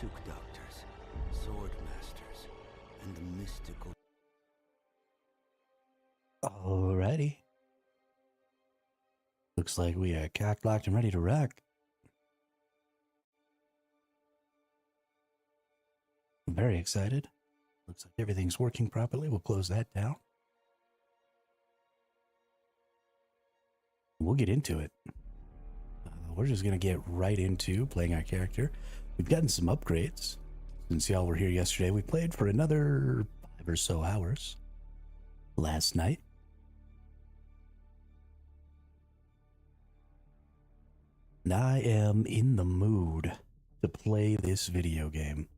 Suk doctors, sword masters, and the mystical... Alrighty. Looks like we are cocked, locked, and ready to rock. I'm very excited. Looks like everything's working properly. We'll close that down. We'll get into it. We're just going to get right into playing our character. We've gotten some upgrades. Since y'all were here yesterday, we played for another 5 or so hours last night. And I am in the mood to play this video game.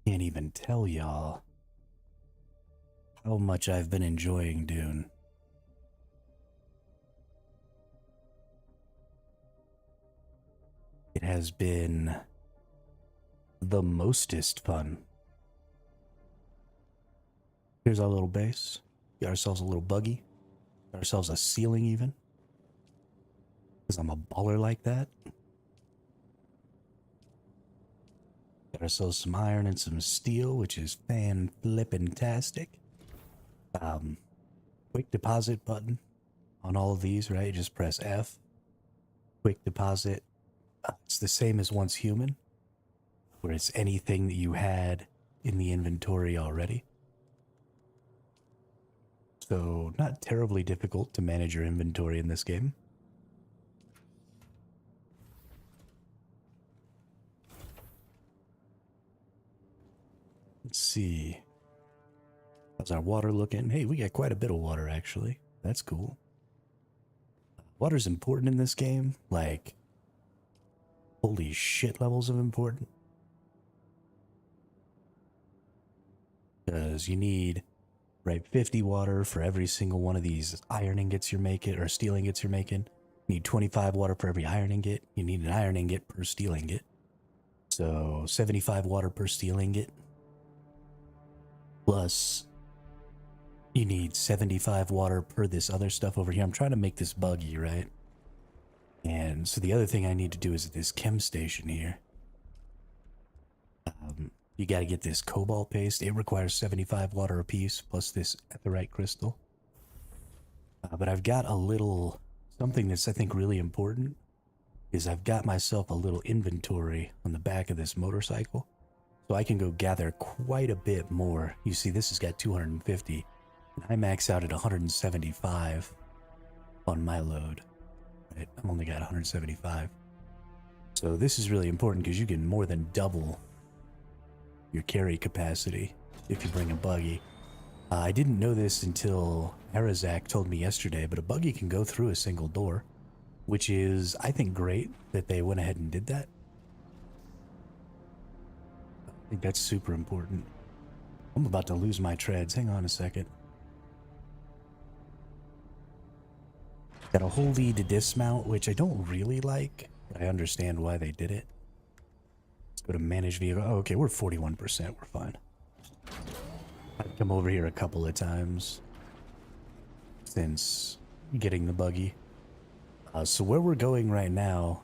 Can't even tell y'all how much I've been enjoying Dune. It has been the mostest fun. Here's our little base. Got ourselves a little buggy. Got ourselves a ceiling even. Because I'm a baller like that. Got ourselves some iron and some steel, which is fan-flippin-tastic. Quick deposit button on all of these, right? Just press F. Quick deposit. It's the same as Once Human, where it's anything that you had in the inventory already. So, not terribly difficult to manage your inventory in this game. Let's see. How's our water looking? Hey, we got quite a bit of water, actually. That's cool. Water's important in this game. Like, holy shit levels of important. Because you need, right, 50 water for every single one of these iron ingots you're making, or steel ingots you're making. You need 25 water for every iron ingot. You need an iron ingot per steel ingot. So, 75 water per steel ingot. Plus, you need 75 water per this other stuff over here. I'm trying to make this buggy, right? And so the other thing I need to do is at this chem station here. You got to get this cobalt paste. It requires 75 water apiece, plus this etherite crystal. But I've got a little... something that's, I think, really important is I've got myself a little inventory on the back of this motorcycle. So I can go gather quite a bit more. You see, this has got 250. And I max out at 175 on my load. Right? I've only got 175. So this is really important because you can more than double your carry capacity if you bring a buggy. I didn't know this until Arazak told me yesterday, but a buggy can go through a single door, which is, I think, great that they went ahead and did that. I think that's super important. I'm about to lose my treads. Hang on a second. Got a whole lead to dismount, which I don't really like, but I understand why they did it. Let's go to manage vehicle. Oh, okay, we're 41%. We're fine. I've come over here a couple of times since getting the buggy. So where we're going right now,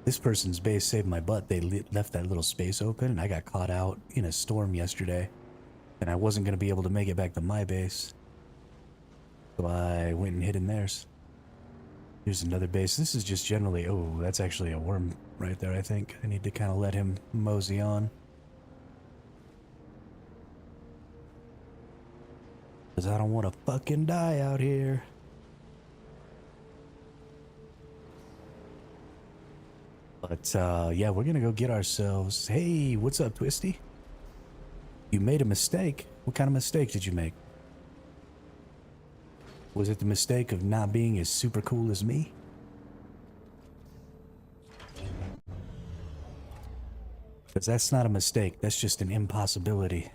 this person's base saved my butt. They left that little space open, and I got caught out in a storm yesterday, and I wasn't going to be able to make it back to my base. So I went and hid in theirs. Here's another base. This is just generally... oh, that's actually a worm right there, I think. I need to kind of let him mosey on. Because I don't want to fucking die out here. But, yeah, we're going to go get ourselves... hey, what's up, Twisty? You made a mistake. What kind of mistake did you make? Was it the mistake of not being as super cool as me? Because that's not a mistake. That's just an impossibility.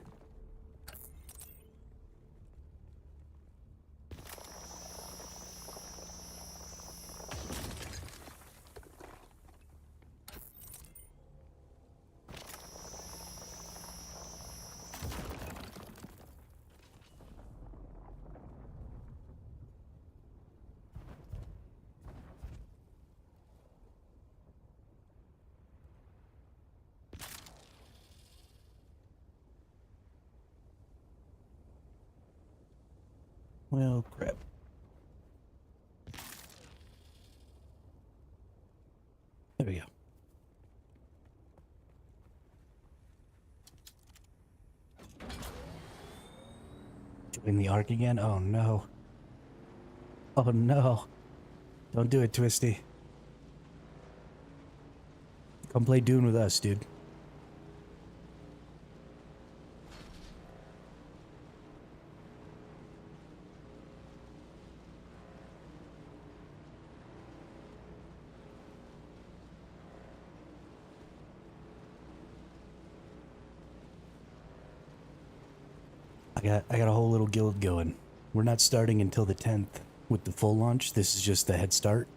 Well, crap. There we go. Doing the arc again? Oh no. Oh no. Don't do it, Twisty. Come play Dune with us, dude. I got a whole little guild going. We're not starting until the 10th with the full launch. This is just the head start.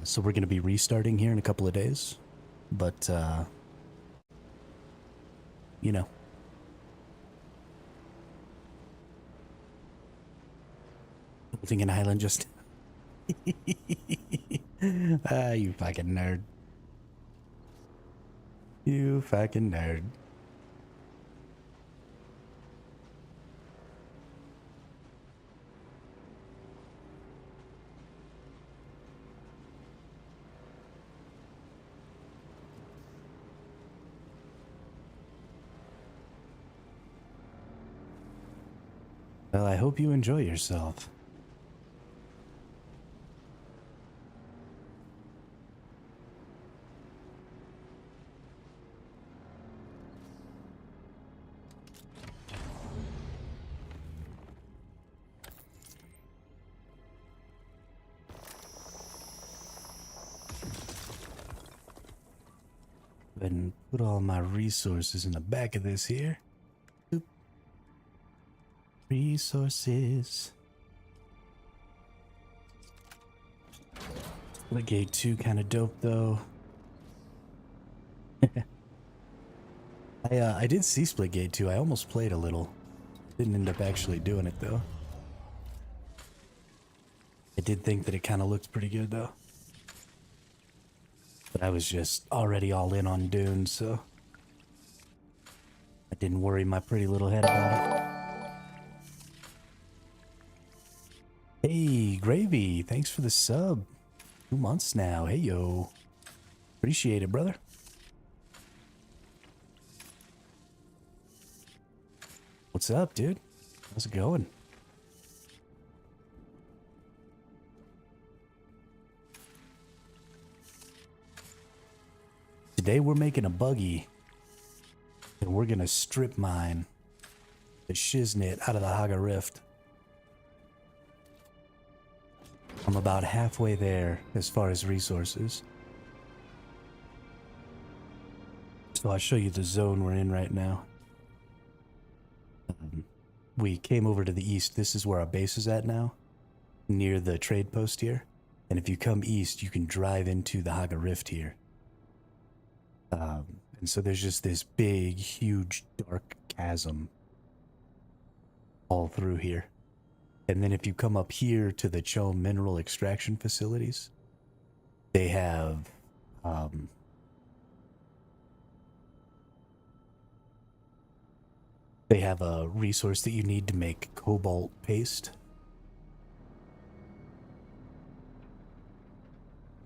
So we're going to be restarting here in a couple of days. But, you know. Building an island just... Ah, you fucking nerd. You fucking nerd. Well, I hope you enjoy yourself. And put all my resources in the back of this here. Oop. Resources. Split 2 kind of dope though. I did see Splitgate 2. I almost played a little. Didn't end up actually doing it though. I did think that it kind of looked pretty good though. But I was just already all in on Dune, so I didn't worry my pretty little head about it. Hey, Gravy, thanks for the sub. 2 months now. Hey, yo. Appreciate it, brother. What's up, dude? How's it going? Today we're making a buggy, and we're gonna strip mine the shiznit out of the Haga Rift. I'm about halfway there as far as resources. So I'll show you the zone we're in right now. We came over to the east. This is where our base is at now, near the trade post here. And if you come east, you can drive into the Haga Rift here. And so there's just this big, huge, dark chasm all through here. And then if you come up here to the Chome mineral extraction facilities, they have a resource that you need to make cobalt paste.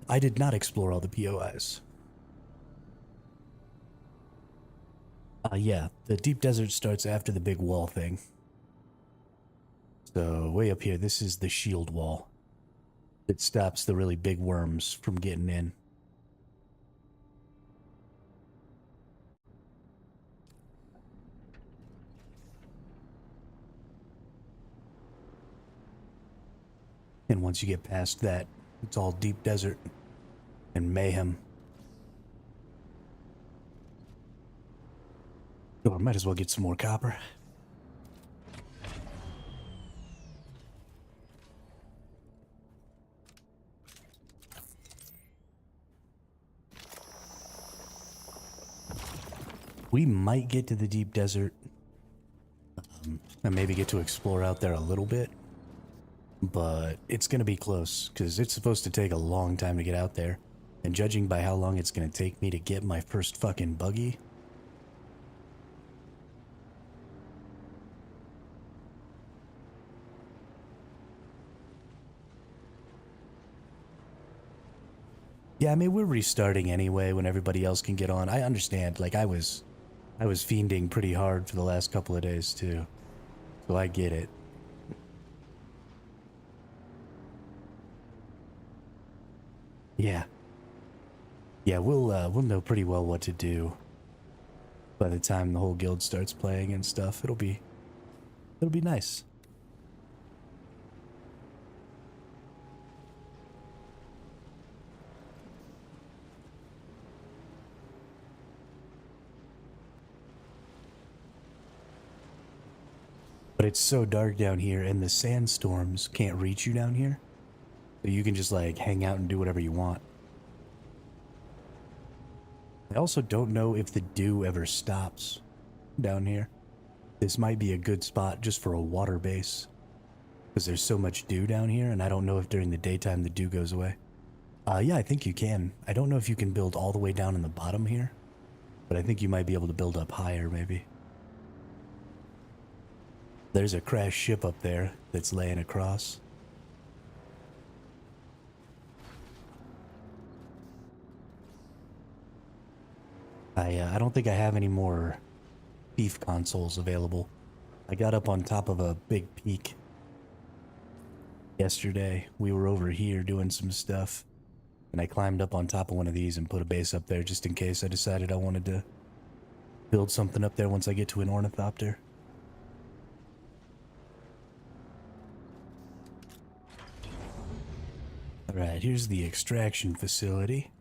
I did not explore all the POIs. Yeah, the deep desert starts after the big wall thing. So way up here, this is the shield wall that stops the really big worms from getting in. And once you get past that, it's all deep desert and mayhem. Oh, I might as well get some more copper. We might get to the deep desert and maybe get to explore out there a little bit, but it's going to be close because it's supposed to take a long time to get out there. And judging by how long it's going to take me to get my first fucking buggy, Yeah, I mean, we're restarting anyway when everybody else can get on. I understand. Like, I was fiending pretty hard for the last couple of days, too. So I get it. Yeah. Yeah, we'll know pretty well what to do by the time the whole guild starts playing and stuff. It'll be nice. But it's so dark down here, and the sandstorms can't reach you down here. So you can just, like, hang out and do whatever you want. I also don't know if the dew ever stops down here. This might be a good spot just for a water base. Because there's so much dew down here, and I don't know if during the daytime the dew goes away. Yeah, I think you can. I don't know if you can build all the way down in the bottom here. But I think you might be able to build up higher, maybe. There's a crashed ship up there that's laying across. I don't think I have any more beef consoles available. I got up on top of a big peak yesterday. We were over here doing some stuff, and I climbed up on top of one of these and put a base up there just in case I decided I wanted to build something up there once I get to an ornithopter. Alright, here's the extraction facility.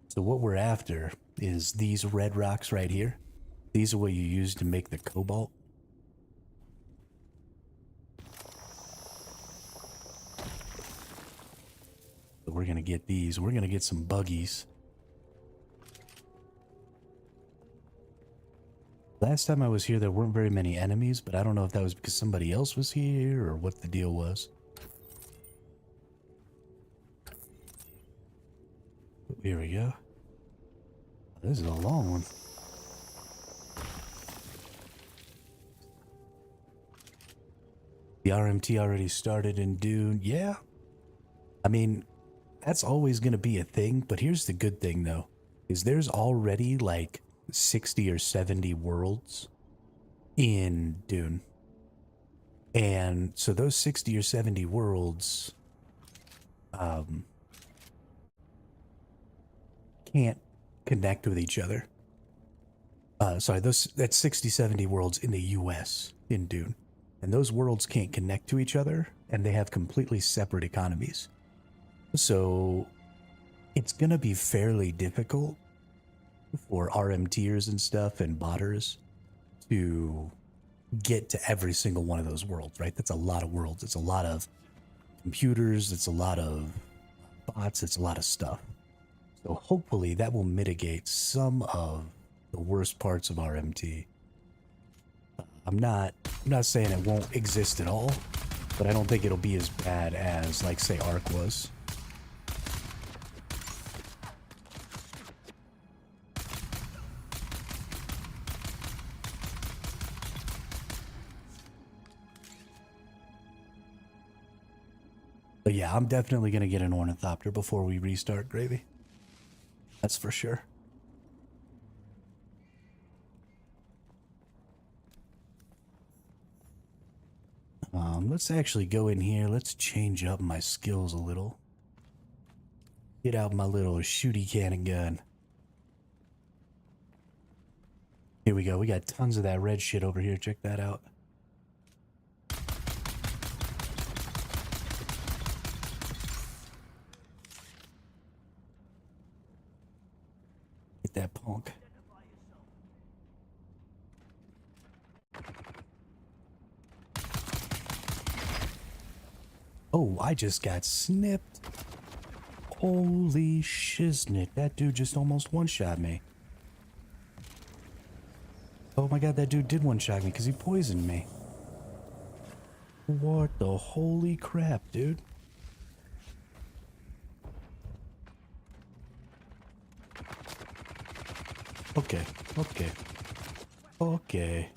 So what we're after is these red rocks right here. These are what you use to make the cobalt. So we're gonna get these. We're gonna get some buggies. Last time I was here, there weren't very many enemies, but I don't know if that was because somebody else was here or what the deal was. Here we go. This is a long one. The RMT already started in Dune. Yeah. I mean, that's always going to be a thing, but here's the good thing, though, is there's already like 60 or 70 worlds in Dune. And so those 60 or 70 worlds can't connect with each other. Sorry, that's 60, 70 worlds in the US in Dune. And those worlds can't connect to each other, and they have completely separate economies. So it's going to be fairly difficult for RMTers and stuff and botters to get to every single one of those worlds, right? That's a lot of worlds. It's a lot of computers. It's a lot of bots. It's a lot of stuff. So hopefully that will mitigate some of the worst parts of RMT. I'm not saying it won't exist at all, but I don't think it'll be as bad as, like, say, Ark was. But yeah, I'm definitely going to get an ornithopter before we restart Gravy. That's for sure. Let's actually go in here. Let's change up my skills a little. Get out my little shooty cannon gun. Here we go. We got tons of that red shit over here. Check that out. Get that punk. Oh, I just got snipped. Holy shiznit. That dude just almost one-shot me. Oh my god, that dude did one-shot me because he poisoned me. What the holy crap, dude? Okay.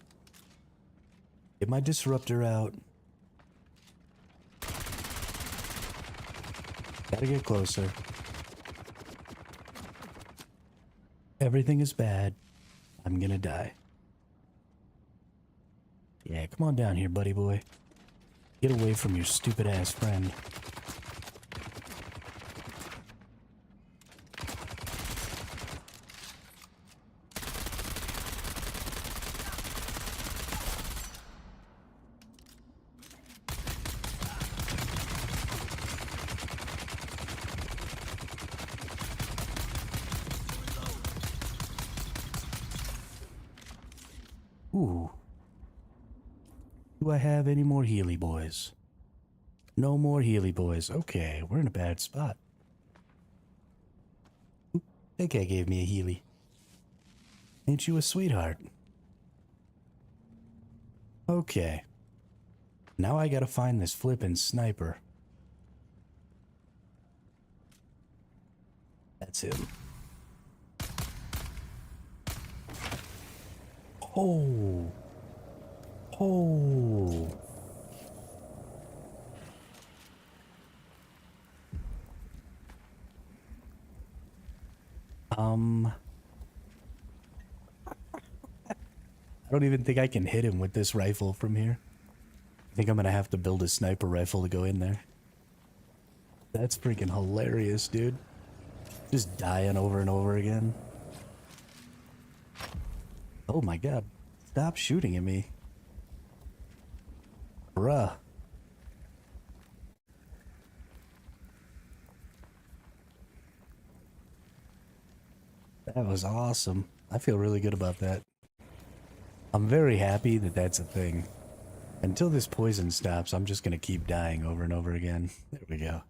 Get my disruptor out. Gotta get closer. Everything is bad. I'm gonna die. Yeah, come on down here, buddy boy. Get away from your stupid ass friend. Ooh. Do I have any more Healy boys? No more Healy boys. Okay, we're in a bad spot. Oop, that guy gave me a Healy. Ain't you a sweetheart? Okay. Now I gotta find this flippin' sniper. That's him. Oh. Oh. I don't even think I can hit him with this rifle from here. I think I'm gonna have to build a sniper rifle to go in there. That's freaking hilarious, dude. Just dying over and over again. Oh my god. Stop shooting at me. Bruh. That was awesome. I feel really good about that. I'm very happy that that's a thing. Until this poison stops, I'm just gonna keep dying over and over again. There we go.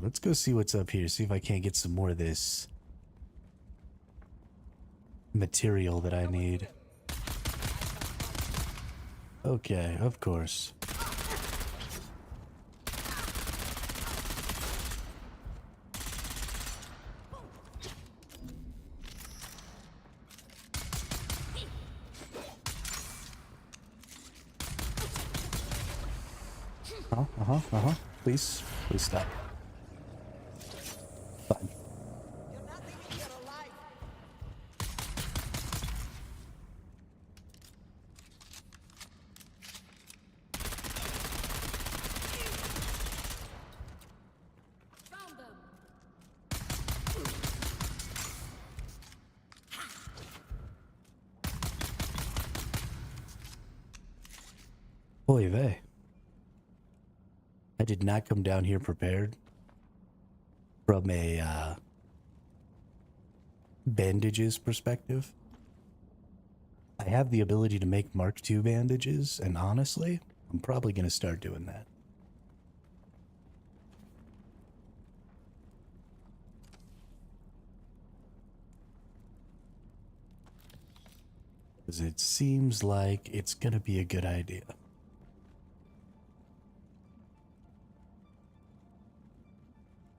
Let's go see what's up here. See if I can't get some more of this material that I need. Okay, of course. Please stop. Fine. Oy vey. I did not come down here prepared from a bandages perspective. I have the ability to make Mark II bandages, and honestly, I'm probably going to start doing that. Because it seems like it's going to be a good idea.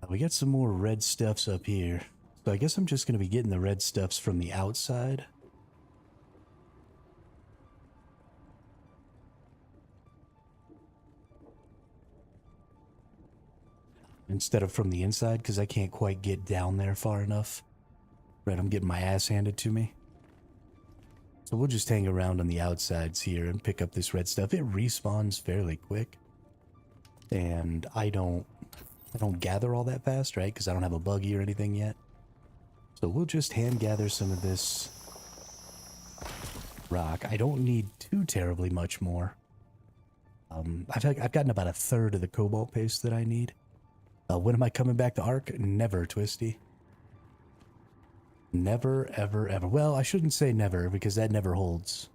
We got some more red stuffs up here. So I guess I'm just going to be getting the red stuffs from the outside. Instead of from the inside, because I can't quite get down there far enough. Right, I'm getting my ass handed to me. So we'll just hang around on the outsides here and pick up this red stuff. It respawns fairly quick. And I don't gather all that fast, right? Because I don't have a buggy or anything yet. So we'll just hand gather some of this rock. I don't need too terribly much more. I've gotten about a third of the cobalt paste that I need. When am I coming back to Ark? Never, Twisty. Never, ever, ever. Well, I shouldn't say never, because that never holds.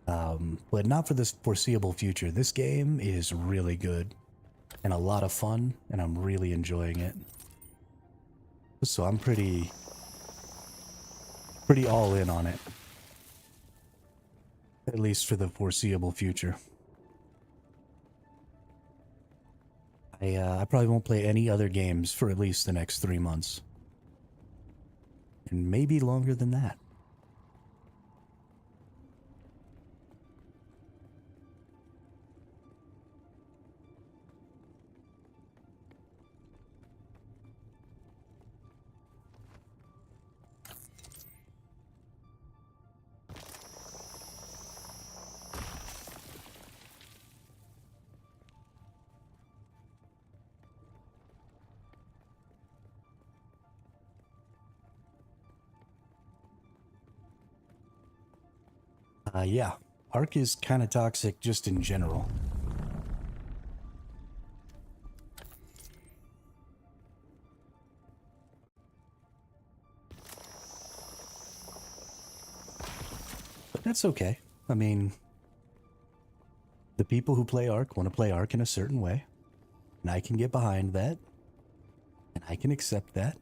But not for this foreseeable future. This game is really good. And a lot of fun, and I'm really enjoying it. So I'm pretty all in on it. At least for the foreseeable future. I probably won't play any other games for at least the next 3 months. And maybe longer than that. Yeah, Ark is kind of toxic just in general. But that's okay. I mean, the people who play Ark want to play Ark in a certain way, and I can get behind that, and I can accept that.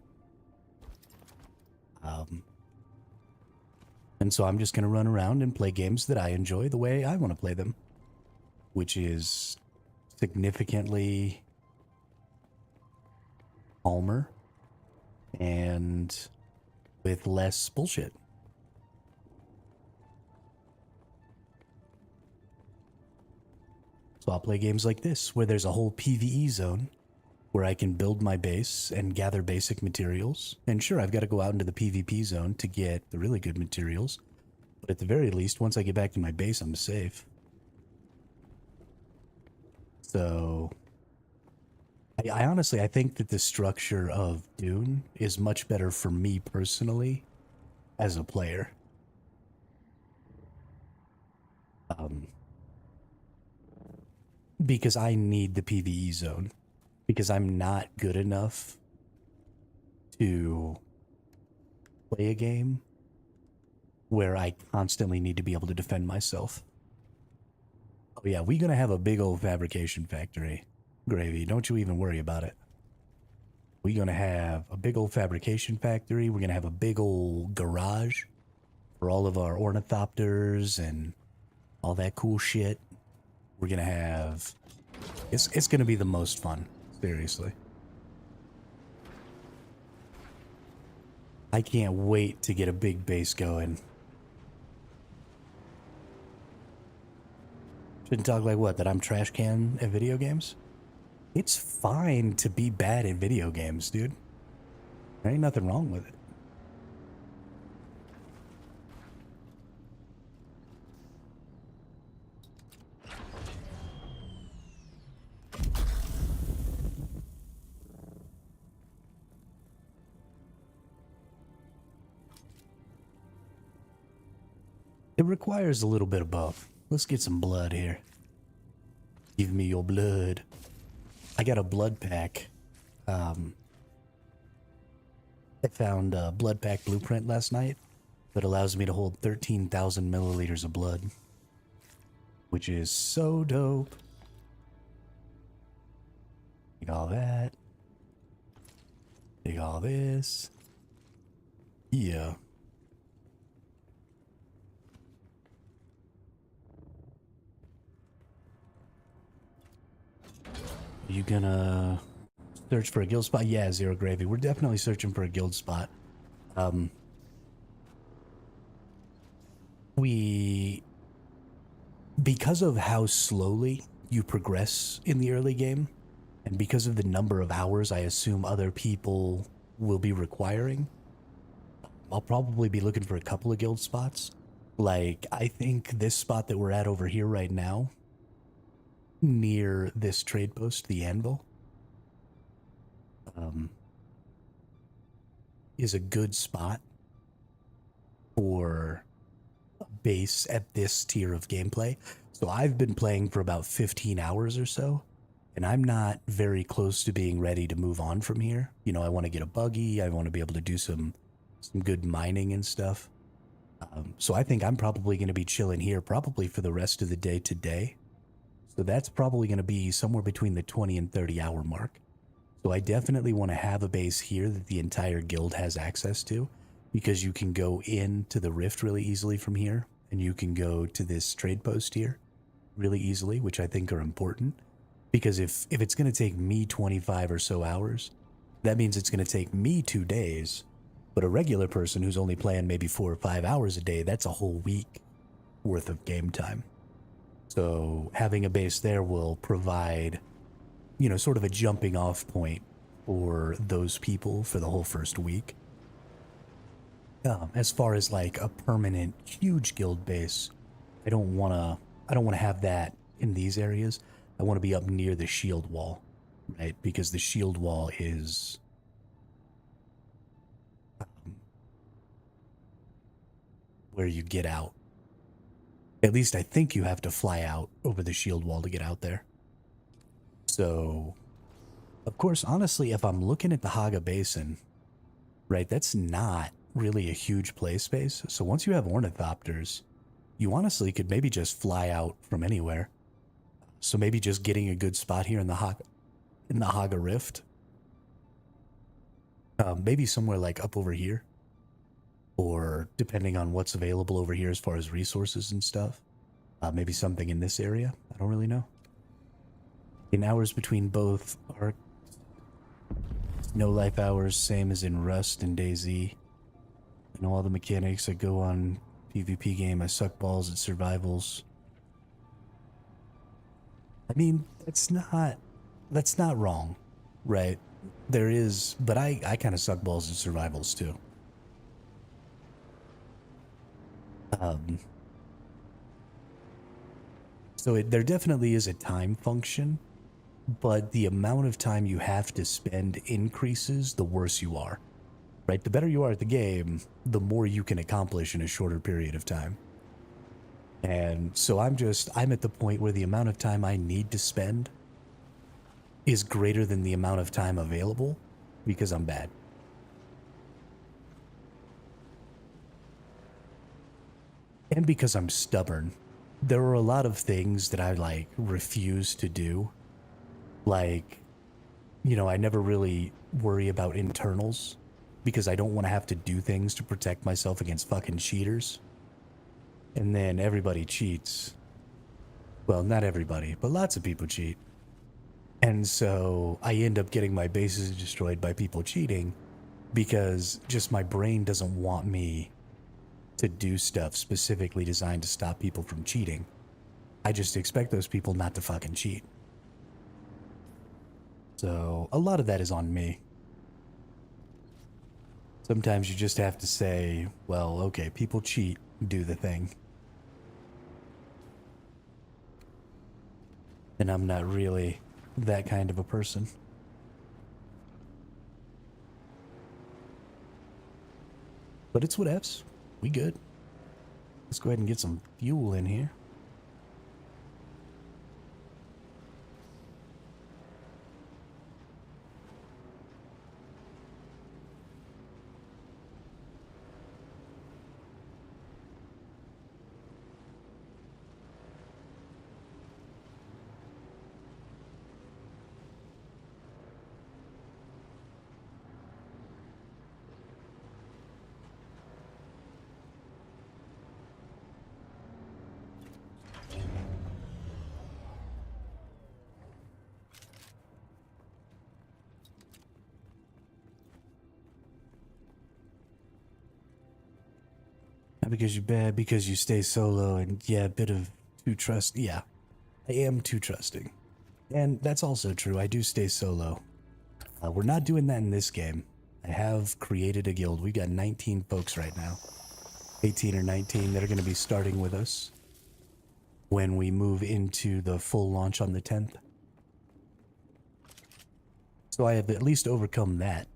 And so I'm just going to run around and play games that I enjoy the way I want to play them, which is significantly calmer and with less bullshit. So I'll play games like this, where there's a whole PvE zone where I can build my base and gather basic materials. And sure, I've got to go out into the PvP zone to get the really good materials. But at the very least, once I get back to my base, I'm safe. So I honestly, I think that the structure of Dune is much better for me personally as a player. Because I need the PvE zone. Because I'm not good enough to play a game where I constantly need to be able to defend myself. Oh yeah, we're gonna have a big old fabrication factory, Gravy. Don't you even worry about it. We're gonna have a big old fabrication factory. We're gonna have a big old garage for all of our ornithopters and all that cool shit. We're gonna have... It's gonna be the most fun. Seriously. I can't wait to get a big base going. Shouldn't talk like what? That I'm trash can at video games? It's fine to be bad at video games, dude. There ain't nothing wrong with it. It requires a little bit of both. Let's get some blood here. Give me your blood. I got a blood pack. I found a blood pack blueprint last night that allows me to hold 13,000 milliliters of blood, which is so dope. Take all that. Take all this. Yeah. Are you gonna search for a guild spot? Yeah, Zero Gravy. We're definitely searching for a guild spot. Because of how slowly you progress in the early game, and because of the number of hours I assume other people will be requiring, I'll probably be looking for a couple of guild spots. Like, I think this spot that we're at over here right now, near this trade post, the Anvil, is a good spot for a base at this tier of gameplay. So I've been playing for about 15 hours or so, and I'm not very close to being ready to move on from here. You know, I want to get a buggy. I want to be able to do some good mining and stuff. So I think I'm probably going to be chilling here probably for the rest of the day today. So that's probably going to be somewhere between the 20 and 30 hour mark. So I definitely want to have a base here that the entire guild has access to, because you can go into the rift really easily from here, and you can go to this trade post here really easily, which I think are important. Because if it's going to take me 25 or so hours, that means it's going to take me 2 days. But a regular person who's only playing maybe 4 or 5 hours a day, that's a whole week worth of game time. So having a base there will provide, you know, sort of a jumping off point for those people for the whole first week. As far as like a permanent huge guild base, I don't want to have that in these areas. I want to be up near the shield wall, right? Because the shield wall is where you get out. At least I think you have to fly out over the shield wall to get out there. So, of course, honestly, if I'm looking at the Haga Basin, right, that's not really a huge play space. So once you have ornithopters, you honestly could maybe just fly out from anywhere. So maybe just getting a good spot here in the Haga Rift. Maybe somewhere like up over here. Or depending on what's available over here as far as resources and stuff. Maybe something in this area. I don't really know. In hours between both are no life hours, same as in Rust and DayZ. I know all the mechanics that go on PvP game. I suck balls at survivals. I mean, that's not wrong, right? There is, but I kind of suck balls at survivals too. So there definitely is a time function, but the amount of time you have to spend increases the worse you are, right? The better you are at the game, the more you can accomplish in a shorter period of time. And so I'm at the point where the amount of time I need to spend is greater than the amount of time available because I'm bad. And because I'm stubborn. There are a lot of things that I refuse to do. Like, I never really worry about internals because I don't want to have to do things to protect myself against fucking cheaters. And then everybody cheats. Well, not everybody, but lots of people cheat. And so I end up getting my bases destroyed by people cheating because just my brain doesn't want me to do stuff specifically designed to stop people from cheating. I just expect those people not to fucking cheat. So a lot of that is on me. Sometimes you just have to say, well, okay, people cheat, do the thing. And I'm not really that kind of a person. But it's whatevs. We good. Let's go ahead and get some fuel in here. Not because you're bad, because you stay solo and yeah, a bit of too trust. Yeah, I am too trusting. And that's also true. I do stay solo. We're not doing that in this game. I have created a guild. We've got 19 folks right now. 18 or 19 that are going to be starting with us when we move into the full launch on the 10th. So I have at least overcome that.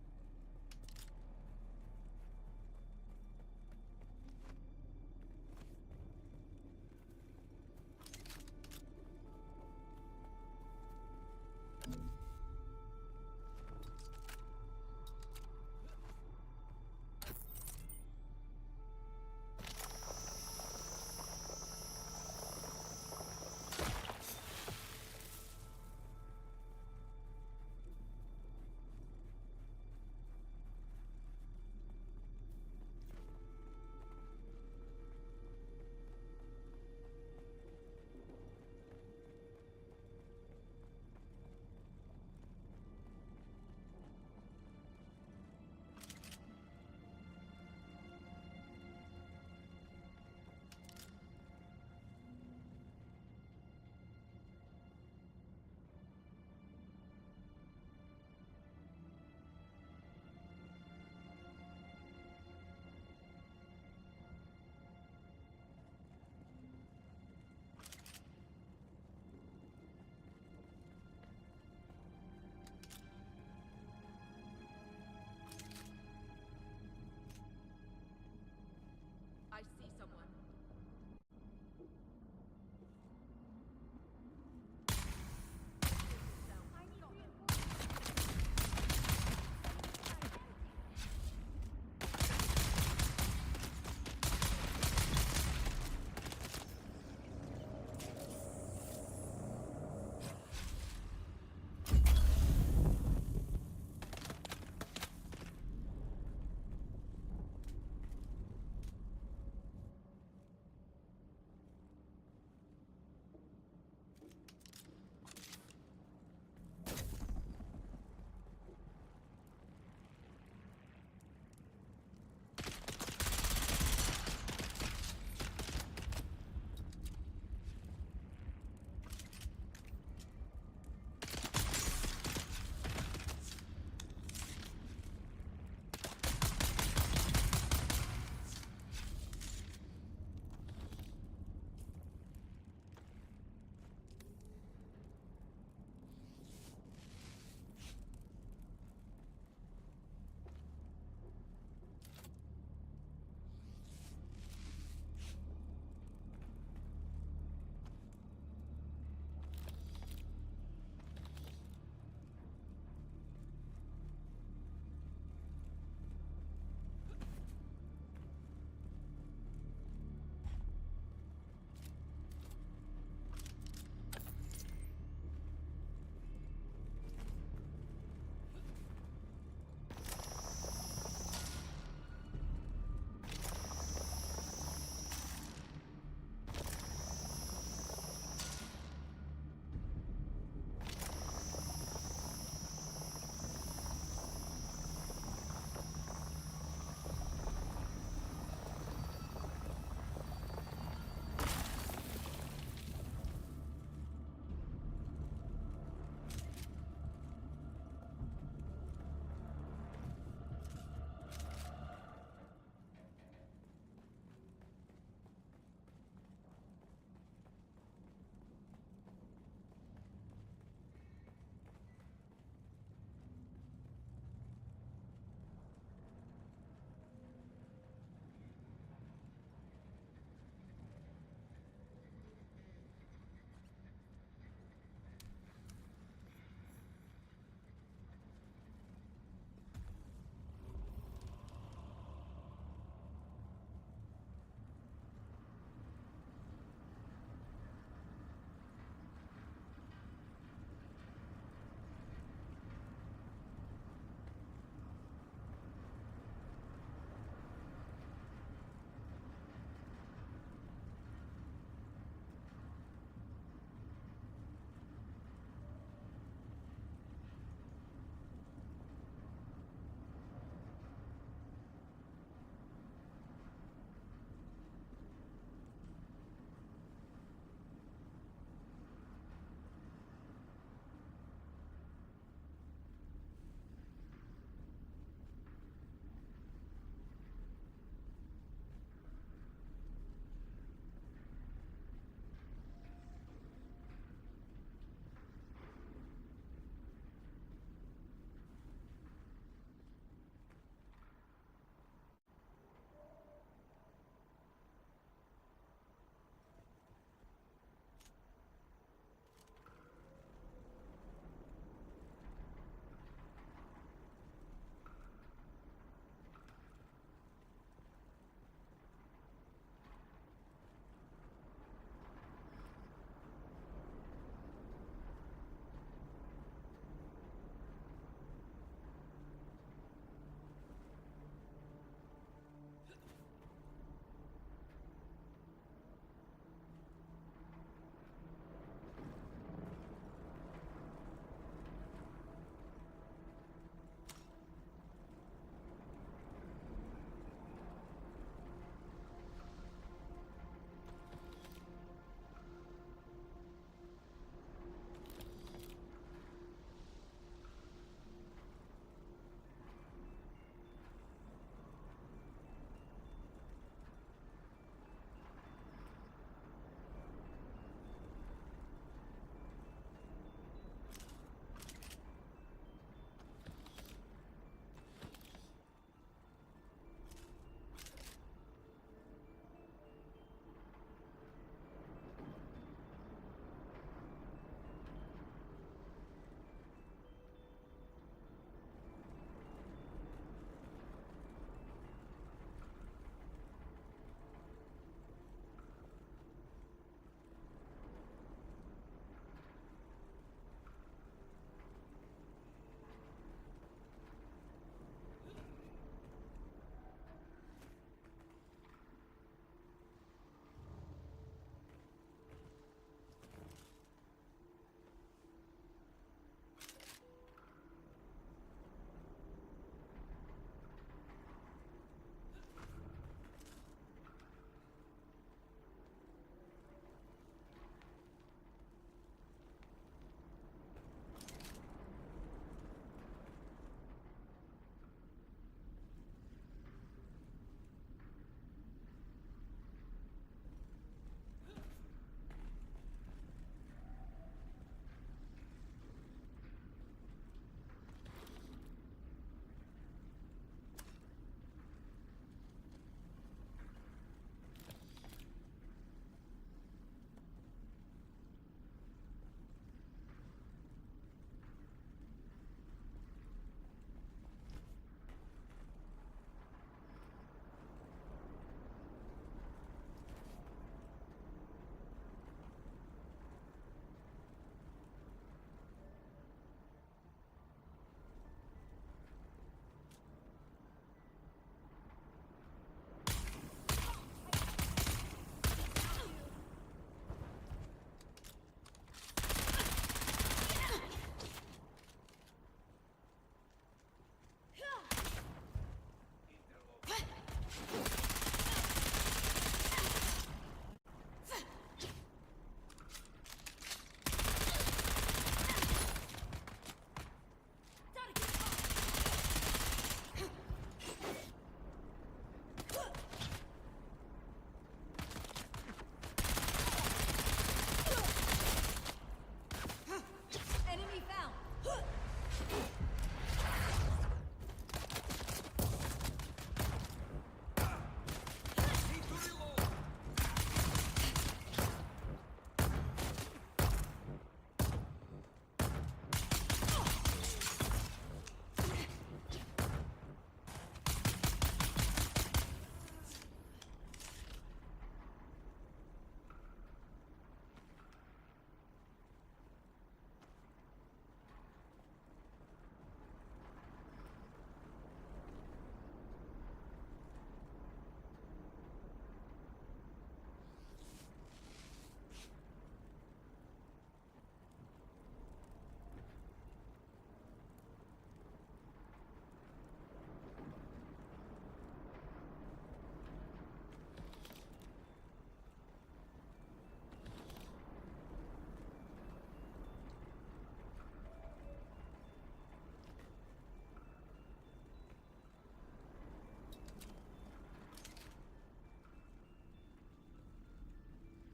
I see someone.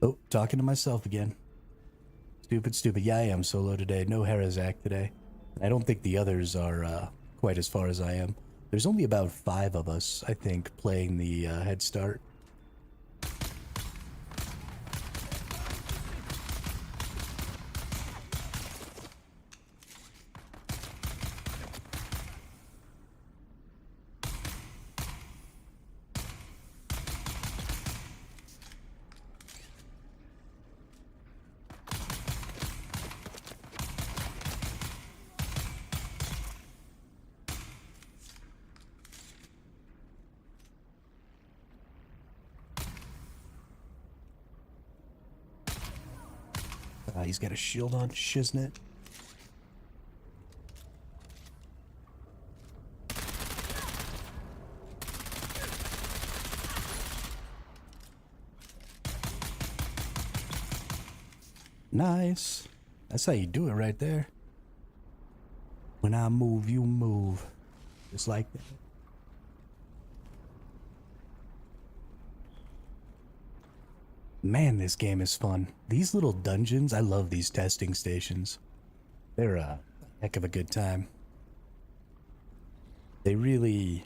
Oh, talking to myself again. Stupid, stupid. Yeah, I am solo today. No Herazak today. I don't think the others are quite as far as I am. There's only about 5 of us, I think, playing the headstart. He's got a shield on, shiznit. Nice. That's how you do it right there. When I move, you move. Just like that. Man, this game is fun. These little dungeons, I love these testing stations. They're a heck of a good time. They really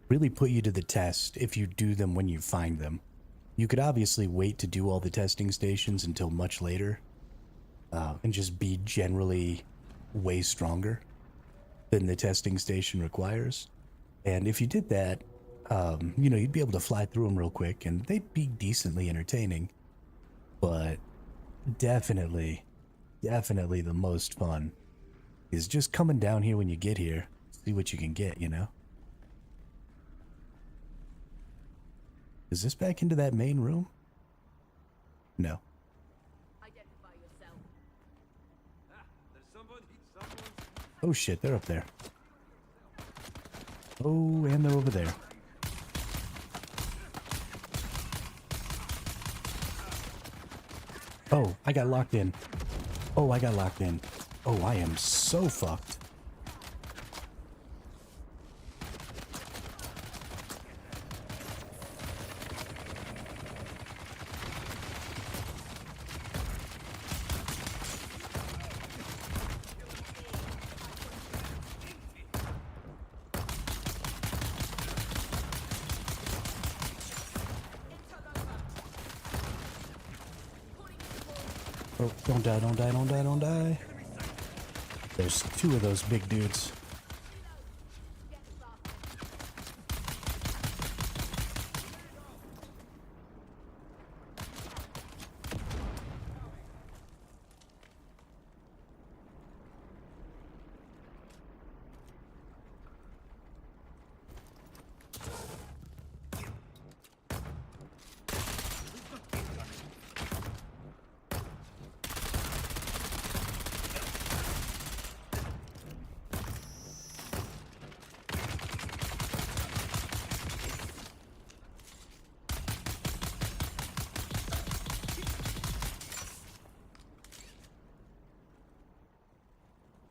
put you to the test if you do them when you find them. You could obviously wait to do all the testing stations until much later, and just be generally way stronger than the testing station requires. And if you did that, you know, you'd be able to fly through them real quick, and they'd be decently entertaining. But definitely the most fun is just coming down here when you get here, see what you can get, you know? Is this back into that main room? No. Oh shit, they're up there. Oh, and they're over there. Oh, I got locked in. Oh, I got locked in. Oh, I am so fucked. Oh, don't die, don't die, don't die, don't die. There's 2 of those big dudes.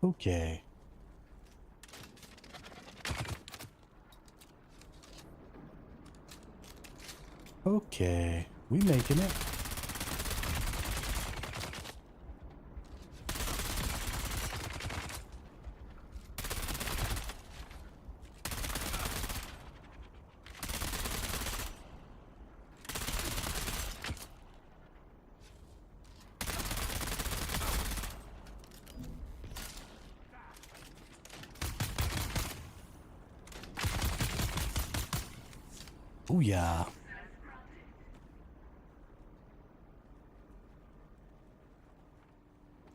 Okay. Okay. We making it. Oh yeah.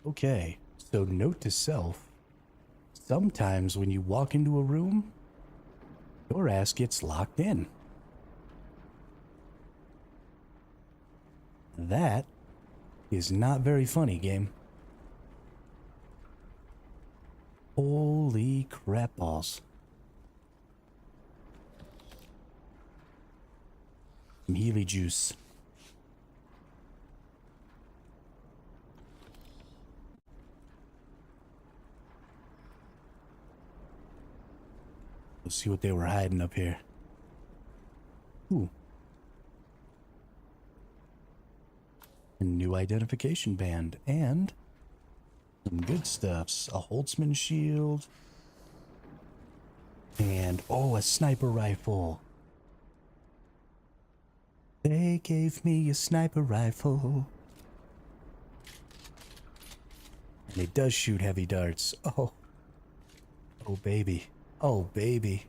Okay, so note to self, sometimes when you walk into a room, your ass gets locked in. That is not very funny, game. Holy crap balls. Some Healy juice. Let's see what they were hiding up here. Ooh. A new identification band, and some good stuffs. A Holtzman shield. And, oh, a sniper rifle. They gave me a sniper rifle. And it does shoot heavy darts. Oh. Oh, baby. Oh, baby.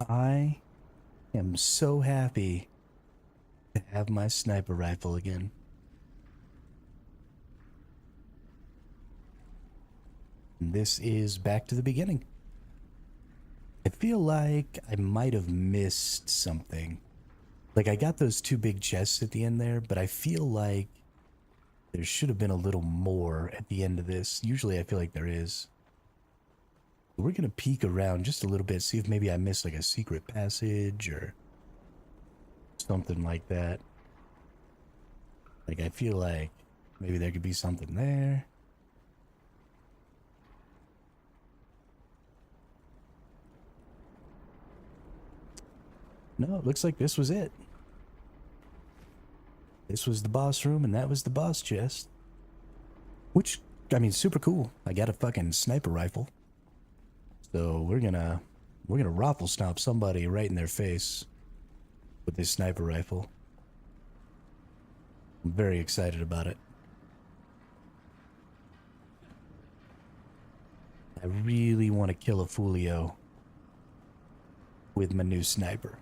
I am so happy to have my sniper rifle again. And this is back to the beginning. I feel like I might have missed something. Like, I got those two big chests at the end there, but I feel like there should have been a little more at the end of this. Usually I feel like there is. We're gonna peek around just a little bit, see if maybe I missed like a secret passage or something like that. Like, I feel like maybe there could be something there. No, it looks like this was it. This was the boss room and that was the boss chest. Which, I mean, super cool. I got a fucking sniper rifle. So we're gonna raffle stomp somebody right in their face with this sniper rifle. I'm very excited about it. I really want to kill a Fulio with my new sniper.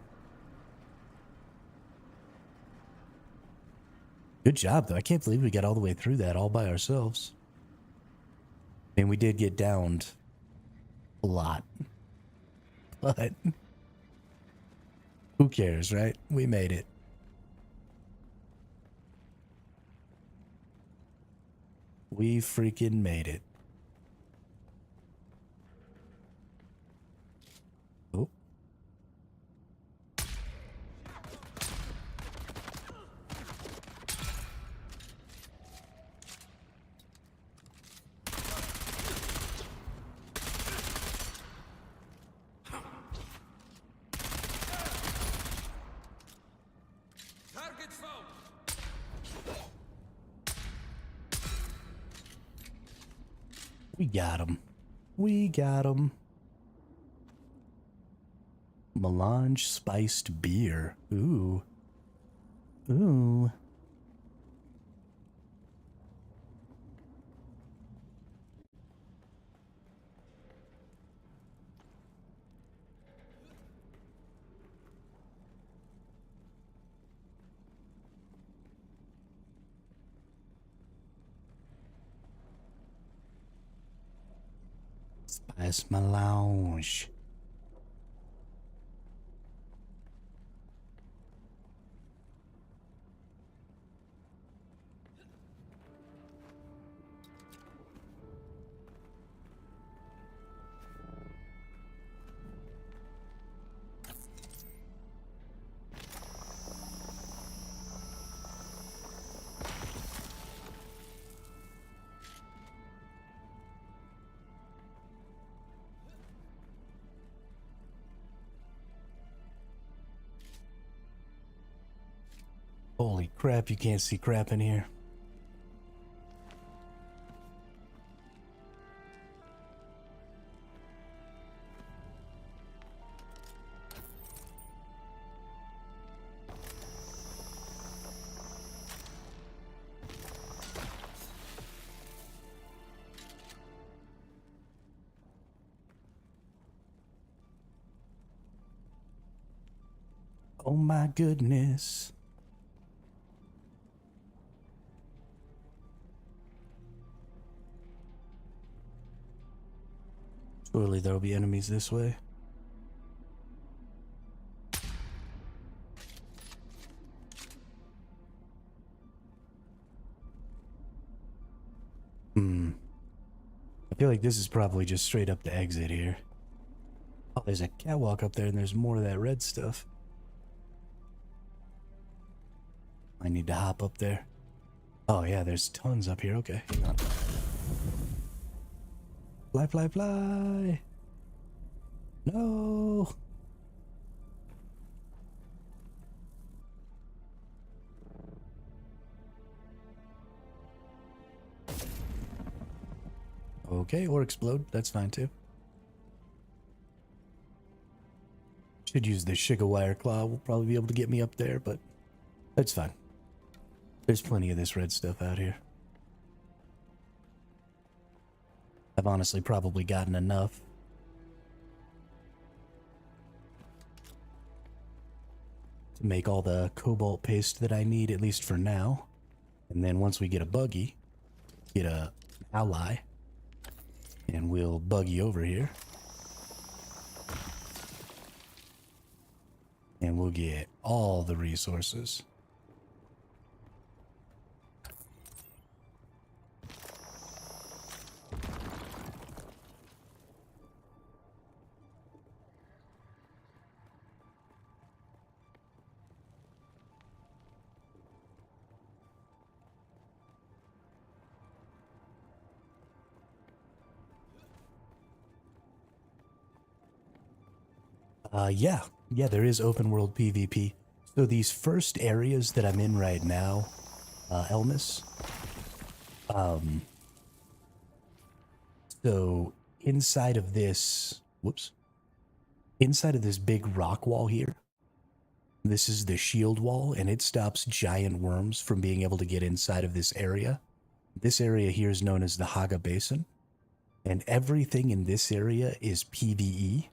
Good job, though. I can't believe we got all the way through that all by ourselves. And we did get downed a lot. But who cares, right? We made it. We freaking made it. Oh. We got him. We got him. Melange spiced beer. Ooh. Ooh. Spice melange. Holy crap, you can't see crap in here. Oh my goodness. Surely there'll be enemies this way. I feel like this is probably just straight up the exit here. Oh, there's a catwalk up there and there's more of that red stuff. I need to hop up there. Oh yeah, there's tons up here. Okay, hang on. Fly, fly, fly! No! Okay, or explode. That's fine too. Should use the sugar wire claw. We'll probably be able to get me up there, but that's fine. There's plenty of this red stuff out here. I've honestly probably gotten enough. To make all the cobalt paste that I need, at least for now. And then once we get a buggy, get a ally, and we'll buggy over here. And we'll get all the resources. Yeah, there is open world PvP. So these first areas that I'm in right now, Elmas, so inside of this, inside of this big rock wall here, this is the shield wall, and it stops giant worms from being able to get inside of this area. This area here is known as the Haga Basin, and everything in this area is PvE.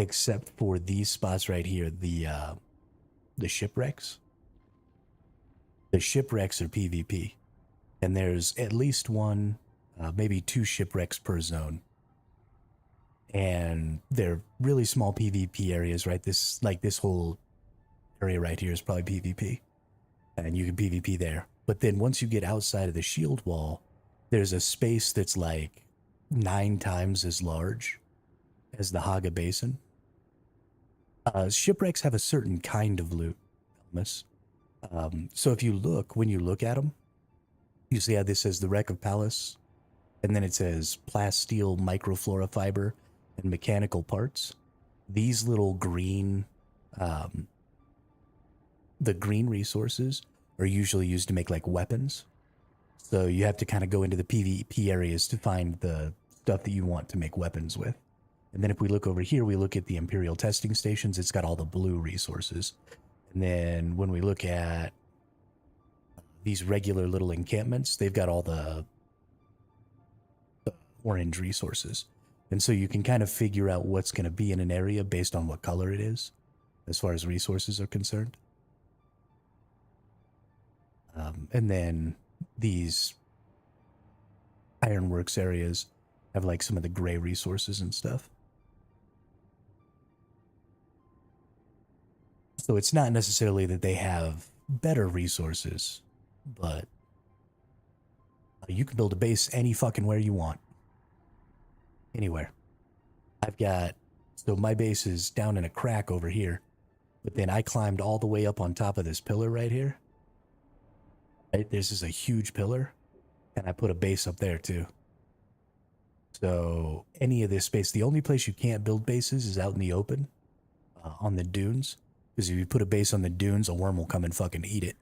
Except for these spots right here, the shipwrecks. The shipwrecks are PvP. And there's at least one, maybe 2 shipwrecks per zone. And they're really small PvP areas, right? This whole area right here is probably PvP. And you can PvP there. But then once you get outside of the shield wall, there's a space that's like 9 times as large as the Haga Basin. Shipwrecks have a certain kind of loot, so if you look, when you look at them, you see how this says the Wreck of Palace, and then it says plasteel, microflora fiber, and mechanical parts. These little green, the green resources are usually used to make like weapons. So you have to kind of go into the PvP areas to find the stuff that you want to make weapons with. And then if we look over here, we look at the Imperial testing stations. It's got all the blue resources. And then when we look at these regular little encampments, they've got all the orange resources. And so you can kind of figure out what's going to be in an area based on what color it is, as far as resources are concerned. And then these ironworks areas have like some of the gray resources and stuff. So it's not necessarily that they have better resources, but you can build a base any fucking where you want. Anywhere. So my base is down in a crack over here, but then I climbed all the way up on top of this pillar right here. Right? This is a huge pillar, and I put a base up there too. So any of this space, the only place you can't build bases is out in the open, on the dunes. Because if you put a base on the dunes, a worm will come and fucking eat it.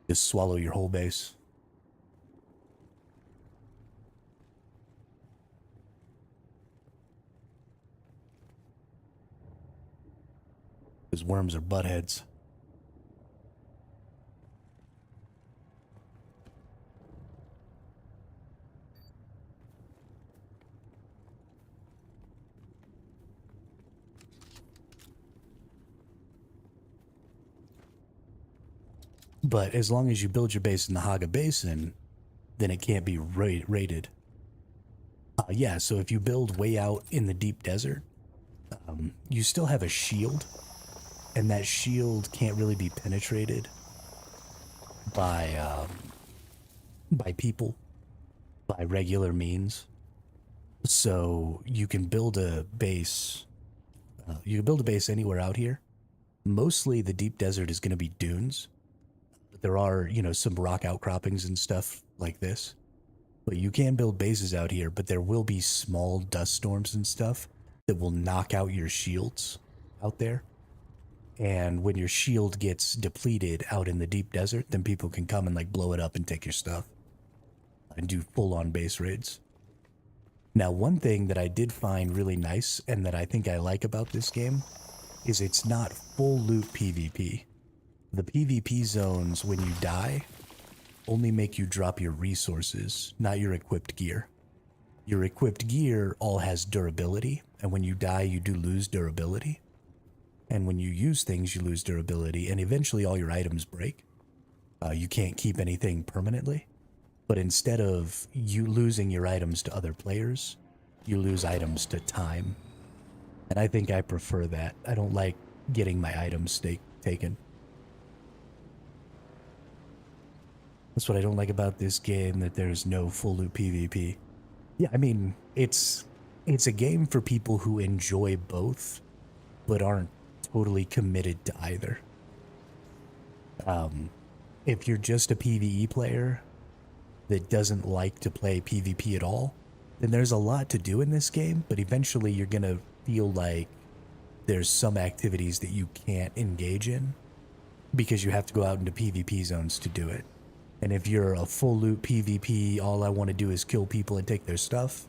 Just swallow your whole base. Because worms are buttheads. But as long as you build your base in the Haga Basin, then it can't be raided. Yeah, so if you build way out in the deep desert, you still have a shield, and that shield can't really be penetrated by people, by regular means. So you can build a base. You can build a base anywhere out here, Mostly the deep desert is going to be dunes. But there are, you know, some rock outcroppings and stuff like this. But you can build bases out here, but there will be small dust storms and stuff that will knock out your shields out there. And when your shield gets depleted out in the deep desert, then people can come and like blow it up and take your stuff and do full-on base raids. Now, one thing that I did find really nice and that I think I like about this game is it's not full loot PvP. The PvP zones, when you die, only make you drop your resources, not your equipped gear. Your equipped gear all has durability, and when you die, you do lose durability. And when you use things, you lose durability, and eventually all your items break. You can't keep anything permanently. But instead of you losing your items to other players, you lose items to time. And I think I prefer that. I don't like getting my items taken. That's what I don't like about this game, that there's no full loot PvP. Yeah, I mean, it's a game for people who enjoy both, but aren't totally committed to either. If you're just a PvE player that doesn't like to play PvP at all, then there's a lot to do in this game, but eventually you're gonna feel like there's some activities that you can't engage in because you have to go out into PvP zones to do it. And if you're a full loot PvP, all I want to do is kill people and take their stuff,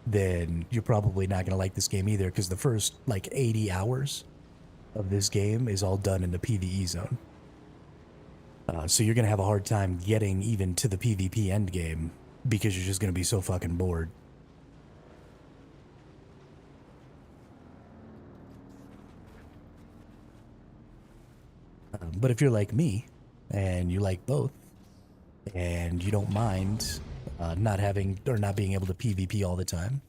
then you're probably not gonna like this game either, because the first like 80 hours of this game is all done in the PvE zone. So you're going to have a hard time getting even to the PvP endgame because you're just going to be so fucking bored. But if you're like me, and you like both, and you don't mind not being able to PvP all the time,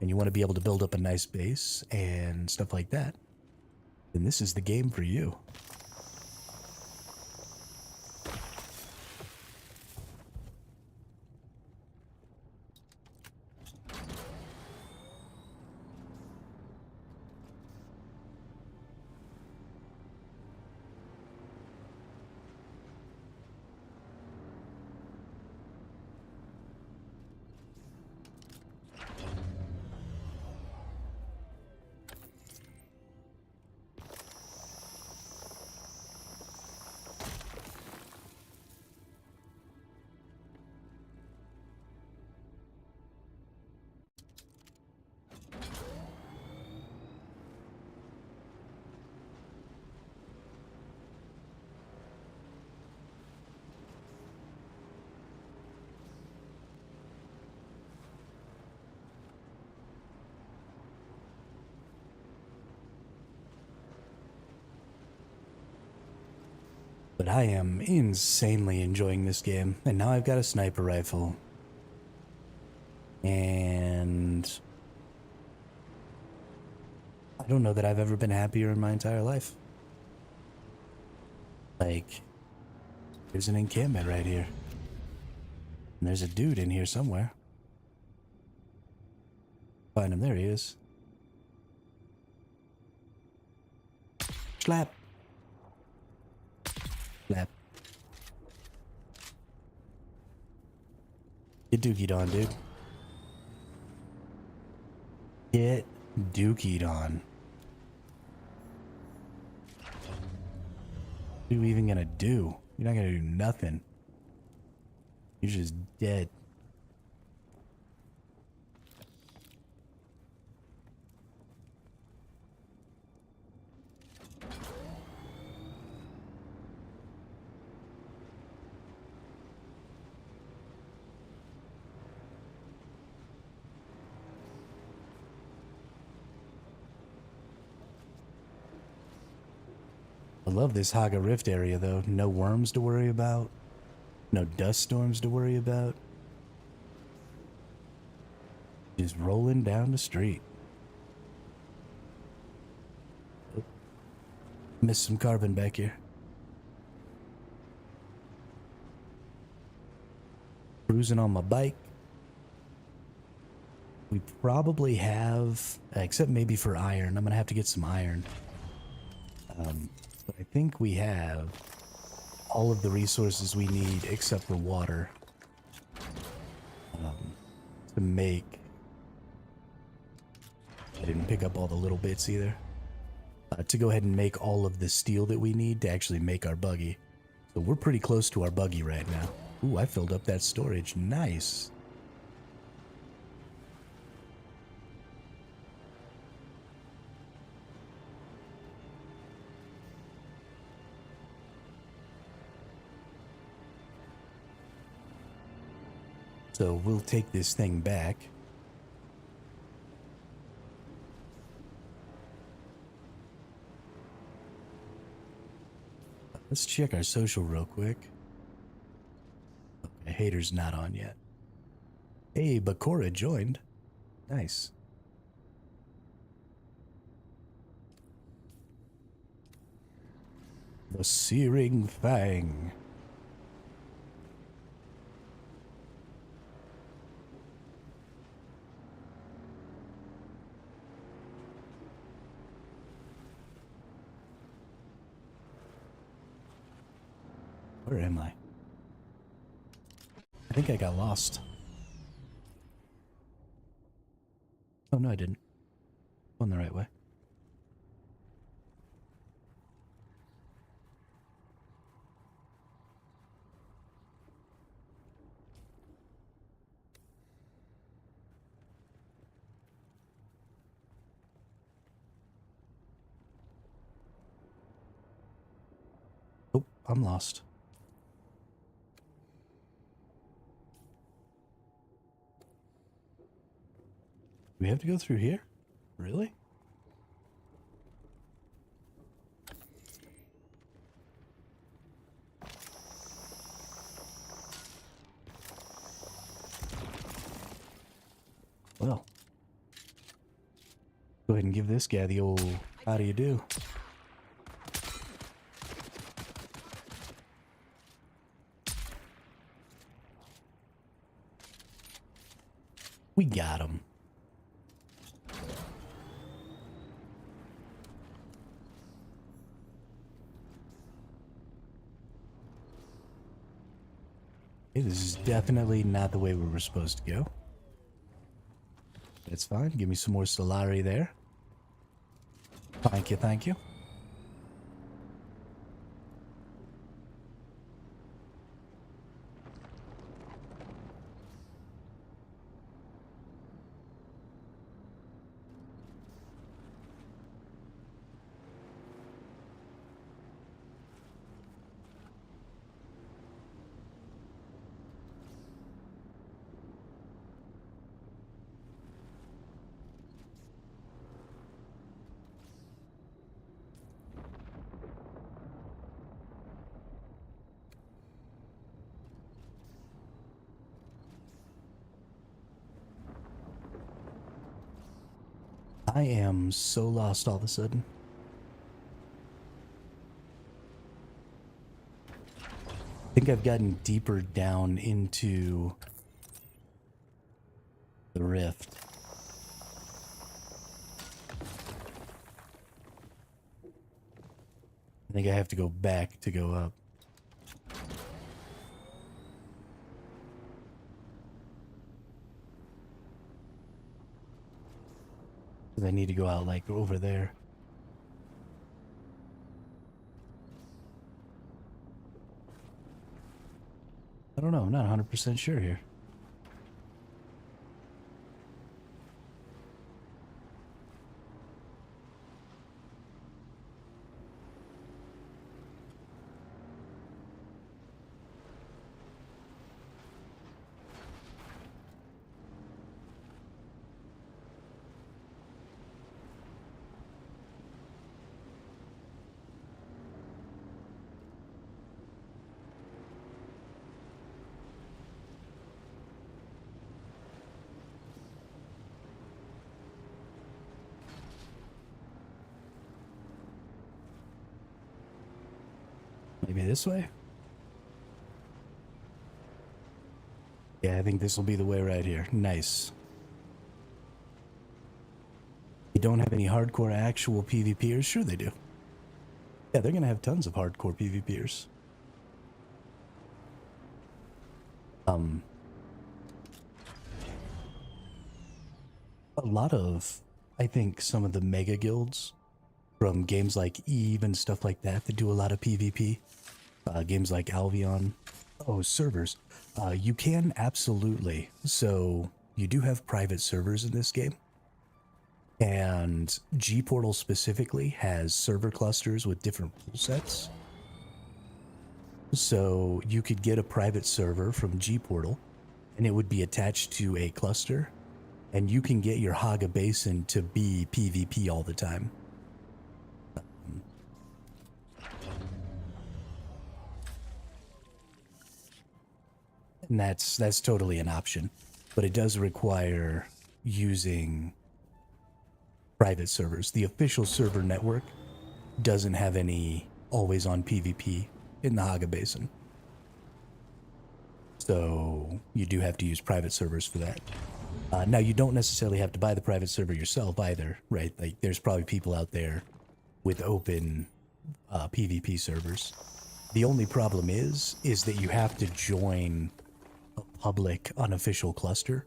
and you want to be able to build up a nice base and stuff like that, then this is the game for you. But I am insanely enjoying this game, and now I've got a sniper rifle. And I don't know that I've ever been happier in my entire life. Like, there's an encampment right here. And there's a dude in here somewhere. Find him, there he is. Slap. Slap. Get dookied on, dude. Get dookied on. What are you even gonna do? You're not gonna do nothing. You're just dead. I love this Haga Rift area, though. No worms to worry about. No dust storms to worry about. Just rolling down the street. Oh, missed some carbon back here. Cruising on my bike. We probably have, except maybe for iron. I'm gonna have to get some iron. But I think we have all of the resources we need except for water to make. I didn't pick up all the little bits either. To go ahead and make all of the steel that we need to actually make our buggy. So we're pretty close to our buggy right now. Ooh, I filled up that storage. Nice. So we'll take this thing back. Let's check our social real quick. Okay, hater's not on yet. Hey, Bakura joined. Nice. The Searing Fang. Where am I? I think I got lost. Oh, no, I didn't. Going the right way. Oh, I'm lost. Do we have to go through here? Really? Well, go ahead and give this guy the old how do you do? We got him. Okay, this is definitely not the way we were supposed to go. That's fine. Give me some more Solari there. Thank you, thank you. I am so lost all of a sudden. I think I've gotten deeper down into the rift. I think I have to go back to go up. I need to go out like over there. I don't know. I'm not 100% sure here. Maybe this way? Yeah, I think this will be the way right here. Nice. They don't have any hardcore actual PvPers? Sure they do. Yeah, they're going to have tons of hardcore PvPers. A lot of, I think, some of the mega guilds from games like Eve and stuff like that that do a lot of PvP. Games like Albion. Oh, servers. You can absolutely. So you do have private servers in this game. And G-Portal specifically has server clusters with different rule sets. So you could get a private server from G-Portal and it would be attached to a cluster. And you can get your Haga Basin to be PvP all the time. And that's totally an option. But it does require using private servers. The official server network doesn't have any always-on PvP in the Haga Basin. So you do have to use private servers for that. Now, you don't necessarily have to buy the private server yourself either, right? Like, there's probably people out there with open PvP servers. The only problem is that you have to join a public unofficial cluster.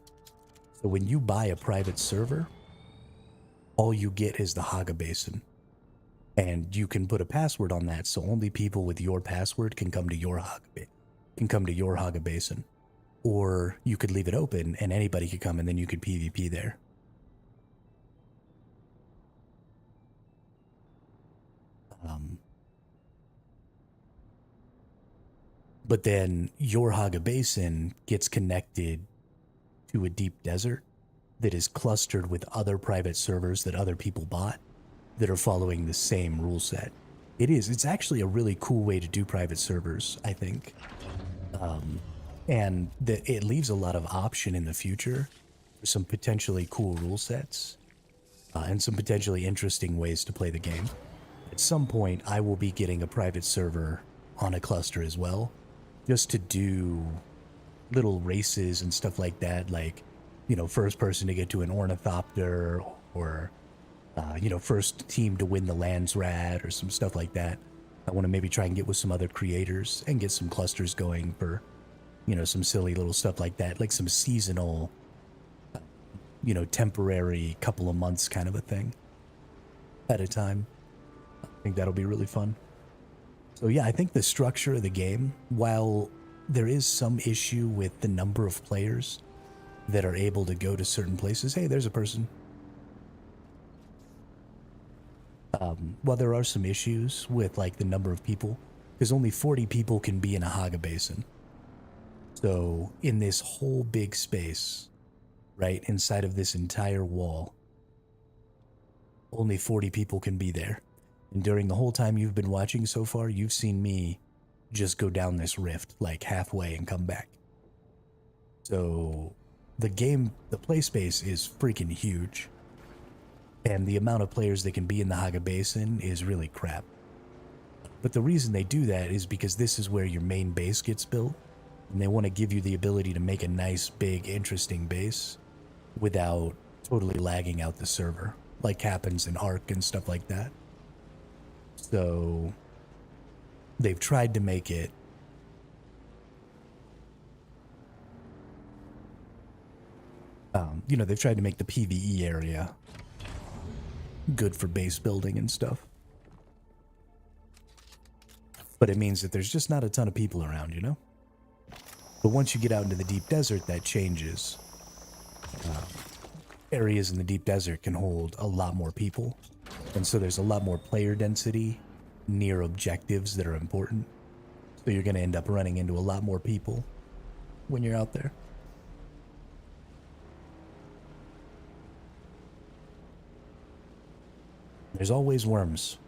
So when you buy a private server, all you get is the Haga Basin. And you can put a password on that, so only people with your password can come to your Haga Basin. Or you could leave it open and anybody could come and then you could PvP there. But then your Haga Basin gets connected to a deep desert that is clustered with other private servers that other people bought that are following the same rule set. It's actually a really cool way to do private servers, I think. And it leaves a lot of option in the future for some potentially cool rule sets and some potentially interesting ways to play the game. At some point, I will be getting a private server on a cluster as well, just to do little races and stuff like that, like, you know, first person to get to an ornithopter, or, you know, first team to win the Landsrat, or some stuff like that. I want to maybe try and get with some other creators and get some clusters going for, you know, some silly little stuff like that, like some seasonal, you know, temporary couple of months kind of a thing at a time. I think that'll be really fun. So yeah, I think the structure of the game, while there is some issue with the number of players that are able to go to certain places. Hey, there's a person. While there are some issues with like the number of people, because only 40 people can be in a Haga Basin. So in this whole big space, right, inside of this entire wall, only 40 people can be there. And during the whole time you've been watching so far, you've seen me just go down this rift like halfway and come back. So the play space is freaking huge. And the amount of players that can be in the Haga Basin is really crap. But the reason they do that is because this is where your main base gets built. And they want to give you the ability to make a nice, big, interesting base without totally lagging out the server, like happens in Ark and stuff like that. So they've tried to make it you know, they've tried to make the PvE area good for base building and stuff. But it means that there's just not a ton of people around, you know? But once you get out into the deep desert, that changes. Areas in the deep desert can hold a lot more people. And so there's a lot more player density near objectives that are important. So you're going to end up running into a lot more people when you're out there. There's always worms.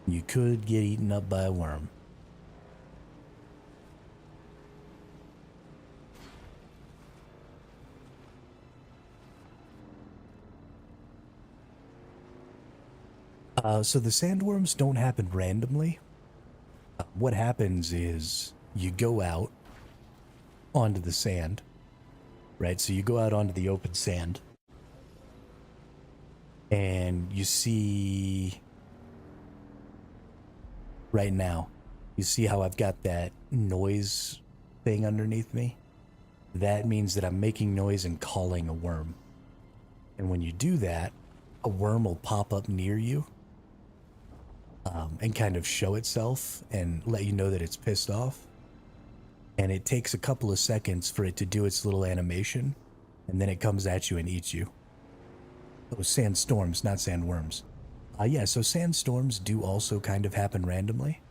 You could get eaten up by a worm. So the sandworms don't happen randomly. What happens is you go out onto the sand, right? So you go out onto the open sand, And you see right now, you see how I've got that noise thing underneath me? That means that I'm making noise and calling a worm. And when you do that, a worm will pop up near you and kind of show itself and let you know that it's pissed off. And it takes a couple of seconds for it to do its little animation, and then it comes at you and eats you. Oh, sandstorms, not sandworms. Yeah, so sandstorms do also kind of happen randomly.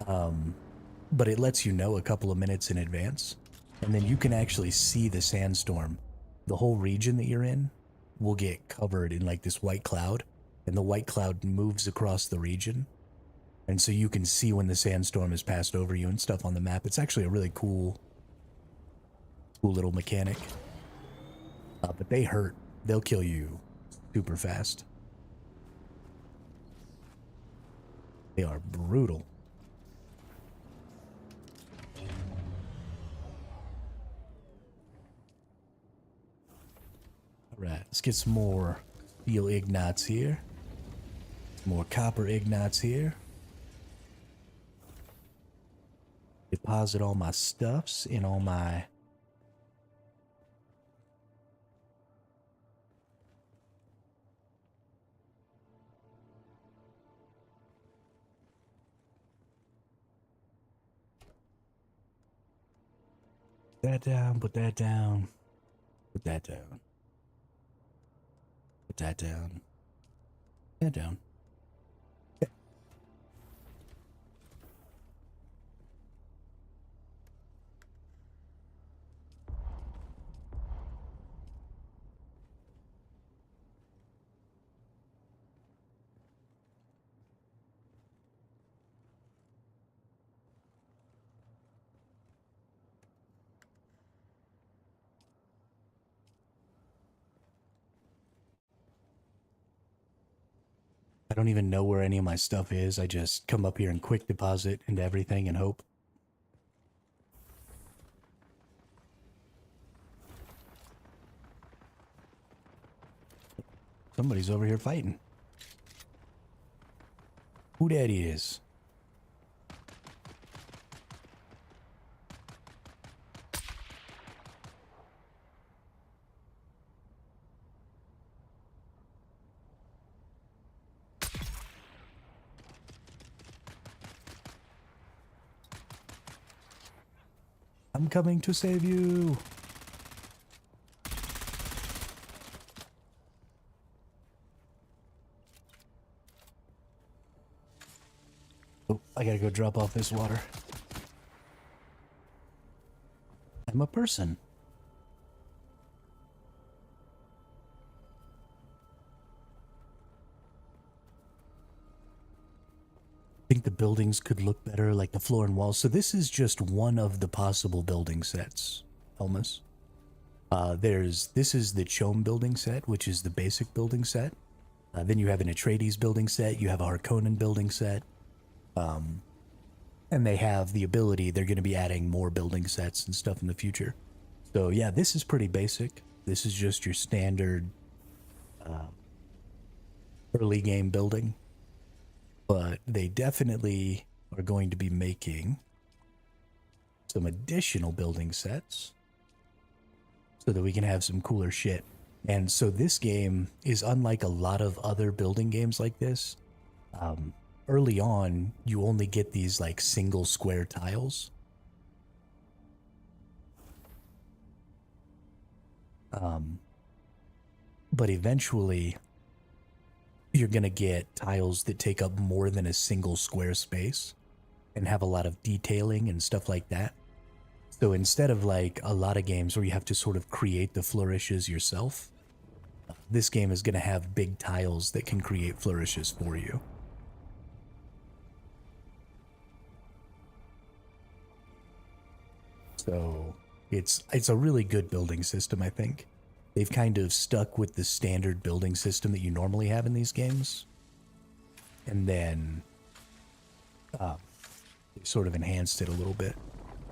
But it lets you know a couple of minutes in advance. And then you can actually see the sandstorm. The whole region that you're in will get covered in like this white cloud. And the white cloud moves across the region. And so you can see when the sandstorm has passed over you and stuff on the map. It's actually a really cool little mechanic. But they hurt. They'll kill you super fast. They are brutal. Alright, let's get some more steel ignites here. More copper ignites here. Deposit all my stuffs in all my... that down, put that down, put that down, put that down, that down. I don't even know where any of my stuff is. I just come up here and quick deposit into everything and hope. Somebody's over here fighting. Who that is? I'm coming to save you. Oh, I gotta go drop off this water. I'm a person. I think the buildings could look better, like the floor and walls. So this is just one of the possible building sets, Elmas. This is the Chome building set, which is the basic building set. Then you have an Atreides building set, you have a Harkonnen building set. And they have the ability, they're going to be adding more building sets and stuff in the future. So yeah, this is pretty basic. This is just your standard early game building. But they definitely are going to be making some additional building sets so that we can have some cooler shit. And so this game is unlike a lot of other building games like this. Early on, you only get these like single square tiles. But eventually, you're going to get tiles that take up more than a single square space and have a lot of detailing and stuff like that. So instead of like a lot of games where you have to sort of create the flourishes yourself, this game is going to have big tiles that can create flourishes for you. So it's a really good building system, I think. They've kind of stuck with the standard building system that you normally have in these games. And then they sort of enhanced it a little bit.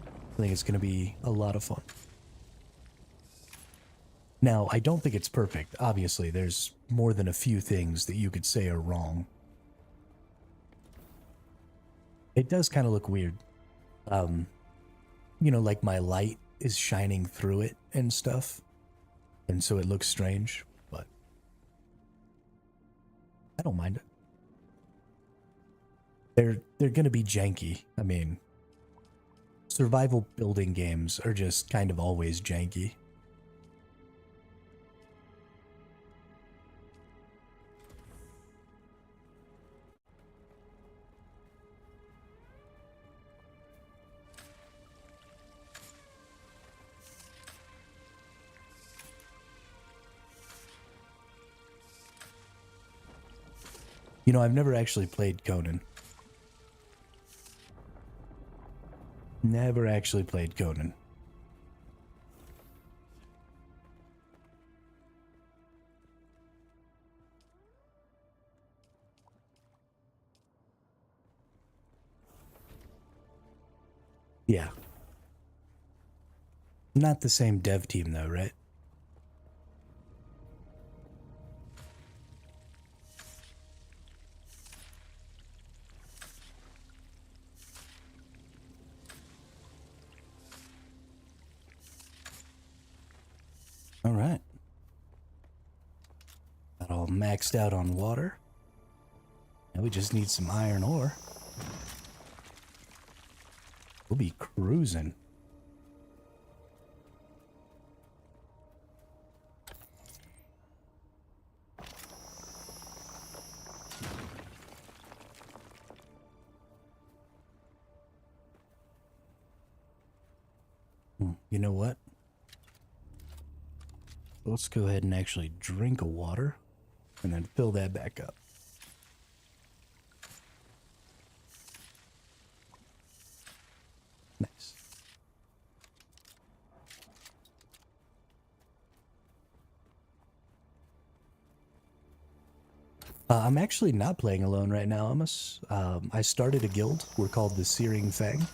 I think it's going to be a lot of fun. Now, I don't think it's perfect. Obviously, there's more than a few things that you could say are wrong. It does kind of look weird. You know, like my light is shining through it and stuff. And so it looks strange, but I don't mind it. They're going to be janky. I mean, survival building games are just kind of always janky. You know, I've never actually played Conan. Never actually played Conan. Yeah. Not the same dev team though, right? All right. Got all maxed out on water. Now we just need some iron ore. We'll be cruising. You know what? Let's go ahead and actually drink a water and then fill that back up. Nice. I'm actually not playing alone right now, Amos. I started a guild. We're called the Searing Fang.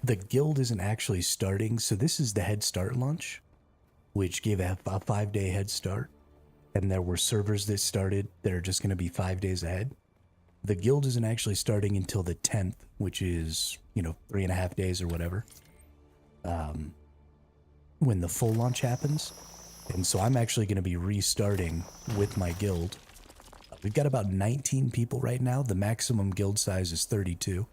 The guild isn't actually starting, so this is the head start launch, which gave a 5-day head start. And there were servers that started that are just going to be 5 days ahead. The guild isn't actually starting until the 10th, which is, 3.5 days or whatever, when the full launch happens. And so I'm actually going to be restarting with my guild. We've got about 19 people right now. The maximum guild size is 32.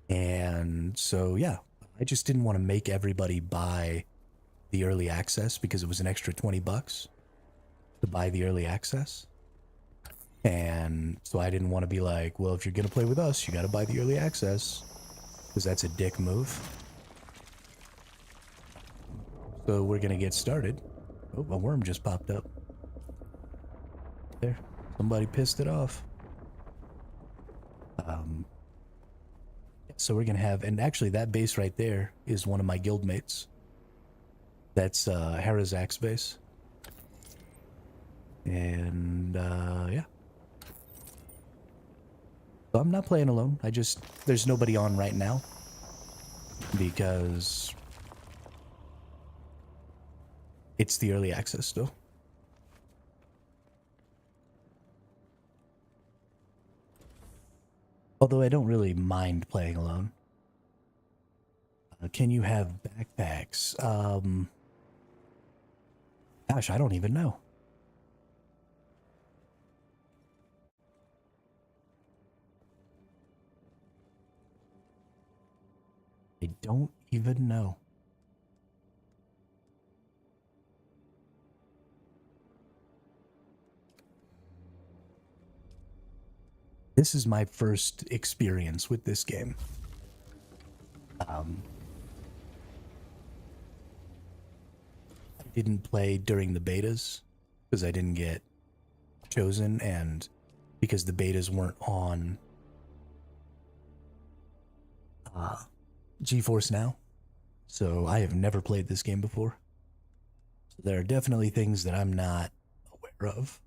And so, yeah, I just didn't want to make everybody buy the early access because it was an extra $20 to buy the early access. And so I didn't want to be like, well, if you're going to play with us, you got to buy the early access, because that's a dick move. So we're going to get started. Oh, a worm just popped up. There. Somebody pissed it off. So we're going to have, and actually that base right there is one of my guild mates. That's Harazak's base. And yeah. So I'm not playing alone. There's nobody on right now because it's the early access still. Although I don't really mind playing alone. Can you have backpacks? Gosh, I don't even know. I don't even know. This is my first experience with this game. I didn't play during the betas because I didn't get chosen, and because the betas weren't on Geforce now. So I have never played this game before. So there are definitely things that I'm not aware of.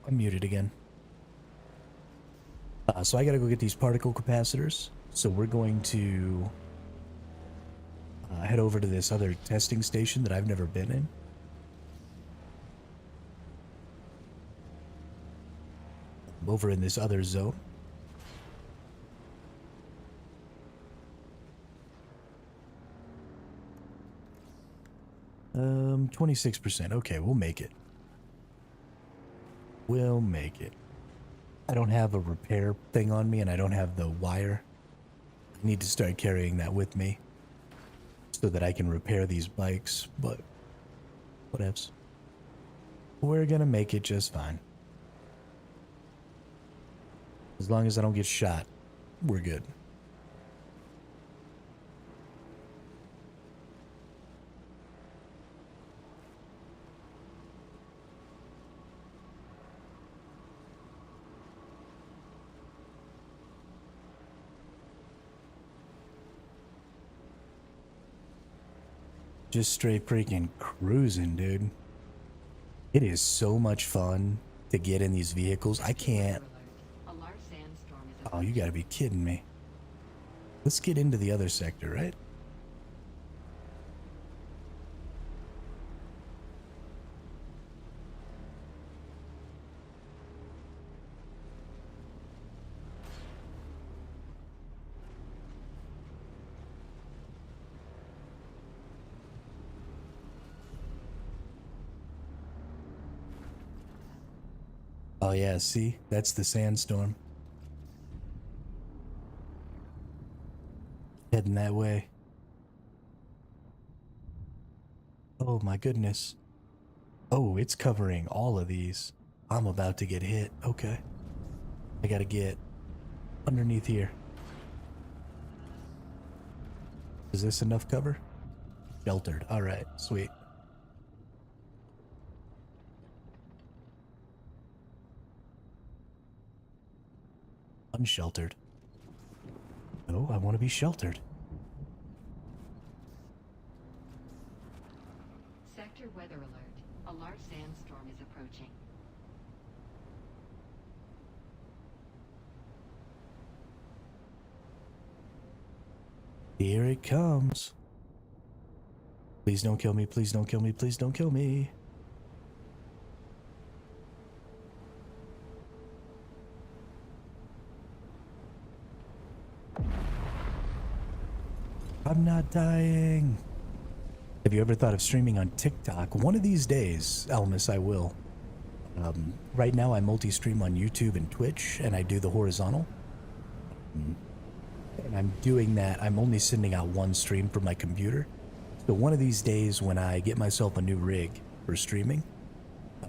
I'm muted again. So I gotta go get these particle capacitors. So we're going to head over to this other testing station that I've never been in. I'm over in this other zone. 26%. Okay, we'll make it. We'll make it. I don't have a repair thing on me, and I don't have the wire. I need to start carrying that with me so that I can repair these bikes, but whatevs. We're gonna make it just fine. As long as I don't get shot, we're good. Just straight freaking cruising, dude. It is so much fun to get in these vehicles. I can't. Oh, you gotta be kidding me. Let's get into the other sector, right? Oh yeah, see? That's the sandstorm. Heading that way. Oh my goodness. Oh, it's covering all of these. I'm about to get hit. Okay. I gotta get underneath here. Is this enough cover? Sheltered. Alright, sweet. Unsheltered. No, I want to be sheltered. Sector weather alert. A large sandstorm is approaching. Here it comes. Please don't kill me. Please don't kill me. Please don't kill me. I'm not dying. Have you ever thought of streaming on TikTok? One of these days, Elmas, I will. Right now, I multi-stream on YouTube and Twitch, and I do the horizontal. And I'm doing that. I'm only sending out one stream from my computer. So one of these days, when I get myself a new rig for streaming,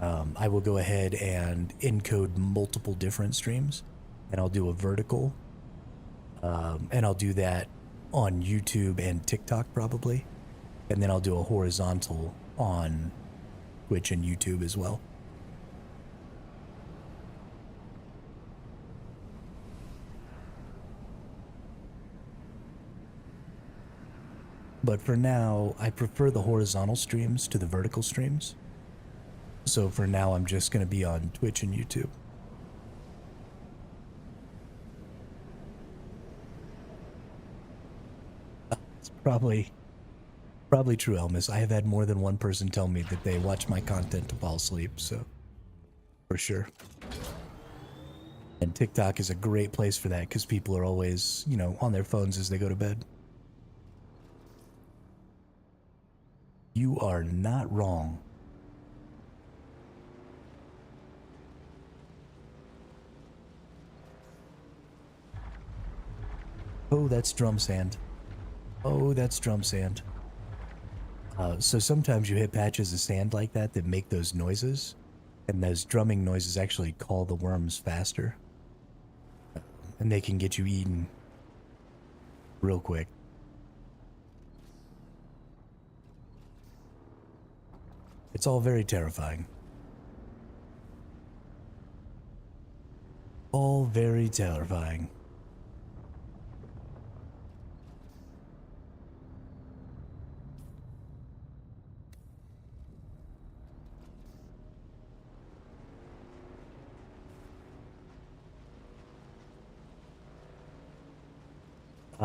I will go ahead and encode multiple different streams, and I'll do a vertical, and I'll do that on YouTube and TikTok probably, and then I'll do a horizontal on Twitch and YouTube as well. But for now, I prefer the horizontal streams to the vertical streams. So for now, I'm just going to be on Twitch and YouTube. It's probably true, Elmas. I have had more than one person tell me that they watch my content to fall asleep, so for sure. And TikTok is a great place for that because people are always, you know, on their phones as they go to bed. You are not wrong. Oh, that's drum sand. Oh, that's drum sand. So sometimes you hit patches of sand like that that make those noises, and those drumming noises actually call the worms faster. And they can get you eaten real quick. It's all very terrifying. All very terrifying.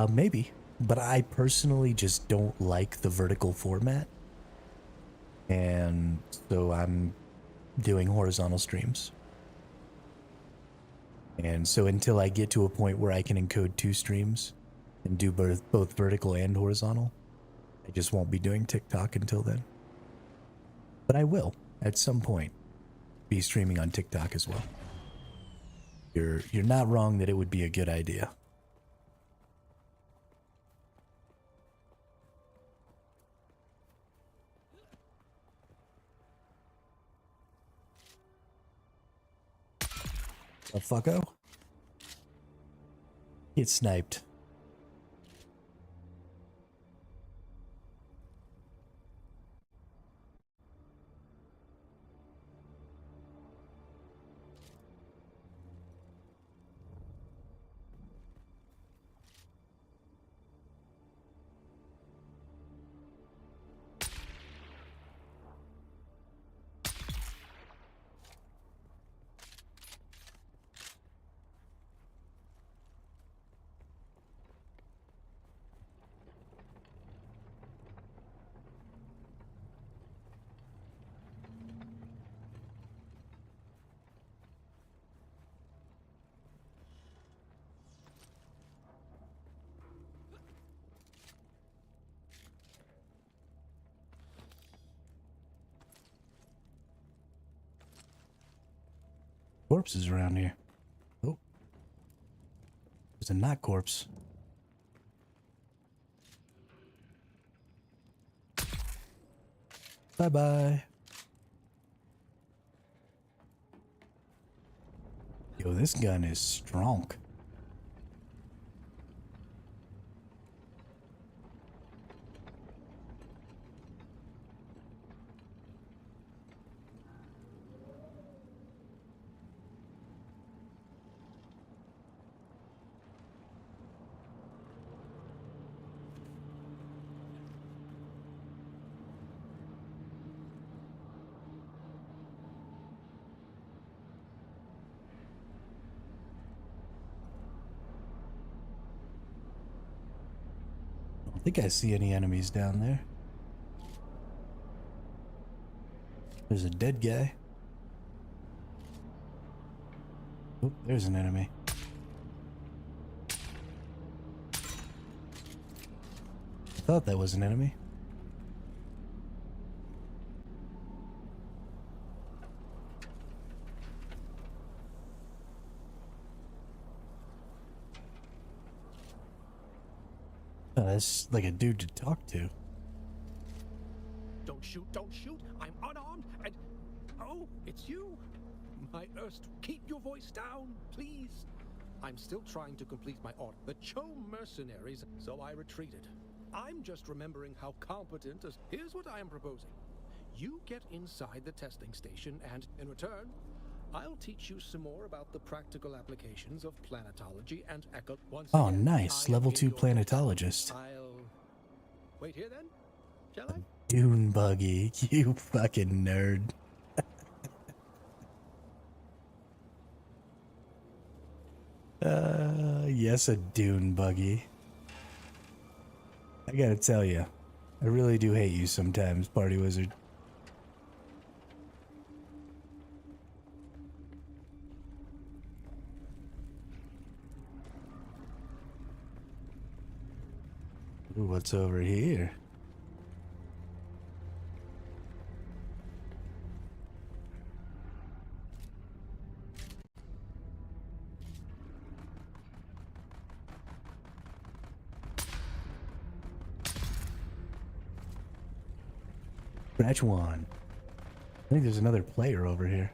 Maybe, but I personally just don't like the vertical format, and so I'm doing horizontal streams. And so until I get to a point where I can encode 2 streams and do both vertical and horizontal, I just won't be doing TikTok until then. But I will, at some point, be streaming on TikTok as well. You're not wrong that it would be a good idea. A fucko? Get sniped. Corpses around here. Oh. There's a not corpse. Bye-bye. Yo, this gun is strong. I don't think I see any enemies down there. There's a dead guy. Oh, there's an enemy. I thought that was an enemy. Oh, that's like a dude to talk to. Don't shoot, don't shoot. I'm unarmed and... Oh, it's you. My erst... Keep your voice down, please. I'm still trying to complete my order. The Cho mercenaries, so I retreated. I'm just remembering how competent as... Here's what I am proposing. You get inside the testing station and, in return, I'll teach you some more about the practical applications of planetology and echo. Once Oh, again, nice. I am Level in 2 your planetologist. debt. I'll... Wait here then? Shall I? Dune buggy. You fucking nerd. Yes, a dune buggy. I gotta tell you, I really do hate you sometimes, Party Wizard. Ooh, what's over here? Scratch one. I think there's another player over here.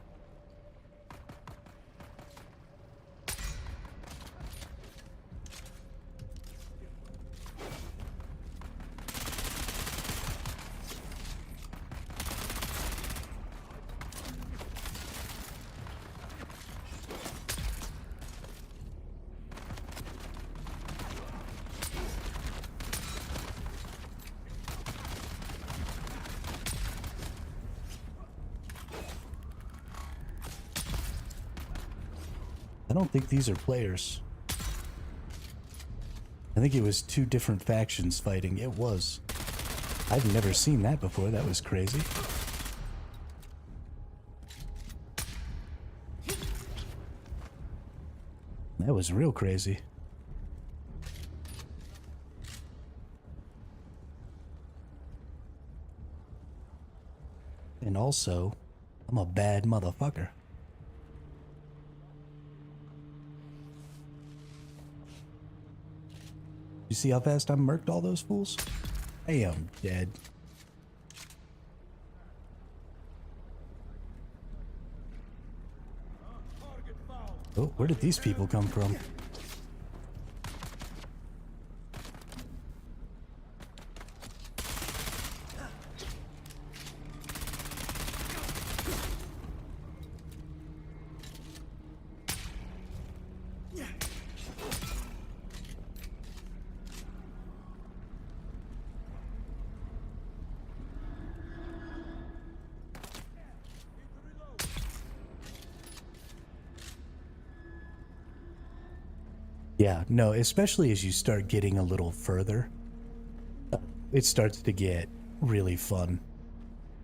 I don't think these are players. I think it was 2 different factions fighting. It was. I've never seen that before. That was crazy. That was real crazy. And also, I'm a bad motherfucker. You see how fast I murked all those fools? I am dead. Oh, where did these people come from? Yeah, no, especially as you start getting a little further, it starts to get really fun.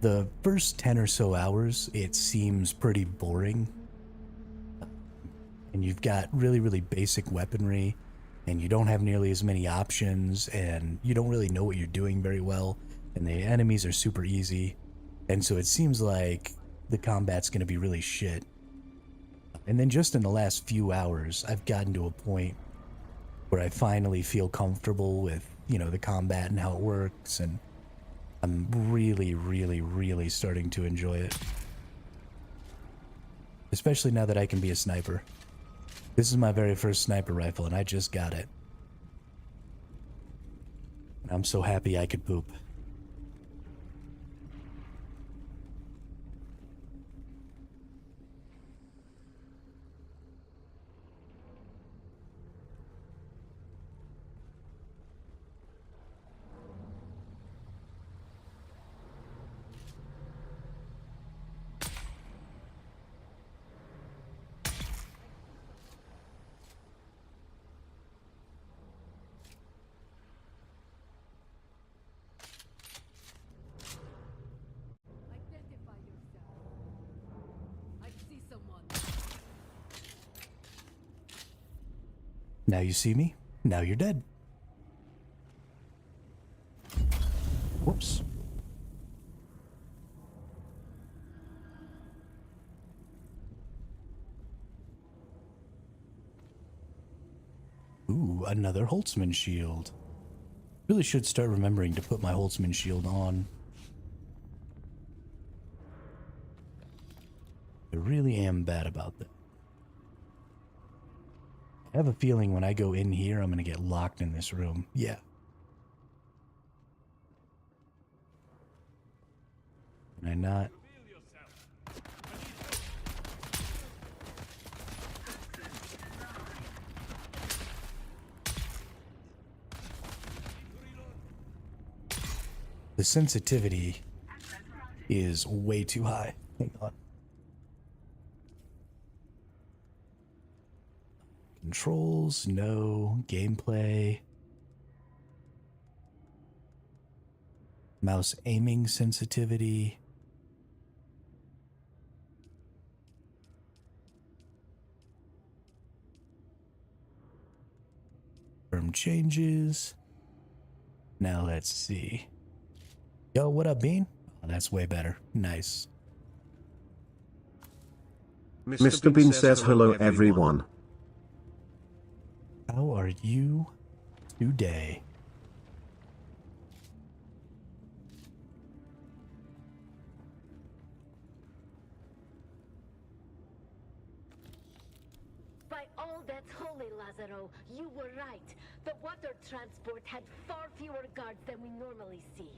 The first 10 or so hours, it seems pretty boring. And you've got really, really basic weaponry, and you don't have nearly as many options, and you don't really know what you're doing very well, and the enemies are super easy. And so it seems like the combat's going to be really shit. And then just in the last few hours, I've gotten to a point where I finally feel comfortable with, you know, the combat and how it works, and I'm really, really, really starting to enjoy it. Especially now that I can be a sniper. This is my very first sniper rifle, and I just got it. And I'm so happy I could poop. Now you see me, now you're dead. Whoops. Ooh, another Holtzman shield. Really should start remembering to put my Holtzman shield on. I really am bad about that. I have a feeling when I go in here, I'm gonna get locked in this room. Yeah. Can I not? The sensitivity is way too high. Hang on. Controls, no. Gameplay. Mouse aiming sensitivity. Confirm changes. Now let's see. Yo, what up, Bean? Oh, that's way better. Nice. Mr. Bean says hello, everyone. How are you today? By all that's holy, Lazaro, you were right. The water transport had far fewer guards than we normally see.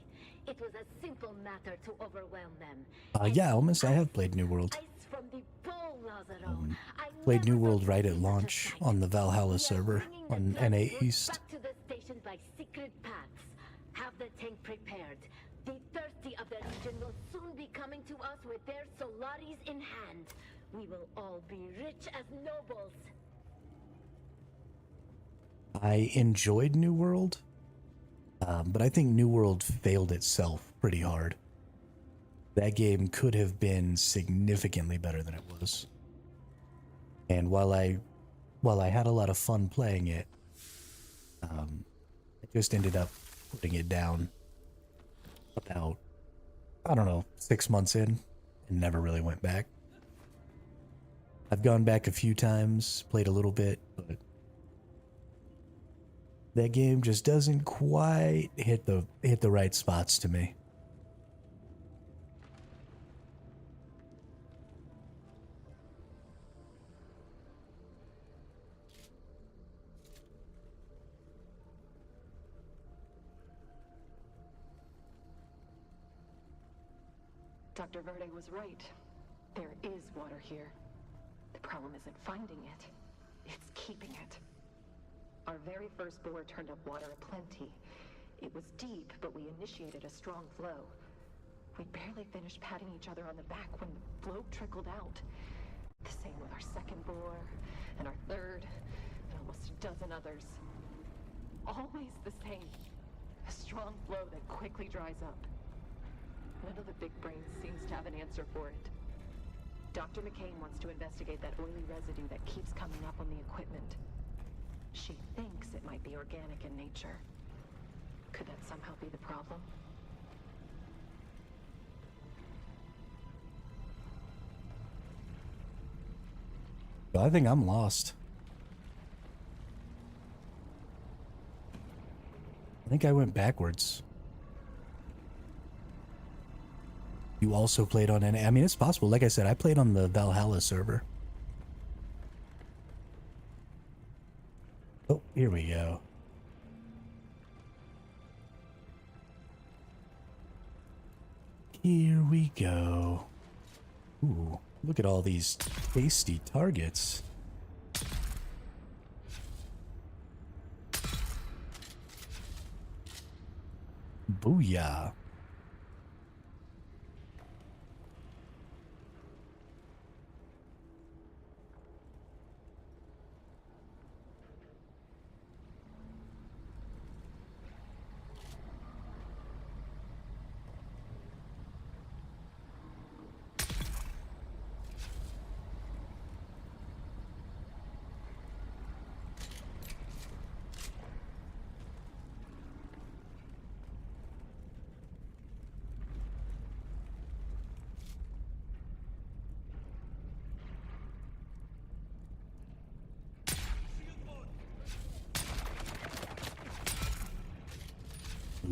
It was a simple matter to overwhelm them. Yeah, almost. I have played New World. Ice from the bowl, Lazaro. Played New World right at launch on the Valhalla server on NA East. Back to the station by secret paths. Have the tank prepared. The thirsty of the region will soon be coming to us with their Solaris in hand. We will all be rich as nobles. I enjoyed New World, but I think New World failed itself pretty hard. That game could have been significantly better than it was. And while I had a lot of fun playing it, I just ended up putting it down about, I don't know, 6 months in and never really went back. I've gone back a few times, played a little bit, but that game just doesn't quite hit the right spots to me. Dr. Verde was right. There is water here. The problem isn't finding it, it's keeping it. Our very first bore turned up water aplenty. It was deep, but we initiated a strong flow. We barely finished patting each other on the back when the flow trickled out. The same with our second bore, and our third, and almost a dozen others. Always the same. A strong flow that quickly dries up. None of the big brains seems to have an answer for it. Dr. McCain wants to investigate that oily residue that keeps coming up on the equipment. She thinks it might be organic in nature. Could that somehow be the problem? I think I'm lost. I think I went backwards. You also played on I mean, it's possible. Like I said, I played on the Valhalla server. Oh, here we go. Here we go. Ooh, look at all these tasty targets. Booyah.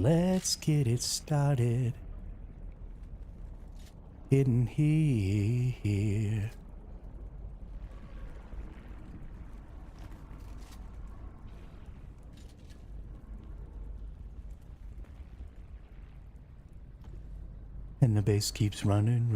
Let's get it started. Hidden here. And the base keeps running.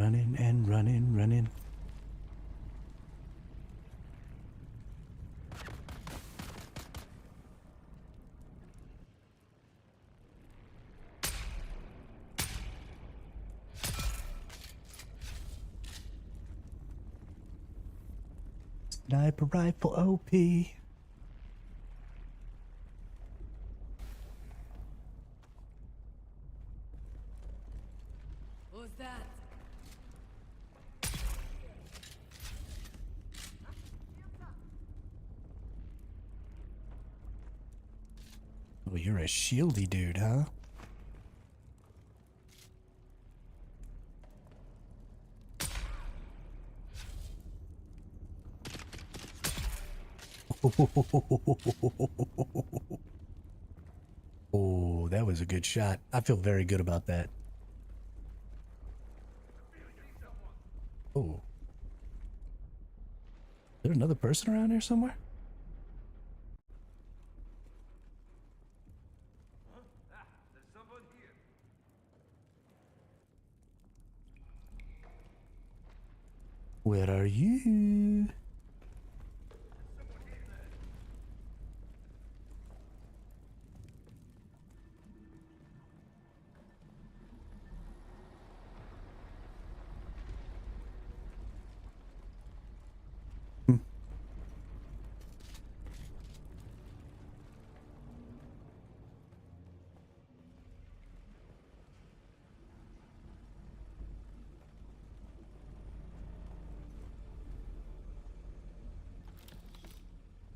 Sniper rifle OP. Who's that? Oh, you're a shieldy dude, huh? Oh, that was a good shot. I feel very good about that. Oh. Is there another person around here somewhere? Where are you?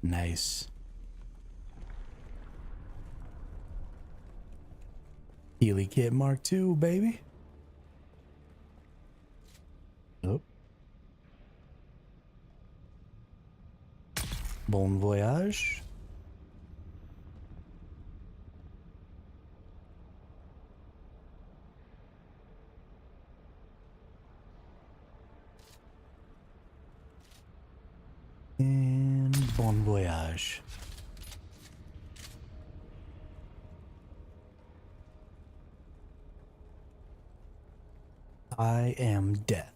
Nice. Healy Kit Mark II, baby. Oh. Bon voyage. And bon voyage. I am death.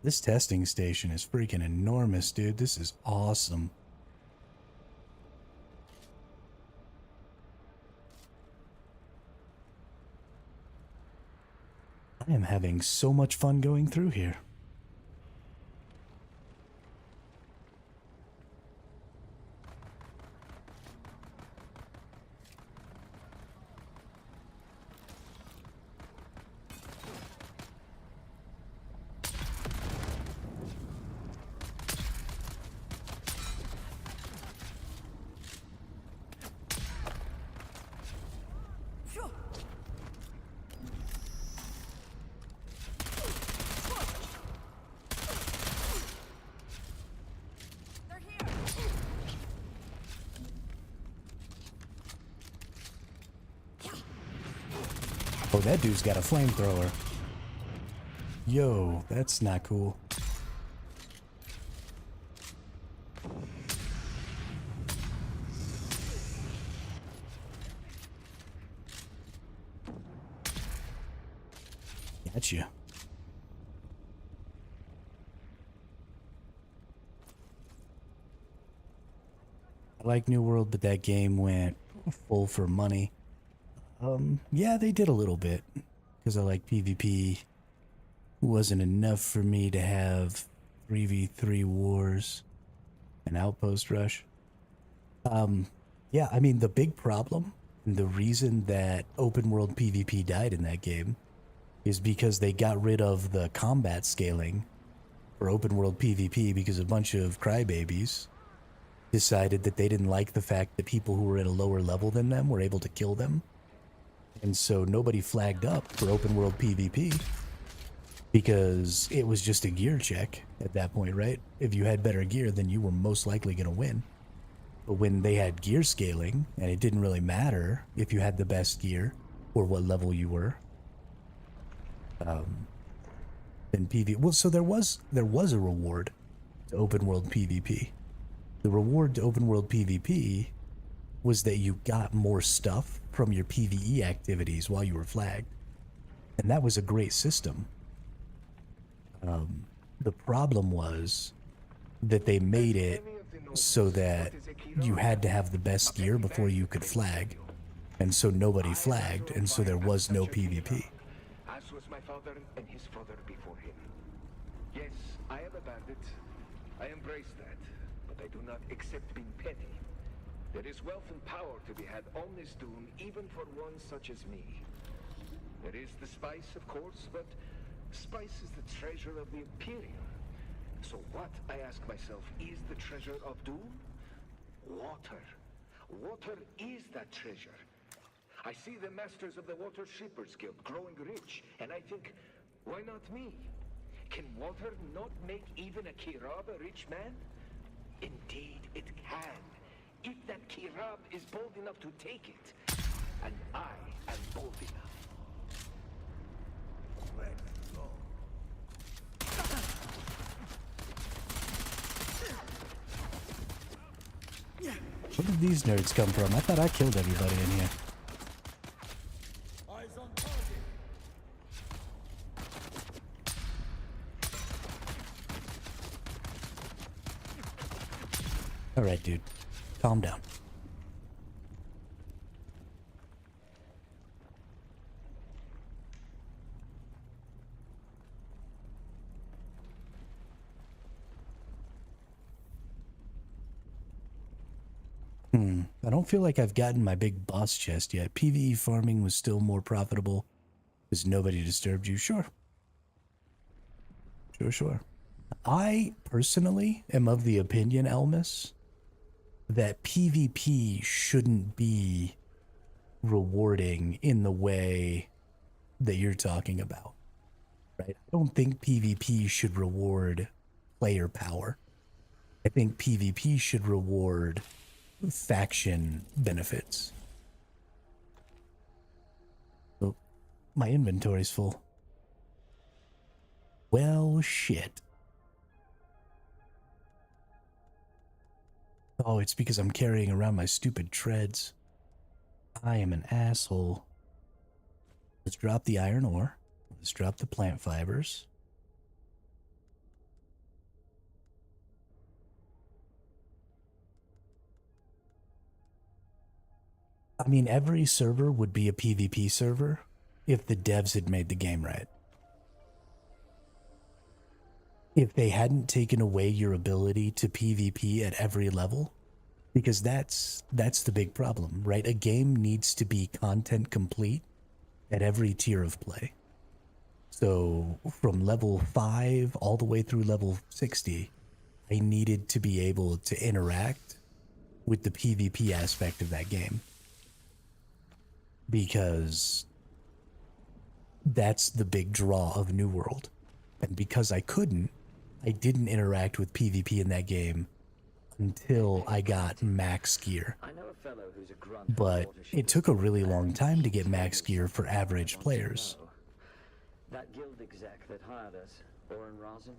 This testing station is freaking enormous, dude. This is awesome. I am having so much fun going through here. Oh, that dude's got a flamethrower. Yo, that's not cool. Gotcha. I like New World, but that game went full for money. Yeah, they did a little bit, because I like PvP. It wasn't enough for me to have 3v3 wars and outpost rush. Yeah, I mean, the big problem, and the reason that open world PvP died in that game, is because they got rid of the combat scaling for open world PvP because a bunch of crybabies decided that they didn't like the fact that people who were at a lower level than them were able to kill them. And so nobody flagged up for open world PvP because it was just a gear check at that point, right? If you had better gear, then you were most likely going to win. But when they had gear scaling, and it didn't really matter if you had the best gear or what level you were, then well, so there was a reward to open world PvP. The reward to open world PvP was that you got more stuff from your PvE activities while you were flagged. And that was a great system. The problem was that they made it so that you had to have the best gear before you could flag. And so nobody flagged, and so there was no PvP. As was my father and his father before him. Yes, I am a bandit. I embrace that, but I do not accept being petty. There is wealth and power to be had on this Dune, even for one such as me. There is the spice, of course, but spice is the treasure of the Imperium. So what, I ask myself, is the treasure of Dune? Water. Water is that treasure. I see the masters of the Water Shippers Guild growing rich, and I think, why not me? Can water not make even a Kirab a rich man? Indeed, it can. If that Kirab is bold enough to take it, and I am bold enough. Let's go. Where did these nerds come from? I thought I killed everybody in here. Eyes on target. Alright, dude. Calm down. I don't feel like I've gotten my big boss chest yet. PvE farming was still more profitable because nobody disturbed you. Sure. Sure. I personally am of the opinion, Elmas, that PvP shouldn't be rewarding in the way that you're talking about, right? I don't think PvP should reward player power. I think PvP should reward faction benefits. Oh, my inventory's full. Well, shit. Oh, it's because I'm carrying around my stupid treads. I am an asshole. Let's drop the iron ore. Let's drop the plant fibers. I mean, every server would be a PvP server if the devs had made the game right. If they hadn't taken away your ability to PvP at every level, because that's the big problem, right? A game needs to be content complete at every tier of play. So from level 5 all the way through level 60, I needed to be able to interact with the PvP aspect of that game. Because that's the big draw of New World. And because I didn't interact with PvP in that game until I got max gear. But it took a really long time to get max gear for average players. That guild exec that hired us, Oren Razin?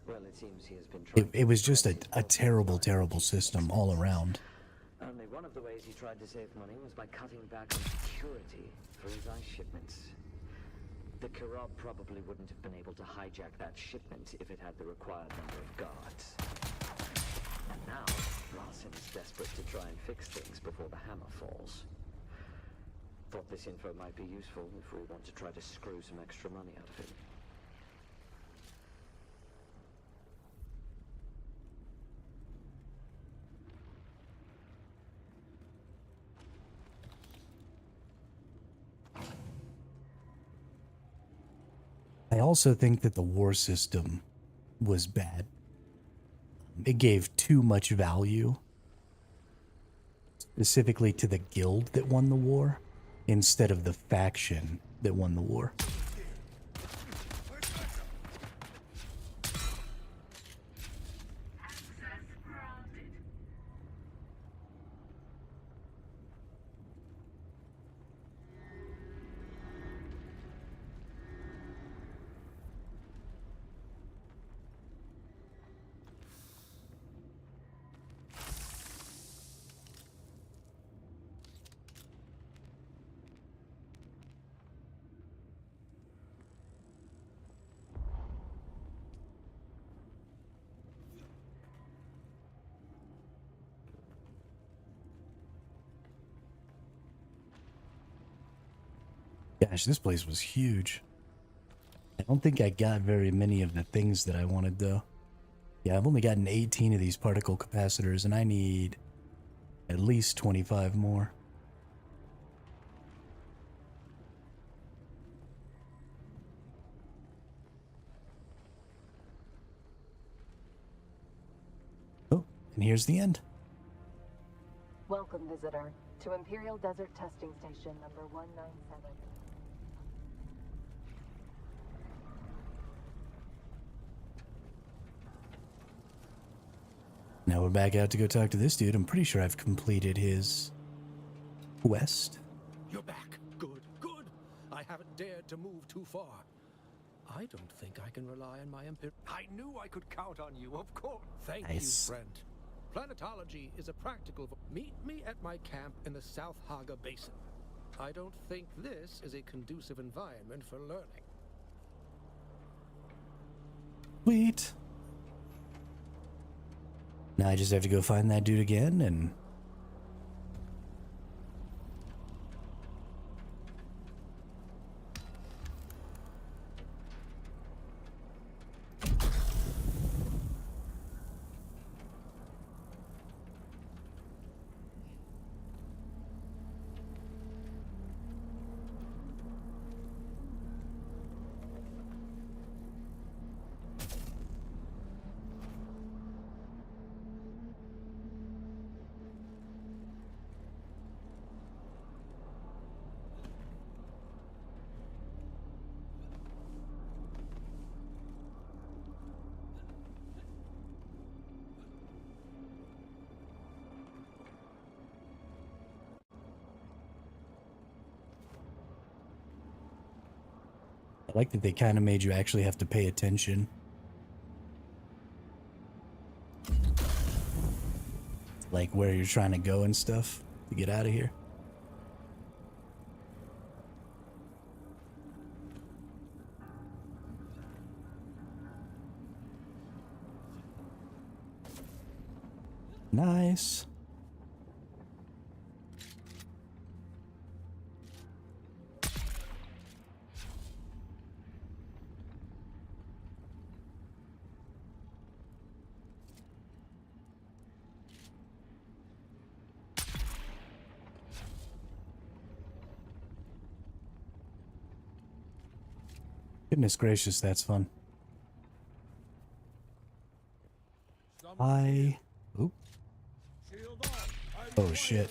Well, it seems he has been It was just a terrible system all around. Only one of the ways he tried to save money was by cutting back on security for his ice shipments. The Kirab probably wouldn't have been able to hijack that shipment if it had the required number of guards. And now, Razin is desperate to try and fix things before the hammer falls. Thought this info might be useful if we want to try to screw some extra money out of him. I also think that the war system was bad. It gave too much value specifically to the guild that won the war instead of the faction that won the war. Gosh, this place was huge. I don't think I got very many of the things that I wanted, though. Yeah, I've only gotten 18 of these particle capacitors, and I need at least 25 more. Oh, and here's the end. Welcome, visitor, to Imperial Desert Testing Station number 197. Now we're back out to go talk to this dude. I'm pretty sure I've completed his quest. You're back. Good. I haven't dared to move too far. I don't think I can rely on my Imperial. I knew I could count on you, of course. Thank you, friend. Planetology is a practical. Meet me at my camp in the South Haga Basin. I don't think this is a conducive environment for learning. Sweet. Now I just have to go find that dude again and... I like that they kind of made you actually have to pay attention. Like where you're trying to go and stuff to get out of here. Nice. Goodness gracious, that's fun. Oop. Oh shit.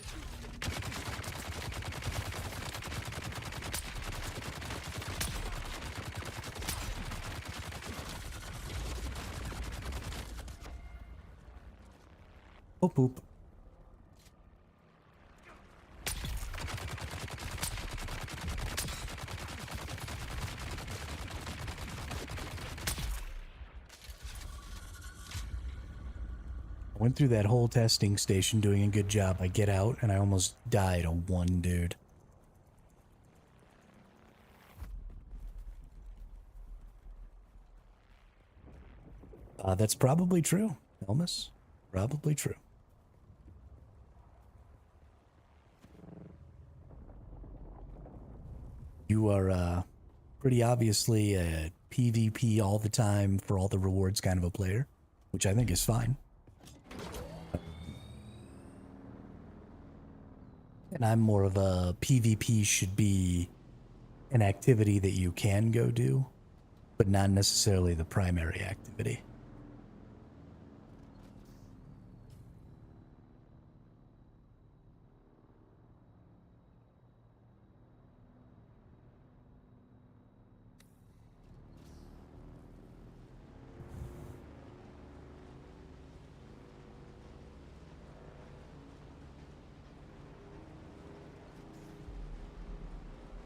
Oh poop. Went through that whole testing station doing a good job. I get out and I almost died on one dude. That's probably true, Elmas. Probably true. You are pretty obviously a PvP all the time for all the rewards kind of a player, which I think is fine. And I'm more of a PvP should be an activity that you can go do, but not necessarily the primary activity.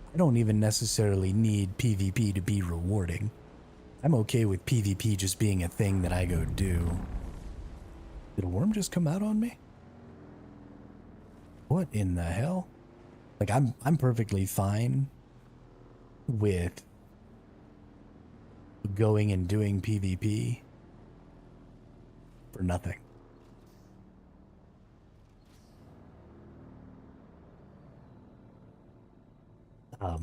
I don't even necessarily need PvP to be rewarding. I'm okay with PvP just being a thing that I go do. Did a worm just come out on me? What in the hell? Like I'm perfectly fine with going and doing PvP for nothing.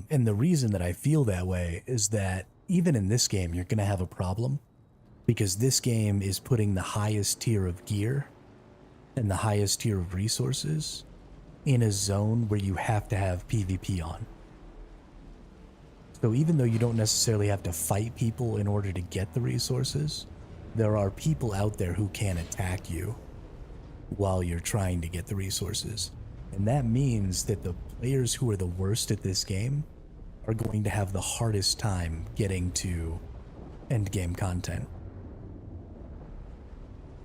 And the reason that I feel that way is that even in this game, you're going to have a problem because this game is putting the highest tier of gear and the highest tier of resources in a zone where you have to have PvP on. So even though you don't necessarily have to fight people in order to get the resources, there are people out there who can attack you while you're trying to get the resources. And that means that the players who are the worst at this game are going to have the hardest time getting to end game content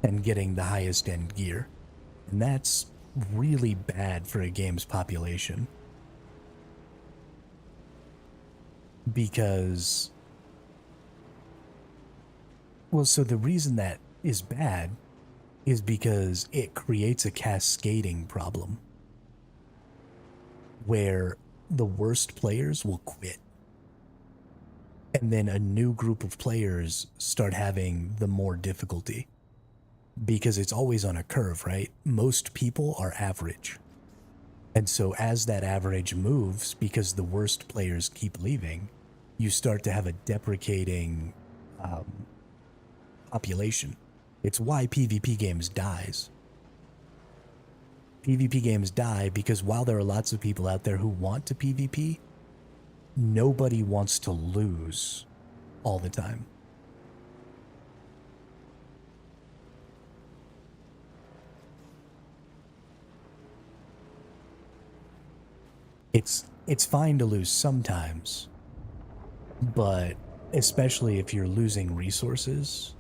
and getting the highest end gear. And that's really bad for a game's population. Because, well, so the reason that is bad is because it creates a cascading problem where the worst players will quit. And then a new group of players start having the more difficulty. Because it's always on a curve, right? Most people are average. And so as that average moves, because the worst players keep leaving, you start to have a deprecating population. It's why PvP games dies. PvP games die because while there are lots of people out there who want to PvP, nobody wants to lose all the time. It's fine to lose sometimes, but especially if you're losing resources,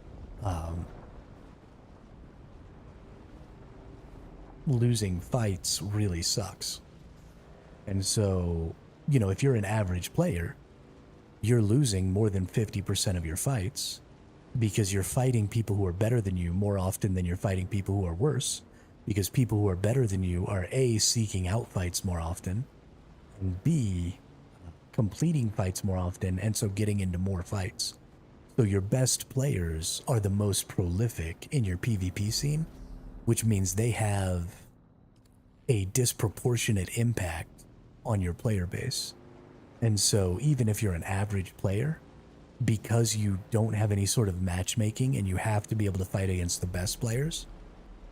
losing fights really sucks. And so, you know, if you're an average player, you're losing more than 50% of your fights because you're fighting people who are better than you more often than you're fighting people who are worse, because people who are better than you are A, seeking out fights more often, and B, completing fights more often, and so getting into more fights. So your best players are the most prolific in your PvP scene, which means they have a disproportionate impact on your player base. And so even if you're an average player, because you don't have any sort of matchmaking and you have to be able to fight against the best players,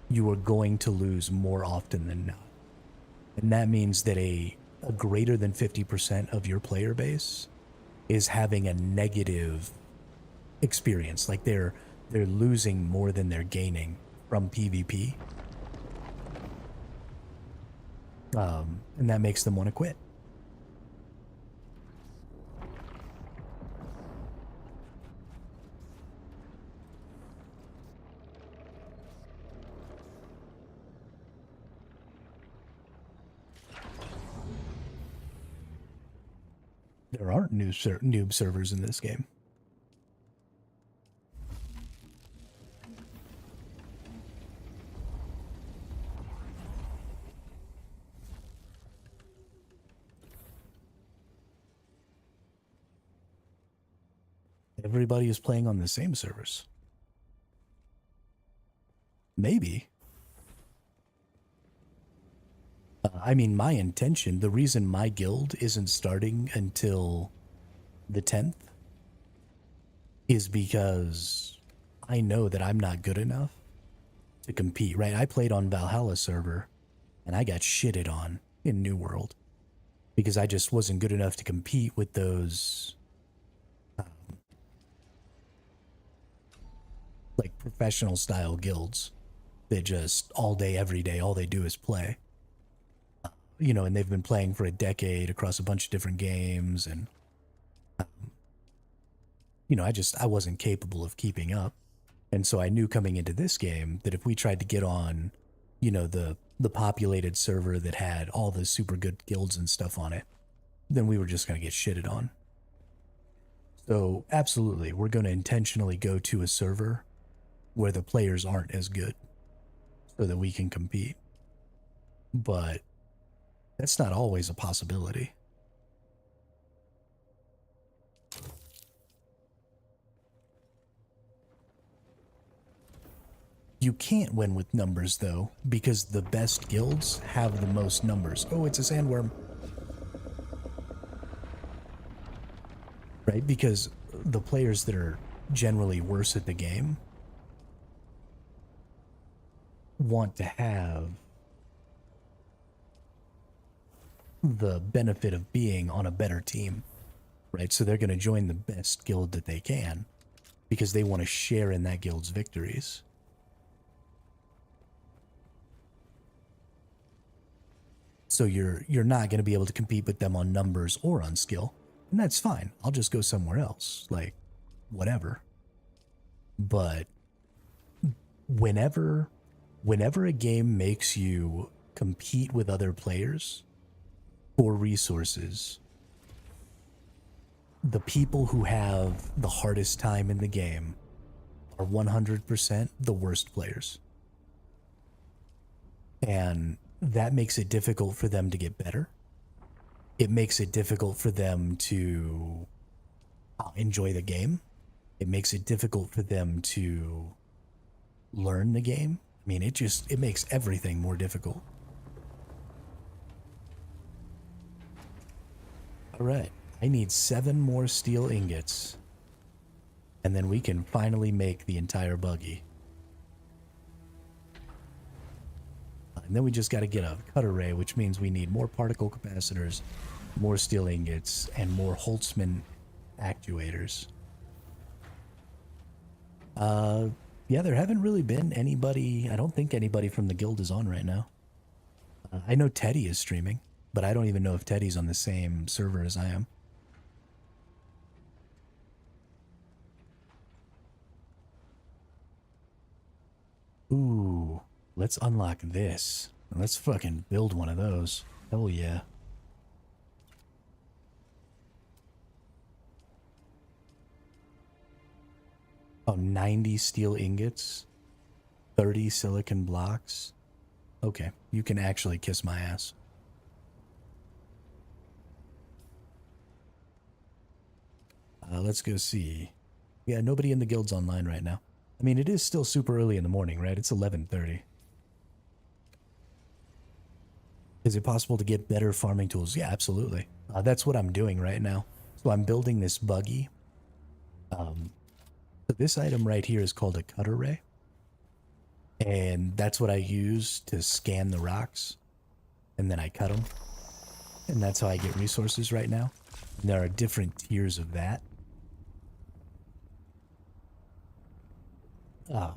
you are going to lose more often than not. And that means that a greater than 50% of your player base is having a negative experience. Like they're losing more than they're gaining from PvP. And that makes them want to quit. There aren't noob servers in this game. Everybody is playing on the same servers. Maybe. I mean, my intention, the reason my guild isn't starting until the 10th is because I know that I'm not good enough to compete, right? I played on Valhalla server and I got shitted on in New World because I just wasn't good enough to compete with those like professional style guilds that just all day, every day, all they do is play. You know, and they've been playing for a decade across a bunch of different games, and you know, I wasn't capable of keeping up. And so I knew coming into this game that if we tried to get on, you know, the populated server that had all the super good guilds and stuff on it, then we were just going to get shitted on. So absolutely, we're going to intentionally go to a server where the players aren't as good so that we can compete. But that's not always a possibility. You can't win with numbers, though, because the best guilds have the most numbers. Oh, it's a sandworm. Right? Because the players that are generally worse at the game want to have the benefit of being on a better team, right? So they're going to join the best guild that they can because they want to share in that guild's victories. So you're not going to be able to compete with them on numbers or on skill, and that's fine. I'll just go somewhere else, like whatever. But whenever a game makes you compete with other players for resources, the people who have the hardest time in the game are 100% the worst players. And that makes it difficult for them to get better. It makes it difficult for them to enjoy the game. It makes it difficult for them to learn the game. I mean, it makes everything more difficult. All right, I need 7 more steel ingots, and then we can finally make the entire buggy. And then we just got to get a cut array, which means we need more particle capacitors, more steel ingots, and more Holtzman actuators. Yeah, there haven't really been anybody. I don't think anybody from the guild is on right now. I know Teddy is streaming, but I don't even know if Teddy's on the same server as I am. Ooh, let's unlock this. Let's fucking build one of those. Hell yeah. Oh, 90 steel ingots, 30 silicon blocks. Okay, you can actually kiss my ass. Let's go see. Yeah, nobody in the guild's online right now. I mean, it is still super early in the morning, right? It's 11:30. Is it possible to get better farming tools? Yeah, absolutely. That's what I'm doing right now. So I'm building this buggy. So this item right here is called a cutter ray. And that's what I use to scan the rocks. And then I cut them. And that's how I get resources right now. And there are different tiers of that. So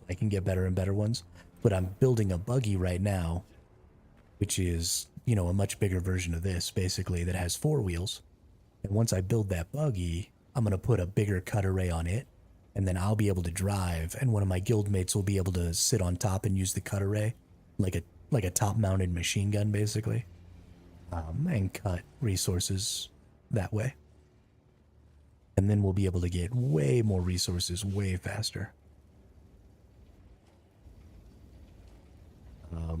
I can get better and better ones. But I'm building a buggy right now, which is, you know, a much bigger version of this, basically, that has 4 wheels. And once I build that buggy, I'm going to put a bigger cutter ray on it, and then I'll be able to drive, and one of my guildmates will be able to sit on top and use the cutter ray, like a top-mounted machine gun, basically, and cut resources that way. And then we'll be able to get way more resources way faster.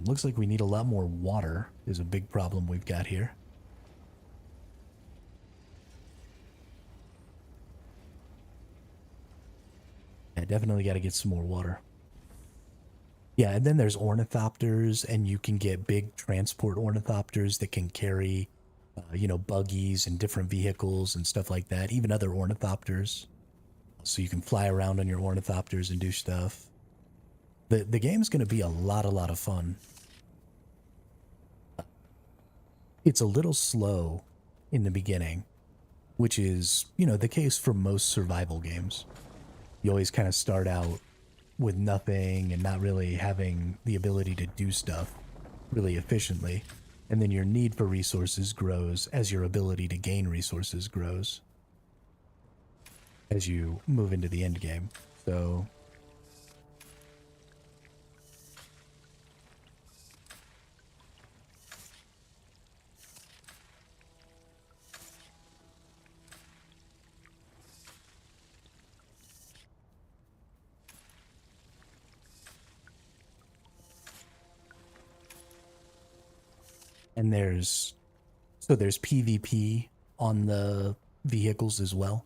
Looks like we need a lot more water is a big problem we've got here. I definitely got to get some more water. Yeah, and then there's ornithopters, and you can get big transport ornithopters that can carry, you know, buggies and different vehicles and stuff like that, even other ornithopters. So you can fly around on your ornithopters and do stuff. The game's going to be a lot of fun. It's a little slow in the beginning, which is, you know, the case for most survival games. You always kind of start out with nothing and not really having the ability to do stuff really efficiently. And then your need for resources grows as your ability to gain resources grows as you move into the end game. So and there's PvP on the vehicles as well,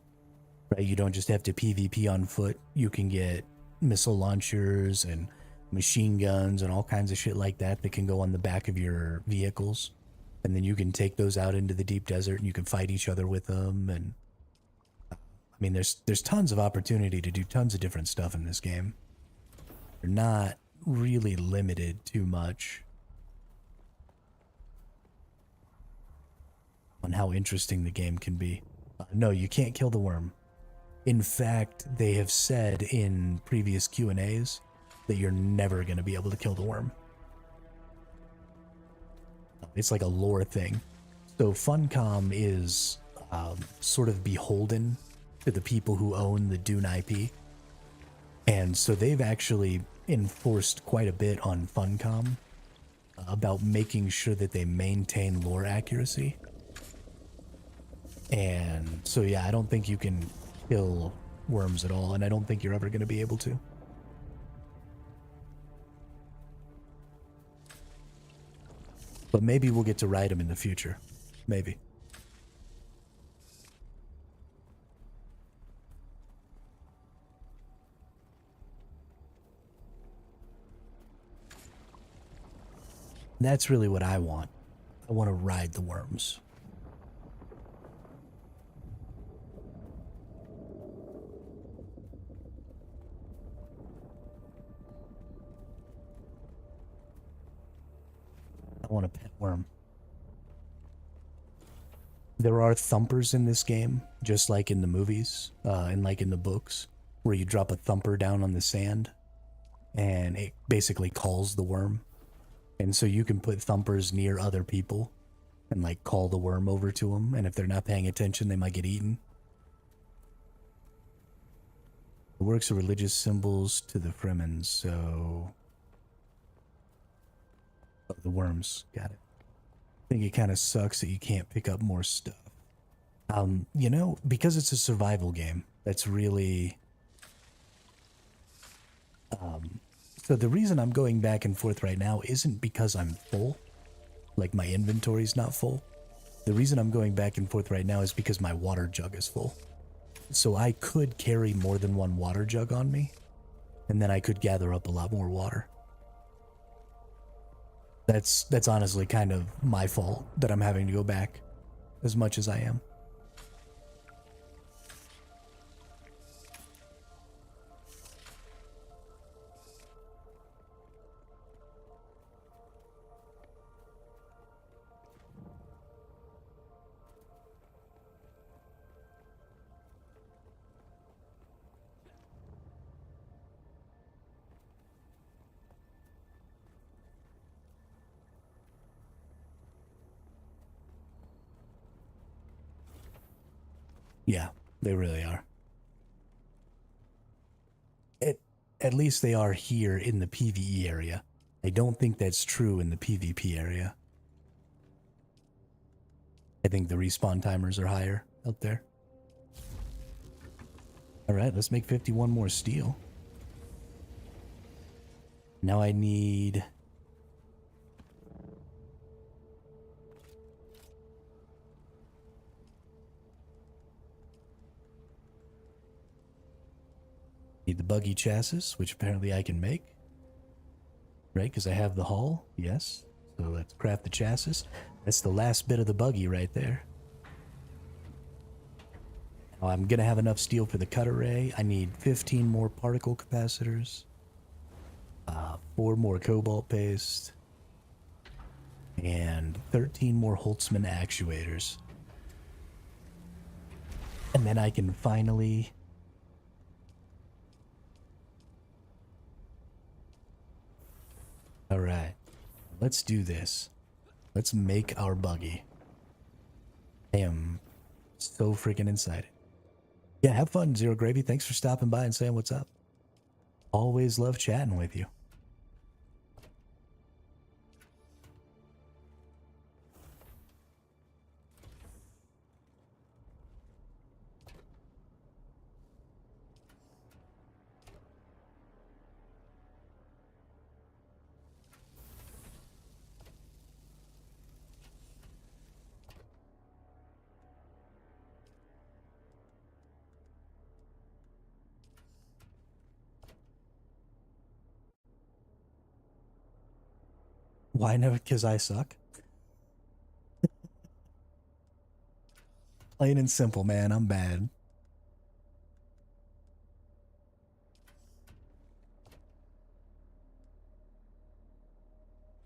right? You don't just have to PvP on foot. You can get missile launchers and machine guns and all kinds of shit like that that can go on the back of your vehicles. And then you can take those out into the deep desert and you can fight each other with them. And I mean, there's tons of opportunity to do tons of different stuff in this game. You're not really limited too much on how interesting the game can be. No, you can't kill the worm. In fact, they have said in previous Q&As that you're never going to be able to kill the worm. It's like a lore thing. So Funcom is sort of beholden to the people who own the Dune IP. And so they've actually enforced quite a bit on Funcom about making sure that they maintain lore accuracy. And so, yeah, I don't think you can kill worms at all, and I don't think you're ever going to be able to. But maybe we'll get to ride them in the future. Maybe. That's really what I want. I want to ride the worms. I want a pet worm. There are thumpers in this game, just like in the movies, and like in the books, where you drop a thumper down on the sand, and it basically calls the worm. And so you can put thumpers near other people, and like call the worm over to them, and if they're not paying attention, they might get eaten. The works of religious symbols to the Fremens, so... Oh, the worms, got it. I think it kind of sucks that you can't pick up more stuff. You know, because it's a survival game, that's really So the reason I'm going back and forth right now isn't because I'm full, like my inventory's not full. The reason I'm going back and forth right now is because my water jug is full. So I could carry more than one water jug on me, and then I could gather up a lot more water. That's honestly kind of my fault that I'm having to go back as much as I am. Yeah, they really are. At least they are here in the PvE area. I don't think that's true in the PvP area. I think the respawn timers are higher out there. Alright, let's make 51 more steel. Now I need... Need the buggy chassis, which apparently I can make. Right, because I have the hull. Yes. So let's craft the chassis. That's the last bit of the buggy right there. Now I'm going to have enough steel for the cut array. I need 15 more particle capacitors. 4 more cobalt paste. And 13 more Holtzmann actuators. And then I can finally... Alright, let's do this. Let's make our buggy. I am so freaking excited. Yeah, have fun, Zero Gravy. Thanks for stopping by and saying what's up. Always love chatting with you. Why never? Because I suck. Plain and simple, man. I'm bad.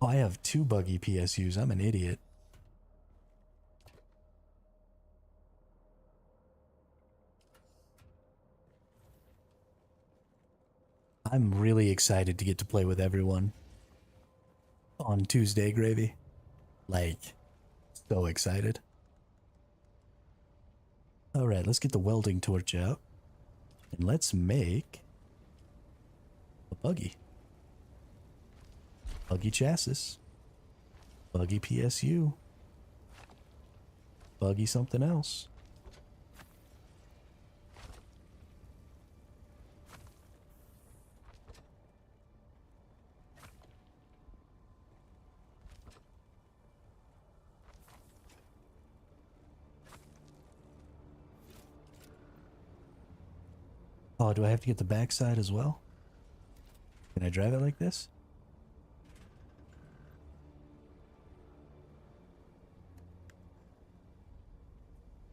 Oh, I have 2 buggy PSUs. I'm an idiot. I'm really excited to get to play with everyone on Tuesday, Gravy. Like, so excited. Alright, let's get the welding torch out. And let's make a buggy. Buggy chassis. Buggy PSU. Buggy something else. Oh, do I have to get the backside as well? Can I drive it like this?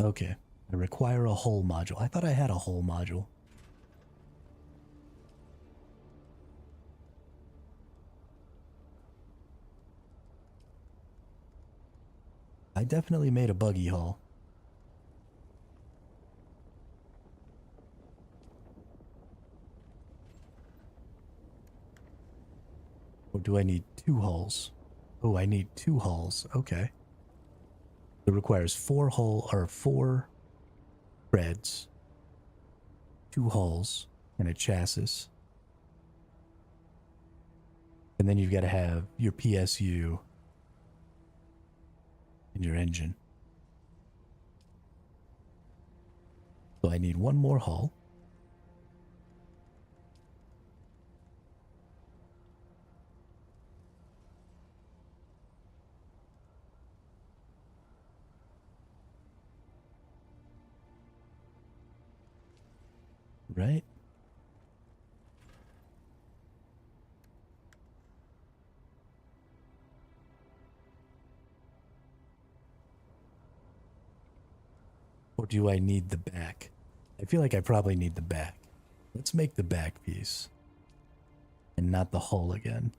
Okay. I require a hull module. I thought I had a hull module. I definitely made a buggy hull. Or do I need 2 hulls? Oh, I need 2 hulls. Okay. It requires 4 threads, 2 hulls, and a chassis. And then you've got to have your PSU and your engine. So I need 1 more hull. Right? Or do I need the back? I feel like I probably need the back. Let's make the back piece. And not the hull again.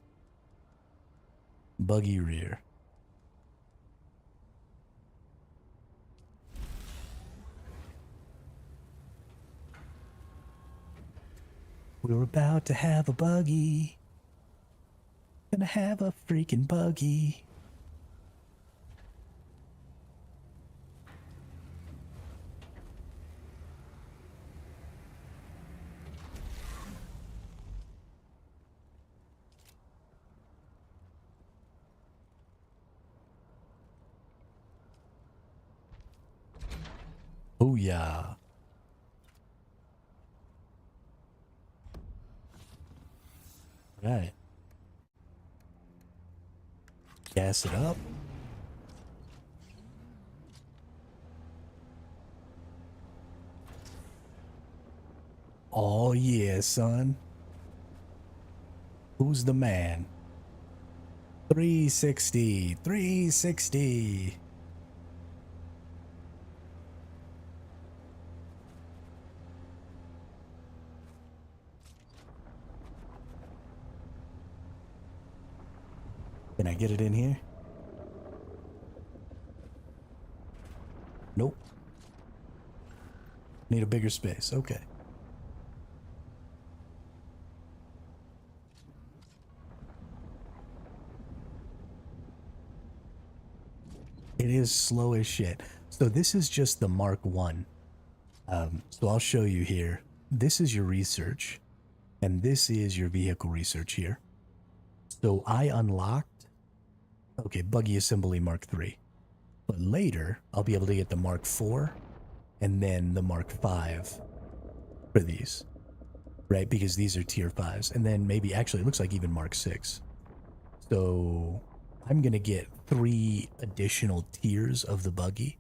Buggy rear. We're about to have a buggy. Gonna have a freaking buggy. Oh yeah. Right. Gas it up. Oh yeah, son. Who's the man? 360. 360. Can I get it in here? Nope. Need a bigger space. Okay. It is slow as shit. So this is just the Mark 1. So I'll show you here. This is your research. And this is your vehicle research here. So I unlocked... Okay, buggy assembly Mark 3. But later, I'll be able to get the Mark 4 and then the Mark 5 for these. Right? Because these are tier 5s. And then maybe, actually, it looks like even Mark 6. So I'm going to get 3 additional tiers of the buggy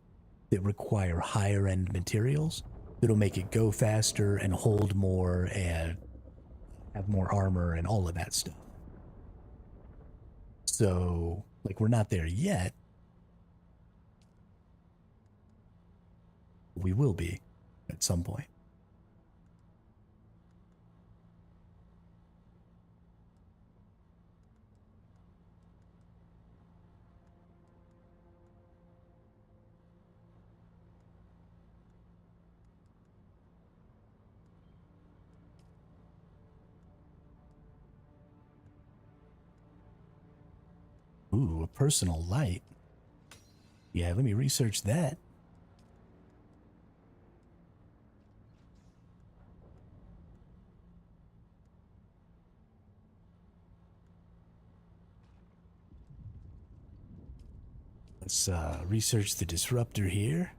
that require higher end materials that'll make it go faster and hold more and have more armor and all of that stuff. So, like, we're not there yet. We will be at some point. Ooh, a personal light. Yeah, let me research that. Let's research the disruptor here.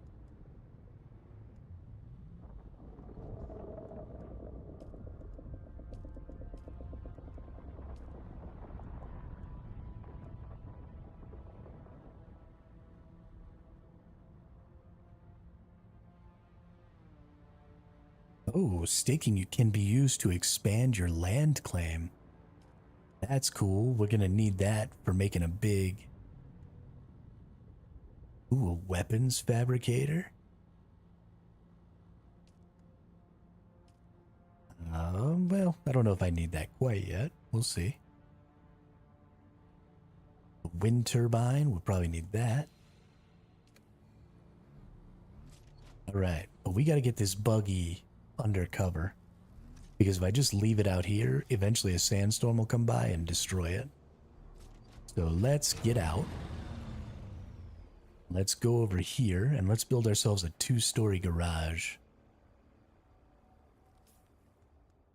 Oh, staking can be used to expand your land claim. That's cool. We're gonna need that for making a big... Ooh, a weapons fabricator? Well, I don't know if I need that quite yet. We'll see. A wind turbine, we'll probably need that. Alright, but we gotta get this buggy undercover. Because if I just leave it out here, eventually a sandstorm will come by and destroy it. So let's get out. Let's go over here and let's build ourselves a 2-story garage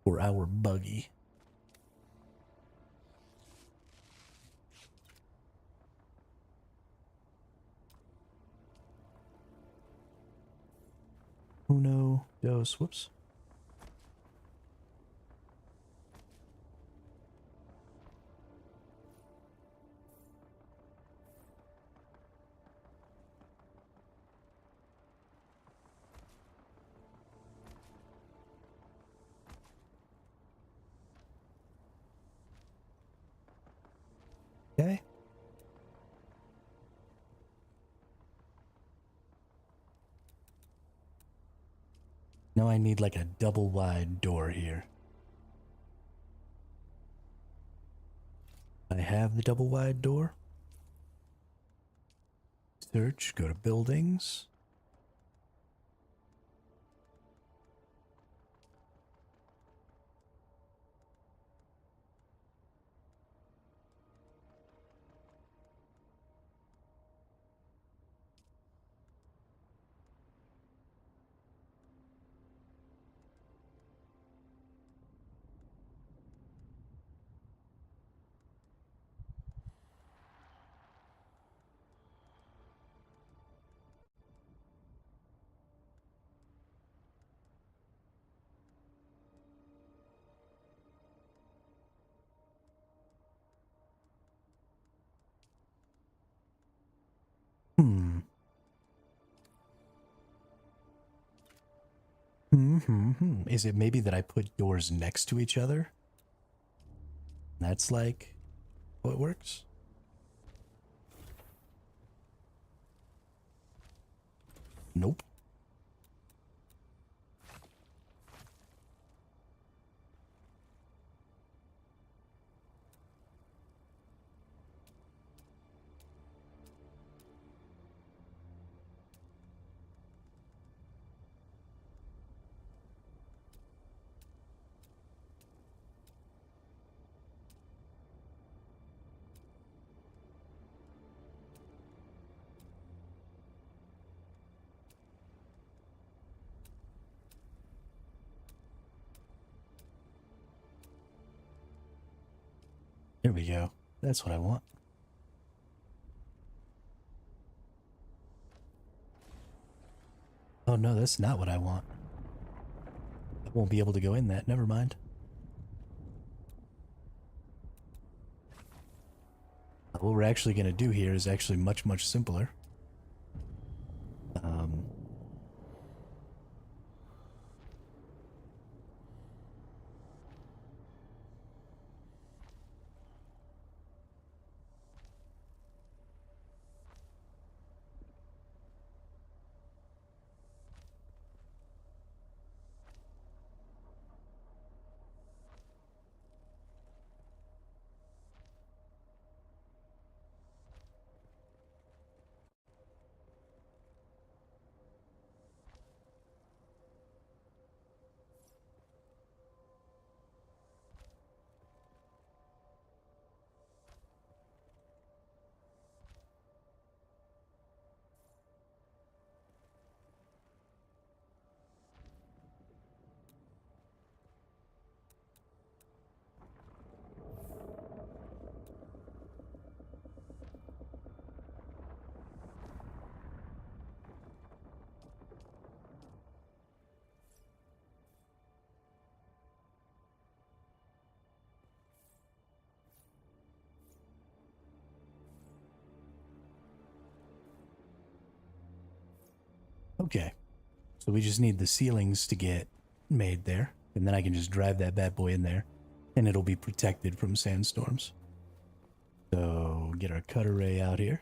for our buggy. Uno, dos, whoops. Okay. Now I need like a double wide door here. I have the double wide door. Search, go to buildings. Is it maybe that I put doors next to each other? That's like how it works? Nope. There we go. That's what I want. Oh no, that's not what I want. I won't be able to go in that. Never mind. What we're actually going to do here is actually much, much simpler. Okay. So we just need the ceilings to get made there. And then I can just drive that bad boy in there. And it'll be protected from sandstorms. So get our cut array out here.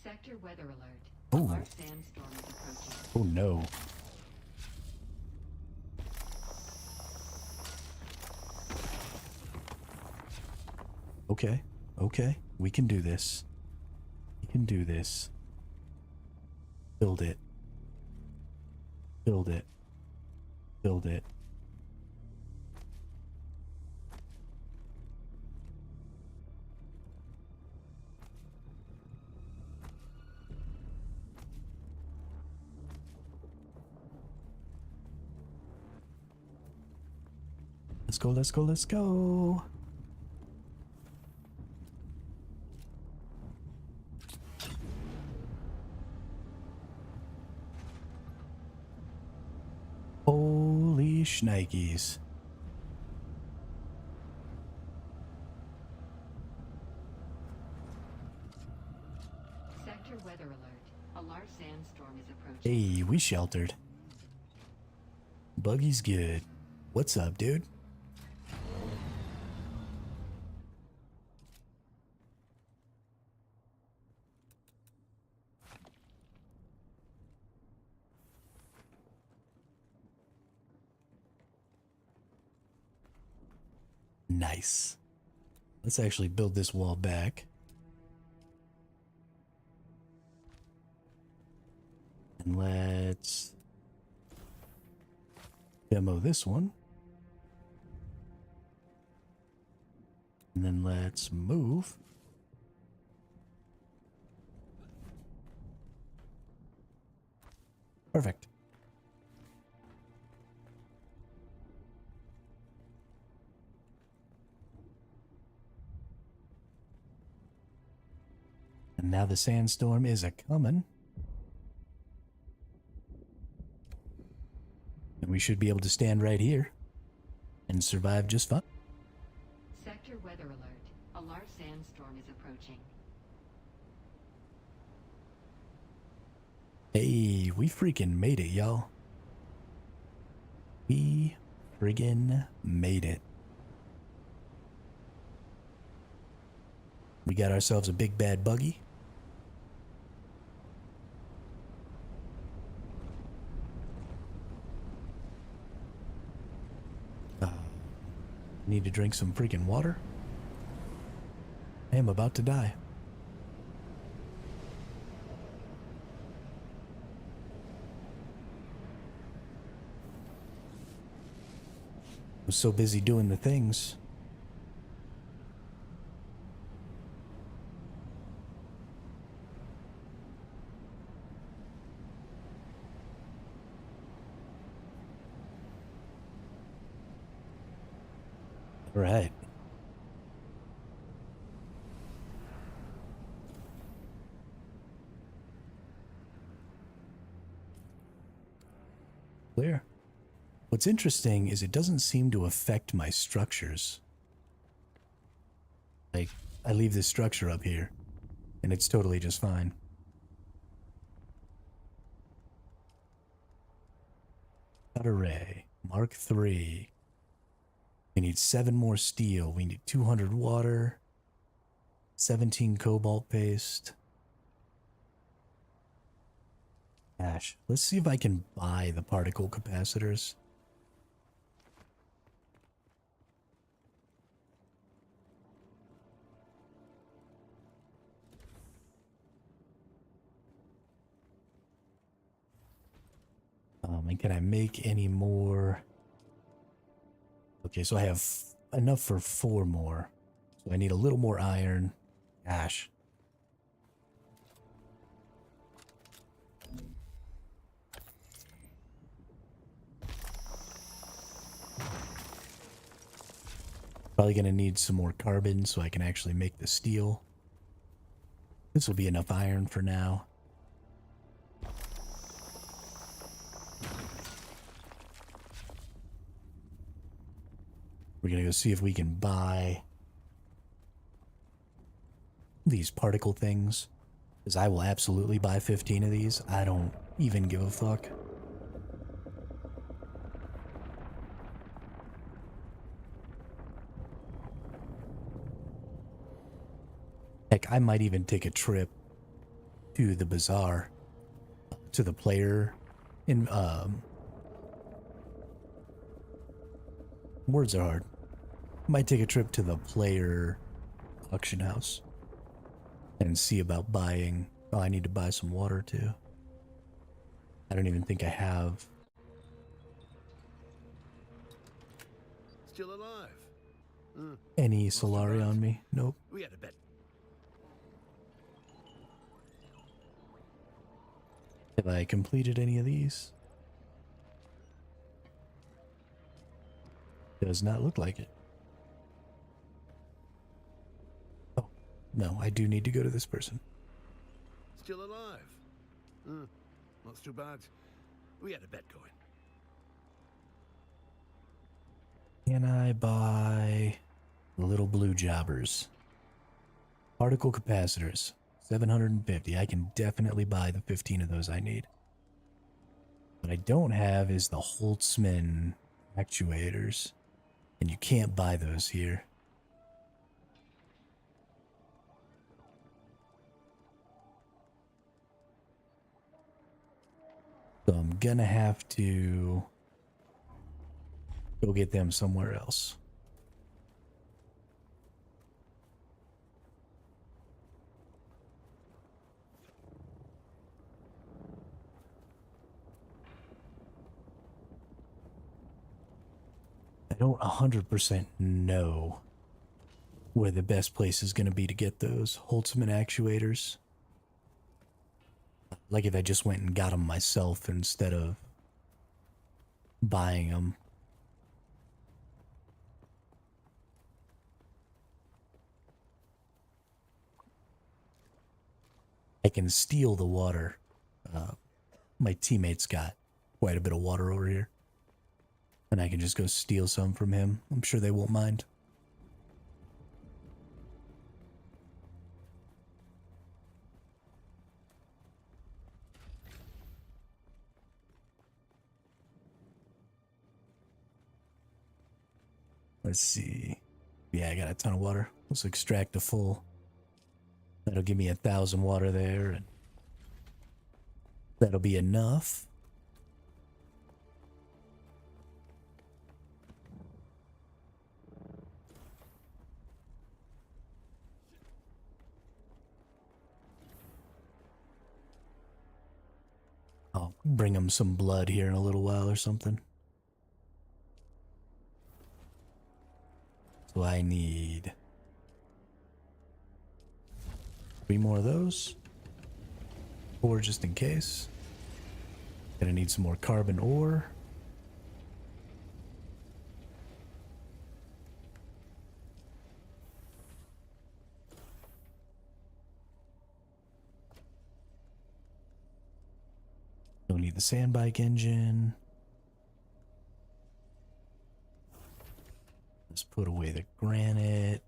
Sector weather alert. Oh. A large sandstorm is approaching. Oh no. Okay. Okay. We can do this. We can do this. Build it. Build it. Build it. Let's go, let's go, let's go. Holy shnikes. Sector weather alert. A large sandstorm is approaching. Hey, we sheltered. Buggy's good. What's up, dude? Nice. Let's actually build this wall back. And let's demo this one. And then let's move. Perfect. And now the sandstorm is a-coming. And we should be able to stand right here and survive just fine. Sector weather alert. A large sandstorm is approaching. Hey, we freaking made it, y'all. We friggin' made it. We got ourselves a big bad buggy. Need to drink some freaking water. I am about to die. I was so busy doing the things. Right. Clear. What's interesting is it doesn't seem to affect my structures. Like, I leave this structure up here, and it's totally just fine. Cut array. Mark 3. We need 7 more steel. We need 200 water. 17 cobalt paste. Gosh, let's see if I can buy the particle capacitors. And can I make any more? Okay, so I have enough for 4 more. So I need a little more iron. Gosh. Probably gonna need some more carbon so I can actually make the steel. This will be enough iron for now. We're gonna go see if we can buy these particle things, because I will absolutely buy 15 of these. I don't even give a fuck. Heck, I might even take a trip to the bazaar, to the player in words are hard. Might take a trip to the player auction house and see about buying. Oh, I need to buy some water too. I don't even think I have. Still alive? Any Solari on me? Nope. We had a bet. Have I completed any of these? Does not look like it. Oh, no, I do need to go to this person. Still alive? Not too bad. We had a bet going. Can I buy the little blue jobbers? Particle capacitors, 750. I can definitely buy the 15 of those I need. What I don't have is the Holtzman actuators, and you can't buy those here. So I'm gonna have to go get them somewhere else. don't 100% know where the best place is going to be to get those Holtzman actuators. Like if I just went and got them myself instead of buying them. I can steal the water. My teammate's got quite a bit of water over here. And I can just go steal some from him. I'm sure they won't mind. Let's see. Yeah, I got a ton of water. Let's extract a full. That'll give me 1,000 water there. And that'll be enough. I'll bring him some blood here in a little while or something. So I need 3 more of those. 4 just in case. Gonna need some more carbon ore. Don't need the sand bike engine. Let's put away the granite.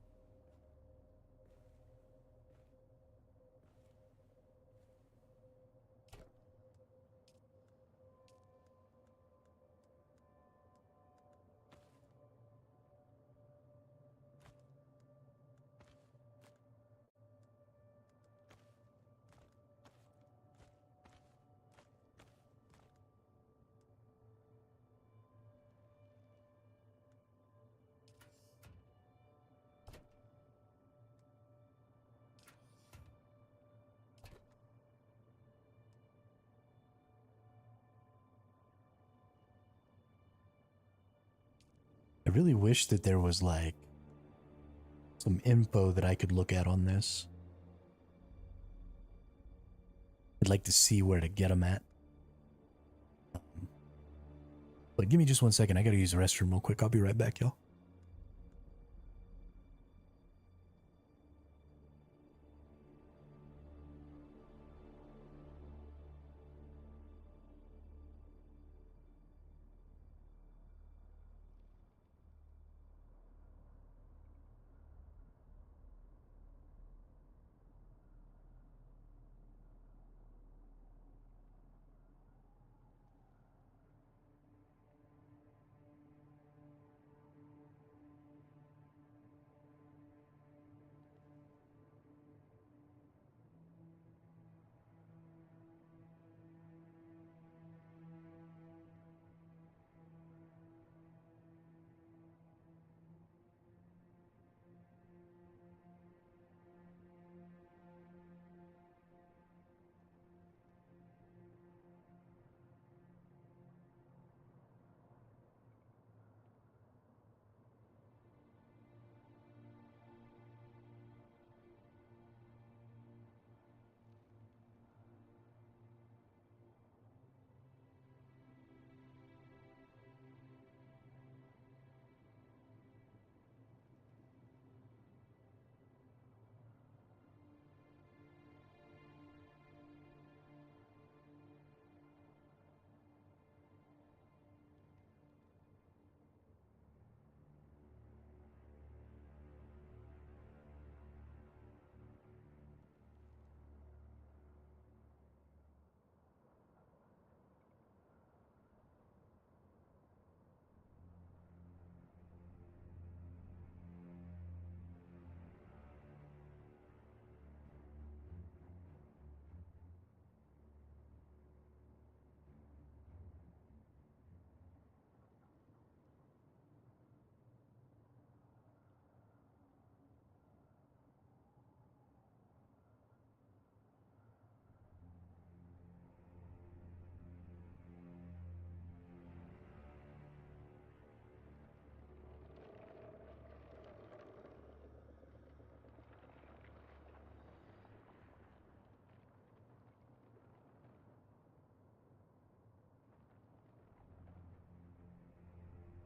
I really wish that there was like some info that I could look at on this. I'd like to see where to get them at. But give me just 1 second. I gotta use the restroom real quick. I'll be right back, y'all.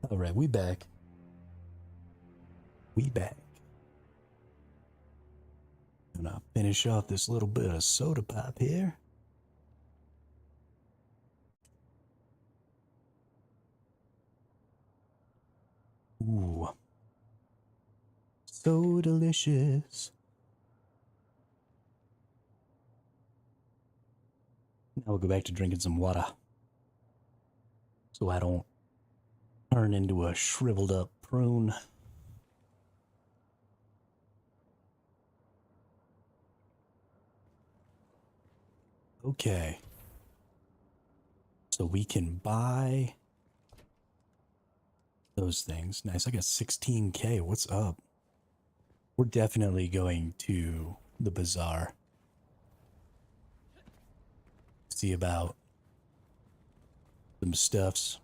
All right, we back. We back. Gonna finish off this little bit of soda pop here. Ooh. So delicious. Now we'll go back to drinking some water. So I don't turn into a shriveled up prune. Okay. So we can buy those things. Nice. I got 16K. What's up? We're definitely going to the bazaar. See about some stuffs.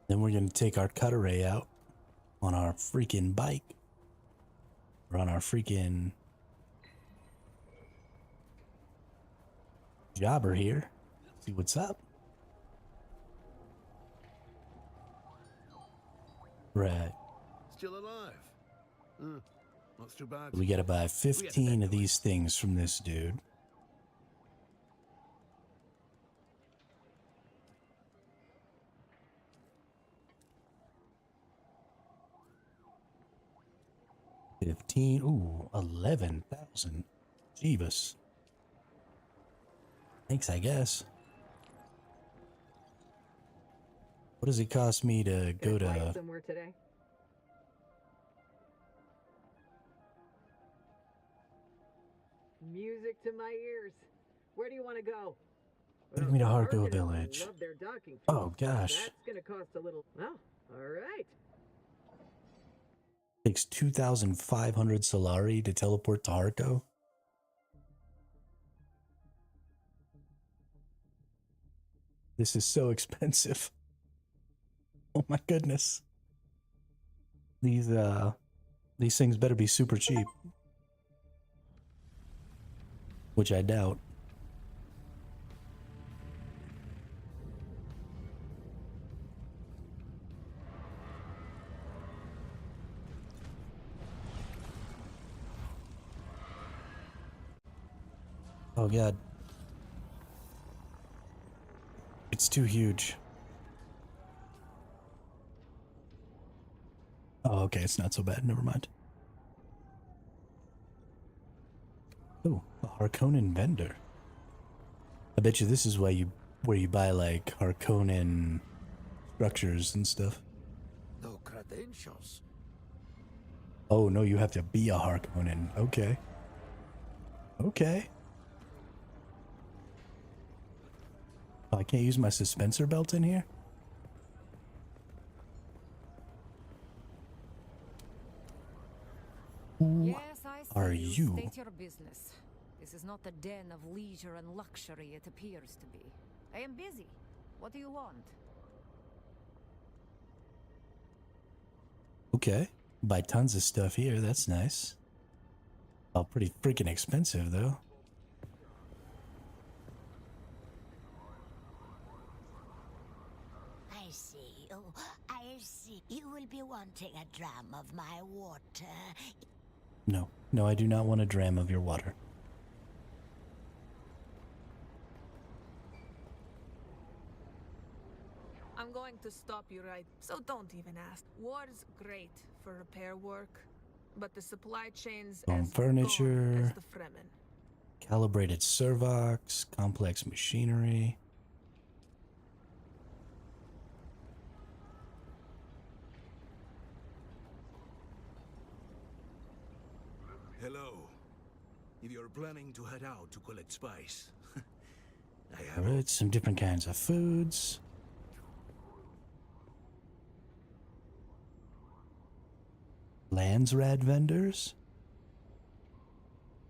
Then we're going to take our cutaway out on our freaking bike. Or on our freaking jobber here. See what's up. Right. Still alive. Not too bad. We got to buy 15 of these things from this dude. Ooh, 11,000. Jeebus. Thanks, I guess. What does it cost me to go to somewhere today? Music to my ears. Where do you want to go? Take me to Harco Village. Love their docking Oh gosh. That's gonna cost a little. Oh, all right. Takes 2,500 Solari to teleport to Harco. This is so expensive. Oh my goodness. These things better be super cheap. Which I doubt. Oh god. It's too huge. Oh, okay, it's not so bad. Never mind. Oh, a Harkonnen vendor. I bet you this is where you buy like Harkonnen structures and stuff. No credentials. Oh no, you have to be a Harkonnen. Okay. Okay. Oh, I can't use my suspensor belt in here? Who are you? State your business. This is not the den of leisure and luxury it appears to be. I am busy. What do you want? Okay. Buy tons of stuff here. That's nice. Oh, pretty freaking expensive though. I see. Oh, I see. You will be wanting a dram of my water. No. No, I do not want a dram of your water. I'm going to stop you right, so don't even ask. War's great for repair work, but the supply chains as furniture, gone as the Fremen. calibrated servox, complex machinery. Hello. If you're planning to head out to collect spice, I have. Alright, some different kinds of foods. Landsrad vendors.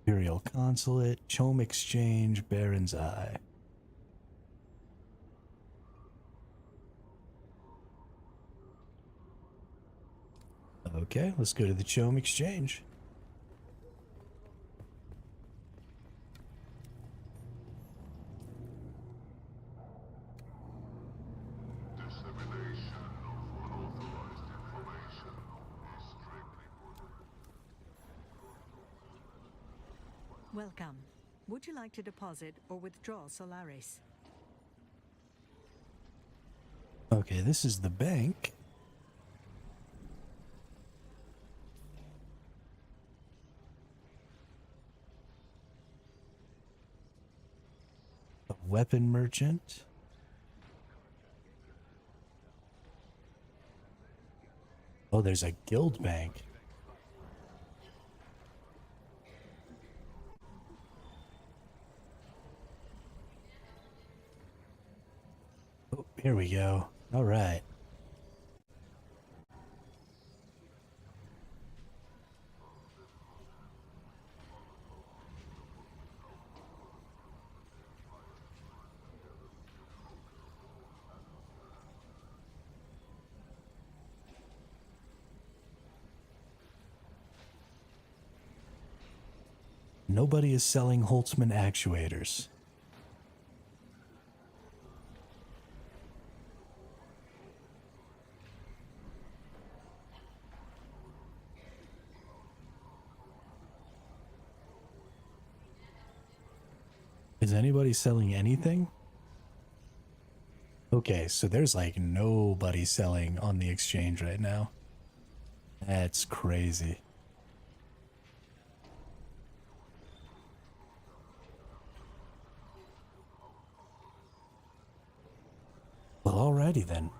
Imperial Consulate, Chom Exchange, Baron's Eye. Okay, let's go to the Chome Exchange. Welcome. Would you like to deposit or withdraw Solaris? Okay, this is the bank. A weapon merchant. Oh, there's a guild bank. Oh, here we go. All right. Nobody is selling Holtzman actuators. Is anybody selling anything? Okay, so there's like nobody selling on the exchange right now. That's crazy. Well, alrighty then.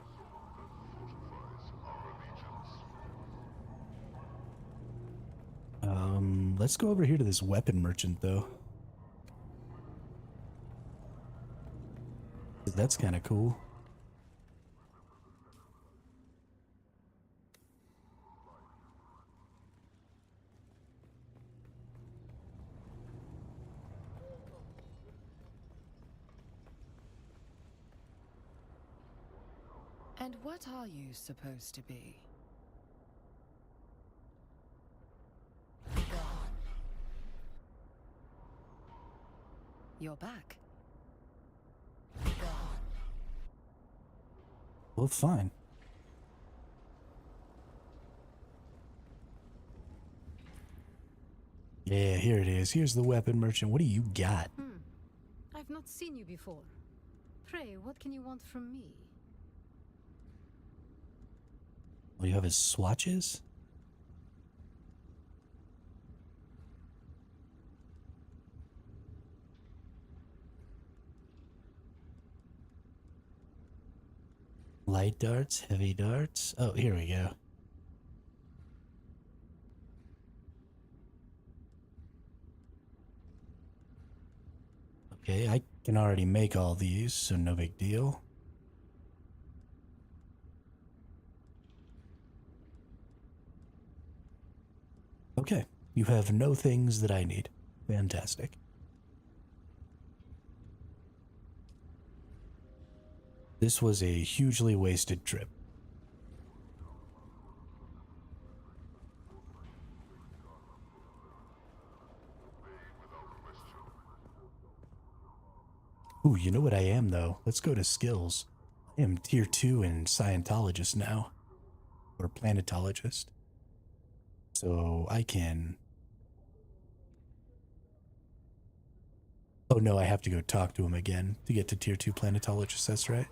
Let's go over here to this weapon merchant though. That's kind of cool. And what are you supposed to be? You're back. Well, fine. Yeah, here it is. Here's the weapon merchant. What do you got? I've not seen you before. Pray, what can you want from me? Well, you have his swatches? Light darts, heavy darts. Oh, here we go. Okay, I can already make all these, so no big deal. Okay, you have no things that I need. Fantastic. This was a hugely wasted trip. Ooh, you know what I am though? Let's go to skills. I am tier 2 in Scientologist now. Or planetologist. So I can... Oh no, I have to go talk to him again to get to tier 2 planetologist, that's right.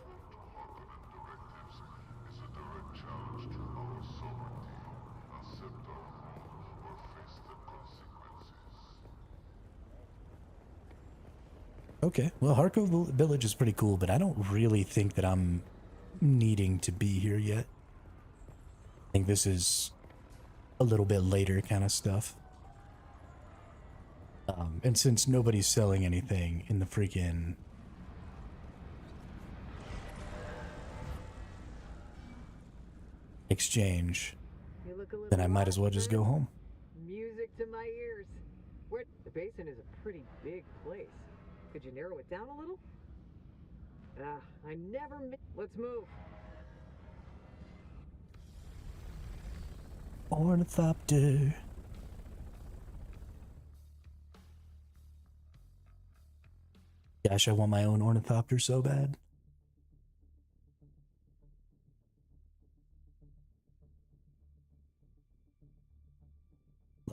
Okay, well, Harco Village is pretty cool, but I don't really think that I'm needing to be here yet. I think this is a little bit later kind of stuff. And since nobody's selling anything in the freaking... exchange, then I might as well just go home. Music to my ears. The basin is a pretty big place. Could you narrow it down a little? I never... Let's move. Ornithopter. Gosh, I want my own ornithopter so bad.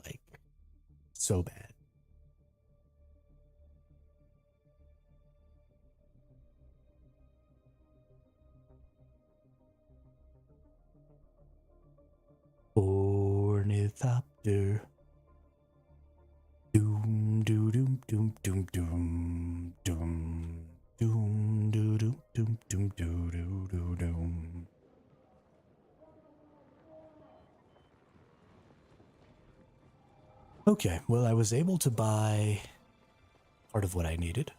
Like, so bad. Ornithopter. Doom doo doom doom doom doom doom doom doo doom doom doom doo doo doo doom. Okay, well, I was able to buy part of what I needed.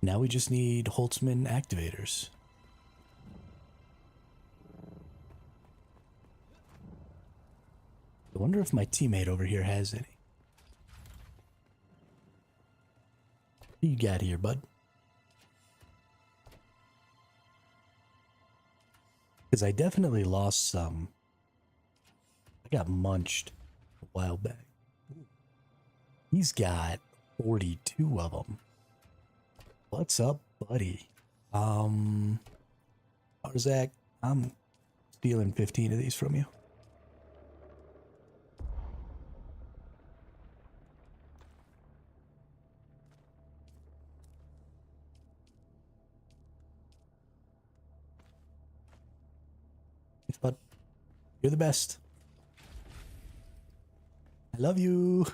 Now we just need Holtzman activators. I wonder if my teammate over here has any. What do you got here, bud? Because I definitely lost some. I got munched a while back. He's got 42 of them. What's up, buddy? Arzak, I'm stealing 15 of these from you. Thanks, bud. You're the best. I love you.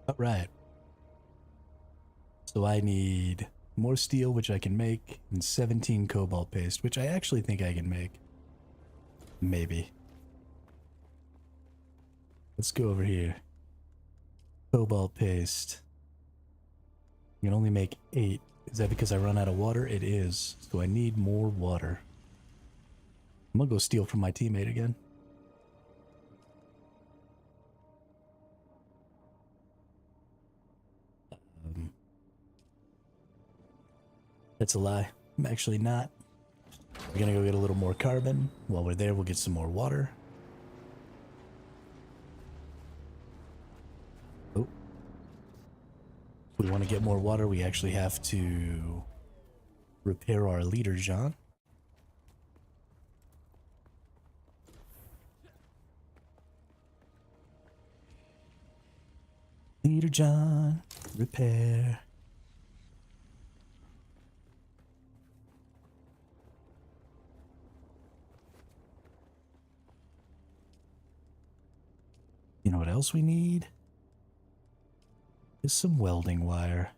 All right. So I need more steel, which I can make, and 17 cobalt paste, which I actually think I can make. Maybe. Let's go over here. Cobalt paste. I can only make 8. Is that because I run out of water? It is. So I need more water. I'm gonna go steal from my teammate again. That's a lie. I'm actually not. We're gonna go get a little more carbon. While we're there, we'll get some more water. Oh. If we want to get more water, we actually have to repair our leader, John. Leader John, repair. You know what else we need? Is some welding wire.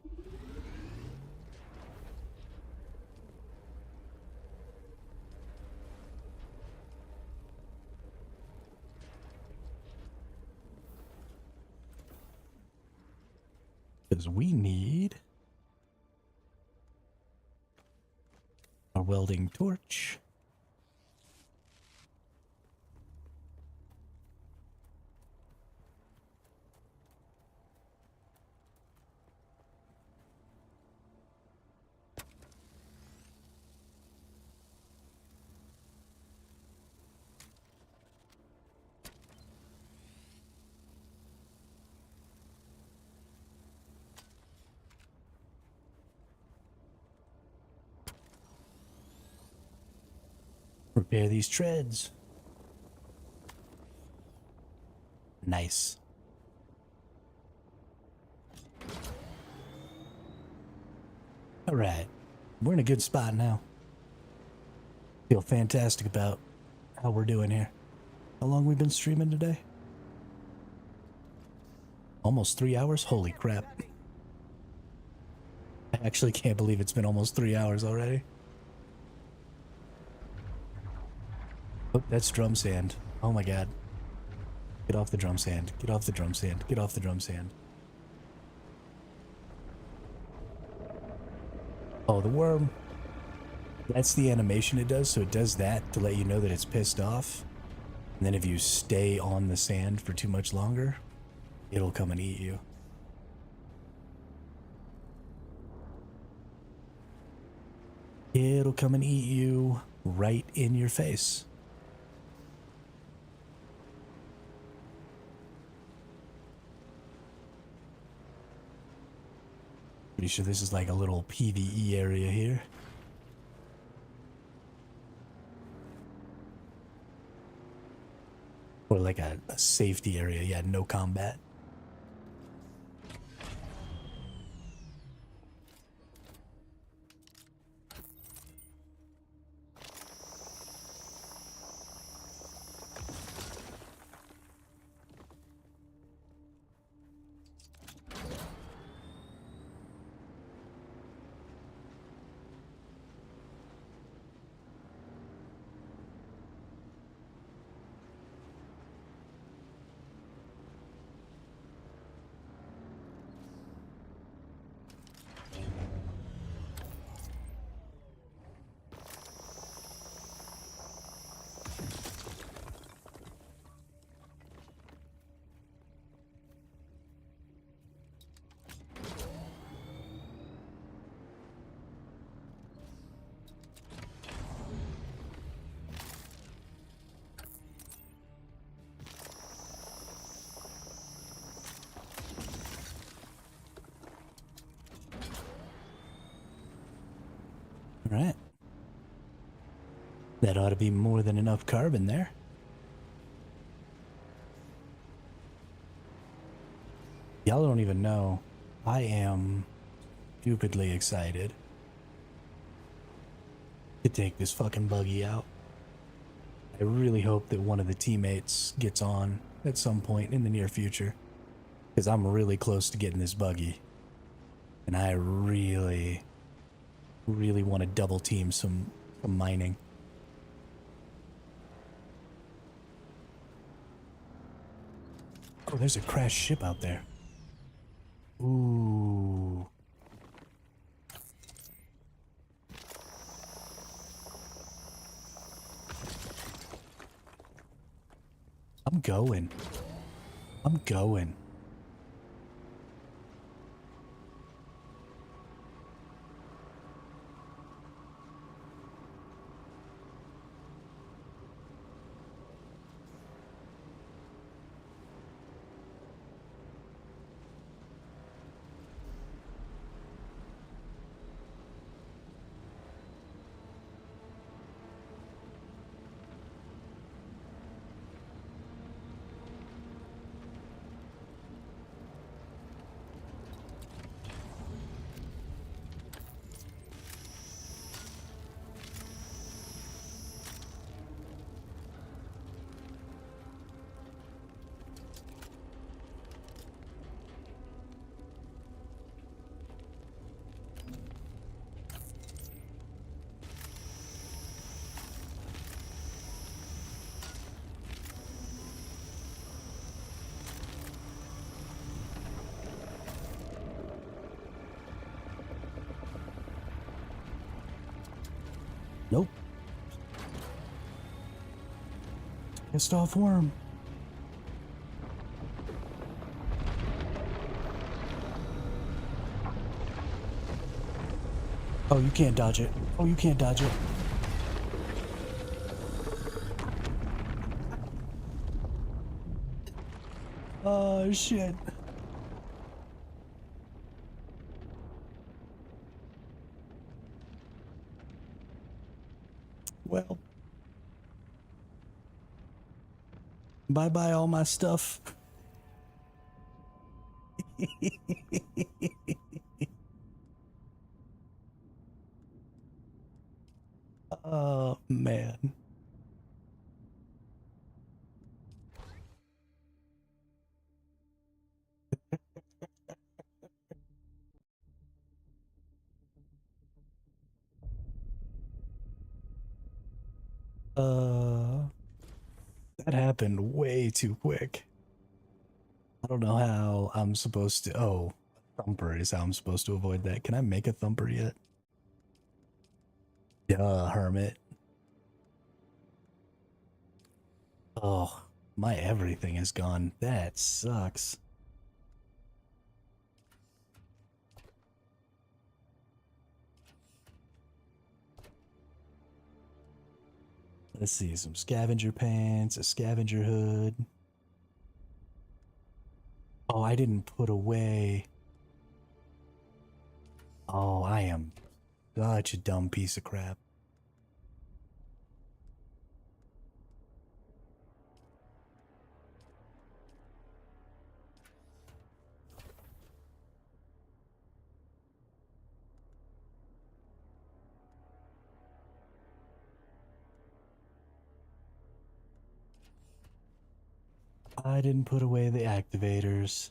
Because we need a welding torch. Repair these treads. Nice. All right. We're in a good spot now. Feel fantastic about how we're doing here. How long we been streaming today? Almost 3 hours? Holy crap. I actually can't believe it's been almost 3 hours already. Oh, that's drum sand. Oh my god. Get off the drum sand. Get off the drum sand. Get off the drum sand. Oh, the worm. That's the animation it does, so it does that to let you know that it's pissed off. And then if you stay on the sand for too much longer, it'll come and eat you. It'll come and eat you right in your face. Pretty sure this is like a little PvE area here. Or like a safety area, yeah, no combat. Right. That ought to be more than enough carbon there. Y'all don't even know. I am stupidly excited to take this fucking buggy out. I really hope that one of the teammates gets on at some point in the near future, because I'm really close to getting this buggy. And I really want to double team some mining. Oh, there's a crashed ship out there. Ooh. I'm going. I'm going. Nope. Pissed off worm. Oh, you can't dodge it. Oh, you can't dodge it. Oh, shit. Well. Bye-bye all my stuff. Oh, man. That happened way too quick. I don't know how I'm supposed to... Oh, thumper is how I'm supposed to avoid that. Can I make a thumper yet? Duh, hermit. Oh, my everything is gone. That sucks. Let's see, some scavenger pants, a scavenger hood. Oh, I didn't put away. Oh, I am such a dumb piece of crap. I didn't put away the activators.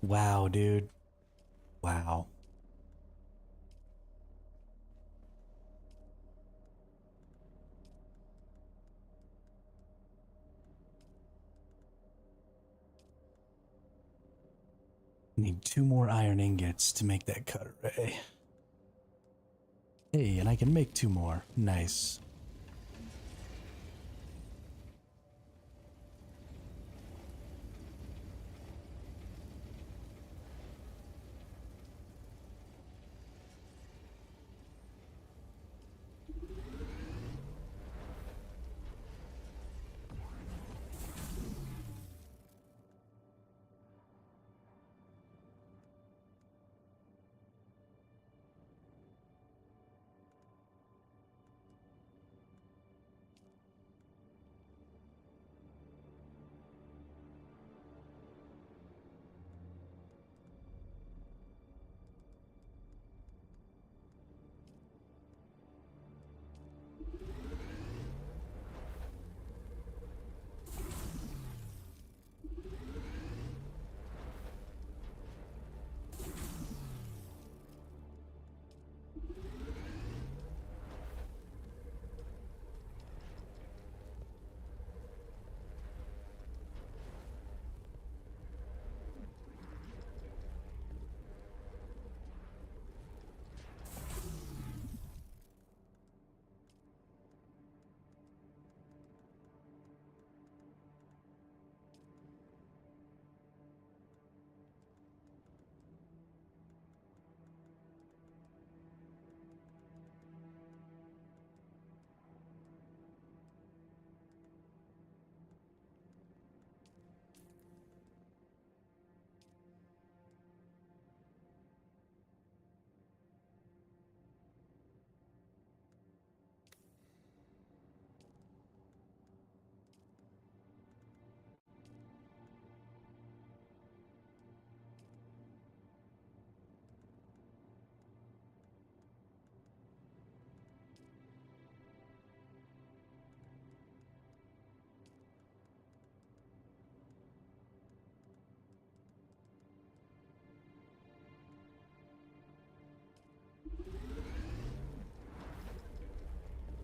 Wow, dude. Wow. Need 2 more iron ingots to make that cut array. Hey, and I can make 2 more. Nice.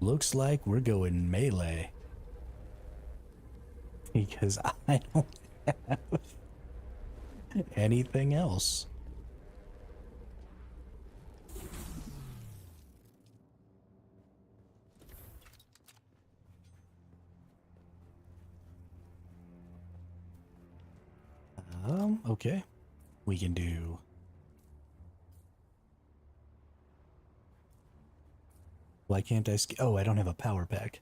Looks like we're going melee. Because I don't have anything else. Okay. We can do... Why can't I oh, I don't have a power pack.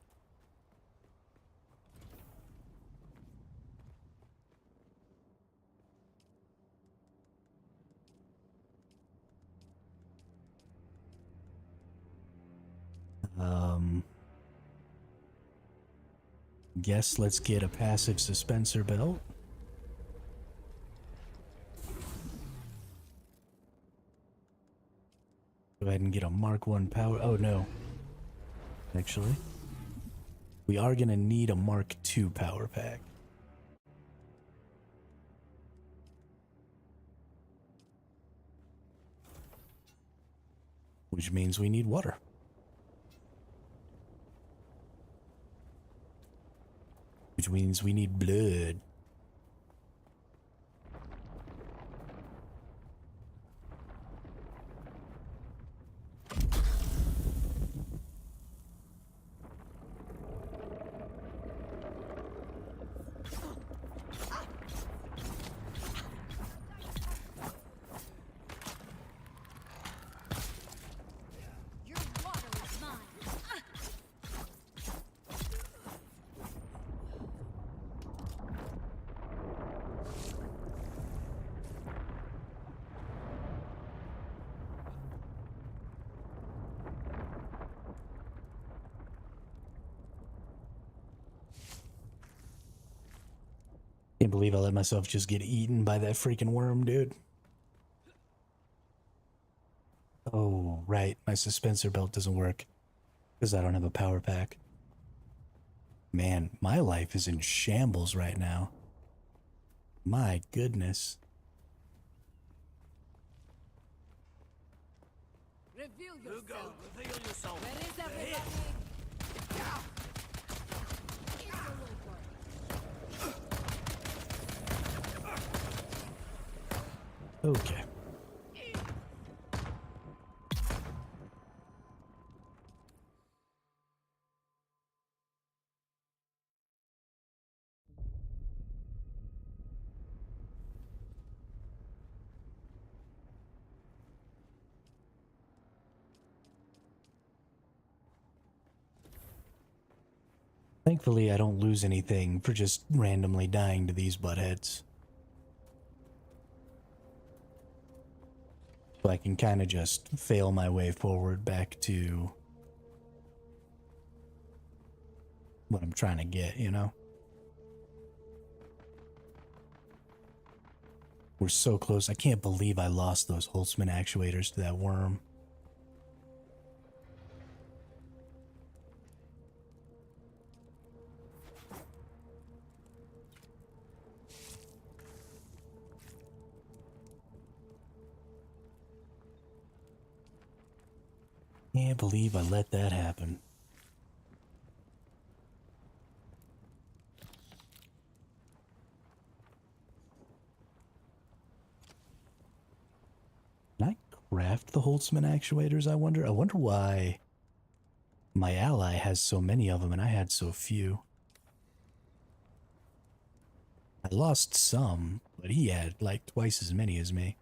Guess let's get a passive suspensor belt. Go ahead and get a Mark 1 power... Oh, no. Actually. We are going to need a Mark 2 power pack. Which means we need water. which means we need blood. Can't believe I let myself just get eaten by that freaking worm, dude. Oh, right. My suspensor belt doesn't work because I don't have a power pack. Man, my life is in shambles right now. My goodness. Reveal yourself. Hugo, reveal yourself. Where is everybody? Okay. Thankfully, I don't lose anything for just randomly dying to these buttheads. So I can kind of just fail my way forward back to what I'm trying to get, you know? We're so close. I can't believe I lost those Holtzman actuators to that worm. Can't believe I let that happen. Can I craft the Holtzman actuators, I wonder? I wonder why my ally has so many of them and I had so few. I lost some, but he had like twice as many as me.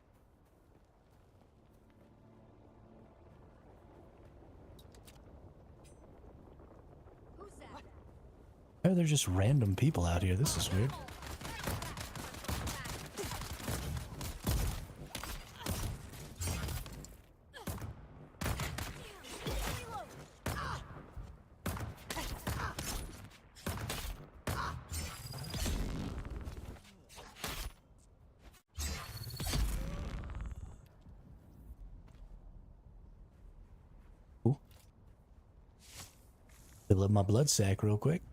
Oh, they're just random people out here. This is weird. Cool. Fill up my blood sack real quick.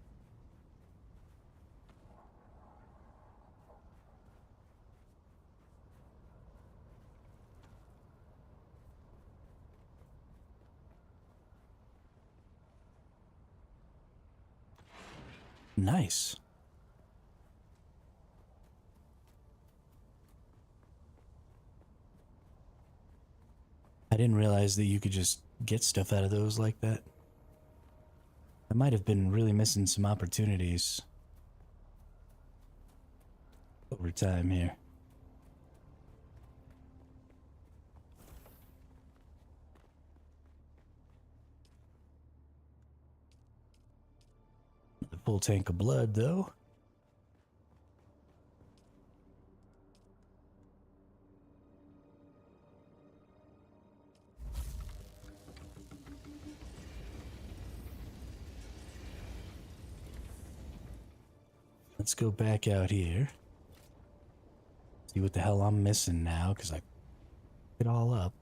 Nice. I didn't realize that you could just get stuff out of those like that. I might have been really missing some opportunities over time here. A full tank of blood, though. Let's go back out here. See what the hell I'm missing now, because I picked it all up.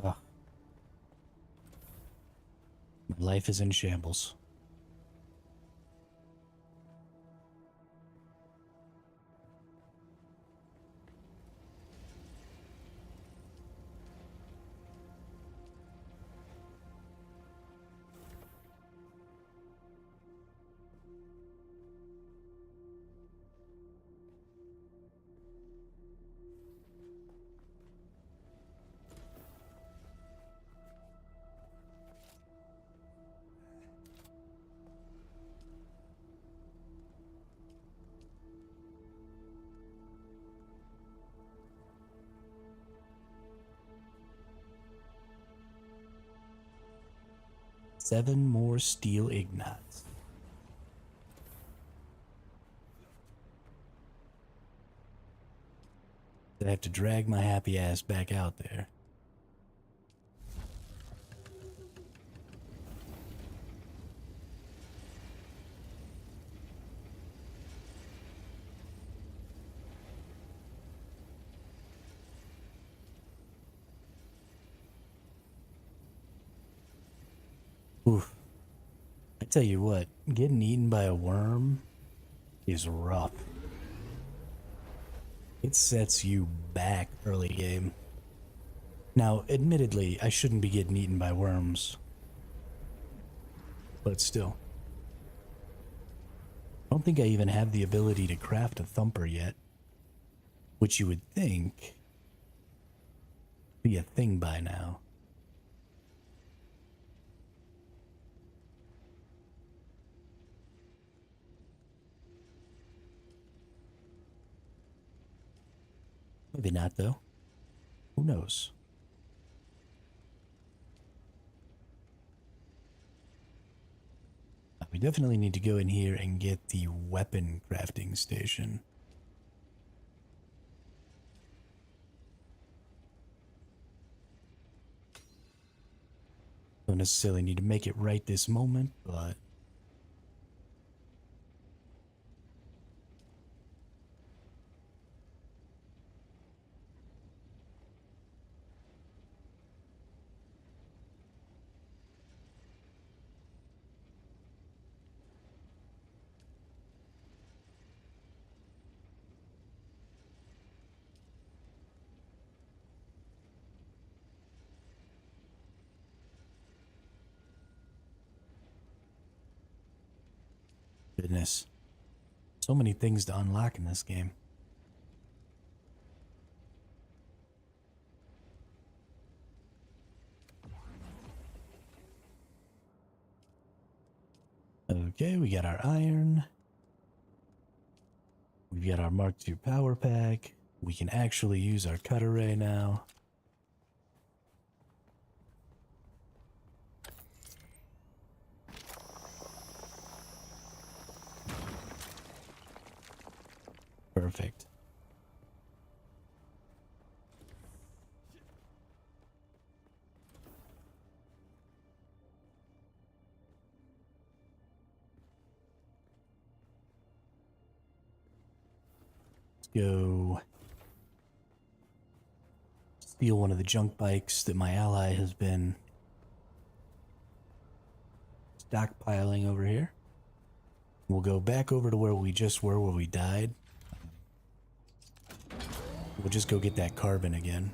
Ugh. My life is in shambles. 7 more steel ignites. I have to drag my happy ass back out there. Oof. I tell you what, getting eaten by a worm is rough. It sets you back early game. Now, admittedly, I shouldn't be getting eaten by worms. But still. I don't think I even have the ability to craft a thumper yet. Which you would think be a thing by now. Maybe not, though. Who knows? We definitely need to go in here and get the weapon crafting station. Don't necessarily need to make it right this moment, but... Goodness. So many things to unlock in this game. Okay, we got our iron. We've got our Mark II power pack. We can actually use our cut array now. Perfect. Let's go steal one of the junk bikes that my ally has been stockpiling over here. We'll go back over to where we just were, where we died. We'll just go get that carbon again.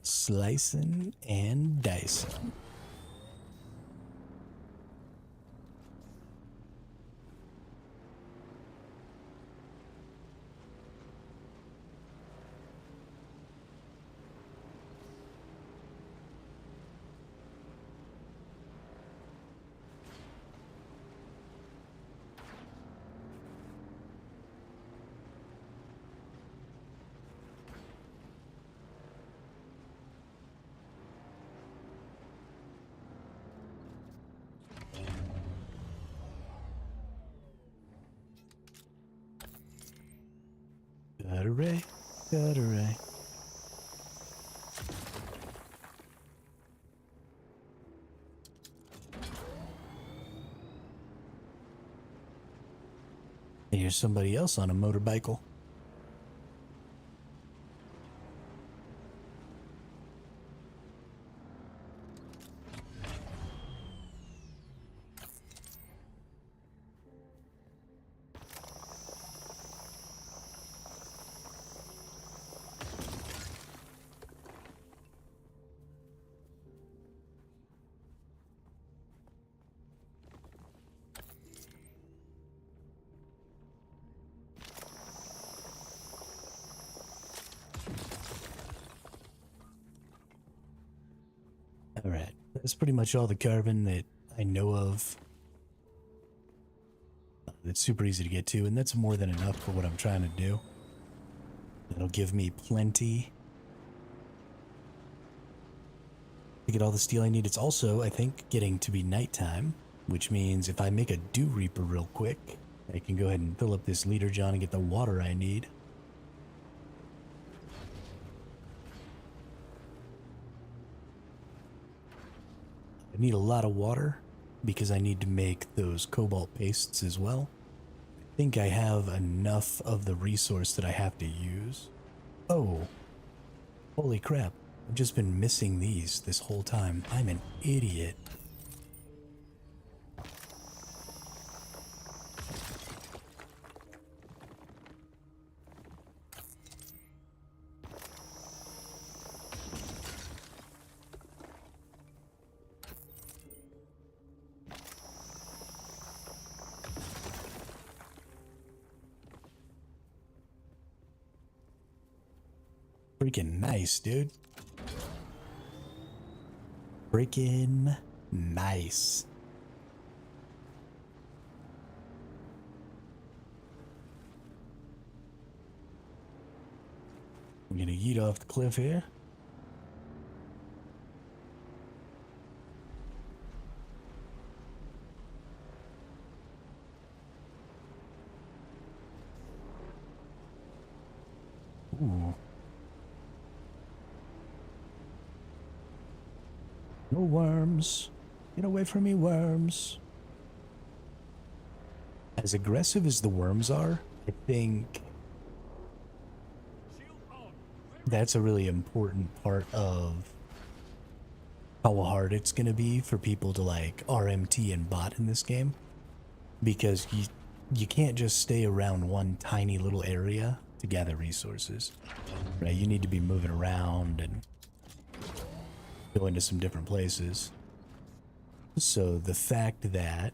Slicing and dicing. Cut array, cut array. Here's somebody else on a motorbicycle. Alright, that's pretty much all the carbon that I know of. That's super easy to get to, and that's more than enough for what I'm trying to do. That'll give me plenty to get all the steel I need. It's also, I think, getting to be nighttime, which means if I make a Dew Reaper real quick, I can go ahead and fill up this liter john and get the water I need. I need a lot of water because I need to make those cobalt pastes as well. I think I have enough of the resource that I have to use. Oh, holy crap. I've just been missing these this whole time. I'm an idiot. Freaking nice, dude. Freaking nice. I'm gonna yeet off the cliff here. Ooh. No worms. Get away from me, worms. As aggressive as the worms are, I think that's a really important part of how hard it's going to be for people to like RMT and bot in this game. Because you can't just stay around one tiny little area to gather resources. Right? You need to be moving around and go into some different places. So the fact that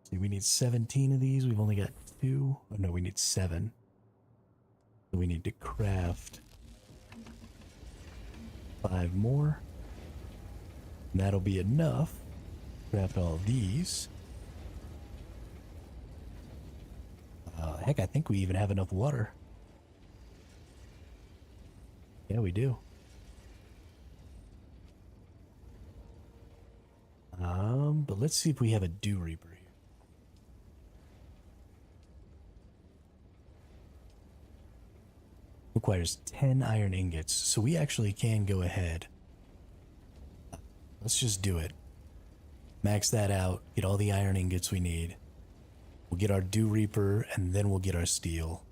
see, we need 17 of these. We've only got 2. Oh no, we need 7. So we need to craft 5 more. And that'll be enough. Craft all of these. Heck, I think we even have enough water. Yeah, we do. But let's see if we have a Dew Reaper here. Requires 10 iron ingots, so we actually can go ahead. Let's just do it. Max that out, get all the iron ingots we need. We'll get our Dew Reaper, and then we'll get our steel.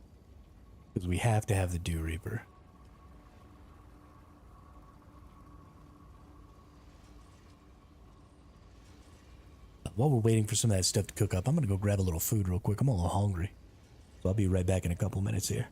Because we have to have the Dew Reaper. While we're waiting for some of that stuff to cook up, I'm going to go grab a little food real quick. I'm a little hungry. So I'll be right back in a couple minutes here.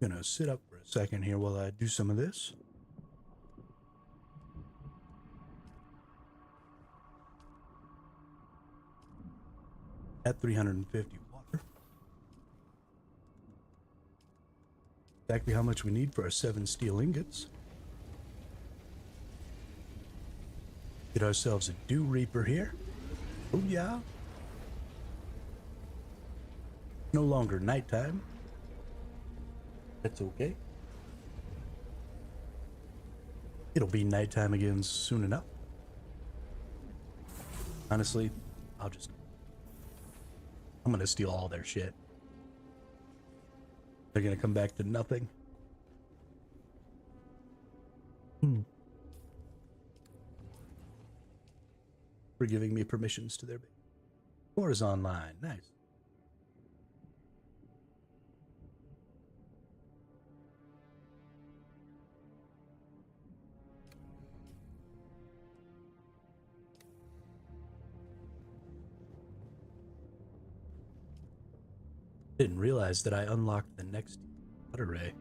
Gonna sit up for a second here while I do some of this. At 350 water. Exactly how much we need for our 7 steel ingots. Get ourselves a dew reaper here. Oh yeah. No longer nighttime. That's okay. It'll be nighttime again soon enough. Honestly, I'm gonna steal all their shit. They're gonna come back to nothing. For giving me permissions to their base. Floors online, nice. Didn't realize that I unlocked the next water ray.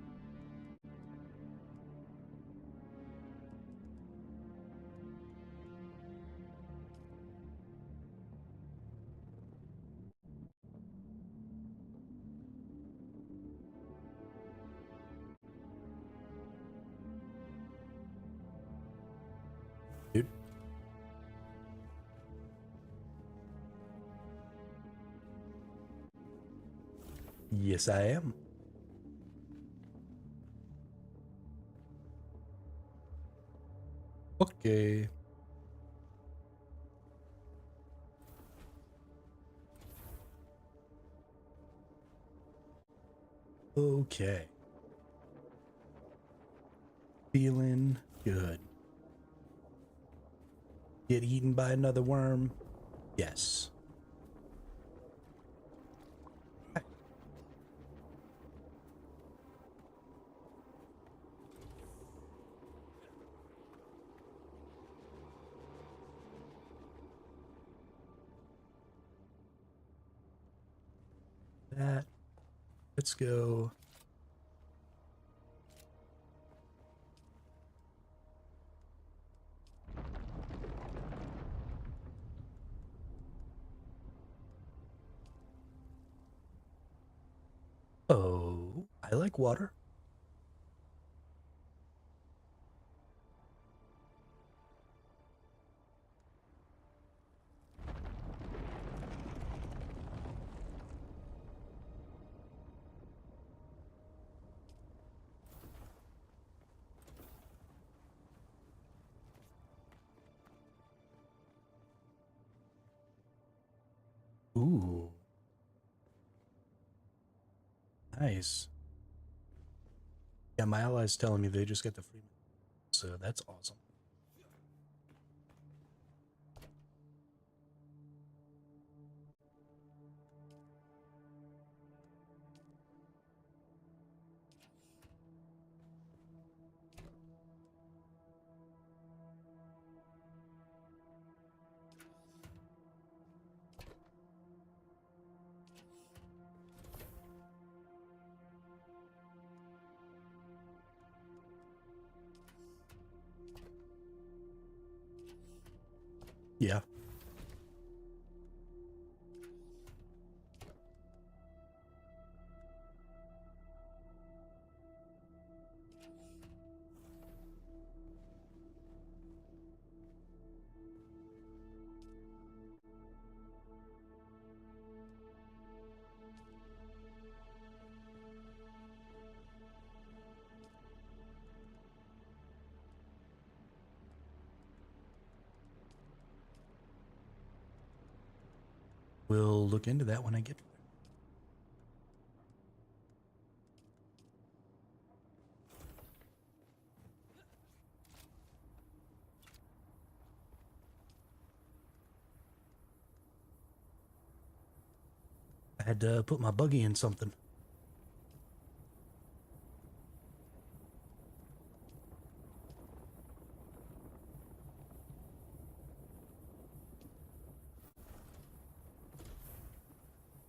Dude. Yes, I am. Okay. Okay. Feeling good. Get eaten by another worm? Yes. That. Let's go. Oh, I like water. Ooh. Nice. Yeah, my ally's telling me they just get the free, so that's awesome. Yeah. We'll look into that when I get there. I had to put my buggy in something.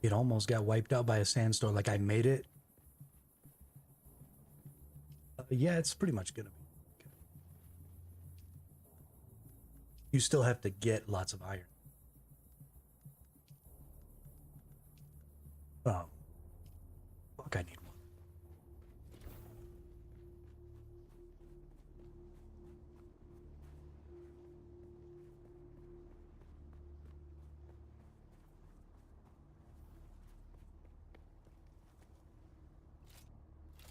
It almost got wiped out by a sandstorm. Like, I made it. Yeah, it's pretty much gonna be. Okay. You still have to get lots of iron. Oh. Fuck, I need one.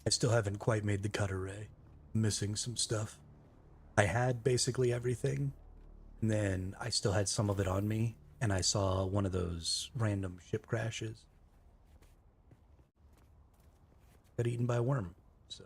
I still haven't quite made the cut array. Missing some stuff. I had basically everything, and then I still had some of it on me, and I saw one of those random ship crashes. Got eaten by a worm, so.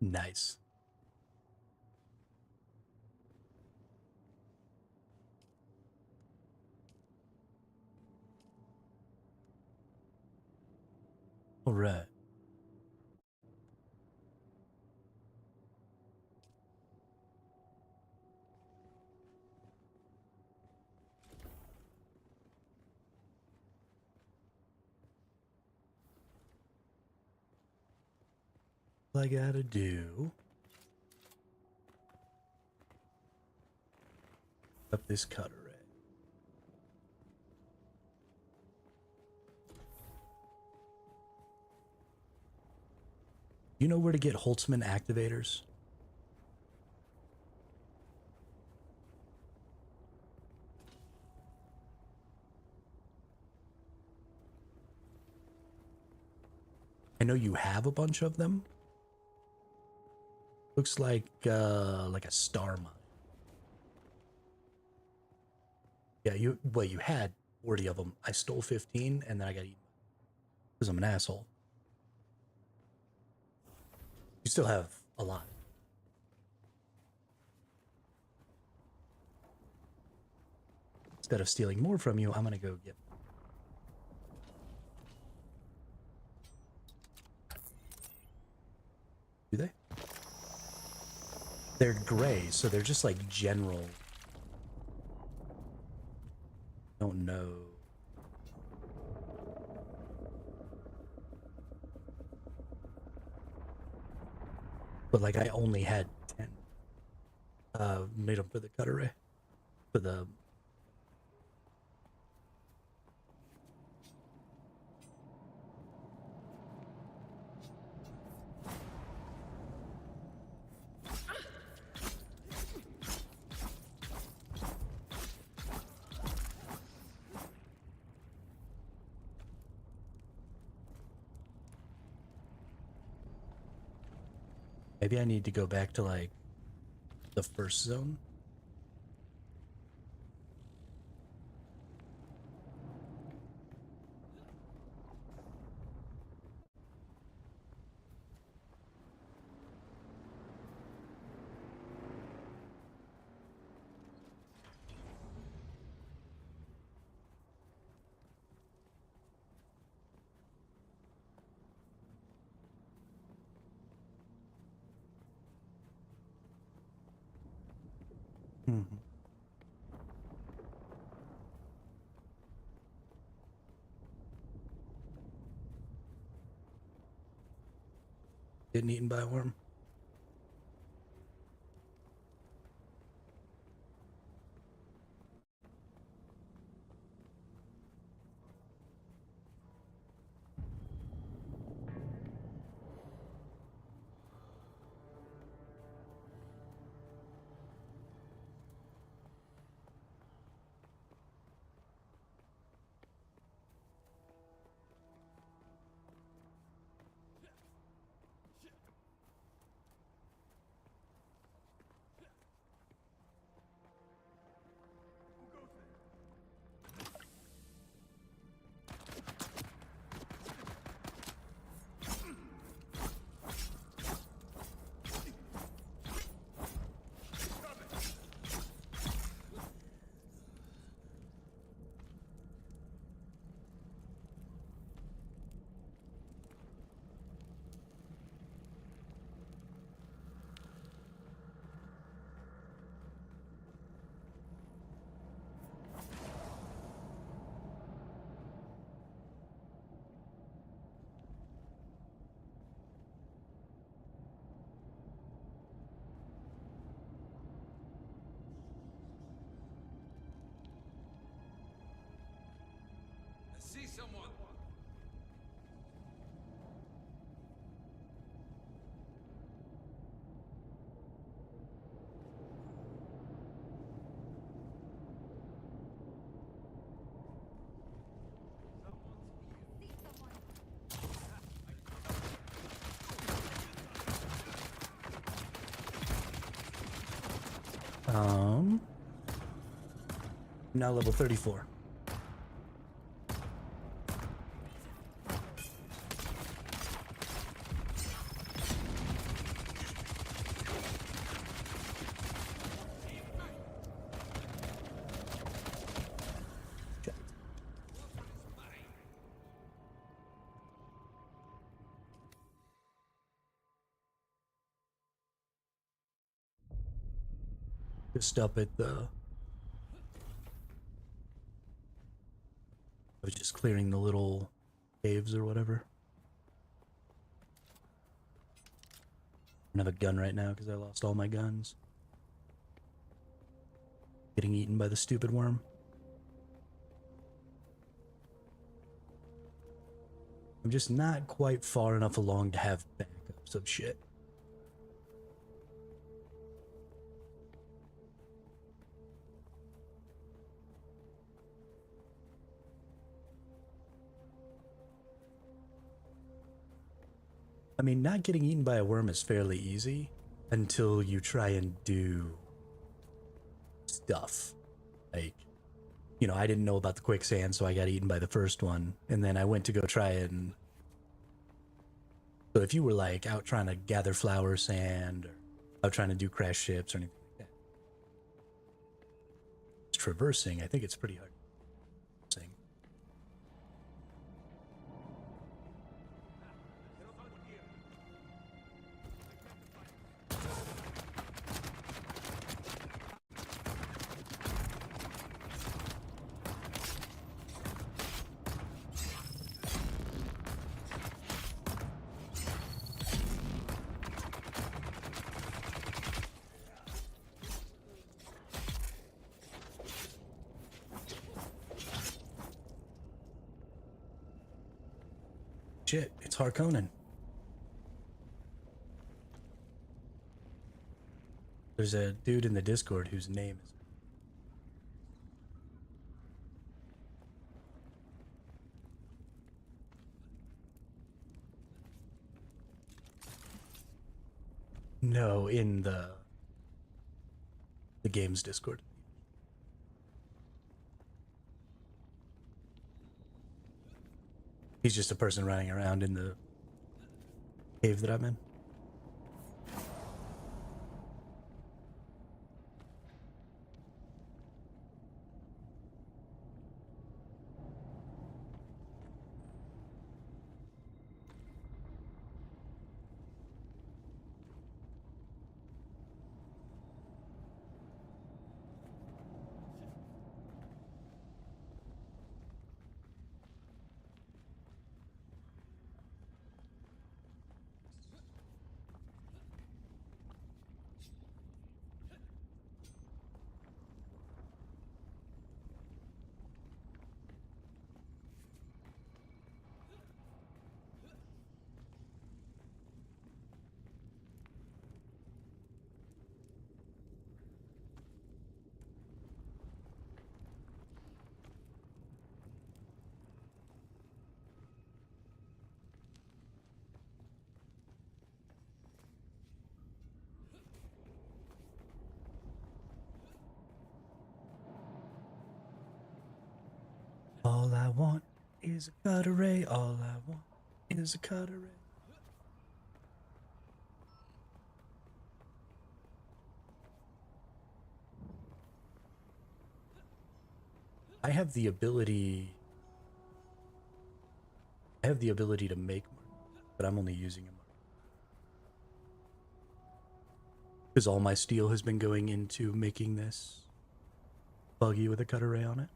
Nice. All right. All I gotta do. Up this cut array. You know where to get Holtzman activators? I know you have a bunch of them. Looks like a star mine. Yeah, you had 40 of them. I stole 15 and then I got eaten because I'm an asshole. You still have a lot. Instead of stealing more from you, I'm gonna go get. Do they? They're gray, so they're just like general. Don't know. But like I only had 10. Made them for the cut array. For the. Maybe I need to go back to like the first zone. Mm-hmm. Getting eaten by a worm. see someone. Now level 34. Just up at the... I was just clearing the little caves or whatever. I don't have a gun right now because I lost all my guns. Getting eaten by the stupid worm. I'm just not quite far enough along to have backups of shit. I mean, not getting eaten by a worm is fairly easy until you try and do stuff. Like, you know, I didn't know about the quicksand, so I got eaten by the first one. And then I went to go try and... So if you were like out trying to gather flower sand or out trying to do crash ships or anything like that, traversing, I think it's pretty hard. Shit, it's Harkonnen. There's a dude in the Discord whose name is... No, in the game's Discord. He's just a person running around in the cave that I'm in. All I want is a cut array. All I want is a cut array. I have the ability to make more, but I'm only using them because all my steel has been going into making this buggy with a cut array on it.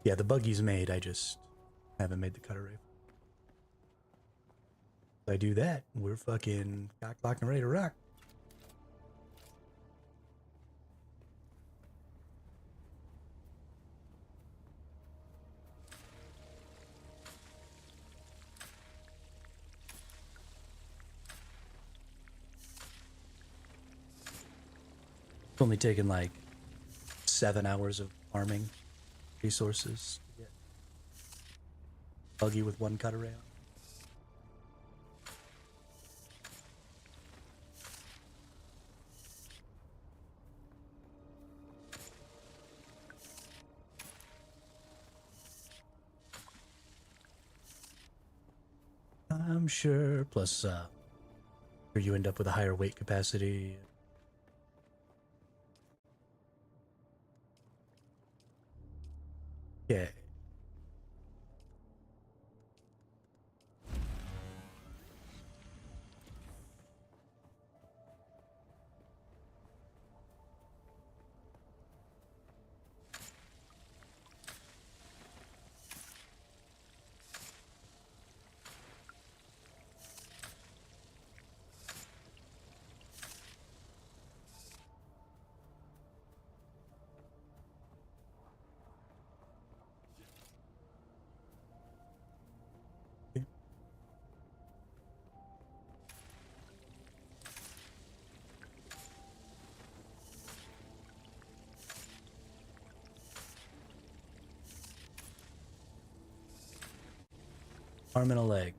Yeah, the buggy's made, I just haven't made the cut array. I do that, we're fucking cock, locked, and ready to rock. It's only taken like 7 hours of farming resources to get buggy with 1 cut array on. I'm sure. Plus, you end up with a higher weight capacity. Yeah. Arm and a leg.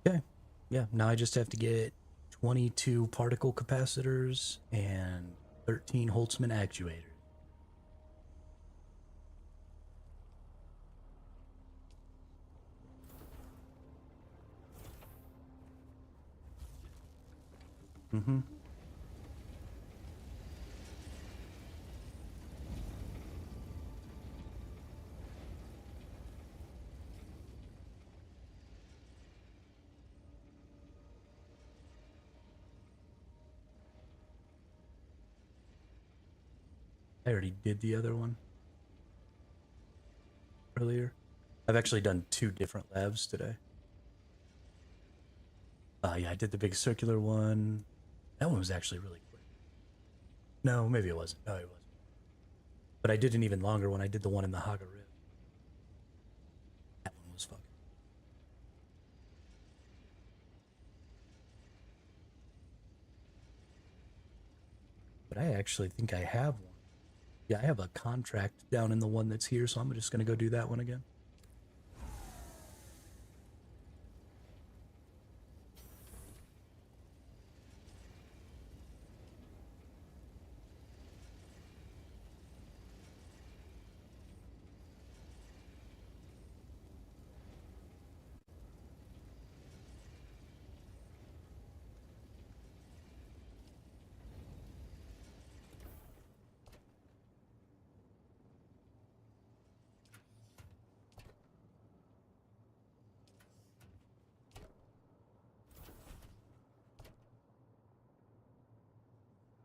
Okay. Yeah, now I just have to get 22 particle capacitors and 13 Holtzman actuators. Mm-hmm. I already did the other one earlier. I've actually done 2 different labs today. Yeah, I did the big circular one. That one was actually really quick. No, maybe it wasn't. No, it wasn't. But I did an even longer one. I did the one in the Haga Rift. That one was fucking. But I actually think I have one. Yeah, I have a contract down in the one that's here, so I'm just going to go do that one again.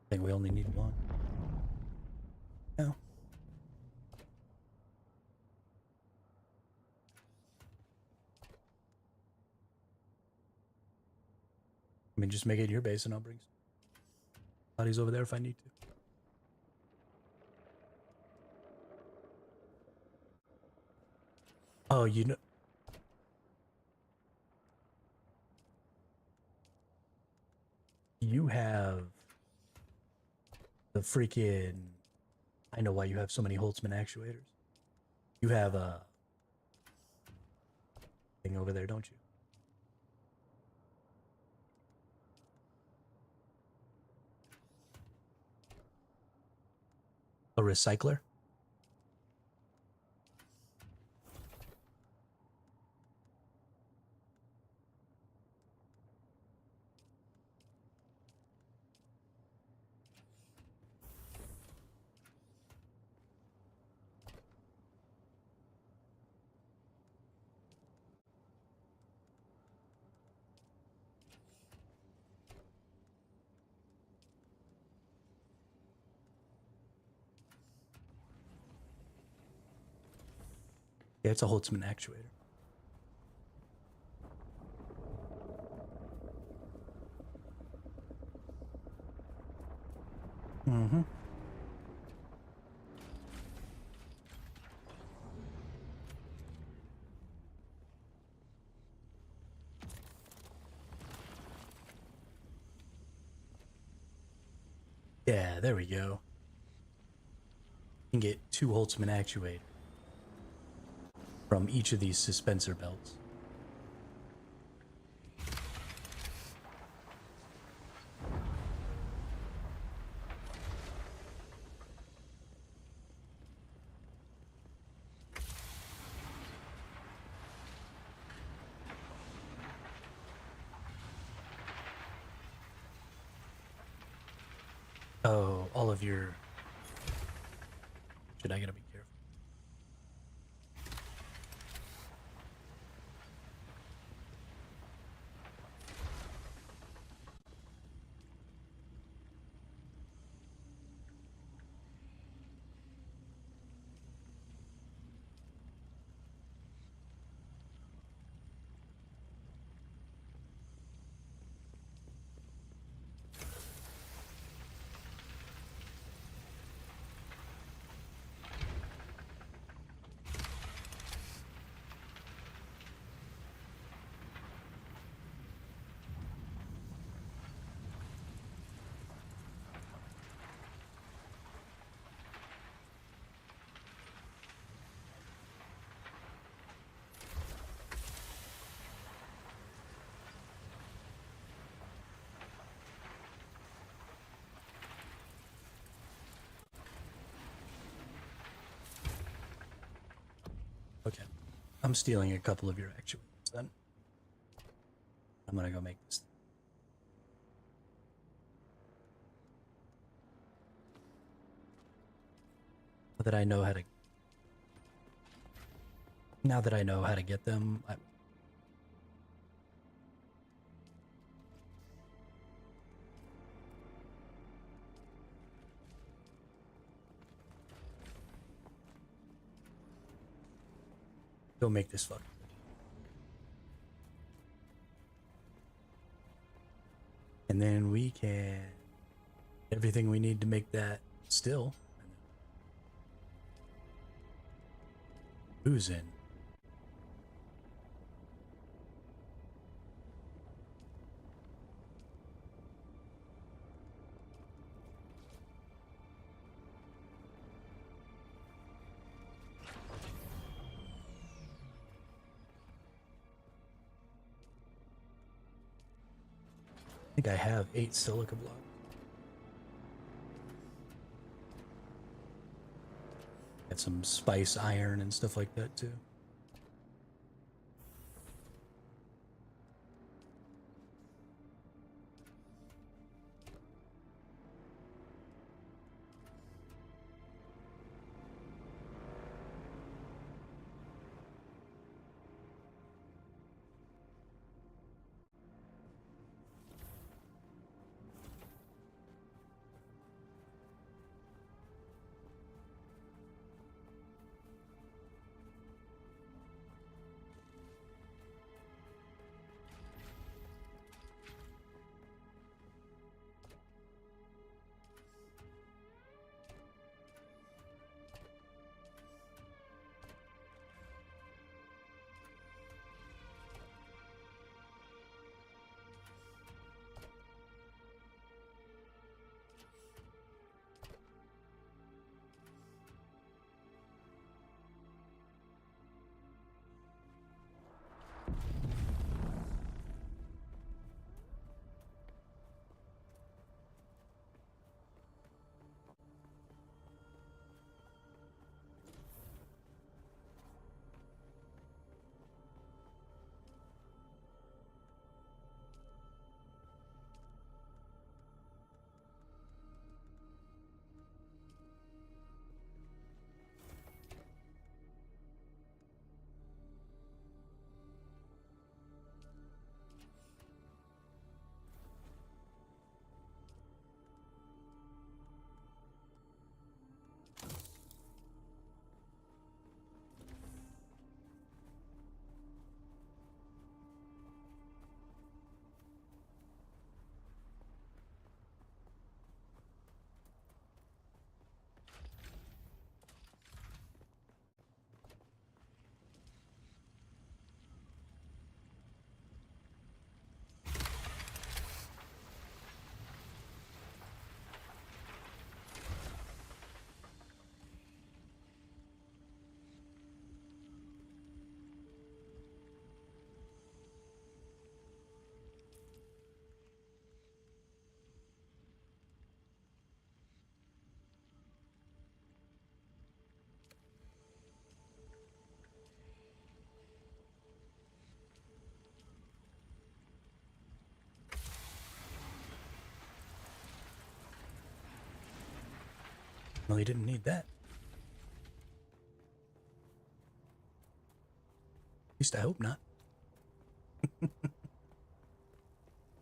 I think we only need one. No. I mean, just make it your base and I'll bring bodies over there if I need to. Oh, you know. You have the freaking... I know why you have so many Holtzman actuators. You have a thing over there, don't you? A recycler? Yeah, it's a Holtzman actuator. Mm-hmm. Yeah, there we go. You can get 2 Holtzman actuators from each of these suspensor belts. Oh, all of your... Shit, I gotta be careful. Okay. I'm stealing a couple of your actuators then. I'm gonna go make this. Now that I know how to... Now that I know how to get them, go make this fuck. And then we can... Everything we need to make that still. Who's in? I think I have 8 silica blocks. Got some spice iron and stuff like that too. Well, you didn't need that. At least I hope not.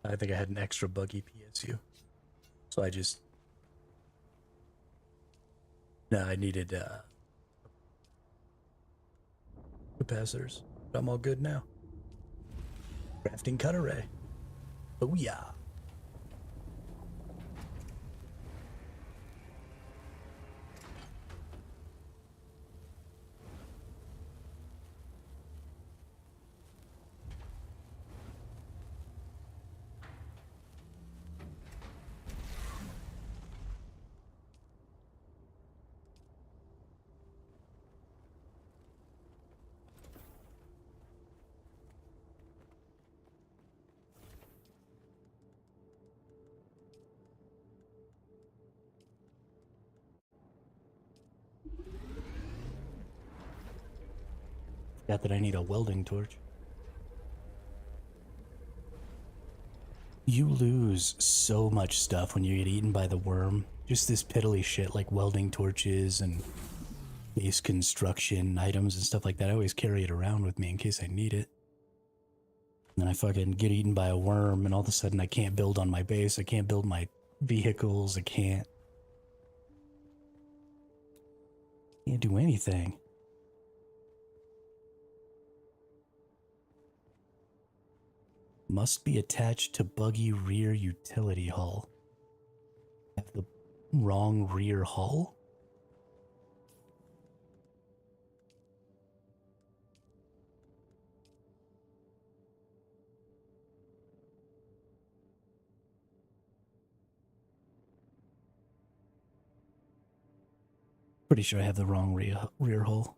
I think I had an extra buggy PSU. So I just... No, I needed capacitors. But I'm all good now. Crafting cut array. Oh yeah. Forgot that I need a welding torch. You lose so much stuff when you get eaten by the worm. Just this piddly shit like welding torches and base construction items and stuff like that. I always carry it around with me in case I need it. And then I fucking get eaten by a worm and all of a sudden I can't build on my base. I can't build my vehicles. I can't do anything. Must be attached to buggy rear utility hull. I have the wrong rear hull? Pretty sure I have the wrong rear hull.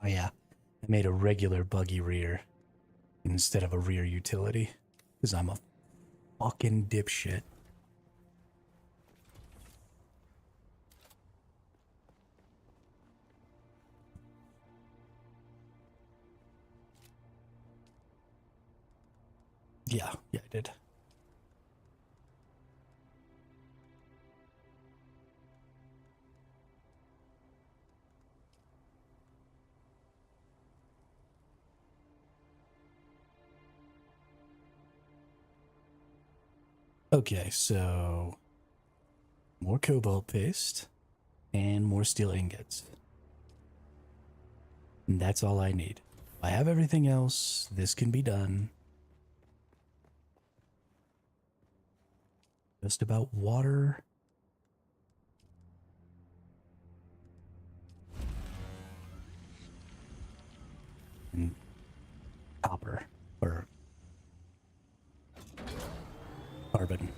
Oh yeah, I made a regular buggy rear instead of a rear utility because I'm a fucking dipshit. Yeah, I did. Okay, so more cobalt paste and more steel ingots. And that's all I need. I have everything else. This can be done. Just about water. And copper. Or carbon.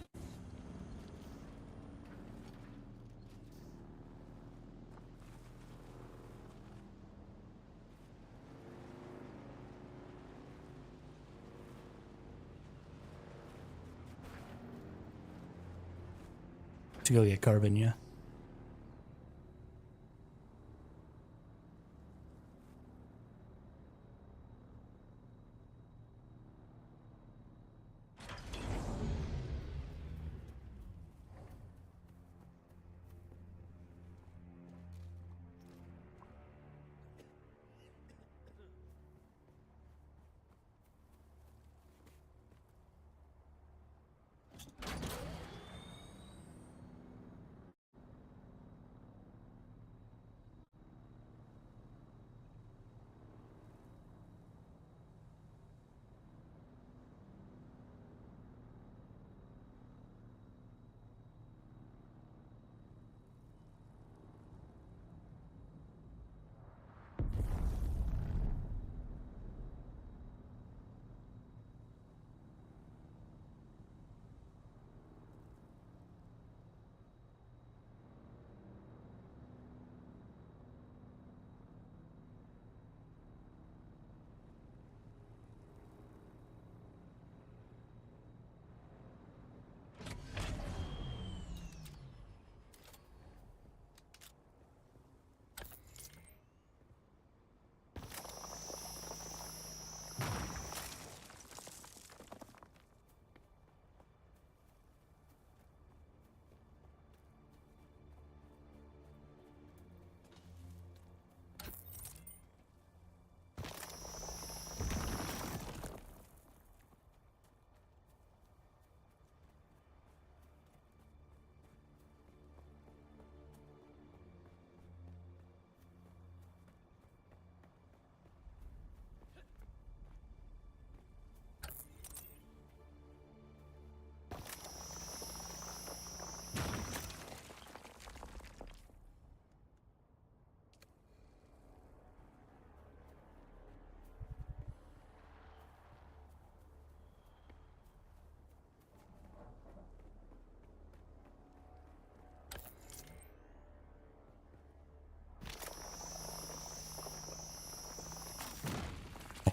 To go get carbon, yeah.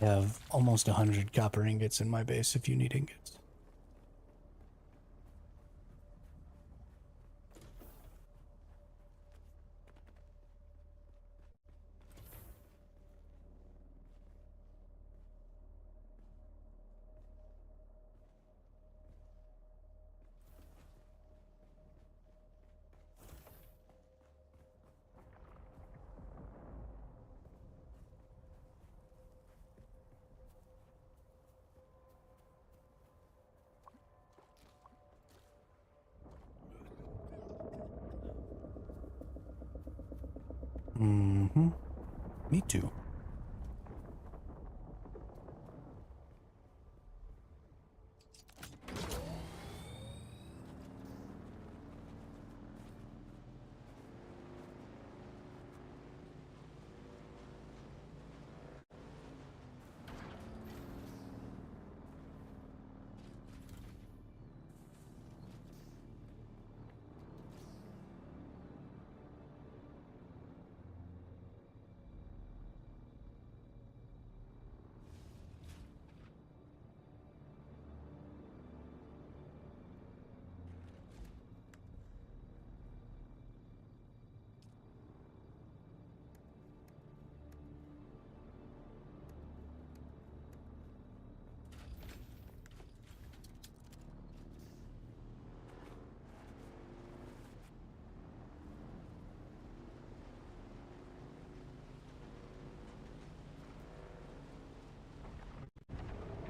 I have almost 100 copper ingots in my base if you need ingots. Mm-hmm. Me too.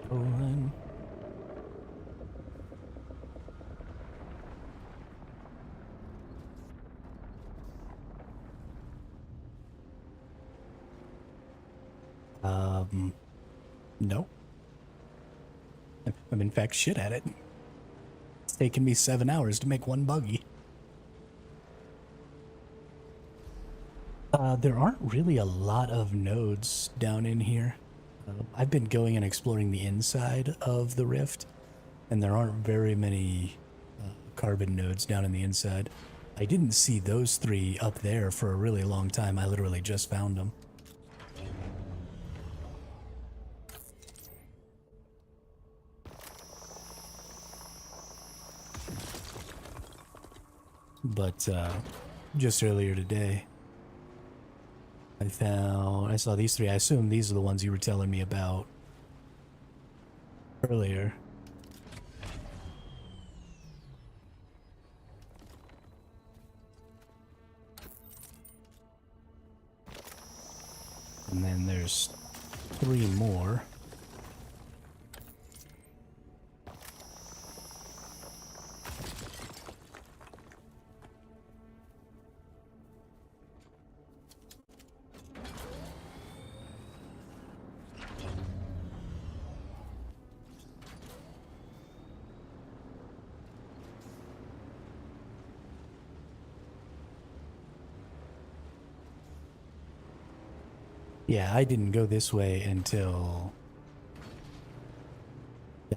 Rolling. No. I'm in fact shit at it. It's taken me 7 hours to make one buggy. There aren't really a lot of nodes down in here. I've been going and exploring the inside of the rift, and there aren't very many carbon nodes down in the inside. I didn't see those 3 up there for a really long time. I literally just found them. But just earlier today, I saw these 3. I assume these are the ones you were telling me about earlier. And then there's 3 more. Yeah, I didn't go this way until...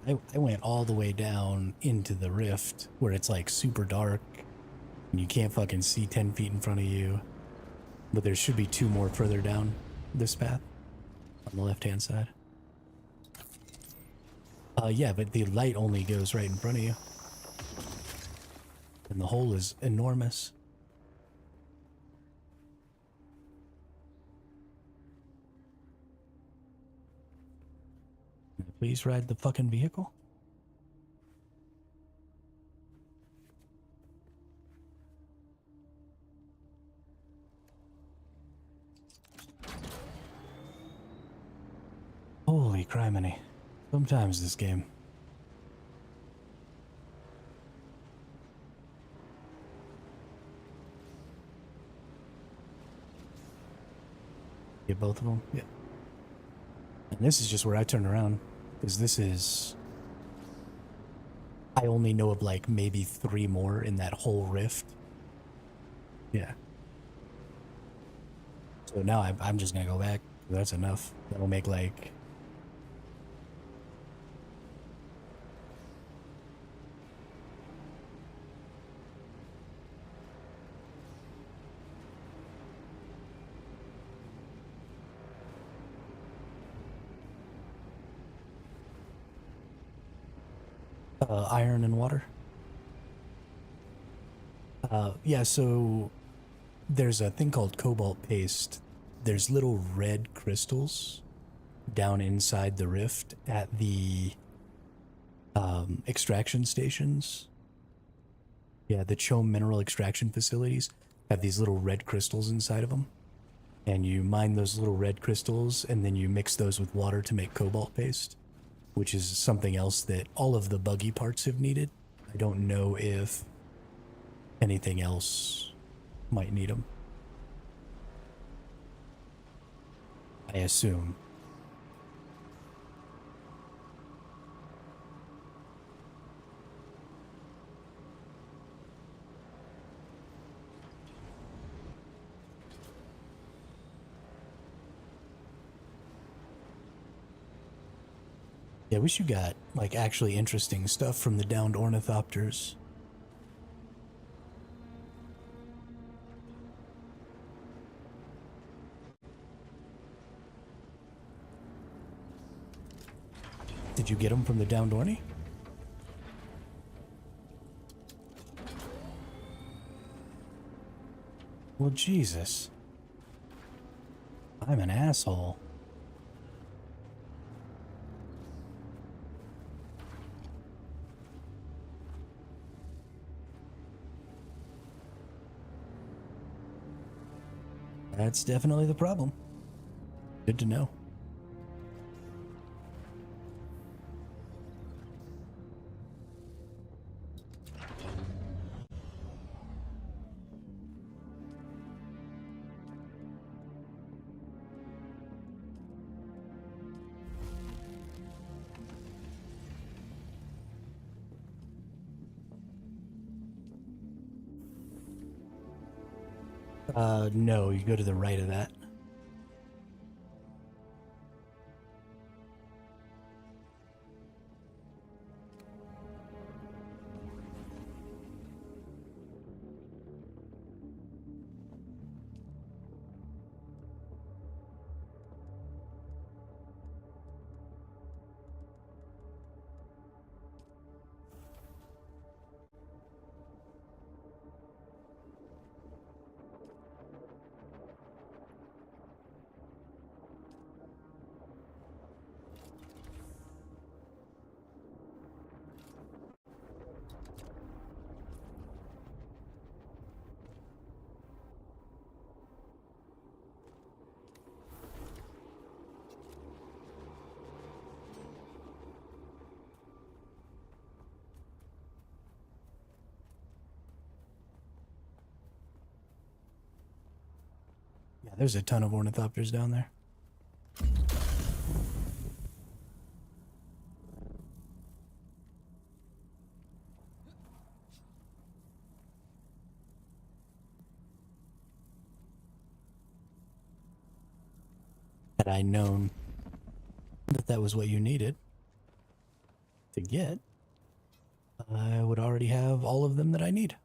I went all the way down into the rift, where it's like super dark, and you can't fucking see 10 feet in front of you. But there should be 2 more further down this path, on the left-hand side. Yeah, but the light only goes right in front of you. And the hole is enormous. Please ride the fucking vehicle. Holy criminy. Sometimes this game. Get both of them? Yeah. And this is just where I turn around. Because this is... I only know of like maybe 3 more in that whole rift. Yeah. So now I'm just gonna go back. That's enough. That'll make like... Iron and water. Yeah, so there's a thing called cobalt paste. There's little red crystals down inside the rift at the extraction stations. Yeah, the Chome mineral extraction facilities have these little red crystals inside of them. And you mine those little red crystals, and then you mix those with water to make cobalt paste, which is something else that all of the buggy parts have needed. I don't know if anything else might need them. I assume. Yeah, I wish you got, like, actually interesting stuff from the downed ornithopters. Did you get them from the downed orny? Well, Jesus. I'm an asshole. That's definitely the problem. Good to know. No, you go to the right of that. Yeah, there's a ton of ornithopters down there. Had I known that that was what you needed to get, I would already have all of them that I need.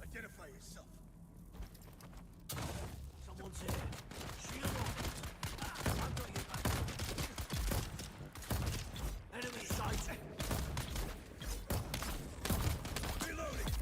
Identify yourself. Someone's here. Shoot him off. I've got you back. Enemy sighted. Reloading.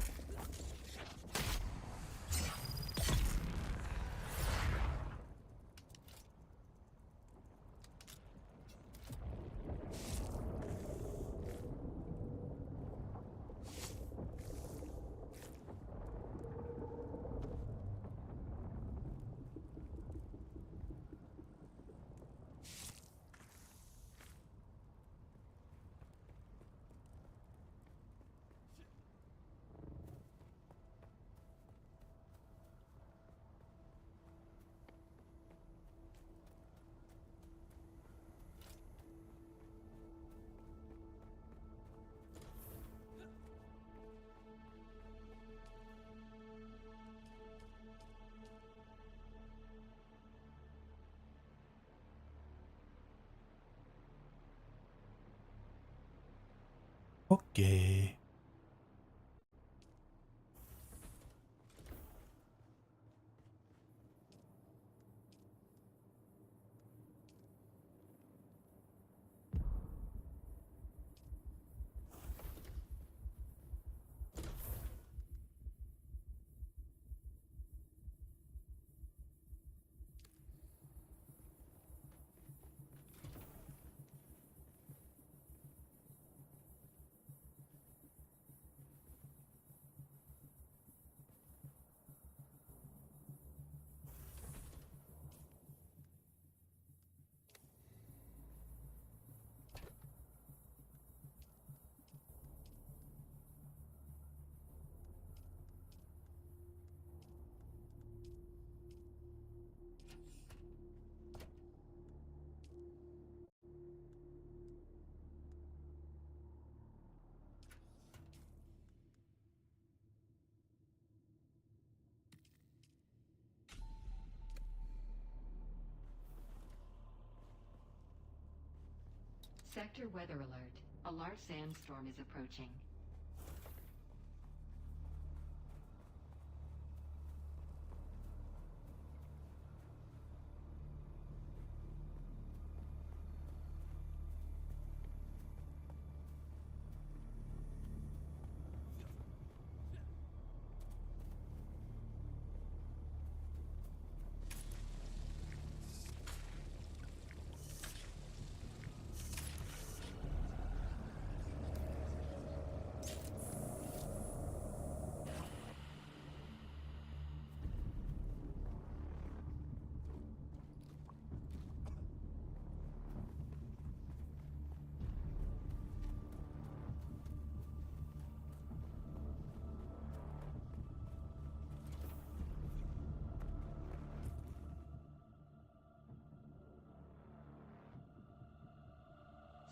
Sector weather alert. A large sandstorm is approaching.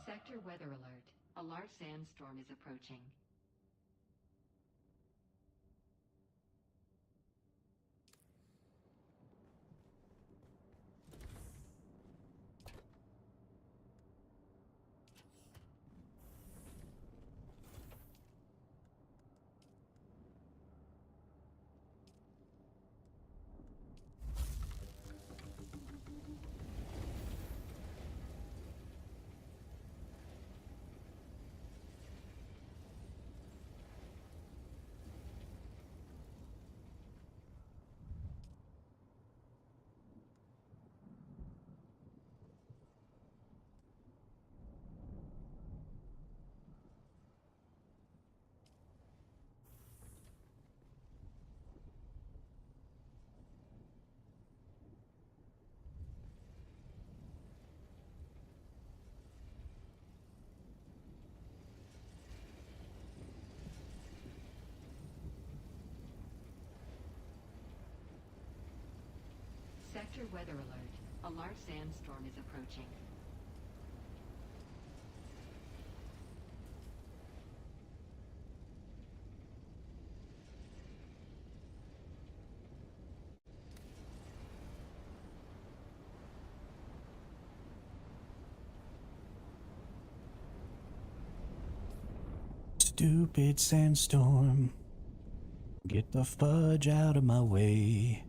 Sector weather alert. A large sandstorm is approaching. Sector weather alert. A large sandstorm is approaching. Stupid sandstorm. Get the fudge out of my way.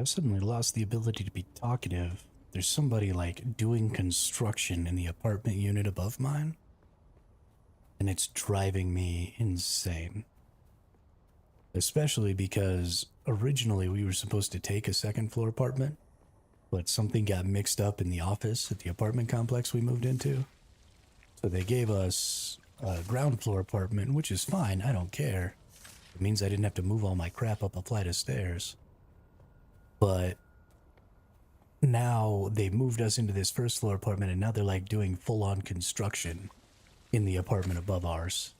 I've suddenly lost the ability to be talkative. There's somebody like doing construction in the apartment unit above mine, and it's driving me insane. Especially because originally we were supposed to take a second floor apartment, but something got mixed up in the office at the apartment complex we moved into. So they gave us a ground floor apartment, which is fine, I don't care. It means I didn't have to move all my crap up a flight of stairs. But now they moved us into this first floor apartment, and now they're like doing full-on construction in the apartment above ours.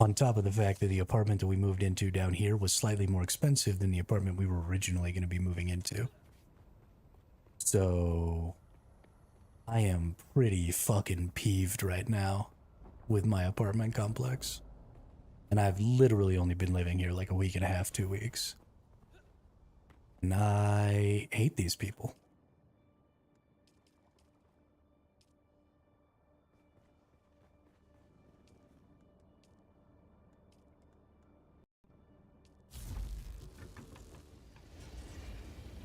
On top of the fact that the apartment that we moved into down here was slightly more expensive than the apartment we were originally going to be moving into. So I am pretty fucking peeved right now with my apartment complex. And I've literally only been living here like a week and a half, 2 weeks. And I hate these people.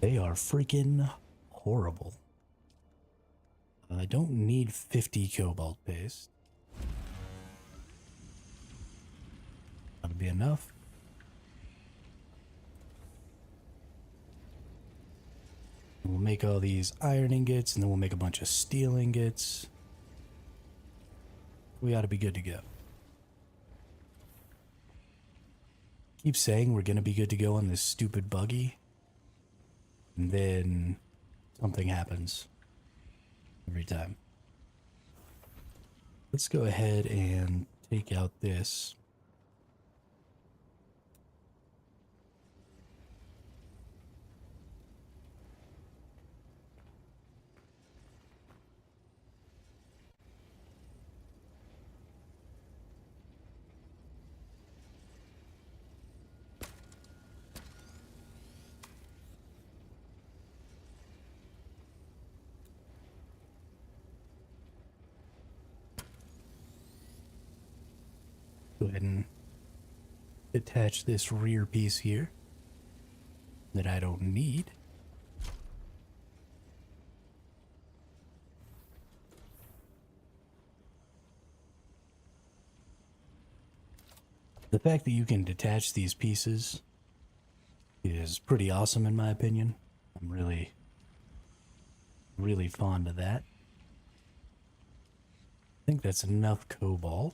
They are freaking horrible. I don't need 50 cobalt paste. That'll be enough. We'll make all these iron ingots, and then we'll make a bunch of steel ingots. We ought to be good to go. Keep saying we're going to be good to go on this stupid buggy, and then something happens every time. Let's go ahead and take out this. Go ahead and attach this rear piece here that I don't need. The fact that you can detach these pieces is pretty awesome in my opinion. I'm really fond of that. I think that's enough cobalt.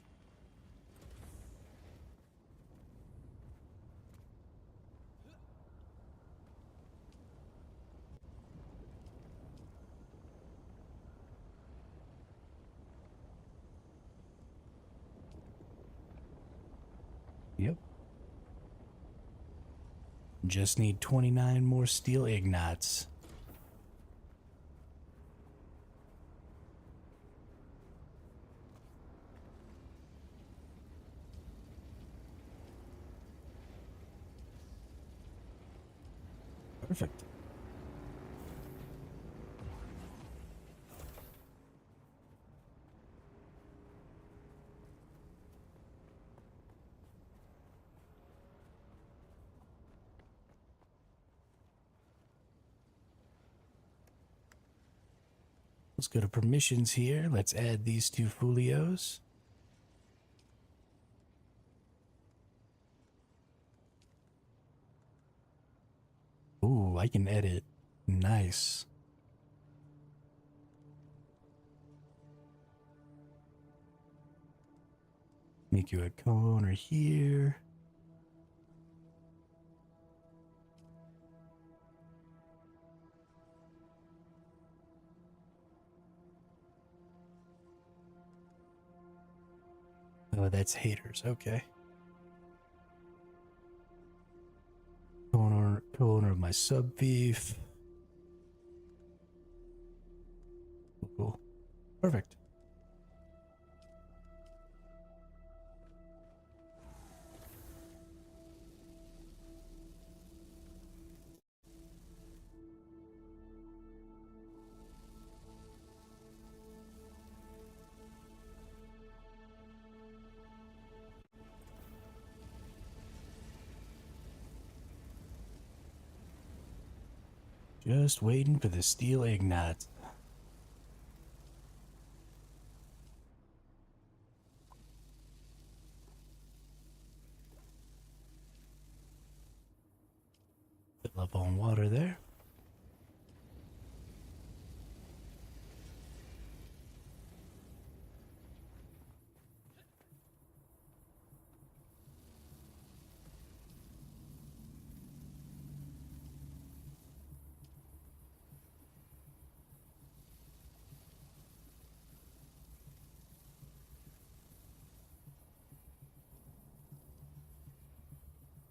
Yep. Just need 29 more steel ignites. Perfect. Let's go to permissions here. Let's add these two folios. Ooh, I can edit. Nice. Make you a co-owner here. Oh, that's haters. Okay. Co-owner of my sub beef. Cool. Perfect. Just waiting for the steel ignite. Fill up on water there.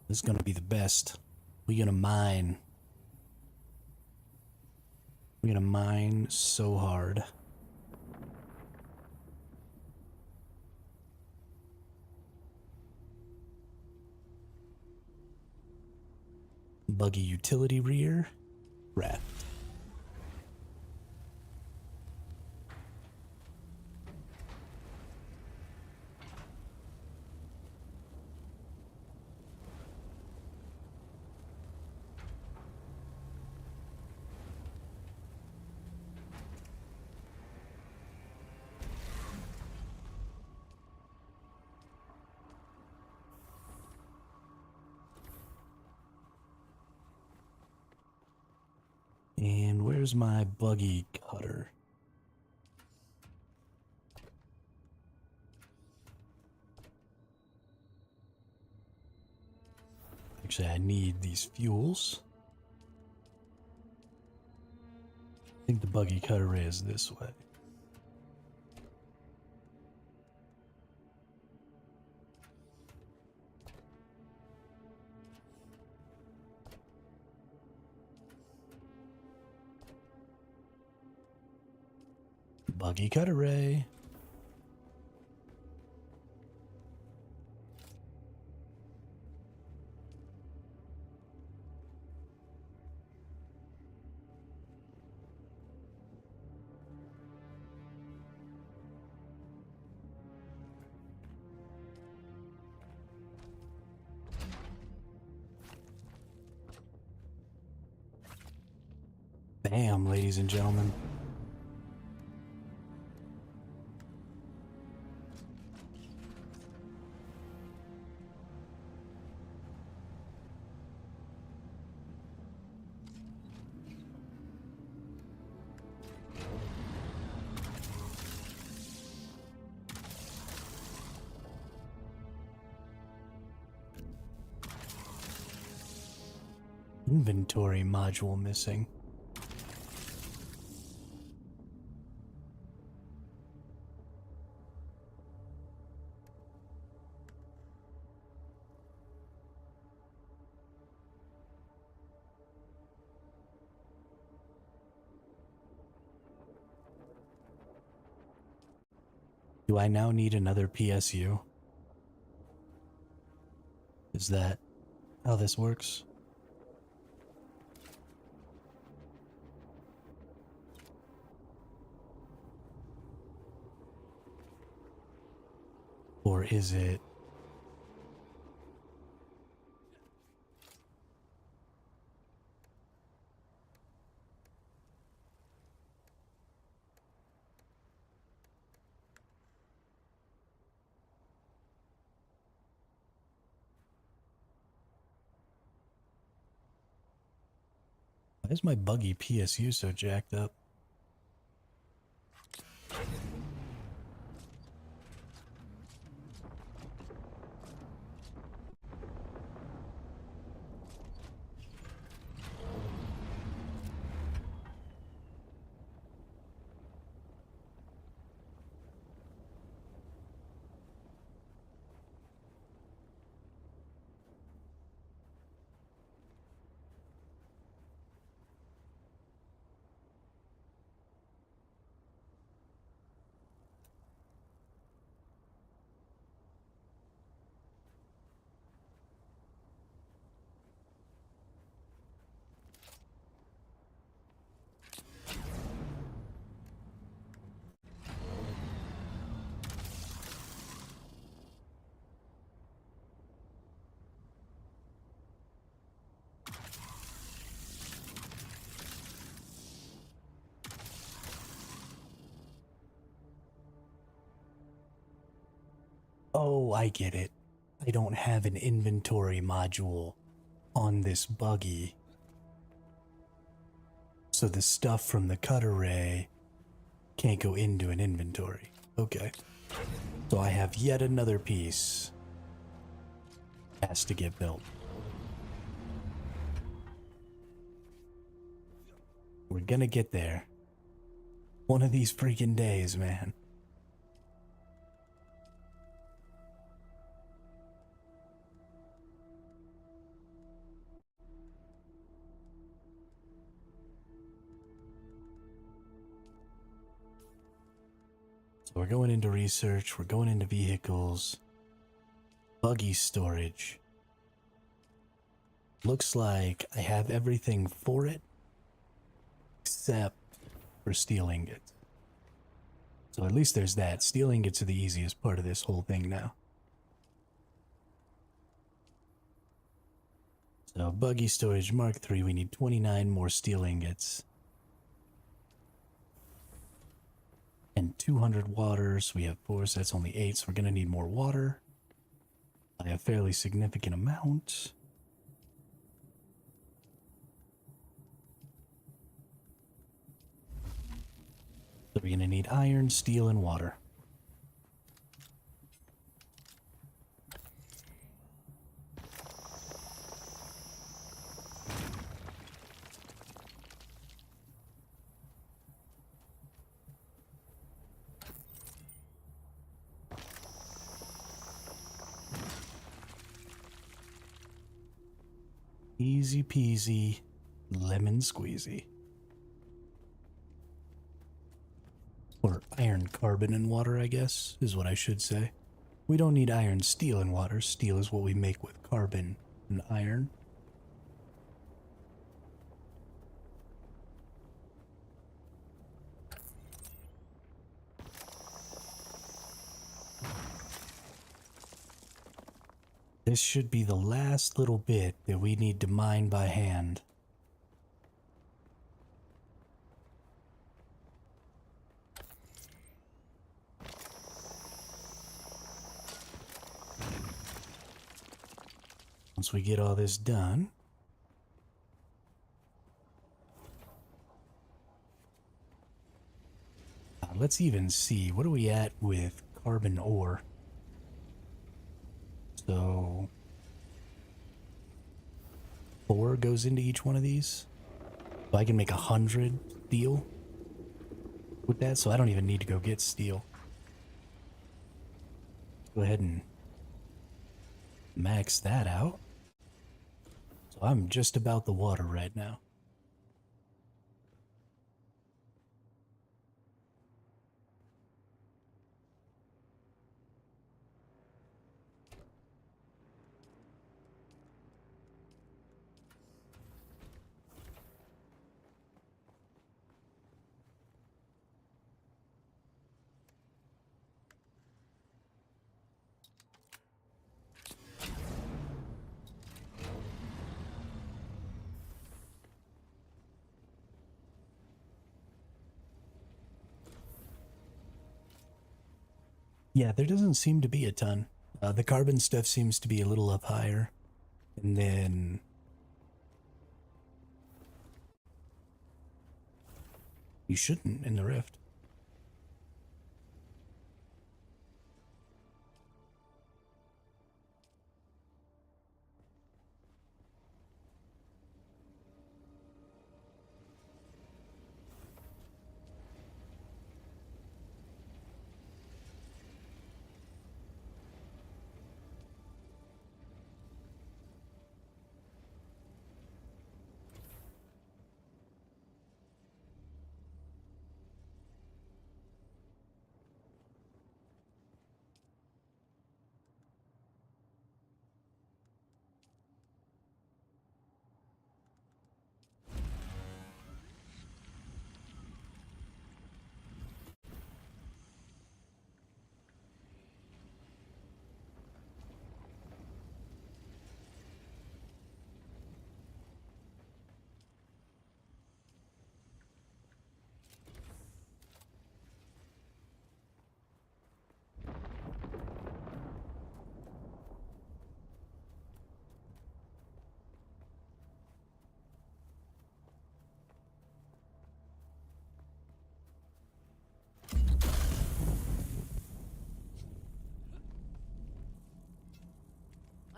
This is gonna be the best. We're gonna mine. We're gonna mine so hard. Buggy utility rear. Raft. And where's my buggy cutter? Actually, I need these fuels. I think the buggy cutter is this way. Buggy cutter ray. Bam, ladies and gentlemen. Inventory module missing. Do I now need another PSU? Is that how this works? Or is it... Why is my buggy PSU so jacked up? Oh, I get it. I don't have an inventory module on this buggy. So the stuff from the cut array can't go into an inventory. Okay. So I have yet another piece. Has to get built. We're gonna get there. One of these freaking days, man. So we're going into research, we're going into vehicles. Buggy storage. Looks like I have everything for it, except for steel ingots. So at least there's that. Steel ingots are the easiest part of this whole thing now. So buggy storage Mark III, we need 29 more steel ingots. And 200 water, so we have 4, so that's only 8, so we're gonna need more water. By a fairly significant amount. So we're gonna need iron, steel, and water. Easy peasy, lemon squeezy. Or iron, carbon, and water, I guess, is what I should say. We don't need iron, steel, and water. Steel is what we make with carbon and iron. This should be the last little bit that we need to mine by hand. Once we get all this done, let's even see, what are we at with carbon ore? So 4 goes into each one of these. So I can make 100 steel with that, so I don't even need to go get steel. Go ahead and max that out. So I'm just about the water right now. Yeah, there doesn't seem to be a ton. The carbon stuff seems to be a little up higher. And then you shouldn't in the rift.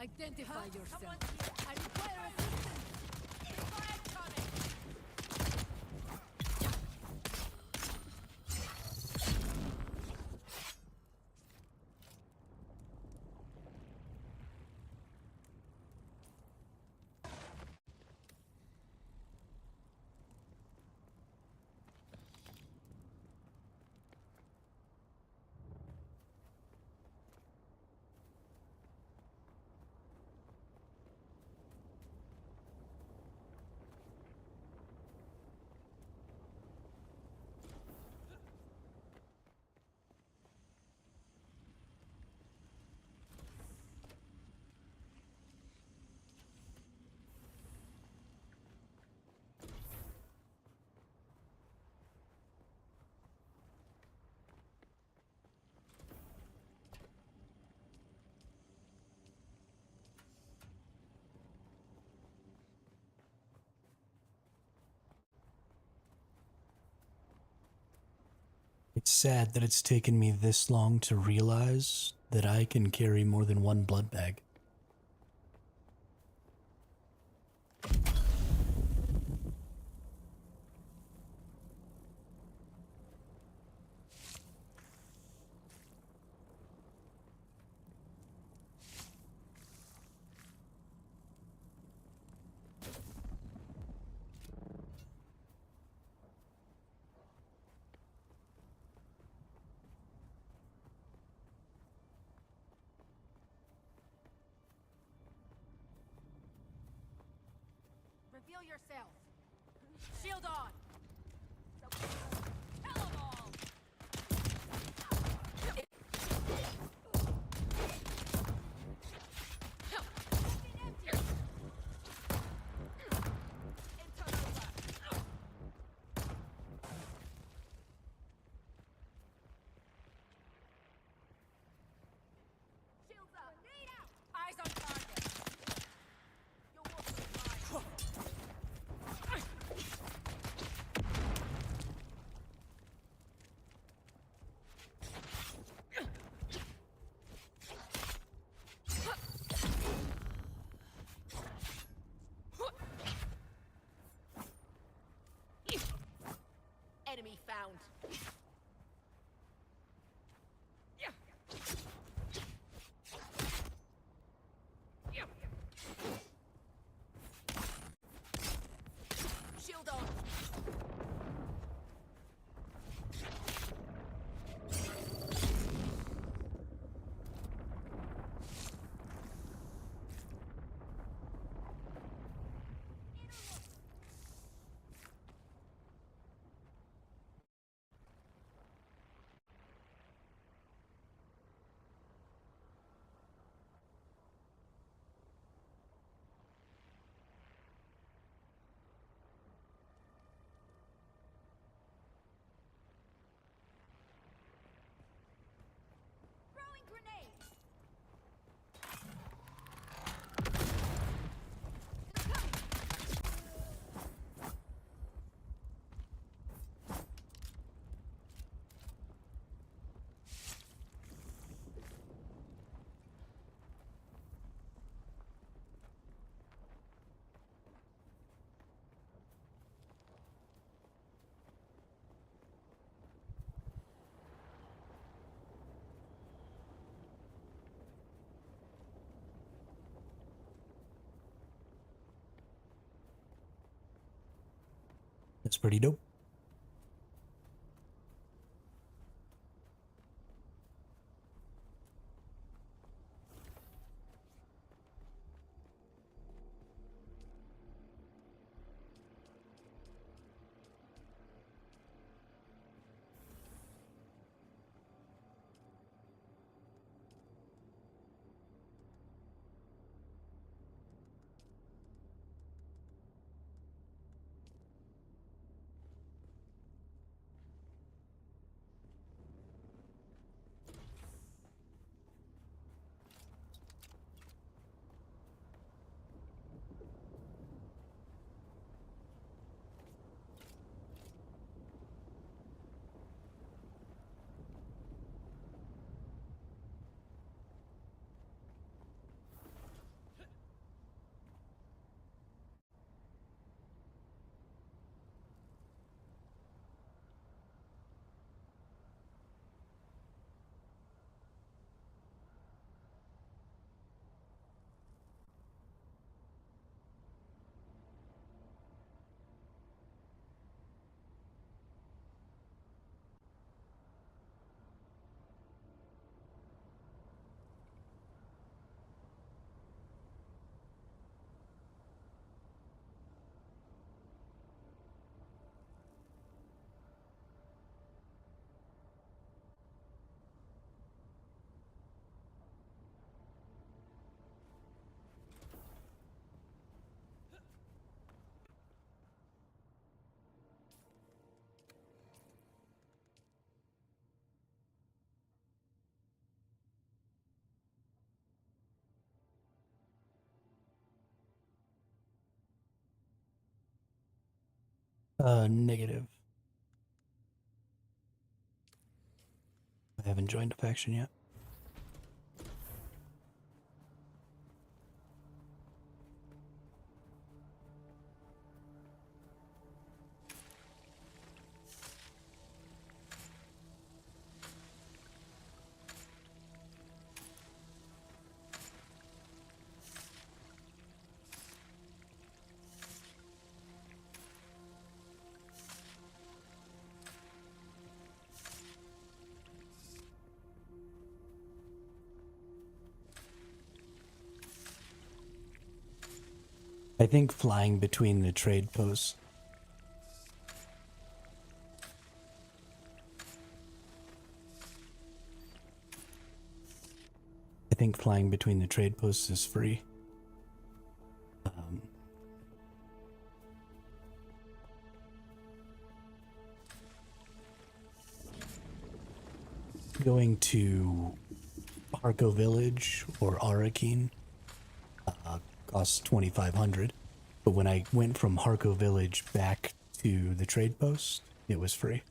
Identify yourself. I require assistance. It's sad that it's taken me this long to realize that I can carry more than one blood bag. Reveal yourself. Shield on. Kill 'em all. Shields up. Eyes on target. You'll walk through fire. Enemy found. Shield on. Throwing grenades. That's pretty dope. Negative. I haven't joined a faction yet. I think flying between the trade posts. I think flying between the trade posts is free. Going to Harco Village or Arakeen costs 2,500, but when I went from Harco Village back to the trade post, it was free.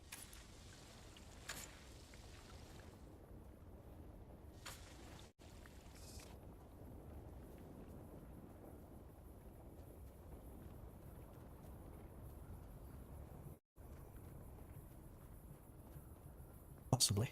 Possibly.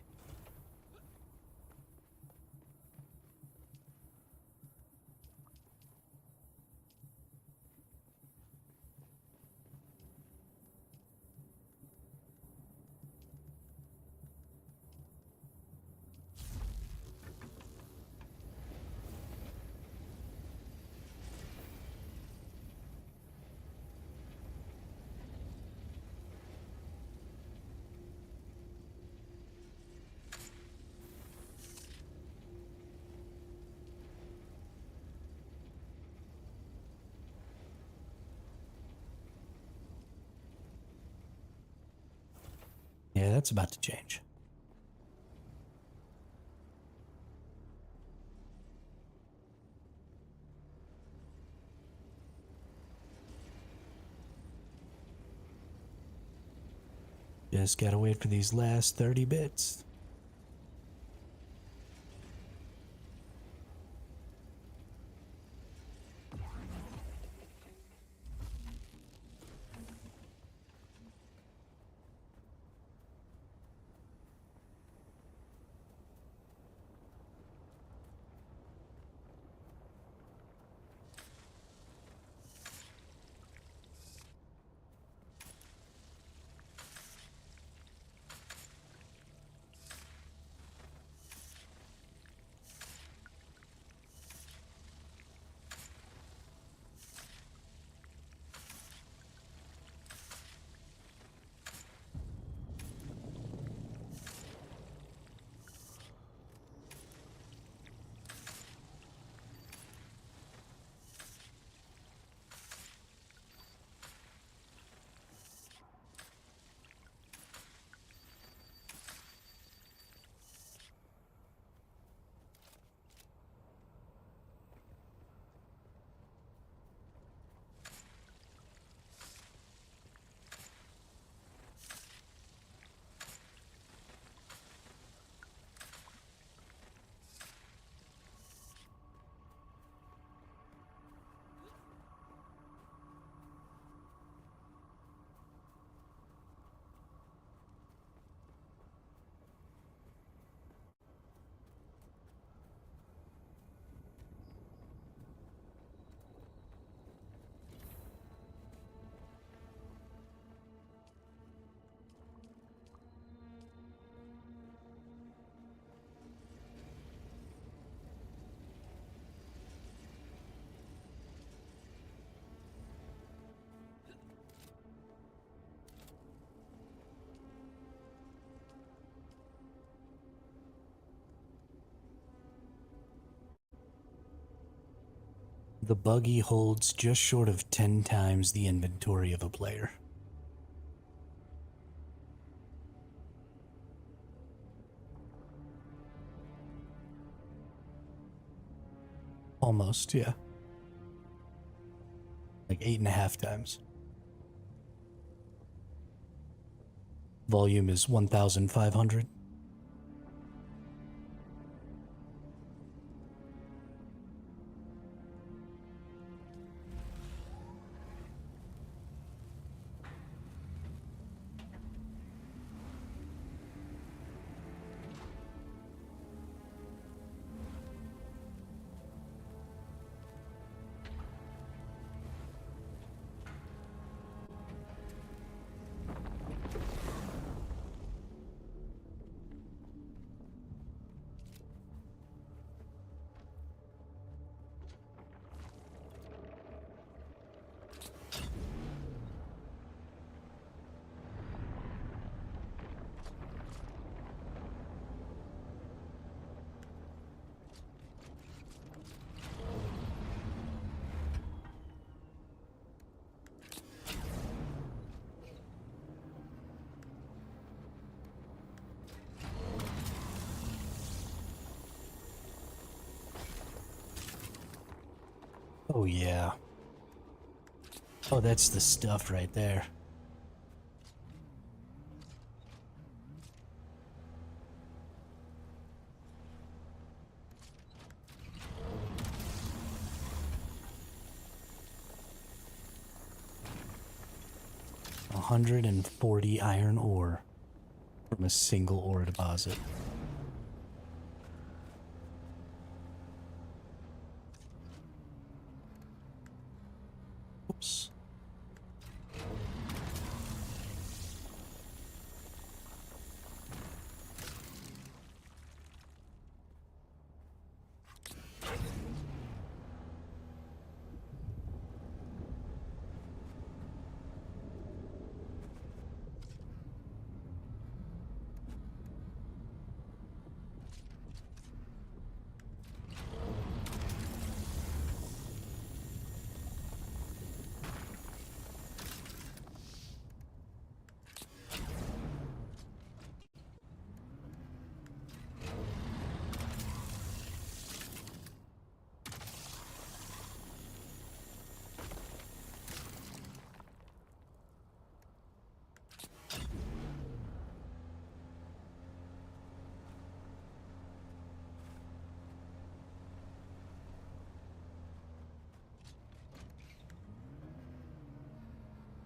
Yeah, that's about to change. Just gotta wait for these last 30 bits. The buggy holds just short of 10 times the inventory of a player. Almost, yeah. Like 8.5 times. Volume is 1,500. Oh yeah. Oh, that's the stuff right there. $140 iron ore from a single ore deposit. Oops.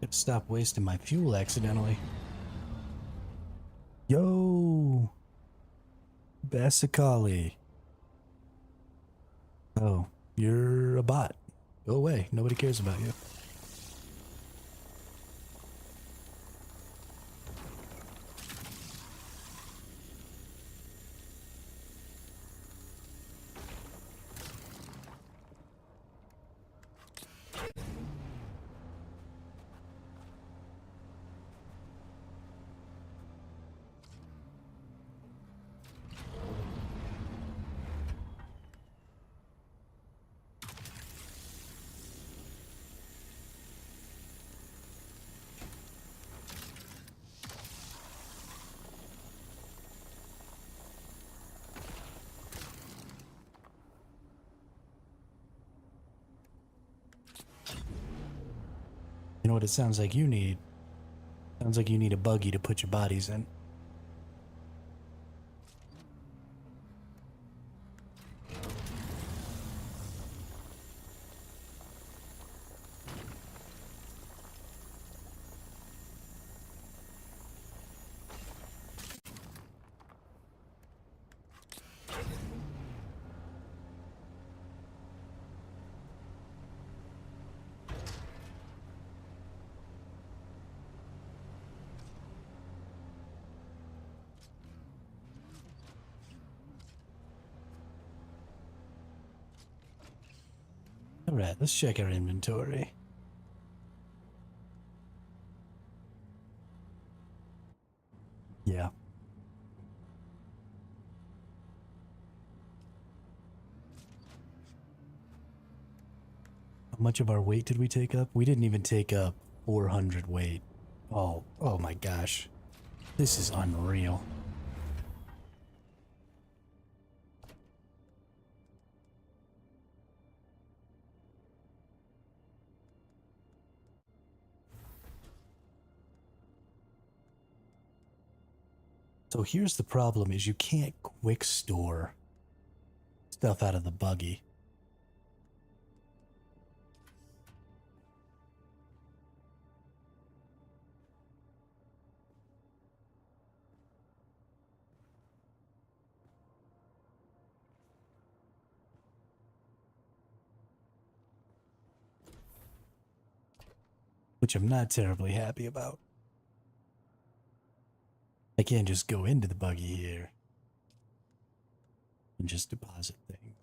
Gotta stop wasting my fuel accidentally. Yo! Basicali. Oh, you're a bot. Go away. Nobody cares about you. You know what it sounds like you need? Sounds like you need a buggy to put your bodies in. Alright, let's check our inventory. Yeah. How much of our weight did we take up? We didn't even take up 400 weight. Oh my gosh. This is unreal. So here's the problem is you can't quick store stuff out of the buggy. Which I'm not terribly happy about. I can't just go into the buggy here and just deposit things.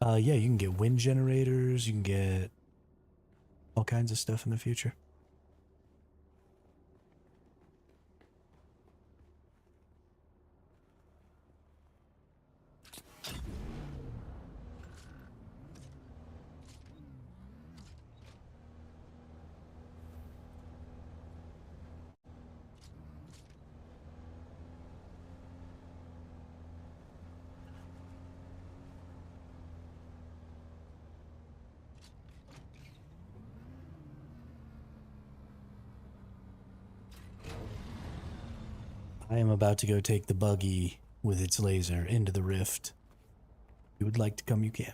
Yeah, you can get wind generators, you can get all kinds of stuff in the future. I am about to go take the buggy with its laser into the rift. If you would like to come, you can.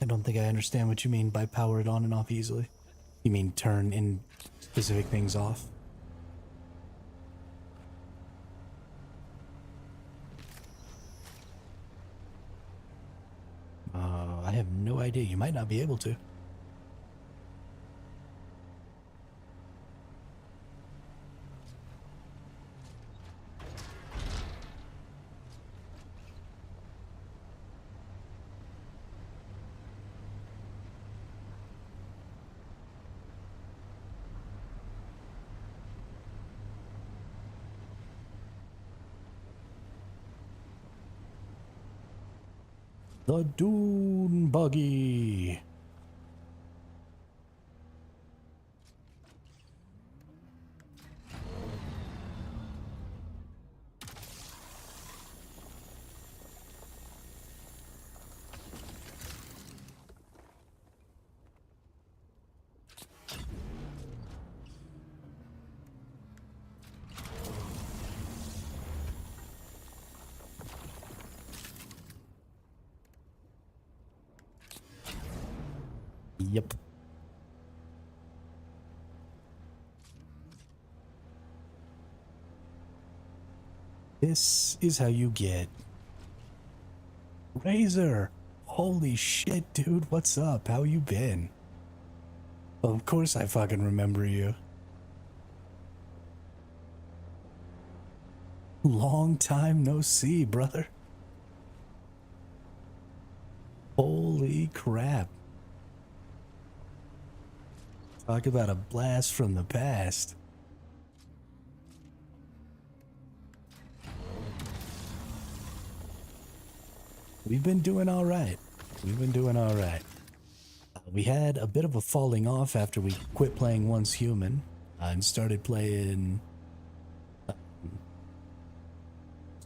I don't think I understand what you mean by power it on and off easily. You mean turn in specific things off? I have no idea. You might not be able to. The Dune buggy. Yep. This is how you get Razor. Holy shit, dude. What's up? How you been? Well, of course I fucking remember you. Long time no see, brother. Holy crap. Talk about a blast from the past. We've been doing all right. We've been doing all right. We had a bit of a falling off after we quit playing Once Human and started playing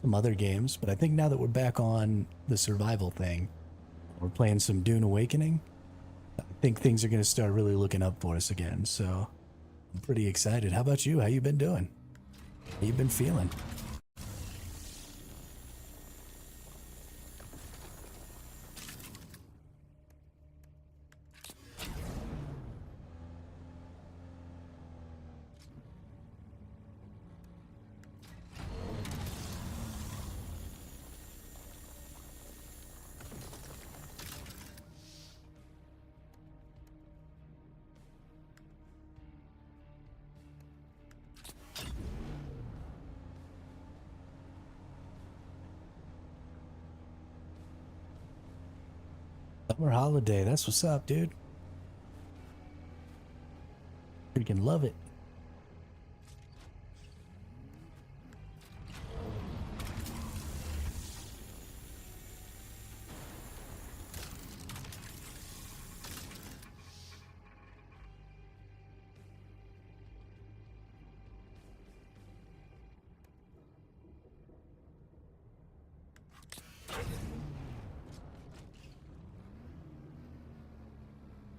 some other games. But I think now that we're back on the survival thing, we're playing some Dune Awakening. I think things are going to start really looking up for us again. So I'm pretty excited. How about you? How you been doing? How you been feeling? Summer holiday, that's what's up, dude. Freaking love it.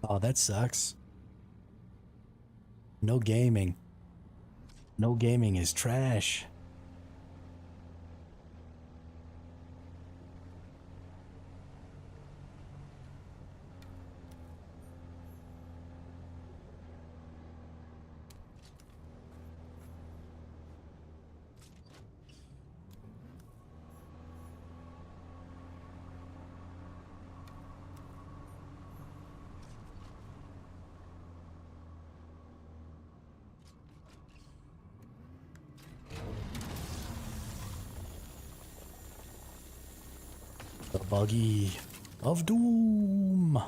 Oh, that sucks. No gaming. No gaming is trash. The buggy of doom.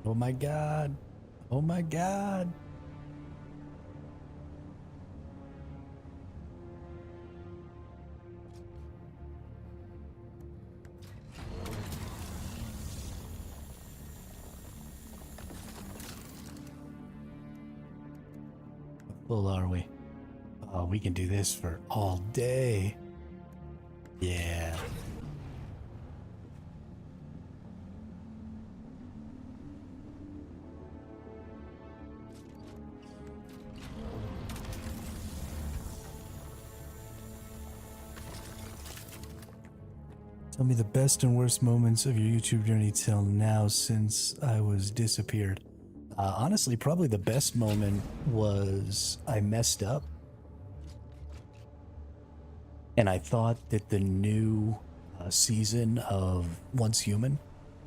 Oh my god. Oh my god. How full are we? Oh, we can do this for all day. Yeah. Tell me the best and worst moments of your YouTube journey till now since I was disappeared. Honestly, probably the best moment was I messed up. And I thought that the new season of Once Human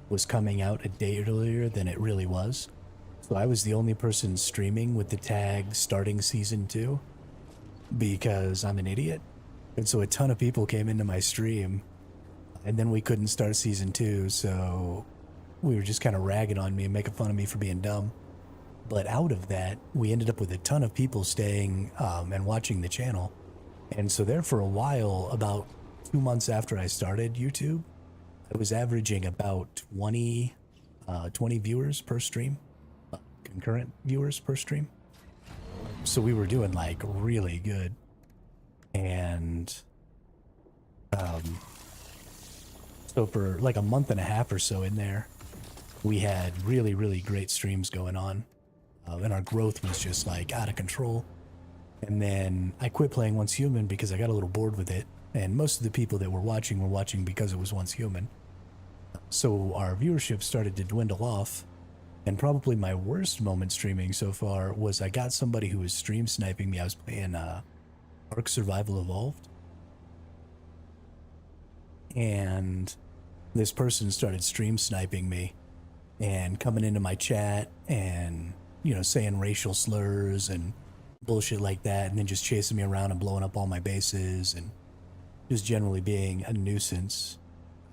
was coming out a day earlier than it really was. So I was the only person streaming with the tag starting season 2 because I'm an idiot. And so a ton of people came into my stream and then we couldn't start season 2. So we were just kind of ragging on me and making fun of me for being dumb. But out of that, we ended up with a ton of people staying and watching the channel. And so there for a while, about 2 months after I started YouTube, I was averaging about 20 viewers per stream, concurrent viewers per stream. So we were doing like really good. And so for like a month and a half or so in there, we had really, really great streams going on. And our growth was just like out of control. And then I quit playing Once Human because I got a little bored with it. And most of the people that were watching because it was Once Human. So our viewership started to dwindle off. And probably my worst moment streaming so far was I got somebody who was stream sniping me. I was playing Ark Survival Evolved. And this person started stream sniping me and coming into my chat and, you know, saying racial slurs and bullshit like that, and then just chasing me around and blowing up all my bases and just generally being a nuisance.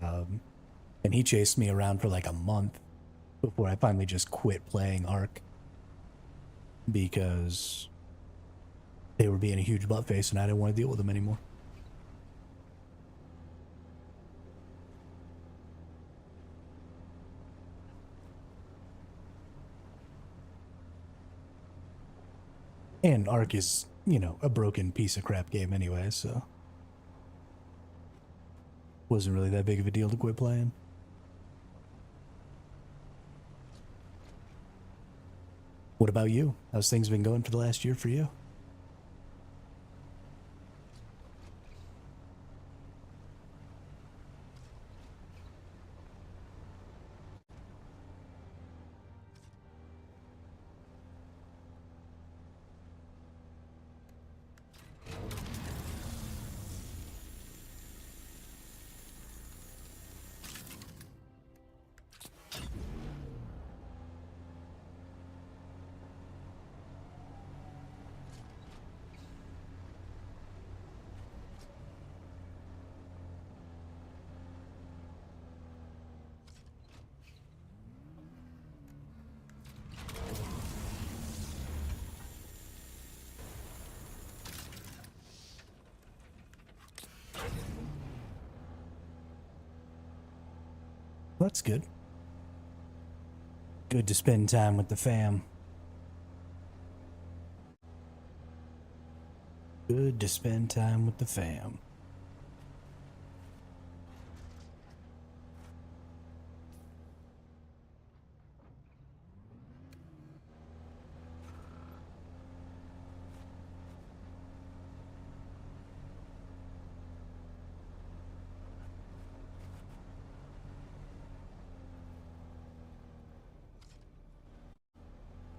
And he chased me around for like a month before I finally just quit playing Ark because they were being a huge buttface and I didn't want to deal with them anymore. And Ark is, you know, a broken piece of crap game anyway, so wasn't really that big of a deal to quit playing. What about you? How's things been going for the last year for you? That's good. Good to spend time with the fam. Good to spend time with the fam.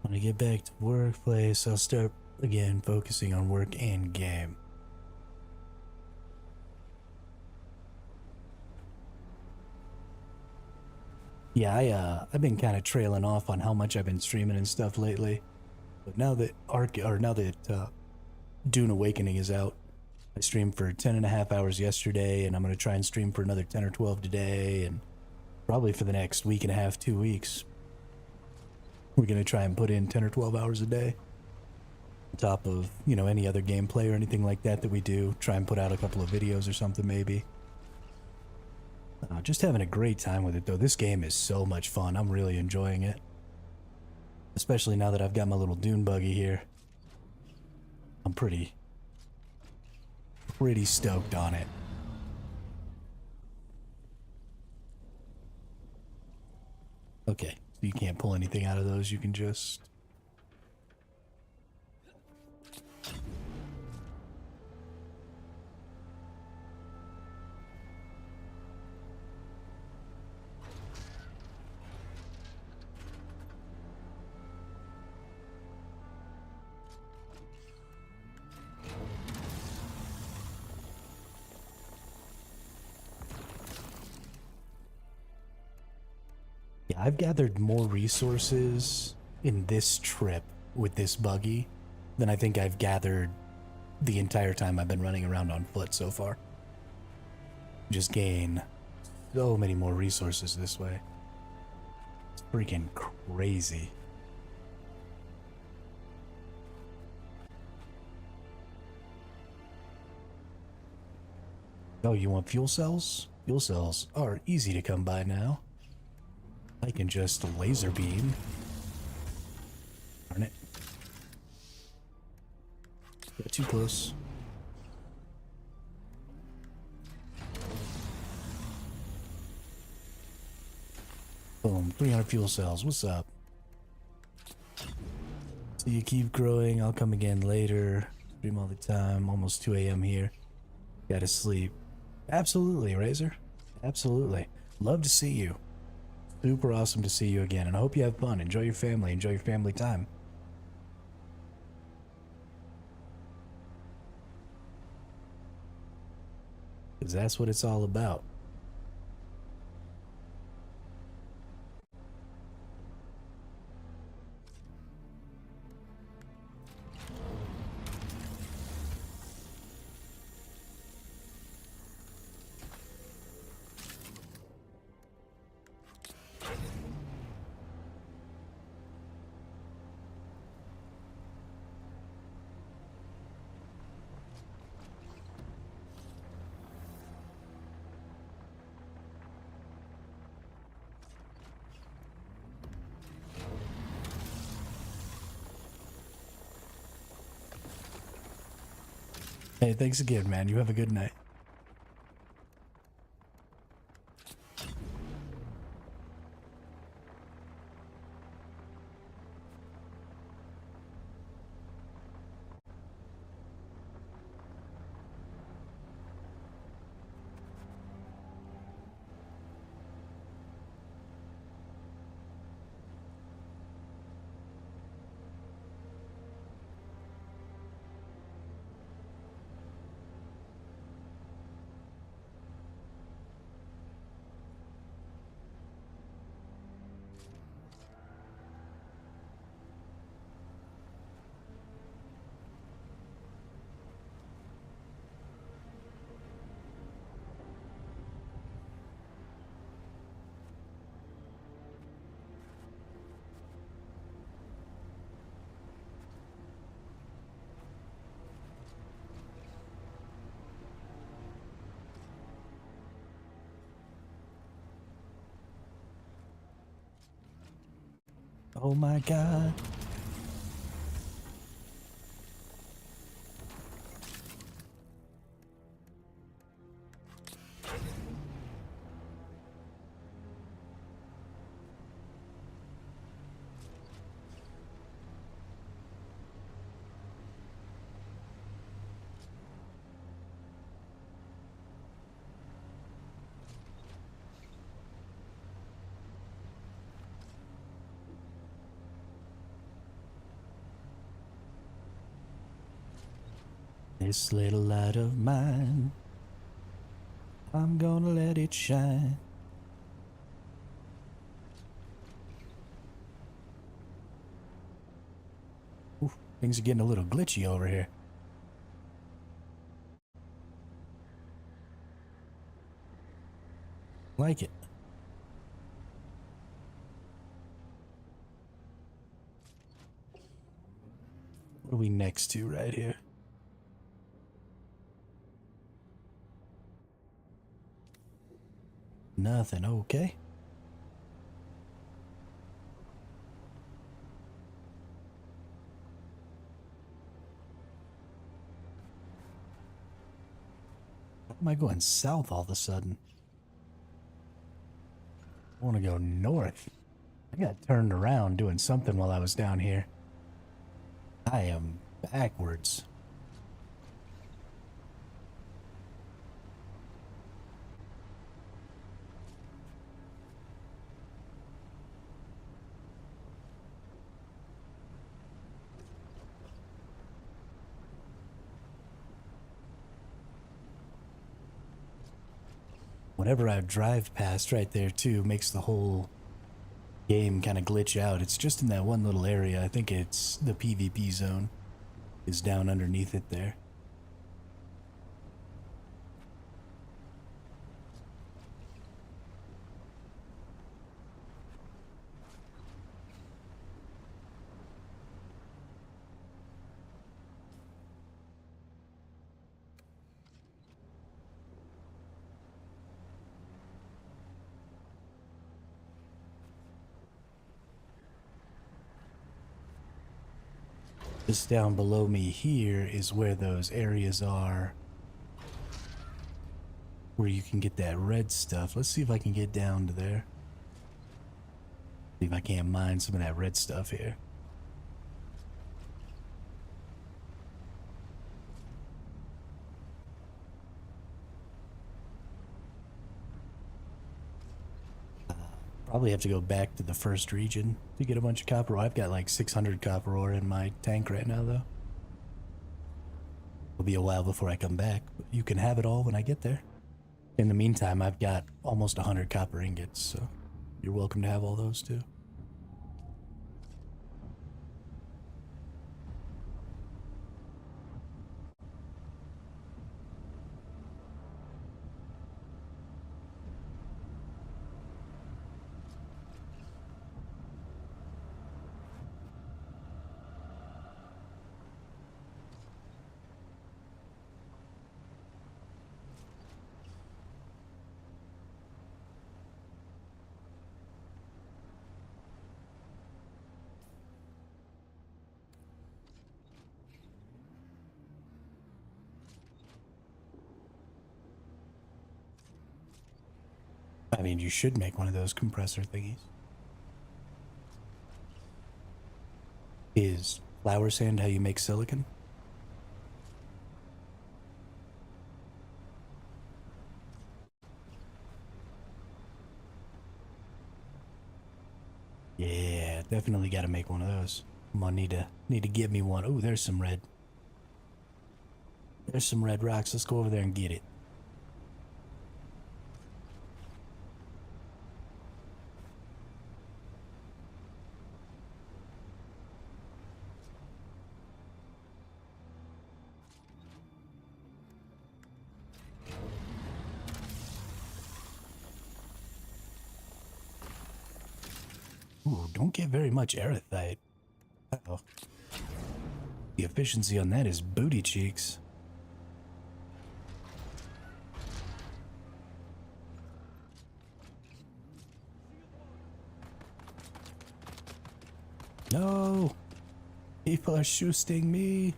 When I get back to workplace, I'll start again focusing on work and game. Yeah, I've been kind of trailing off on how much I've been streaming and stuff lately. But now that Dune Awakening is out, I streamed for 10.5 hours yesterday, and I'm gonna try and stream for another 10 or 12 today, and probably for the next week and a half, 2 weeks. We're gonna try and put in 10 or 12 hours a day. On top of, you know, any other gameplay or anything like that that we do. Try and put out a couple of videos or something maybe. Just having a great time with it though. This game is so much fun. I'm really enjoying it. Especially now that I've got my little Dune buggy here. I'm pretty stoked on it. Okay, so you can't pull anything out of those. You can just... Yeah, I've gathered more resources in this trip with this buggy than I think I've gathered the entire time I've been running around on foot so far. Just gain so many more resources this way. It's freaking crazy. Oh, you want fuel cells? Fuel cells are easy to come by now. I can just laser beam. Darn it. Got too close. Boom, 300 fuel cells. What's up? So you keep growing. I'll come again later. Stream all the time. Almost 2 a.m. here. Gotta sleep. Absolutely, Razor. Absolutely. Love to see you. Super awesome to see you again, and I hope you have fun. Enjoy your family. Enjoy your family time. Because that's what it's all about. Hey, thanks again, man. You have a good night. Oh my god. This little light of mine, I'm gonna let it shine. Ooh, things are getting a little glitchy over here. Like it. What are we next to right here? Nothing, okay. Why am I going south all of a sudden? I want to go north. I got turned around doing something while I was down here. I am backwards. Whenever I drive past right there too, makes the whole game kind of glitch out. It's just in that one little area. I think it's the PvP zone is down underneath it there. Just down below me here is where those areas are where you can get that red stuff. Let's see if I can get down to there. See if I can't mine some of that red stuff here. Probably have to go back to the first region to get a bunch of copper ore. I've got like 600 copper ore in my tank right now, though. It'll be a while before I come back, but you can have it all when I get there. In the meantime, I've got almost 100 copper ingots, so you're welcome to have all those too. I mean, you should make one of those compressor thingies. Is flower sand how you make silicon? Yeah, definitely got to make one of those. I'm gonna need to get me one. Oh, there's some red. There's some red rocks. Let's go over there and get it. Ooh, don't get very much erythite. Uh-oh. The efficiency on that is booty cheeks. No! People are shooting me!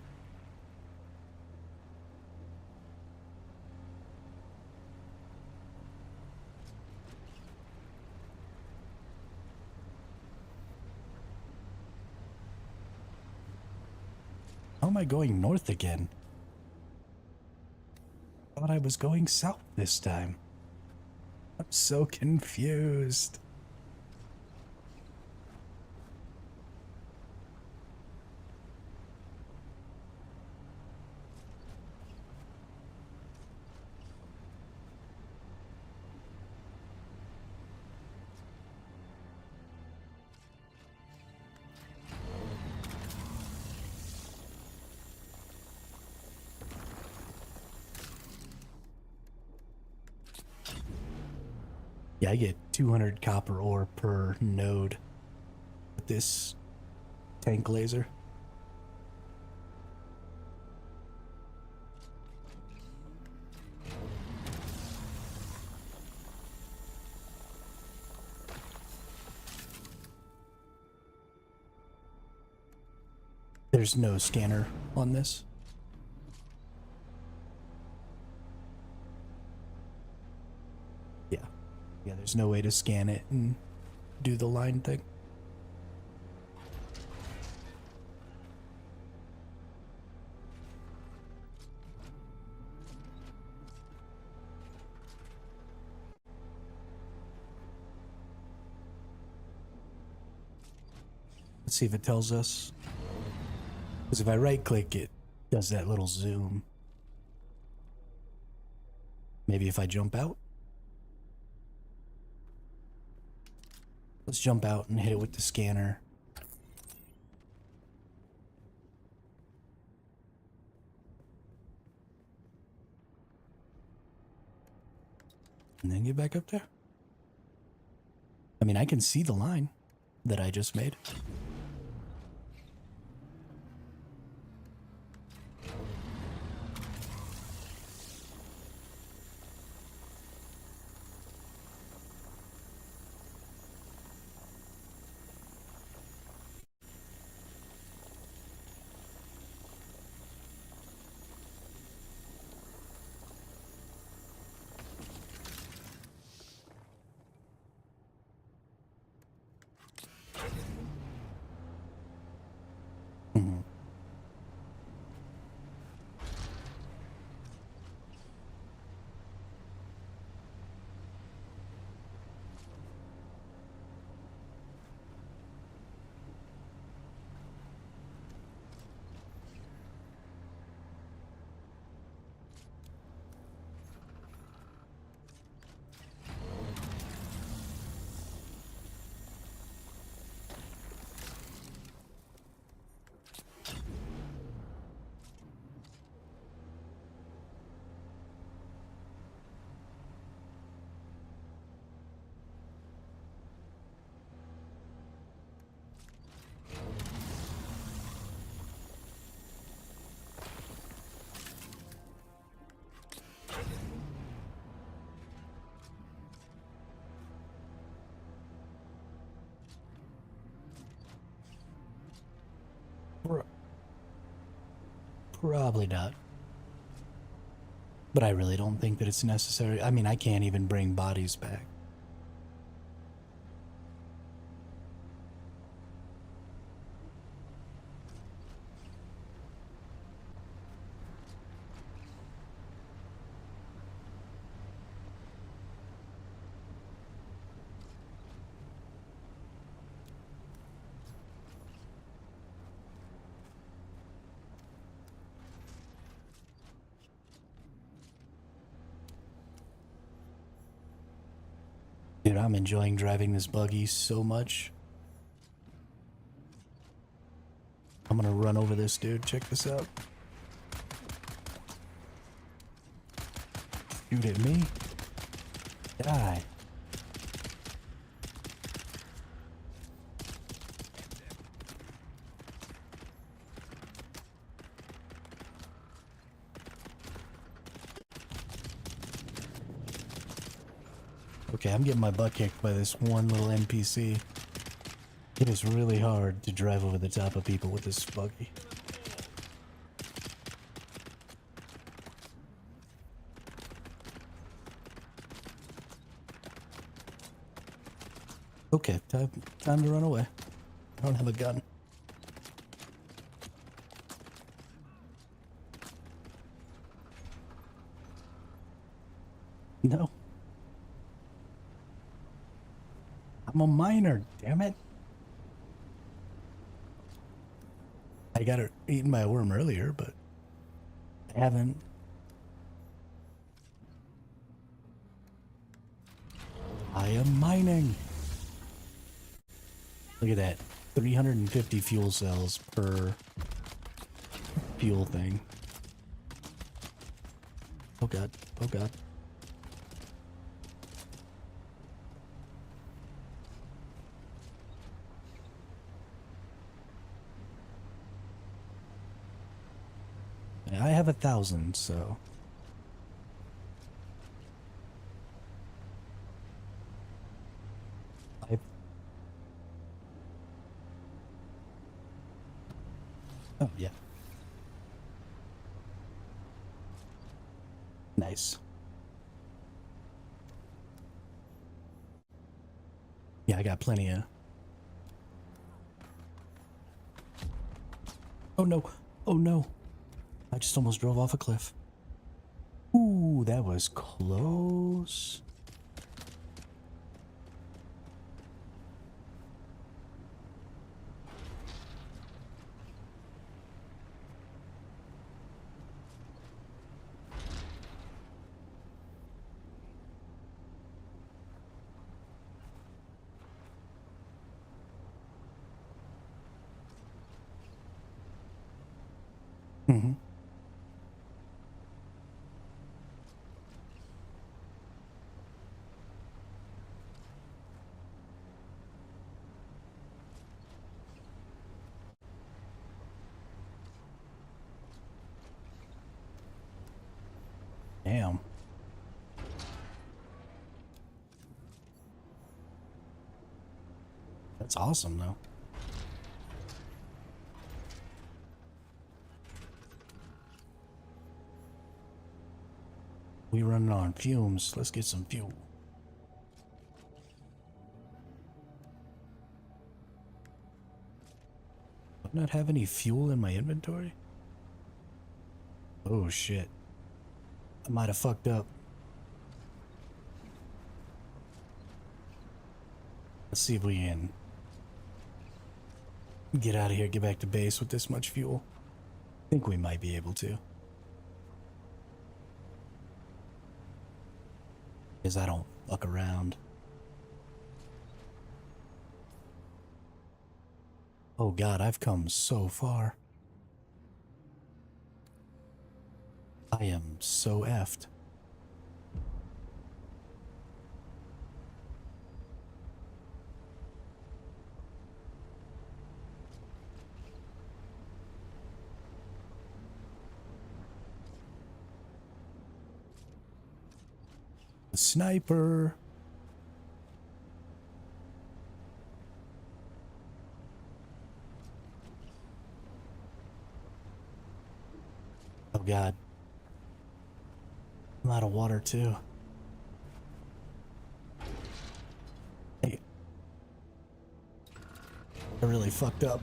How am I going north again? Thought I was going south this time. I'm so confused. Yeah, I get 200 copper ore per node with this tank laser. There's no scanner on this. Yeah, there's no way to scan it and do the line thing. Let's see if it tells us. Because if I right click, it does that little zoom. Maybe if I jump out? Let's jump out and hit it with the scanner. And then get back up there. I mean, I can see the line that I just made. Probably not. But I really don't think that it's necessary. I mean, I can't even bring bodies back. Dude, I'm enjoying driving this buggy so much. I'm gonna run over this dude. Check this out. Shoot at me. Die. Okay, I'm getting my butt kicked by this one little NPC. It is really hard to drive over the top of people with this buggy. Okay, time to run away. I don't have a gun. No. I'm a miner, damn it. I got eaten by a worm earlier, but I haven't. I am mining. Look at that. 350 fuel cells per fuel thing. Oh god. Oh god. I have 1,000, so. Oh, yeah. Nice. Yeah, I got plenty of... Oh no! Oh no! I just almost drove off a cliff. Ooh, that was close. Mm-hmm. Damn. That's awesome, though. We running on fumes. Let's get some fuel. Do I not have any fuel in my inventory? Oh shit. I might have fucked up. Let's see if we can get out of here, get back to base with this much fuel. I think we might be able to. Because I don't fuck around. Oh god, I've come so far. I am so effed. The sniper. Oh god. I'm out of water too. Hey. I really fucked up.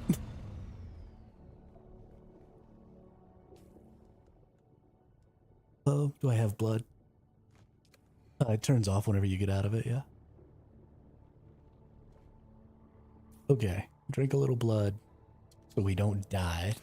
Oh, do I have blood? It turns off whenever you get out of it, yeah. Okay, drink a little blood so we don't die.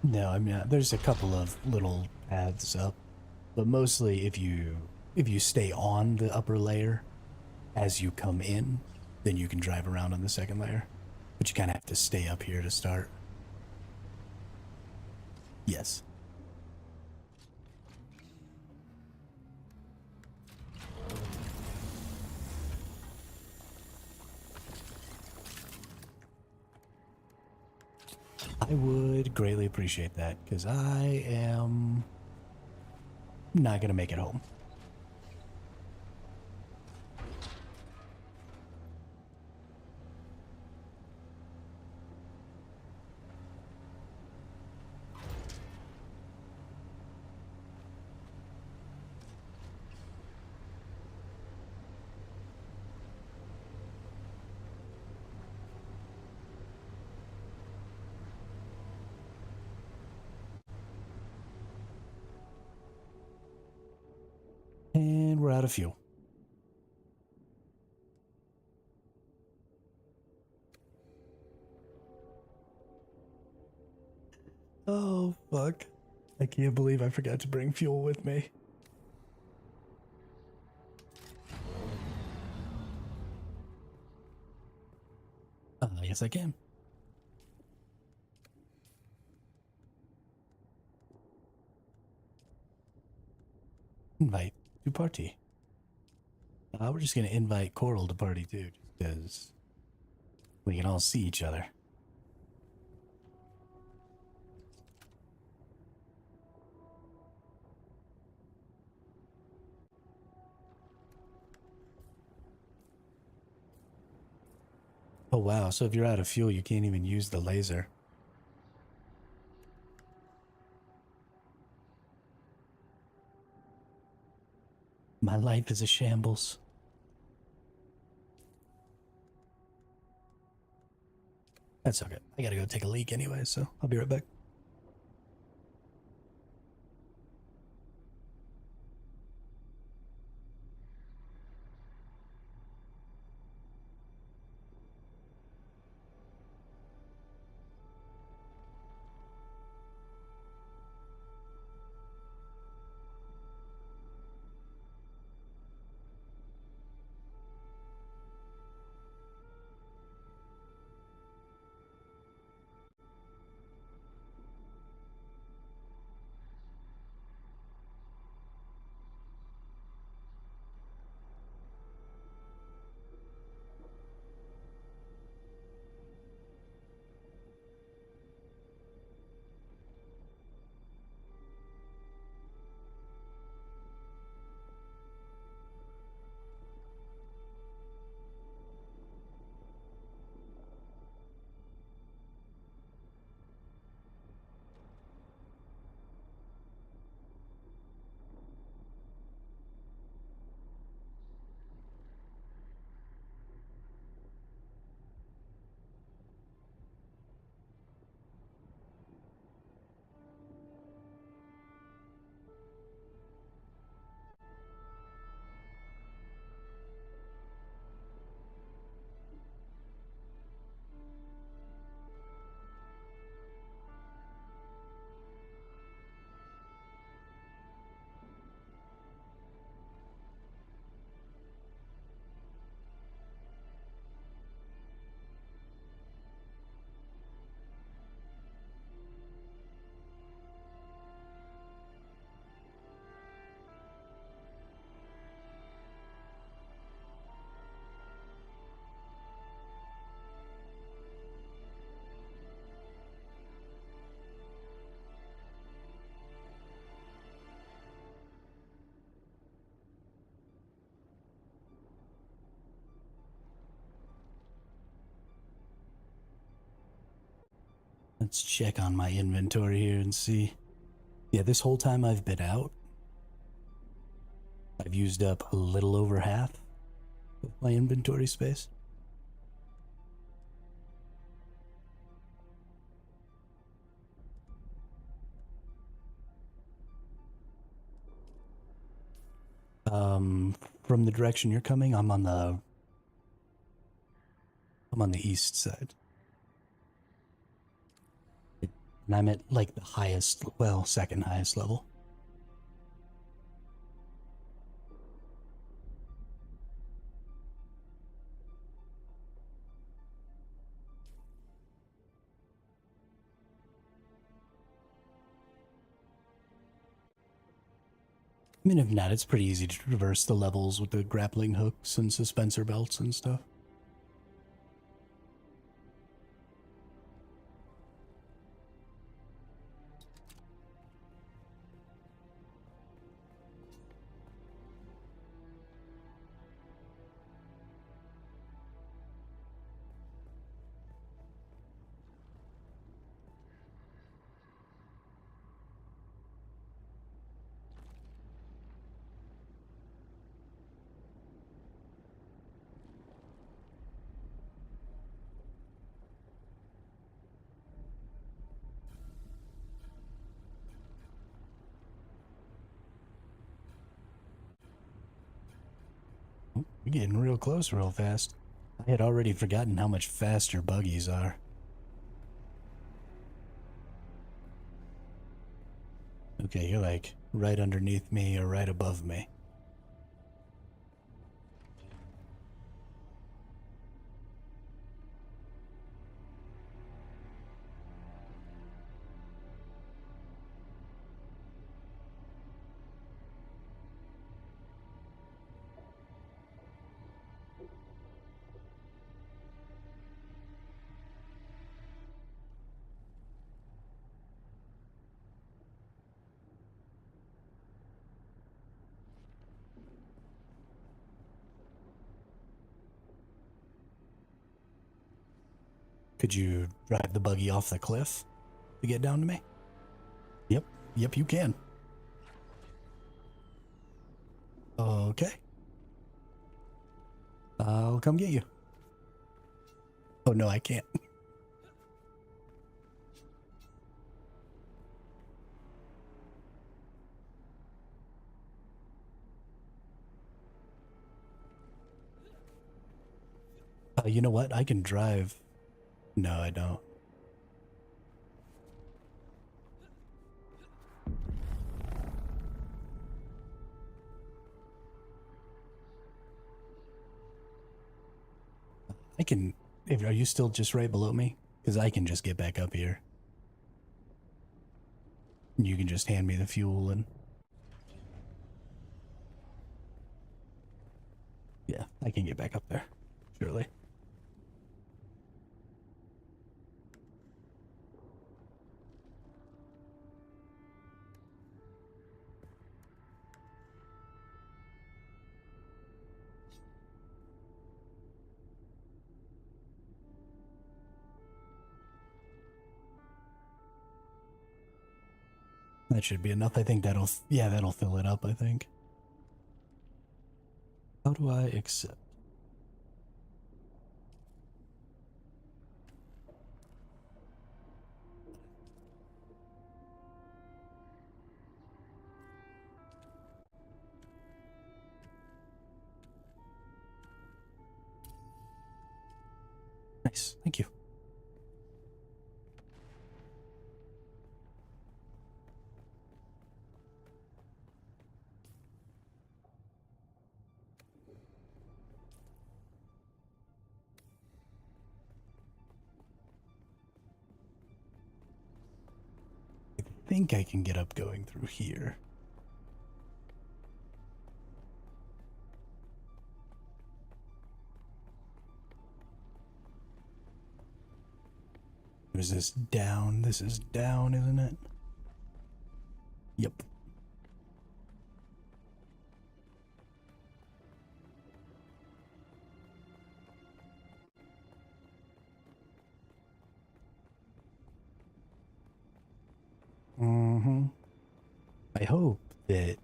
No, I mean, there's a couple of little paths up, but mostly if you stay on the upper layer as you come in, then you can drive around on the second layer. But you kind of have to stay up here to start. Yes. I would greatly appreciate that, because I am not going to make it home. And we're out of fuel. Oh, fuck. I can't believe I forgot to bring fuel with me. Yes, I can. Invite to party. We're just going to invite Coral to party too, because we can all see each other. Oh wow, so if you're out of fuel, you can't even use the laser. My life is a shambles. That's okay. I gotta go take a leak anyway, so I'll be right back. Let's check on my inventory here and see. Yeah, this whole time I've been out, I've used up a little over half of my inventory space. From the direction you're coming, I'm on the east side. And I'm at like the highest, well, second highest level. I mean, if not, it's pretty easy to traverse the levels with the grappling hooks and suspensor belts and stuff. getting real close real fast. I had already forgotten how much faster buggies are. Okay, you're like right underneath me or right above me. Could you drive the buggy off the cliff to get down to me? Yep, you can. Okay. I'll come get you. Oh no, I can't. You know what? I can drive. No, I don't. I can... Are you still just right below me? Because I can just get back up here. You can just hand me the fuel and... Yeah, I can get back up there. Surely. That should be enough. I think that'll... Yeah, that'll fill it up, I think. How do I accept? Nice, thank you. I think I can get up going through here. Is this down? This is down, isn't it? Yep. I hope that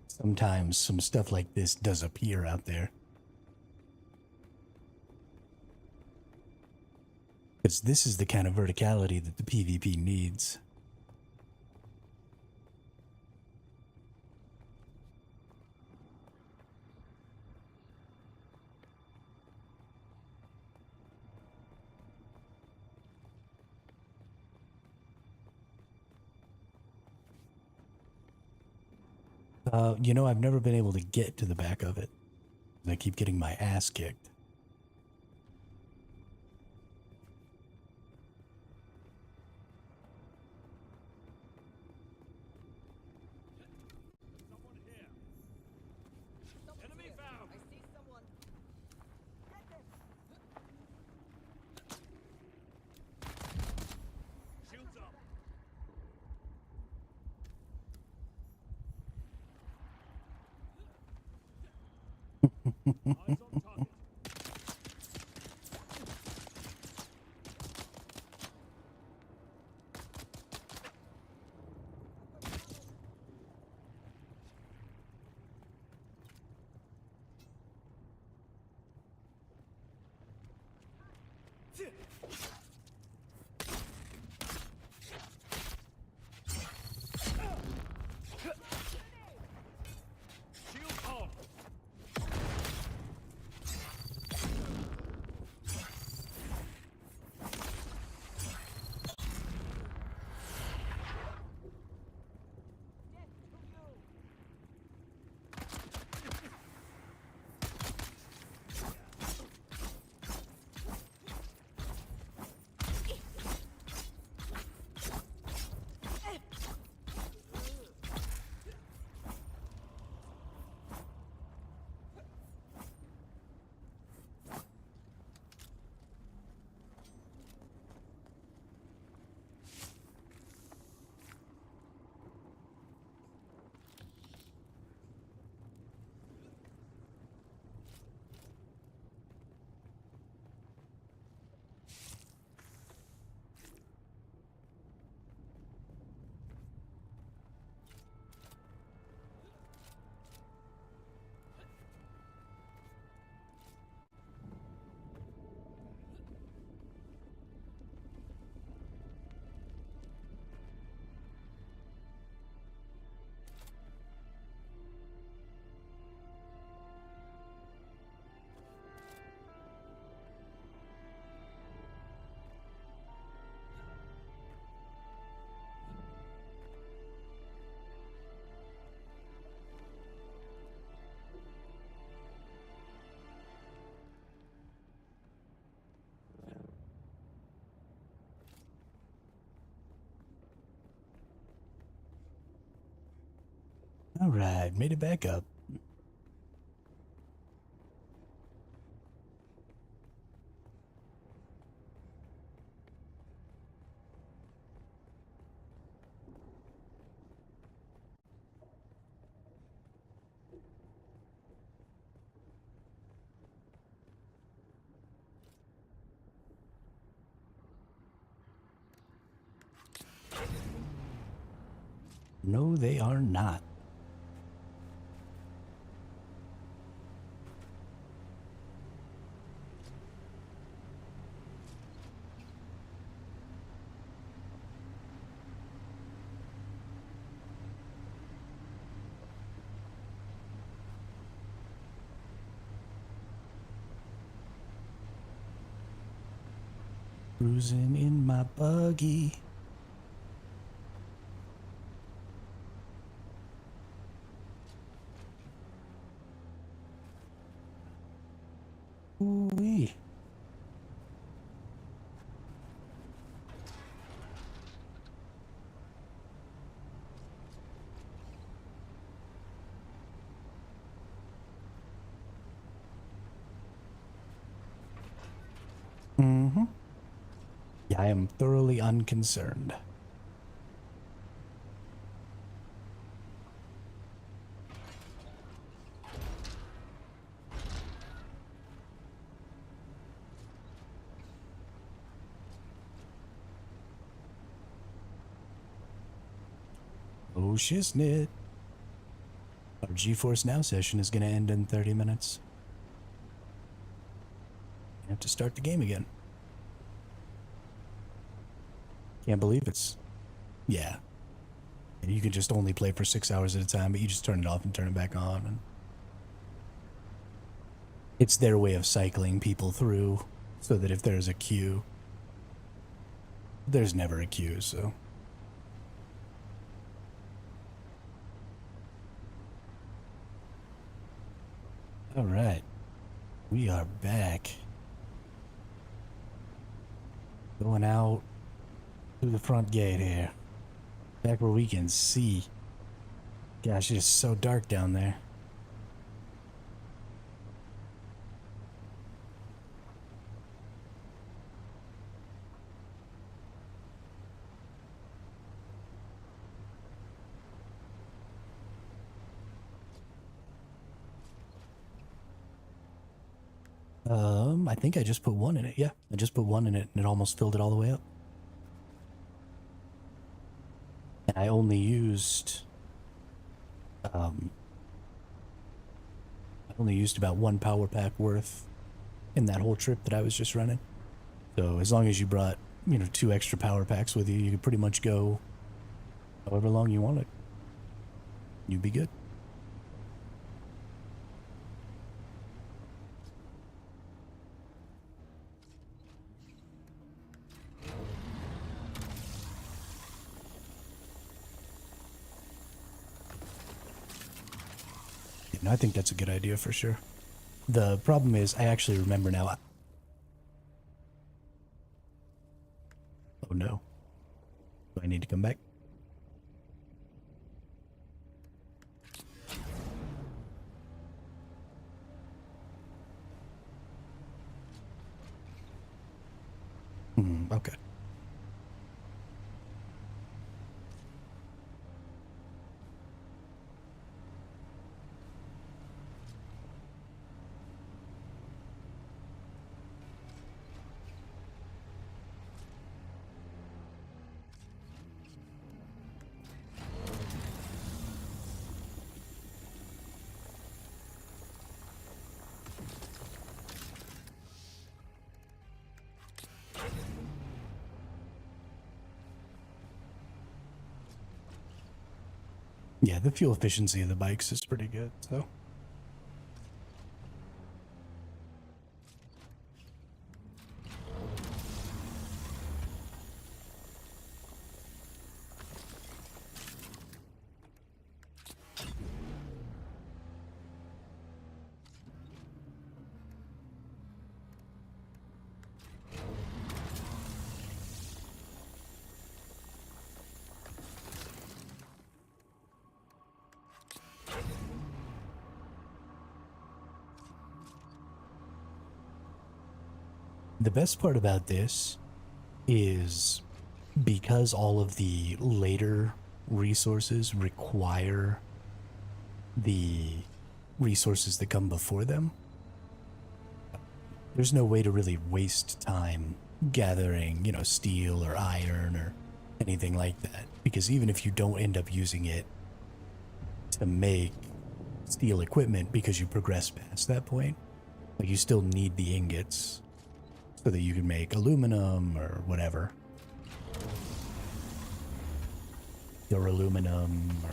sometimes some stuff like this does appear out there. Because this is the kind of verticality that the PvP needs. You know, I've never been able to get to the back of it. I keep getting my ass kicked. Alright, made it back up. No, they are not. Cruising in my buggy. Ooh-wee. Mm-hmm. Yeah, I am thoroughly unconcerned. Oh, shiznit. Our Geforce Now session is going to end in 30 minutes. I have to start the game again. Can't believe it's... Yeah. And you can just only play for 6 hours at a time, but you just turn it off and turn it back on. And it's their way of cycling people through so that if there's a queue, there's never a queue, so... Alright. We are back. Going out through the front gate here. Back where we can see. Gosh, it is so dark down there. I think I just put one in it. Yeah, I just put one in it and it almost filled it all the way up. And I only used about one power pack worth in that whole trip that I was just running. So as long as you brought, 2 extra power packs with you, you could pretty much go however long you wanted. You'd be good. And I think that's a good idea for sure. The problem is, I actually remember now. Oh no. Do I need to come back? Okay. Yeah, the fuel efficiency of the bikes is pretty good, so. the best part about this is because all of the later resources require the resources that come before them, there's no way to really waste time gathering, steel or iron or anything like that. Because even if you don't end up using it to make steel equipment because you progress past that point, like, you still need the ingots so that you can make aluminum or whatever. Or aluminum or...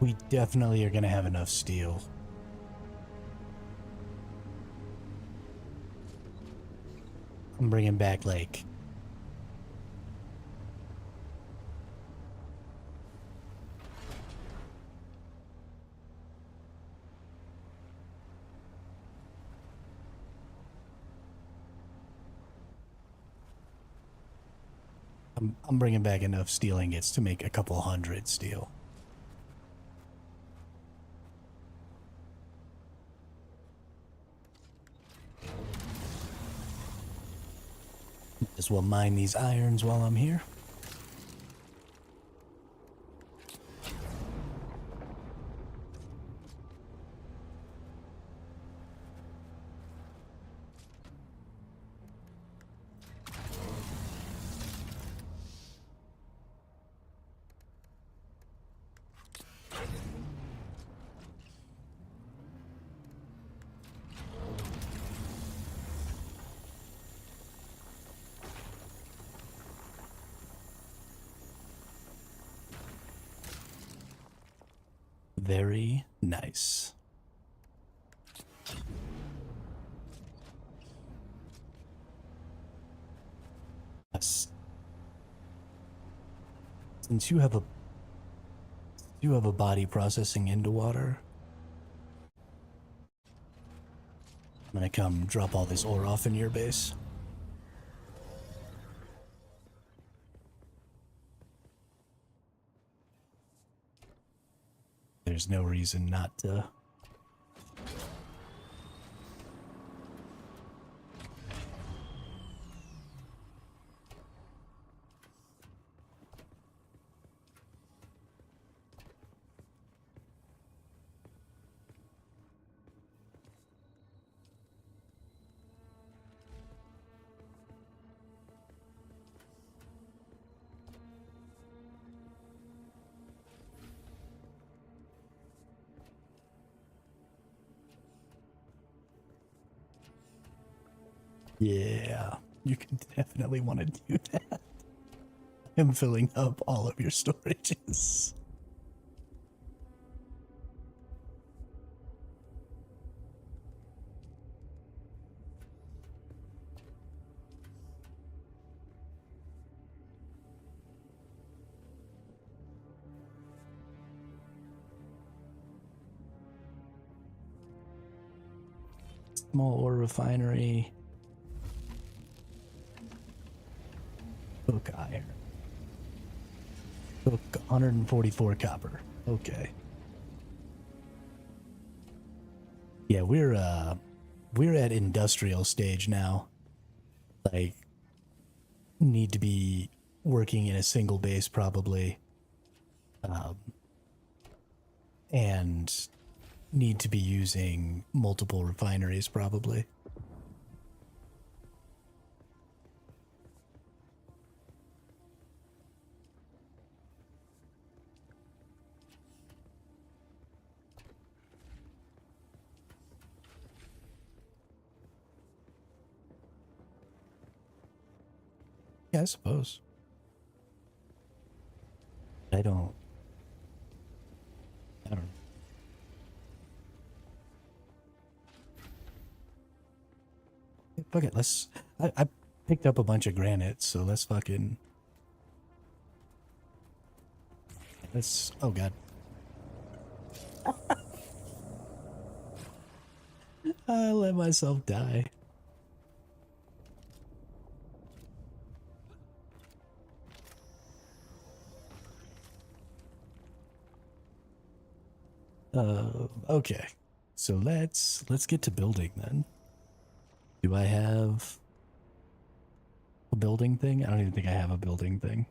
We definitely are going to have enough steel. I'm bringing back, like... I'm bringing back enough steel ingots to make a couple hundred steel. Might as well mine these irons while I'm here. Very nice. Yes. Since you have a body processing into water, I'm gonna come drop all this ore off in your base. There's no reason not to. Yeah, you can definitely want to do that. I'm filling up all of your storages. Small ore refinery. Hook iron. Hook 144 copper. Okay. Yeah, we're at industrial stage now. Like, need to be working in a single base probably. And need to be using multiple refineries probably. Yeah, I suppose. I don't know. Fuck it, I picked up a bunch of granite, so let's fucking... oh god. I let myself die. Okay. So let's get to building then. Do I have a building thing? I don't even think I have a building thing.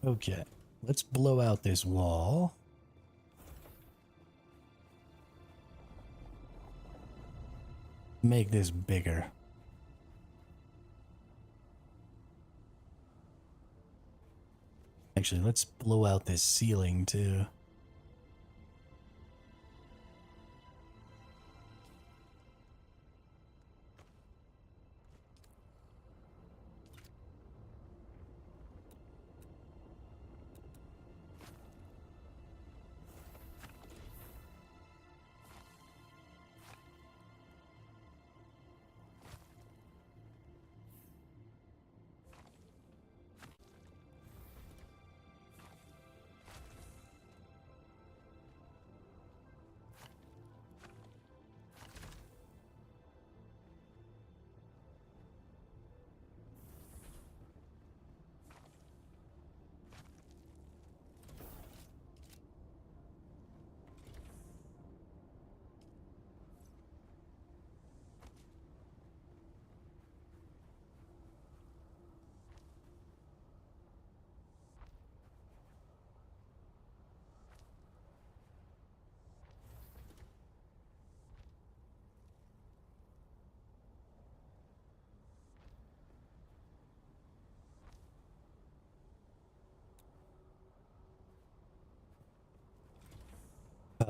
Okay, let's blow out this wall. Make this bigger. Actually, let's blow out this ceiling too.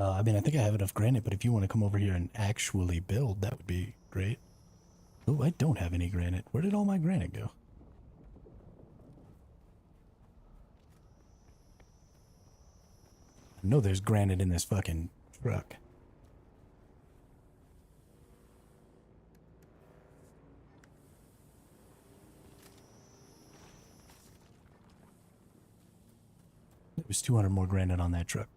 I mean, I think I have enough granite, but if you want to come over here and actually build, that would be great. Oh, I don't have any granite. Where did all my granite go? I know there's granite in this fucking truck. There was 200 more granite on that truck.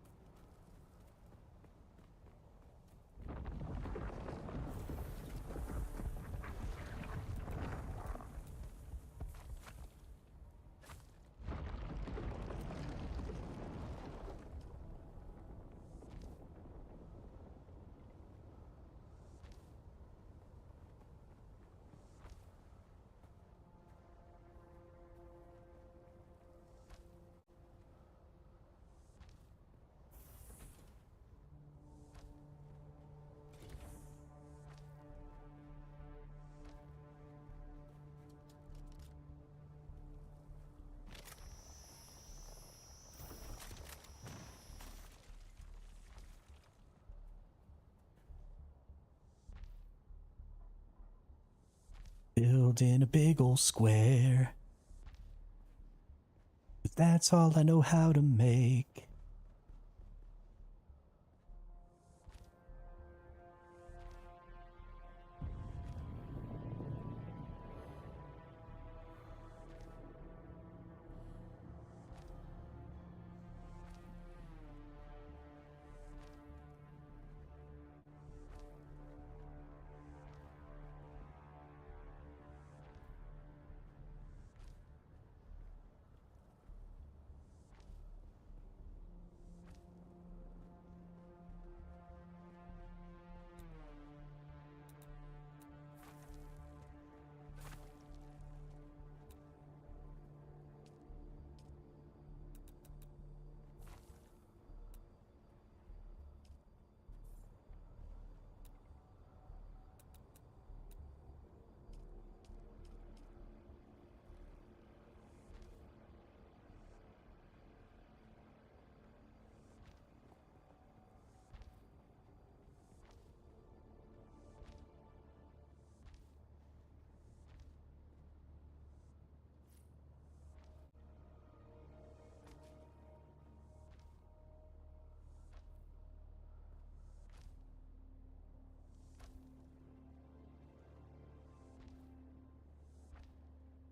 Building a big old square. That's all I know how to make.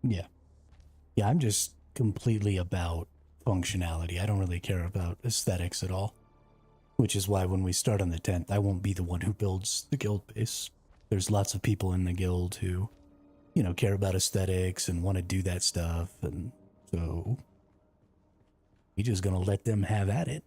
Yeah. Yeah, I'm just completely about functionality. I don't really care about aesthetics at all. Which is why when we start on the 10th, I won't be the one who builds the guild base. There's lots of people in the guild who, you know, care about aesthetics and want to do that stuff, and so we're just gonna let them have at it.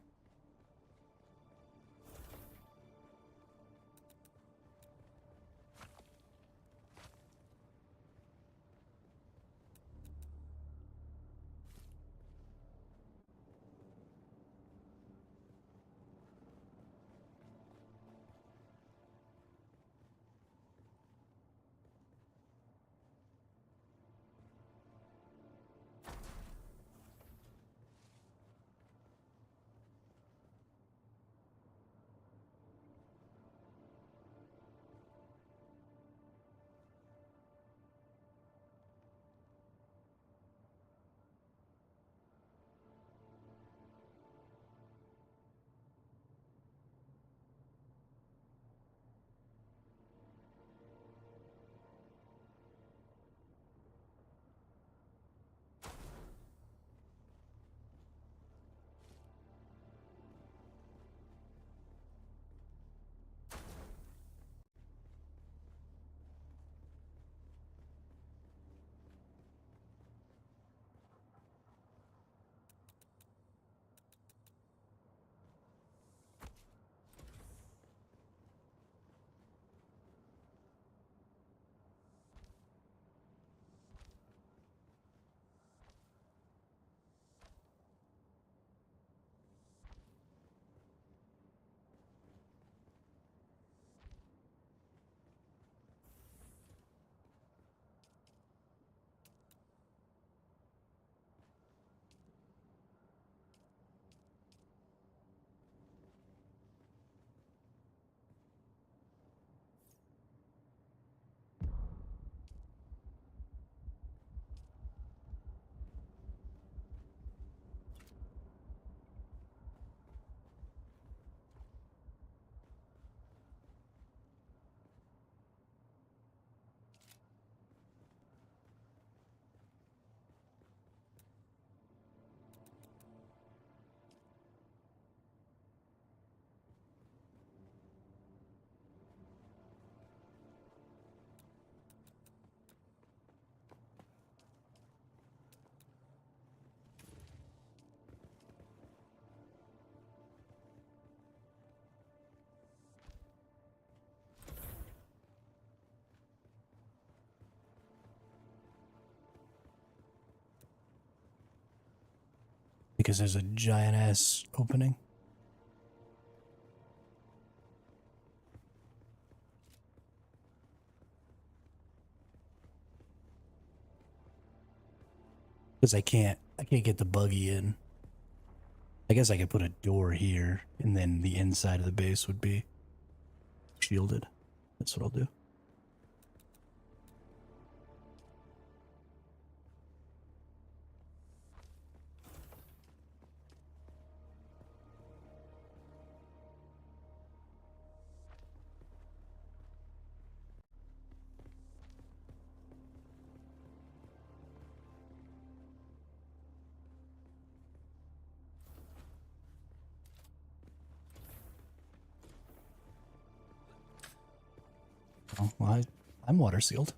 Because there's a giant ass opening. Because I can't get the buggy in. I guess I could put a door here, and then the inside of the base would be shielded. That's what I'll do. Oh, well, I'm water sealed.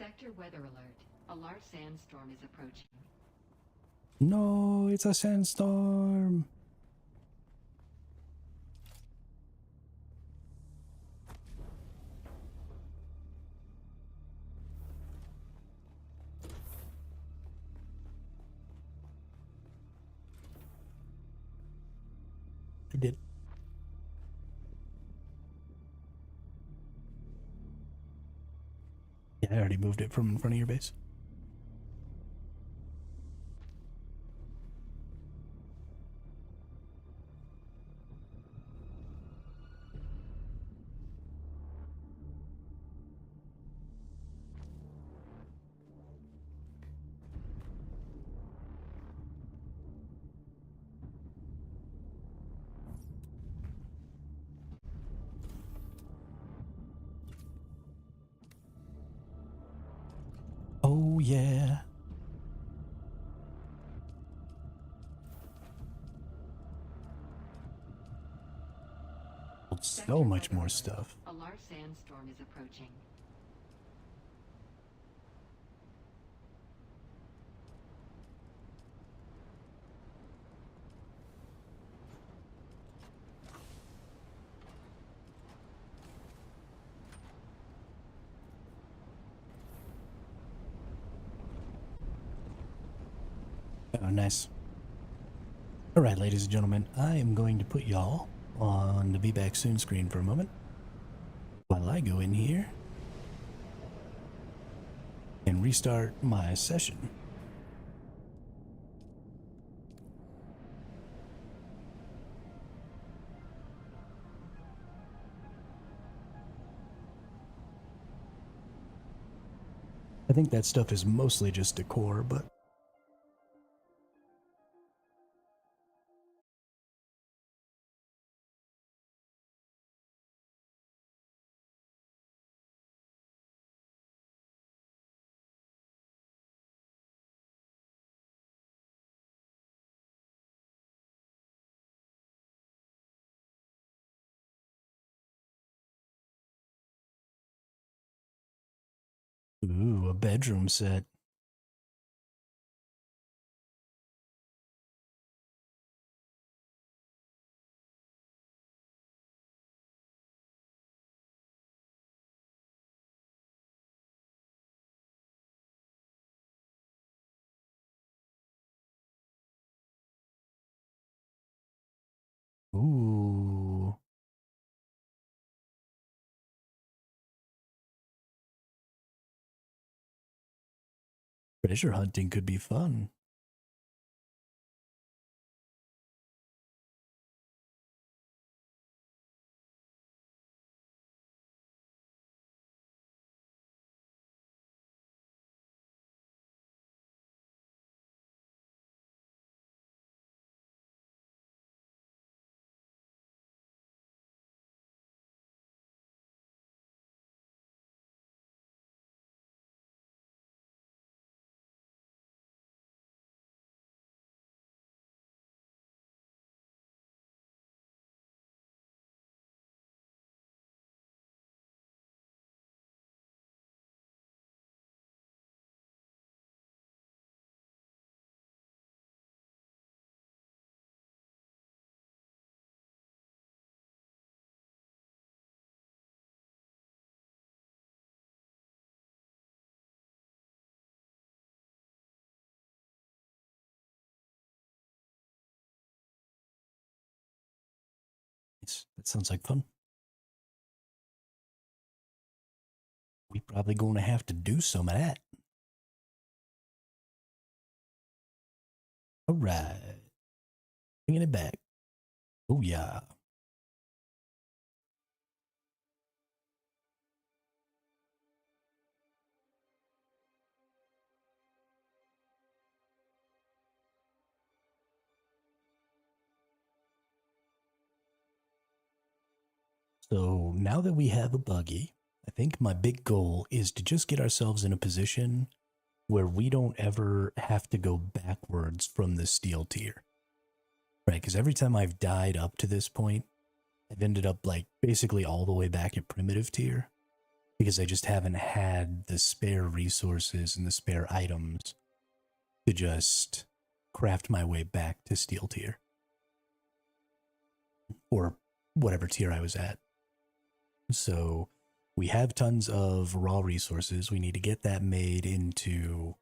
Sector weather alert. A large sandstorm is approaching. No, it's a sandstorm. I did. Yeah, I already moved it from in front of your base. Oh, yeah. So much more stuff. A large sandstorm is approaching. Oh, nice. All right, ladies and gentlemen, I am going to put y'all on the Be Back Soon screen for a moment while I go in here and restart my session. I think that stuff is mostly just decor, but ooh, a bedroom set. Ooh. Treasure hunting could be fun. That sounds like fun. We probably going to have to do some of that. All right. Bringing it back. Oh, yeah. So now that we have a buggy, I think my big goal is to just get ourselves in a position where we don't ever have to go backwards from the steel tier. Right, because every time I've died up to this point, I've ended up like basically all the way back at primitive tier because I just haven't had the spare resources and the spare items to just craft my way back to steel tier. Or whatever tier I was at. So we have tons of raw resources. We need to get that made into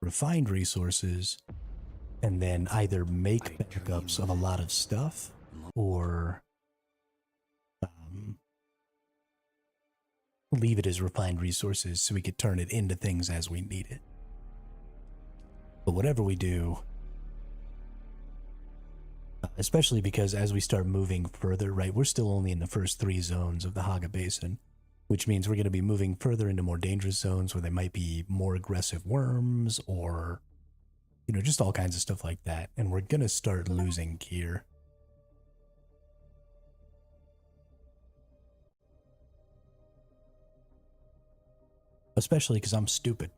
refined resources and then either make backups of a lot of stuff or leave it as refined resources so we could turn it into things as we need it. But whatever we do, especially because as we start moving further, right, we're still only in the first 3 zones of the Haga Basin, which means we're going to be moving further into more dangerous zones where there might be more aggressive worms or, you know, just all kinds of stuff like that. And we're going to start losing gear. Especially because I'm stupid.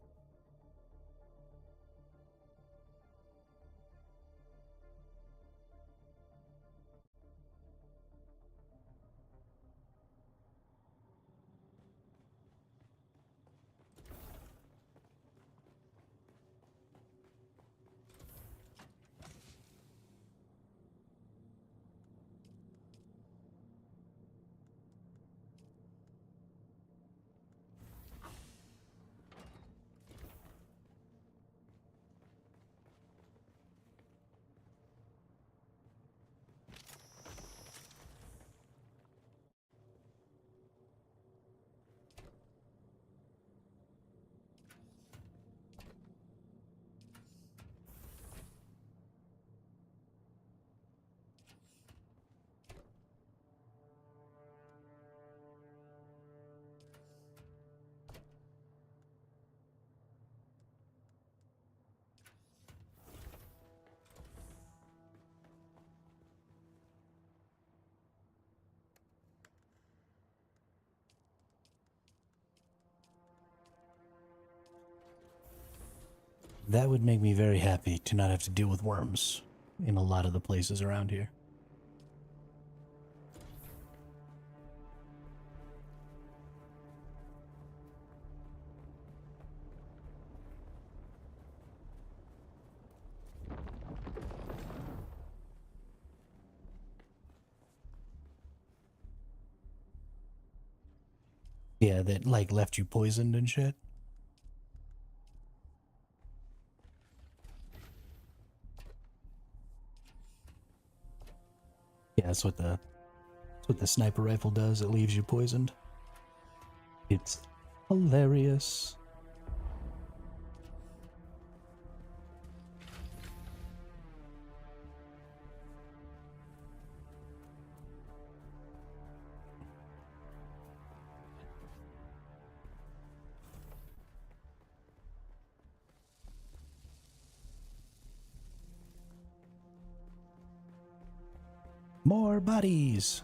That would make me very happy to not have to deal with worms in a lot of the places around here. Yeah, that like left you poisoned and shit. Yeah, that's what the sniper rifle does. It leaves you poisoned. It's hilarious. More bodies.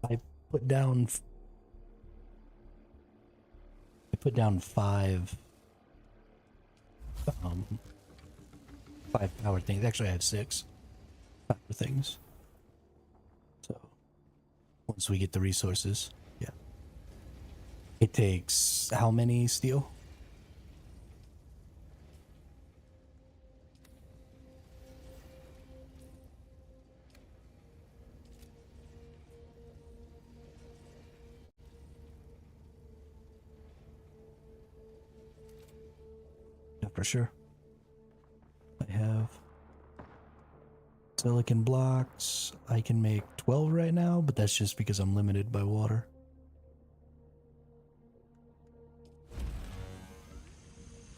I put down 5 5 power things. Actually, I have 6 power things. So once we get the resources, yeah. It takes how many steel? Yeah, for sure. I have silicon blocks. I can make 12 right now, but that's just because I'm limited by water.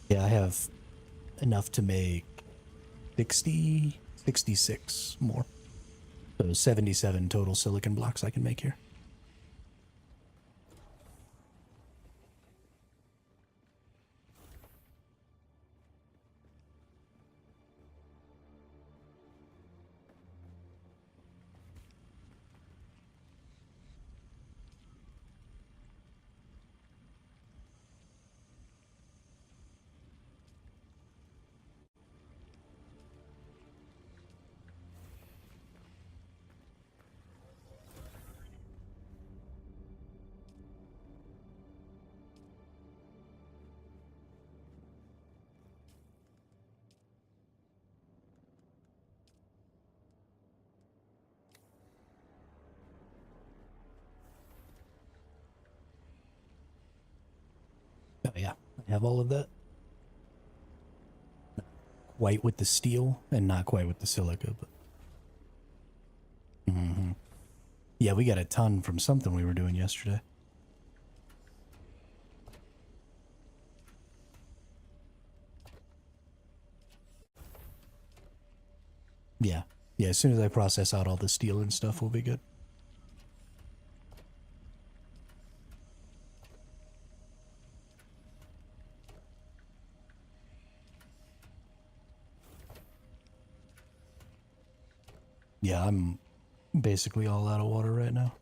Yeah, I have enough to make 66 more. So 77 total silicon blocks I can make here. yeah, I have all of that. Not quite with the steel and not quite with the silica, but yeah, we got a ton from something we were doing yesterday. Yeah. Yeah, as soon as I process out all the steel and stuff, we'll be good. Yeah, I'm basically all out of water right now.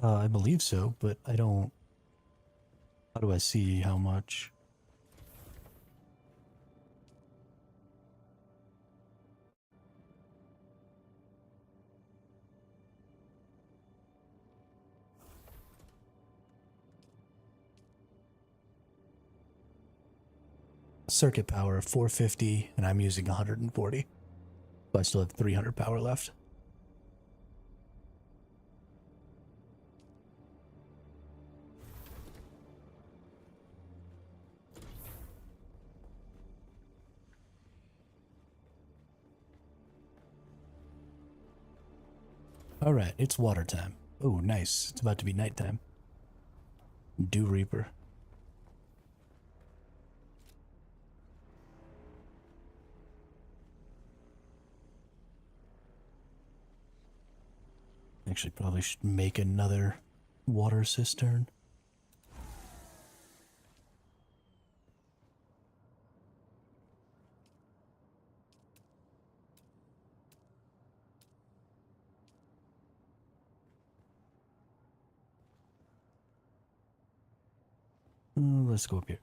I believe so, but I don't... How do I see how much? Circuit power 450, and I'm using 140. So I still have 300 power left. Alright, it's water time. Oh, nice. It's about to be nighttime. Dew Reaper. Actually, probably should make another water cistern. Let's go up here.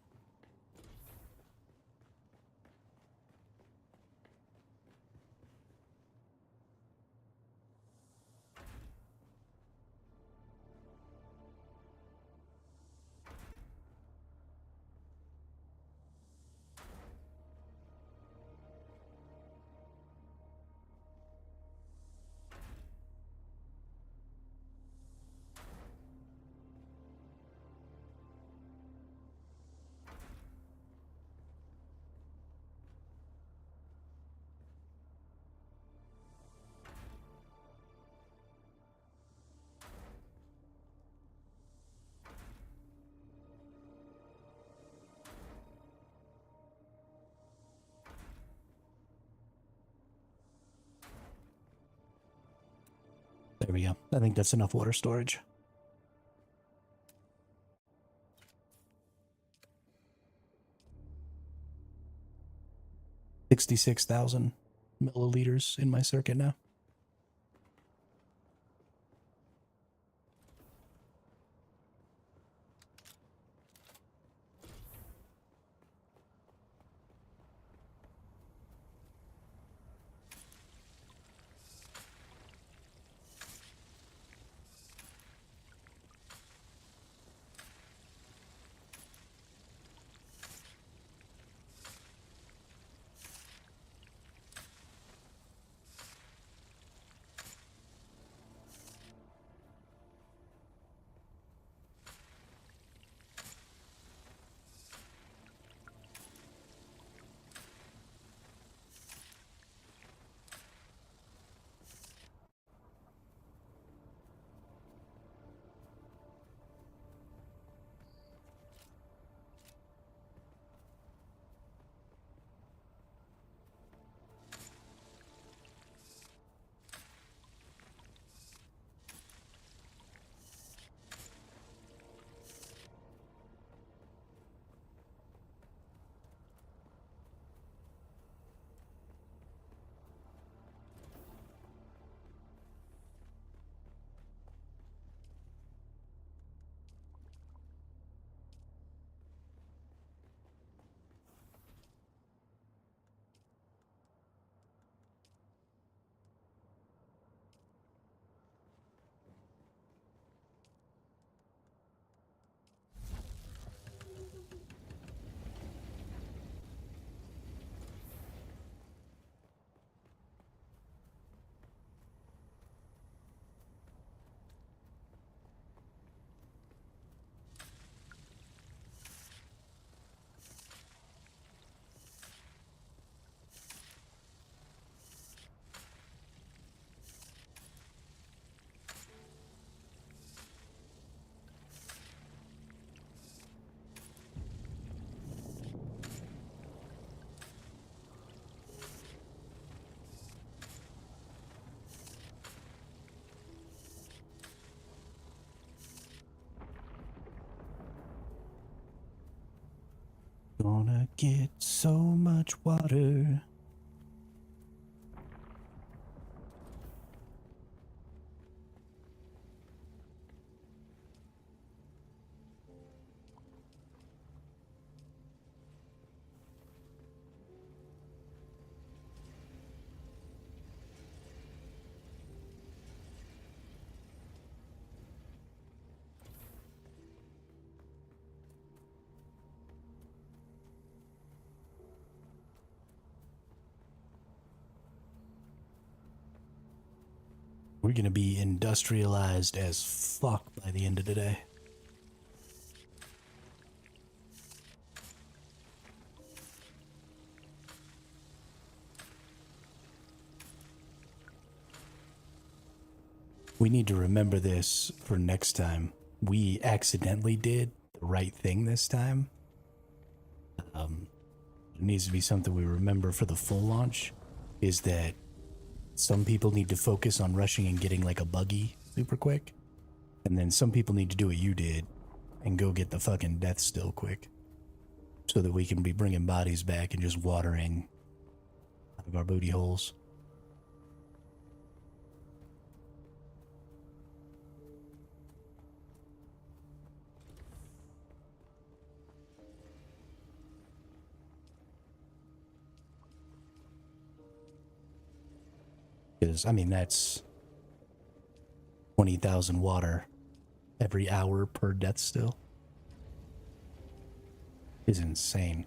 There we go. I think that's enough water storage. $66,000 milliliters in my circuit now. Gonna get so much water. We're gonna be industrialized as fuck by the end of the day. We need to remember this for next time. We accidentally did the right thing this time. It needs to be something we remember for the full launch, is that some people need to focus on rushing and getting like a buggy super quick. And then some people need to do what you did and go get the fucking death still quick. So that we can be bringing bodies back and just watering out of our booty holes. Because, I mean, that's 20,000 water every hour per death still. Is insane.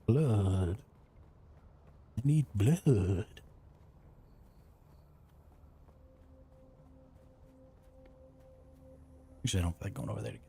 Blood. I need blood. Actually, I don't feel like going over there again.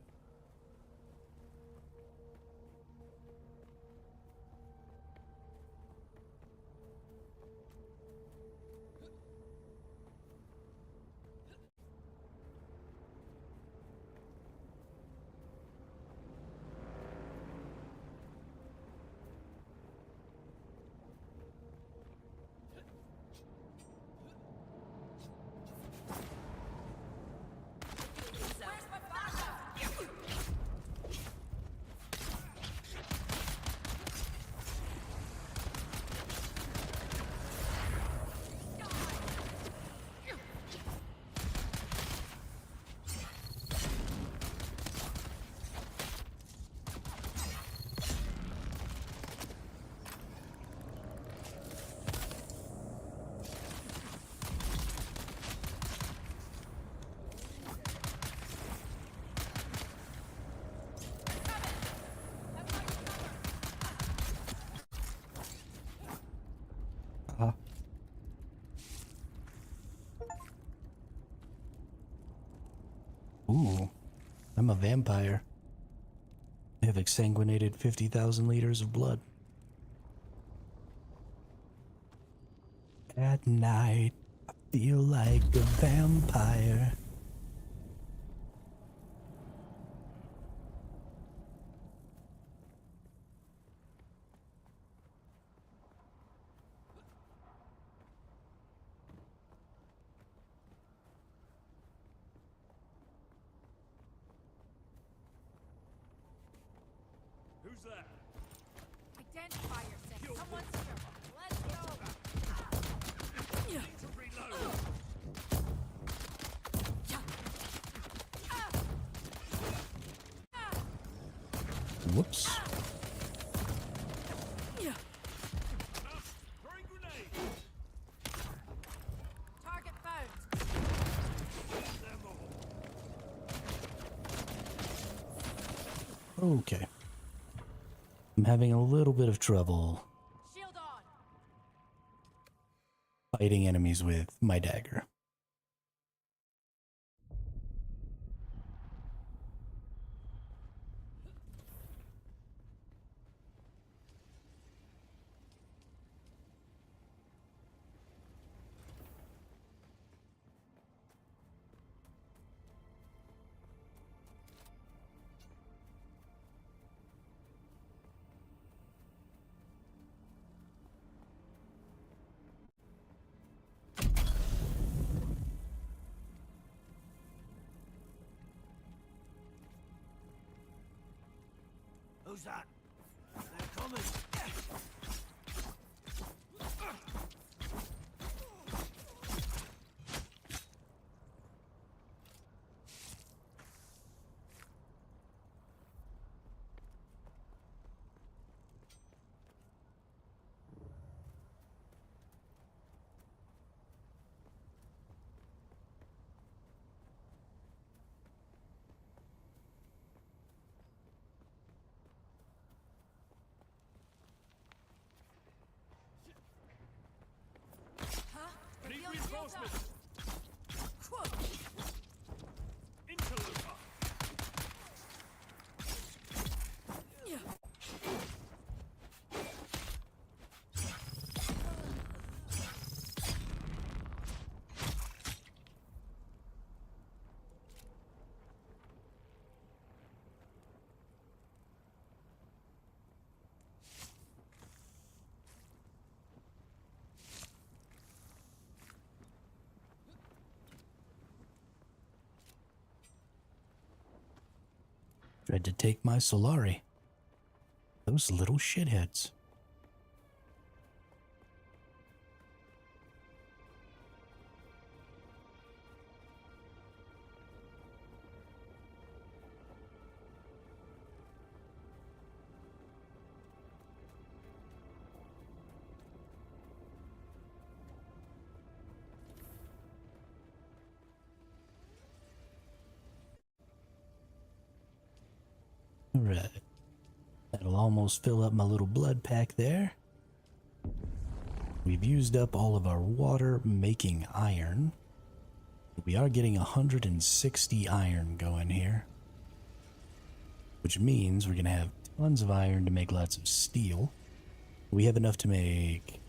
Ooh, I'm a vampire. I have exsanguinated 50,000 liters of blood. At night, I feel like a vampire. Who's that? Identify yourself. Someone's here. Let's go. Need to reload. Whoops. Throwing grenade. Target found. Okay. I'm having a little bit of trouble Shield on. fighting enemies with my dagger. Who's that? They're coming. I need reinforcements. Interloper. Tried to take my Solari. Those little shitheads. Alright. That'll almost fill up my little blood pack there. We've used up all of our water making iron. We are getting 160 iron going here, which means we're going to have tons of iron to make lots of steel. We have enough to make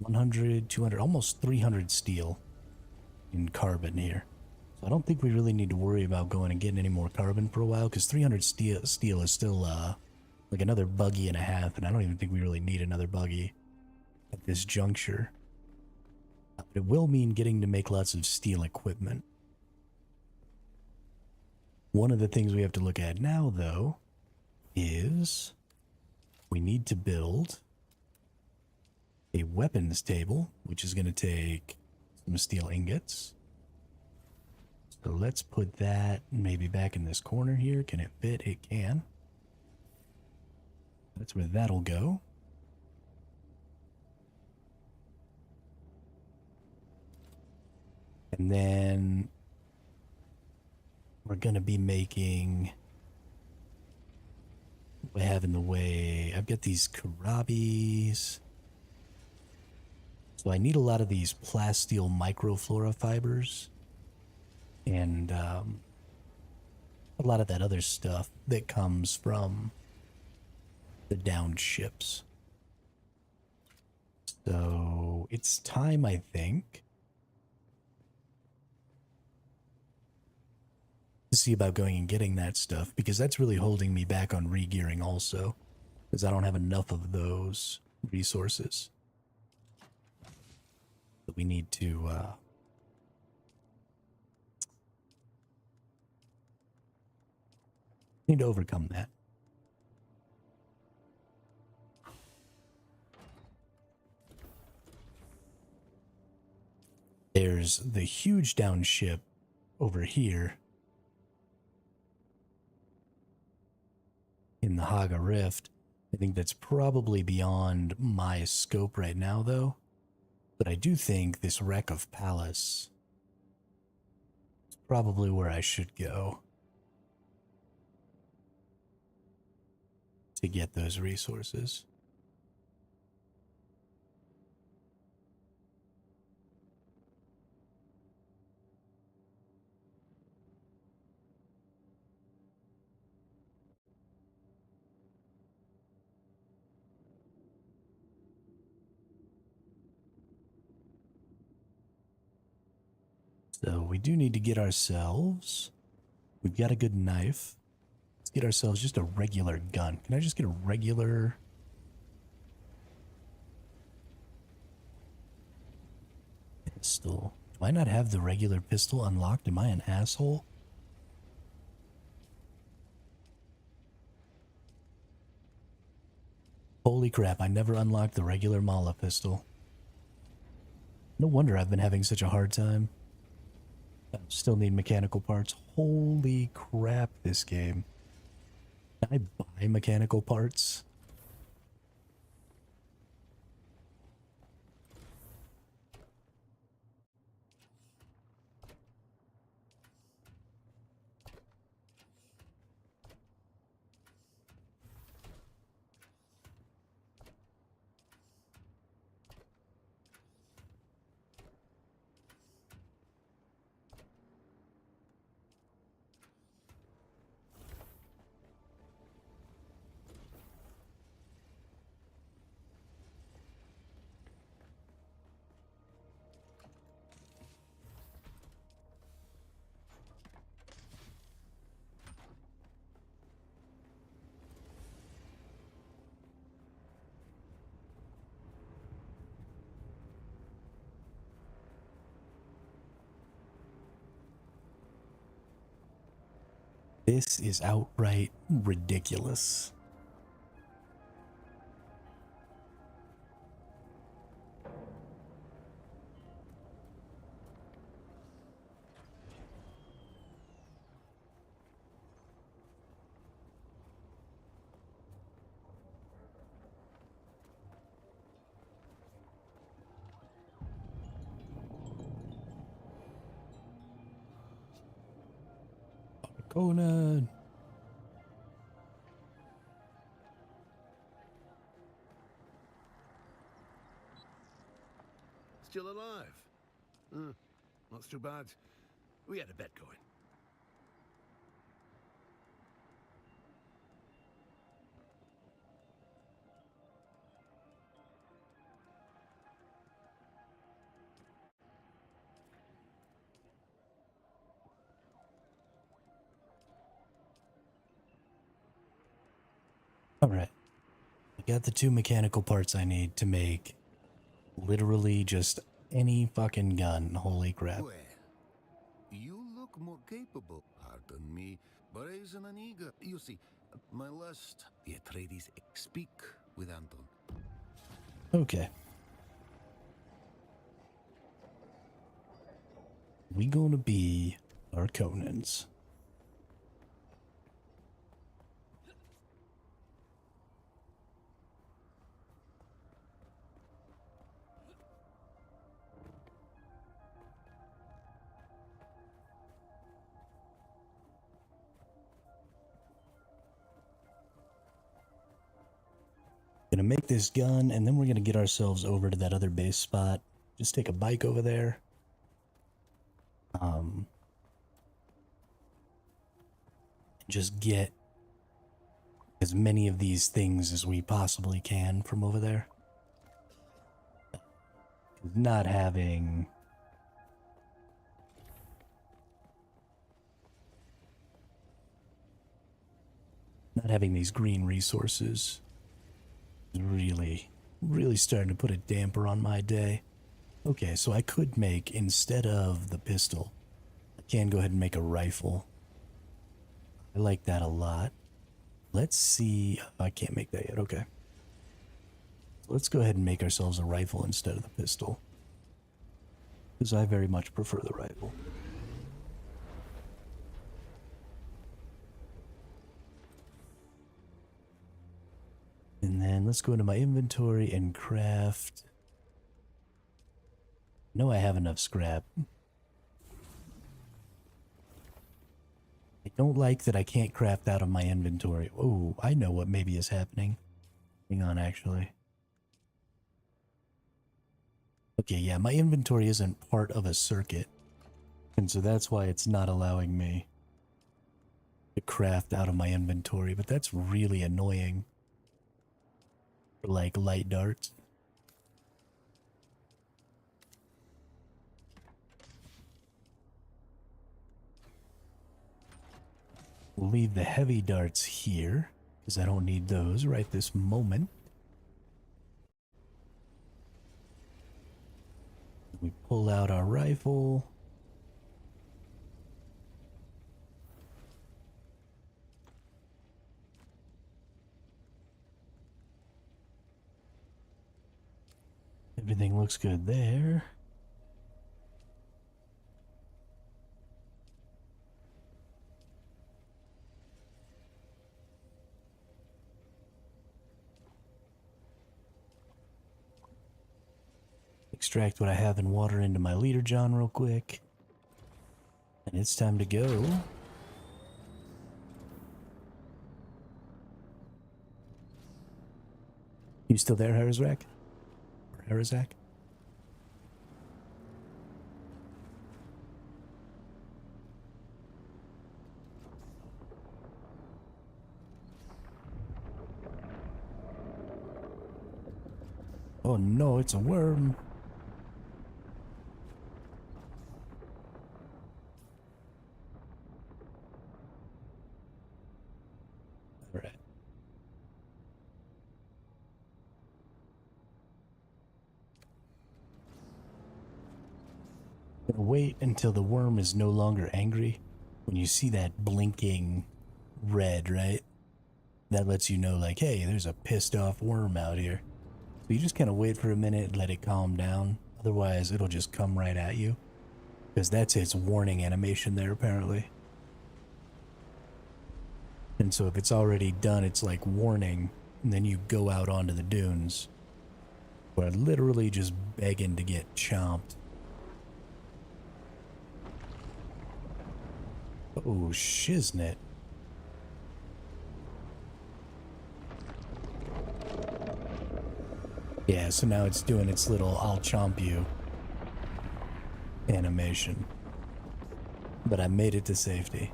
100, 200, almost 300 steel in carbon here. So I don't think we really need to worry about going and getting any more carbon for a while, because 300 steel is still like another buggy and a half, and I don't even think we really need another buggy at this juncture. But it will mean getting to make lots of steel equipment. One of the things we have to look at now, though, is we need to build a weapons table, which is going to take some steel ingots. So let's put that maybe back in this corner here. Can it fit? It can. That's where that'll go. And then we're going to be making, what I have in the way, I've got these karabis. So I need a lot of these plasteel microflora fibers and a lot of that other stuff that comes from the downed ships. So it's time, I think, to see about going and getting that stuff, because that's really holding me back on regearing also, because I don't have enough of those resources. But we need to overcome that. There's the huge down ship over here in the Haga Rift. I think that's probably beyond my scope right now, though. But I do think this wreck of Palace is probably where I should go to get those resources. So we do need to get ourselves, we've got a good knife. Let's get ourselves just a regular gun. Can I just get a regular pistol? Do I not have the regular pistol unlocked? Am I an asshole? Holy crap, I never unlocked the regular Mala pistol. No wonder I've been having such a hard time. Still need mechanical parts. Holy crap, this game. Can I buy mechanical parts? This is outright ridiculous. Conan. still alive. Not too bad. We had a bet going. Alright. I got the 2 mechanical parts I need to make literally just any fucking gun. Holy crap. Well, you look more capable. Pardon me, brazen and eager. You see, my last the Atreides speak with Anton. Okay. We gonna be our Conans. Gonna make this gun, and then we're gonna get ourselves over to that other base spot. Just take a bike over there. Just get as many of these things as we possibly can from over there. Not having these green resources is really starting to put a damper on my day. Okay, so I could make, instead of the pistol, I can go ahead and make a rifle. I like that a lot. Let's see. I can't make that yet. Okay. Let's go ahead and make ourselves a rifle instead of the pistol, because I very much prefer the rifle. And then let's go into my inventory and craft. No, I have enough scrap. I don't like that I can't craft out of my inventory. Oh, I know what maybe is happening. Hang on, actually. Okay, yeah, my inventory isn't part of a circuit. And so that's why it's not allowing me to craft out of my inventory. But that's really annoying. For, like, light darts. We'll leave the heavy darts here, because I don't need those right this moment. We pull out our rifle. Everything looks good there. Extract what I have in water into my leader John real quick. And it's time to go. You still there, Harazak? Or Harazak? Oh no, it's a worm. Alright. Gonna wait until the worm is no longer angry. When you see that blinking red, right? That lets you know, like, hey, there's a pissed off worm out here. So you just kind of wait for a minute and let it calm down. Otherwise, it'll just come right at you. Because that's its warning animation there, apparently. And so if it's already done, it's like warning. And then you go out onto the dunes. Where literally just begging to get chomped. Oh, shiznit. Yeah, so now it's doing its little I'll chomp you animation. But I made it to safety.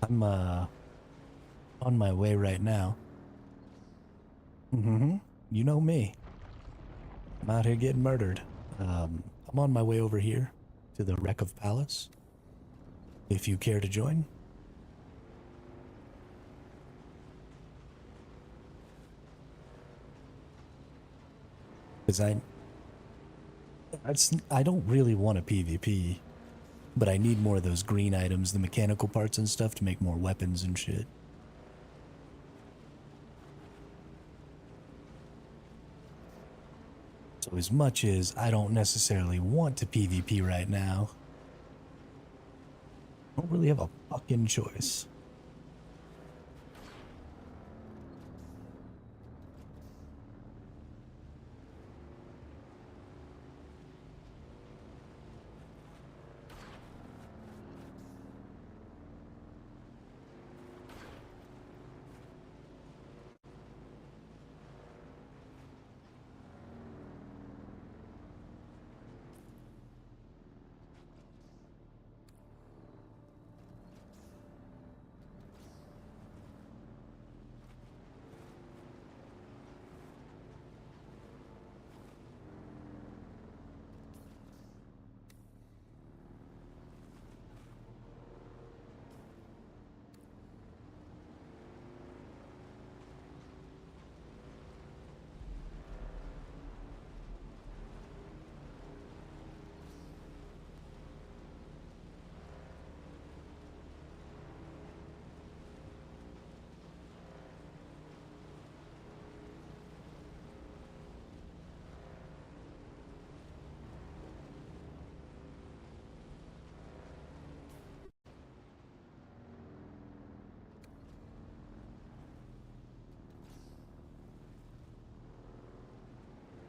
I'm on my way right now. You know me. I'm out here getting murdered. I'm on my way over here to the wreck of Palace. If you care to join. Because I don't really want a PvP, but I need more of those green items, the mechanical parts and stuff, to make more weapons and shit. So as much as I don't necessarily want to PvP right now, I don't really have a fucking choice.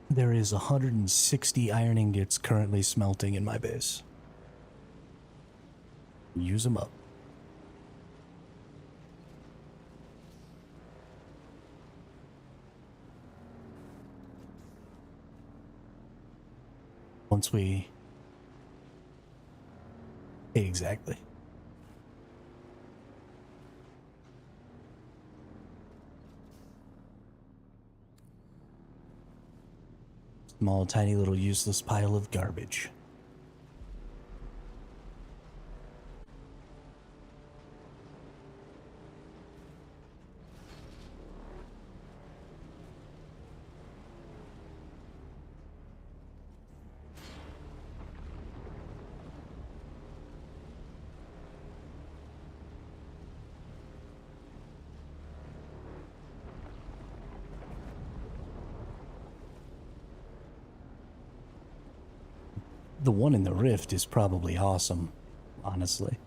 There is 160 iron ingots currently smelting in my base. Use them up. Once we... Exactly. Small, tiny little useless pile of garbage. The one in the rift is probably awesome, honestly.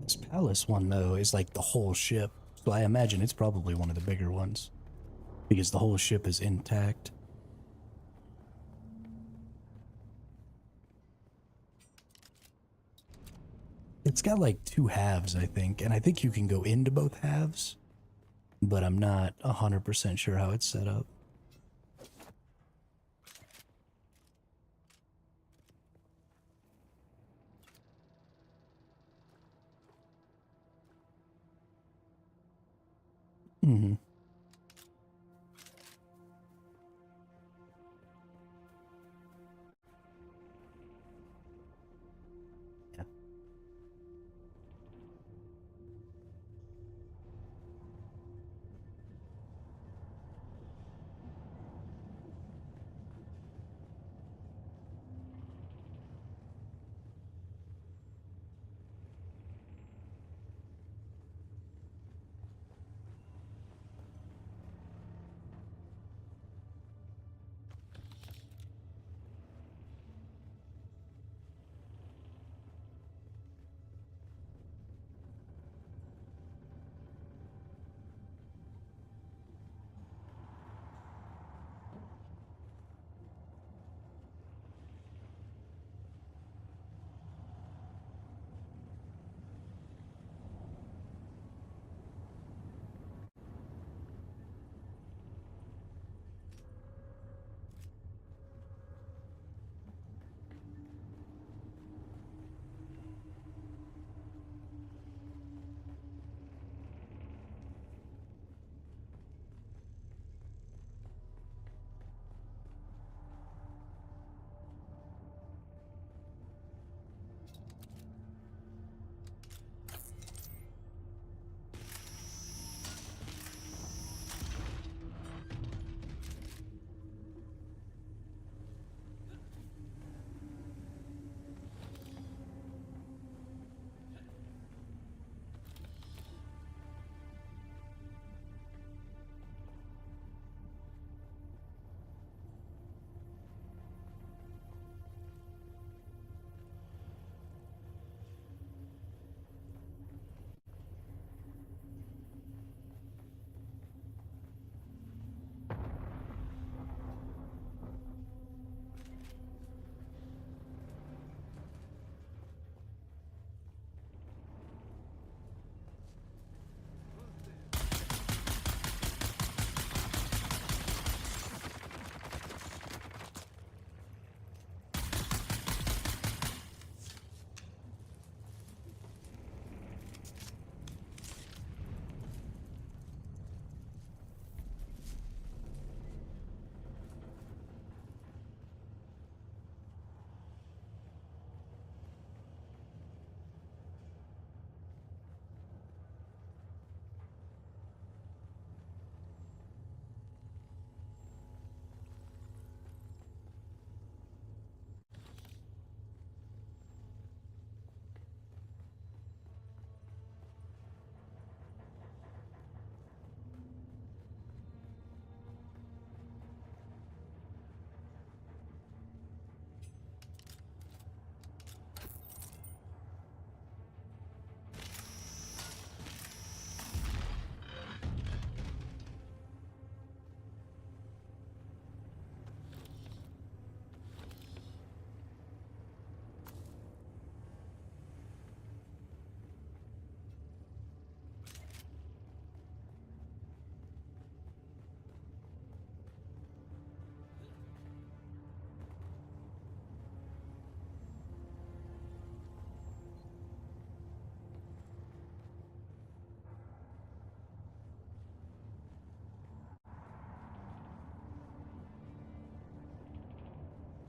This palace one, though, is like the whole ship, so I imagine it's probably one of the bigger ones, because the whole ship is intact. It's got like two halves, I think, and I think you can go into both halves, but I'm not 100% sure how it's set up. Mm-hmm. Yeah.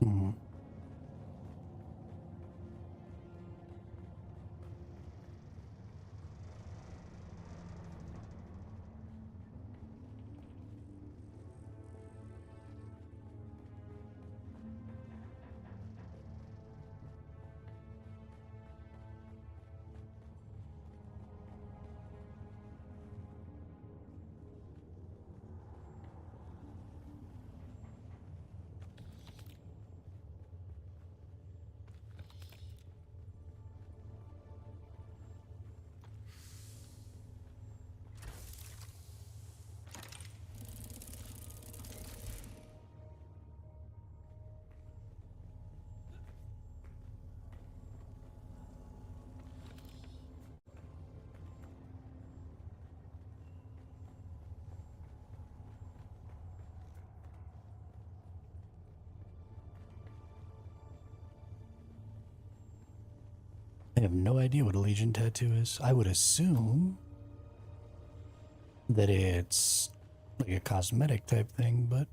Mm-hmm. I have no idea what a Legion tattoo is. I would assume that it's like a cosmetic type thing, but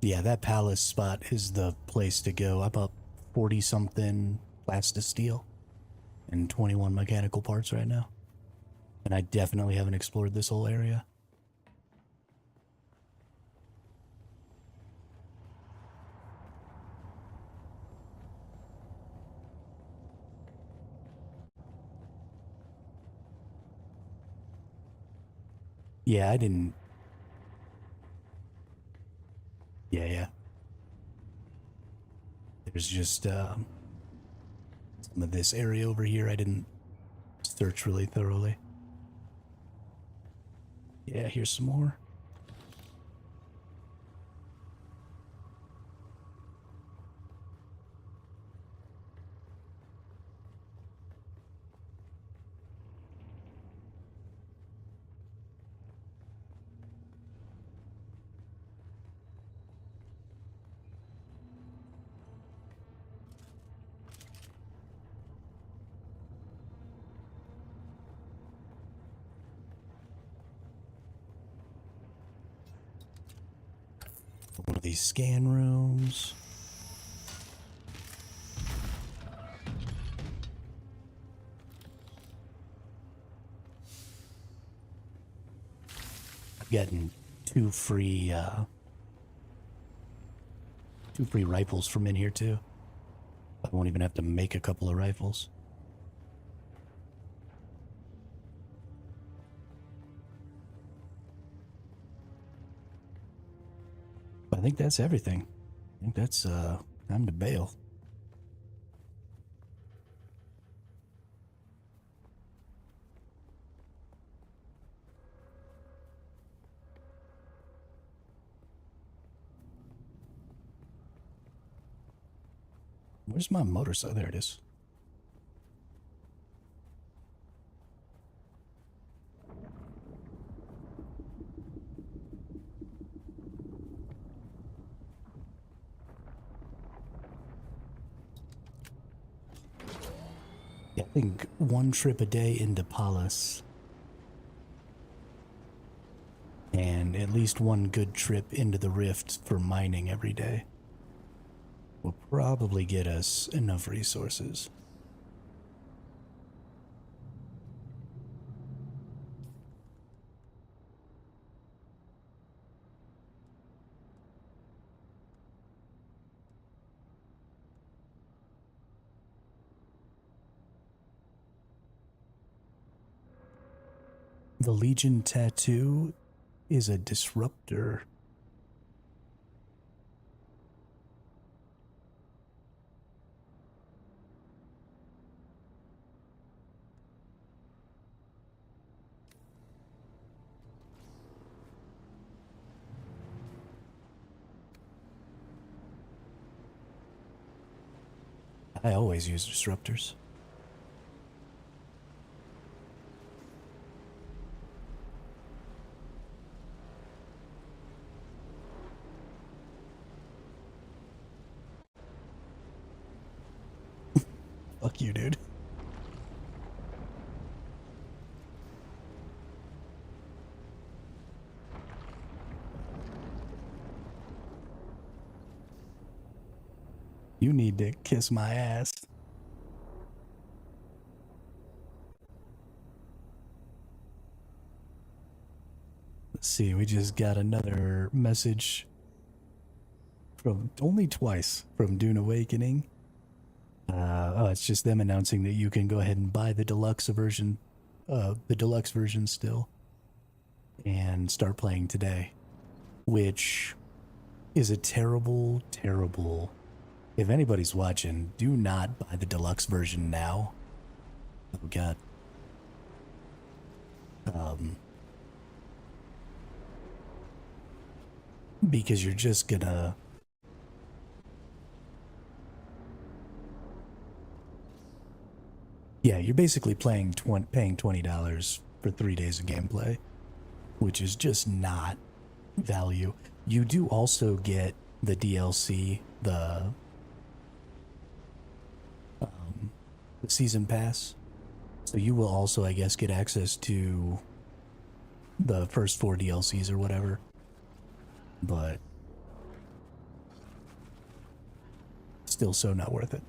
yeah, that palace spot is the place to go. I'm up 40 something plastisteel and 21 mechanical parts right now. And I definitely haven't explored this whole area. Yeah, I didn't. Yeah. There's just some of this area over here I didn't search really thoroughly. Yeah, here's some more. One of these scan rooms. I've gotten two free rifles from in here too. I won't even have to make a couple of rifles. But I think that's everything. I think that's time to bail. Where's my motorcycle? There it is. Yeah, I think one trip a day into Palas. And at least one good trip into the Rift for mining every day will probably get us enough resources. The Legion tattoo is a disruptor. I always use disruptors. Fuck you, dude. need to kiss my ass. Let's see, we just got another message from only twice from Dune Awakening. Oh, it's just them announcing that you can go ahead and buy the deluxe version still, and start playing today, which is a terrible, terrible. If anybody's watching, do not buy the deluxe version now. Oh God. Because you're just gonna. Yeah, you're basically paying $20 for 3 days of gameplay, which is just not value. You do also get the DLC, the season pass, so you will also, I guess, get access to the first 4 DLCs or whatever, but still so not worth it.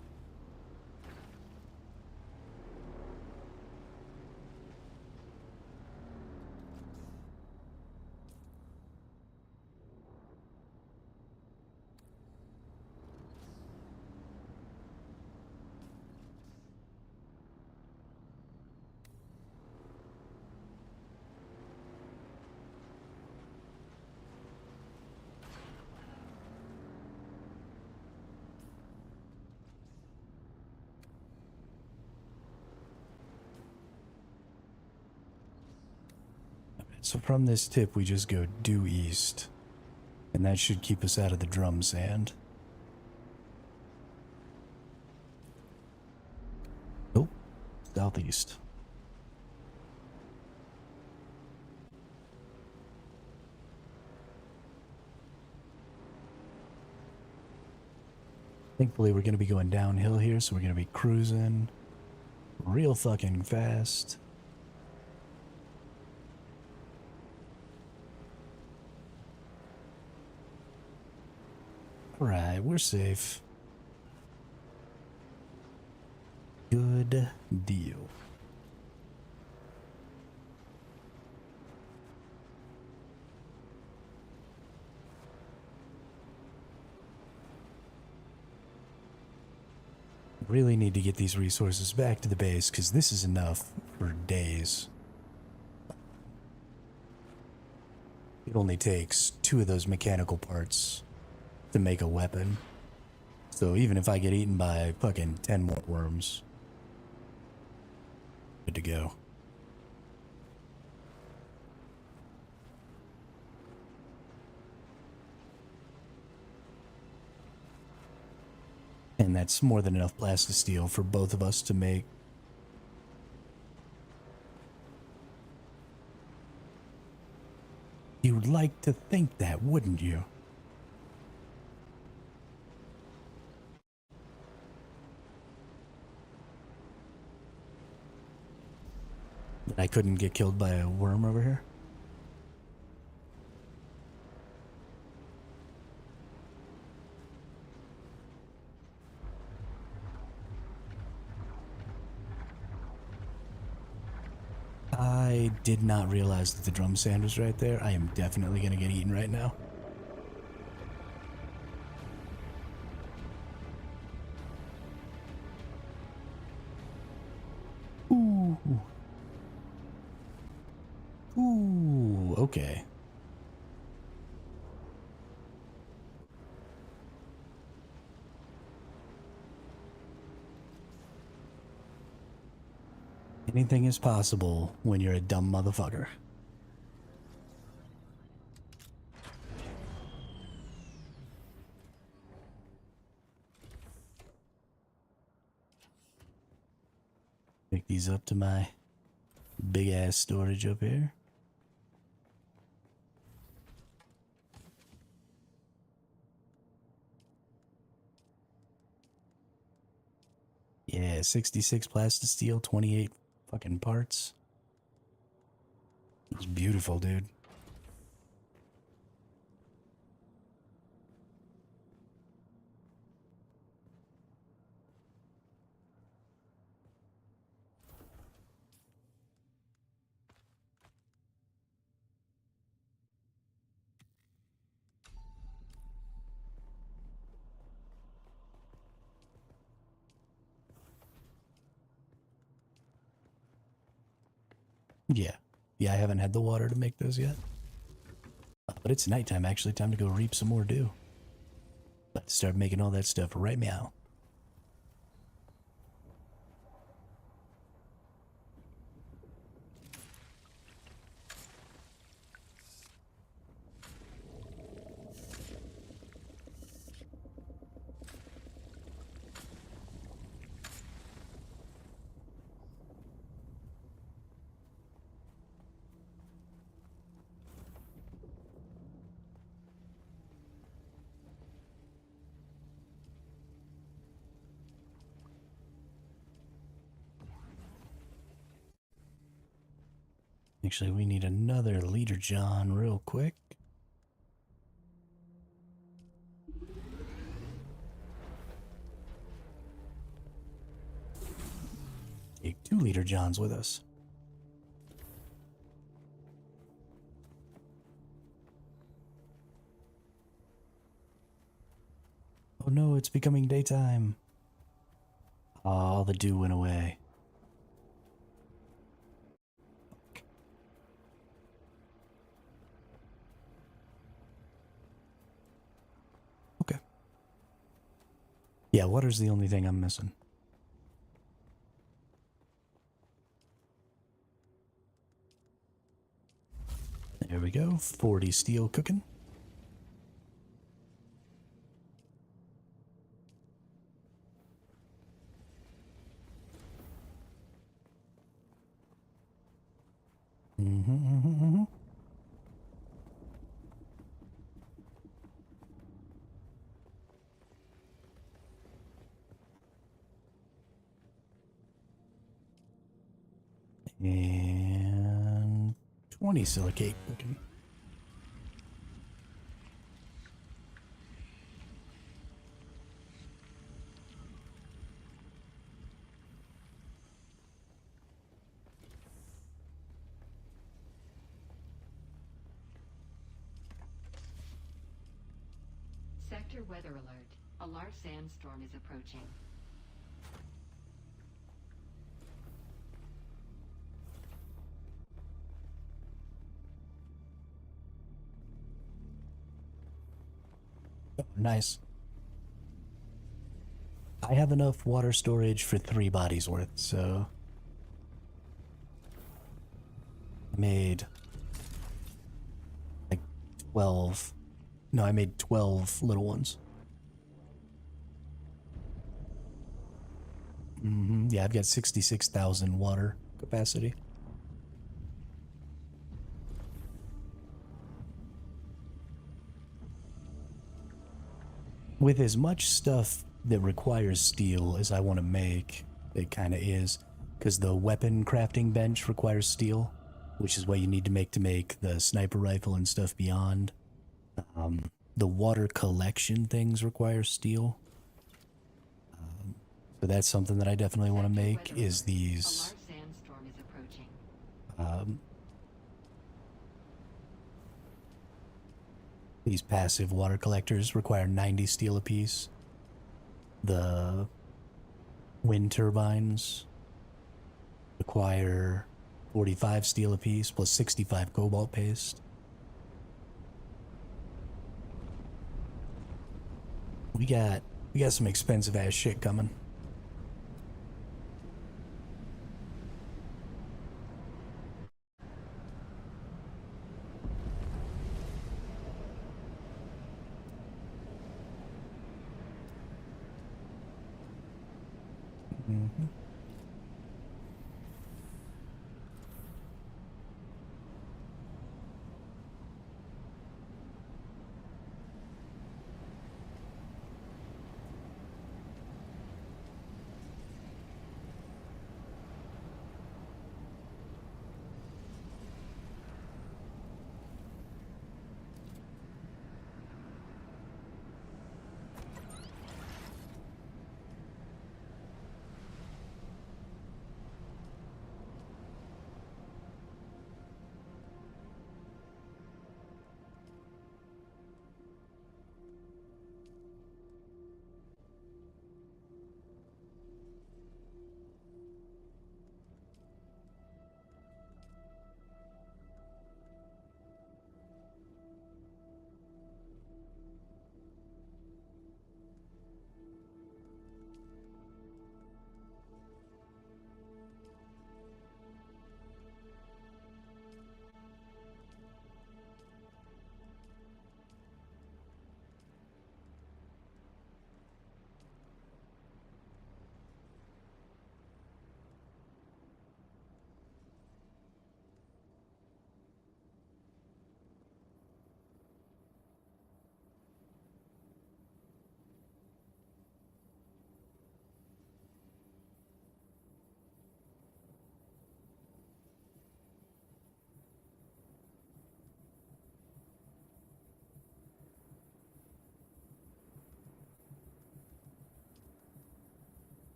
So from this tip, we just go due east, and that should keep us out of the drum sand. Oh, southeast. Thankfully, we're going to be going downhill here, so we're going to be cruising real fucking fast. Alright, we're safe. Good deal. Really need to get these resources back to the base, because this is enough for days. It only takes 2 of those mechanical parts to make a weapon. So even if I get eaten by fucking 10 more worms, good to go. And that's more than enough plastisteel for both of us to make. You'd like to think that, wouldn't you? That I couldn't get killed by a worm over here? I did not realize that the drum sand was right there. I am definitely gonna get eaten right now. Ooh. Ooh, okay. Anything is possible when you're a dumb motherfucker. Pick these up to my big ass storage up here. Yeah, 66 plastisteel, 28 fucking parts. It's beautiful, dude. Yeah. Yeah, I haven't had the water to make those yet. But it's nighttime, actually. Time to go reap some more dew. Let's start making all that stuff right now. Actually, we need another leader, John, real quick. Take 2 leader Johns with us. Oh no, it's becoming daytime. All the dew went away. Okay. Yeah, water's the only thing I'm missing. There we go, 40 steel cooking. Mm-hmm. And 20 silicate cooking. Sector weather alert. A large sandstorm is approaching. Oh, nice. I have enough water storage for 3 bodies worth, so I made like 12. No, I made 12 little ones. Yeah, I've got 66,000 water capacity. With as much stuff that requires steel as I want to make, it kind of is, because the weapon crafting bench requires steel, which is what you need to make the sniper rifle and stuff beyond. The water collection things require steel. So that's something that I definitely want to make, is these these passive water collectors require 90 steel apiece. The wind turbines require 45 steel apiece plus 65 cobalt paste. We got some expensive ass shit coming.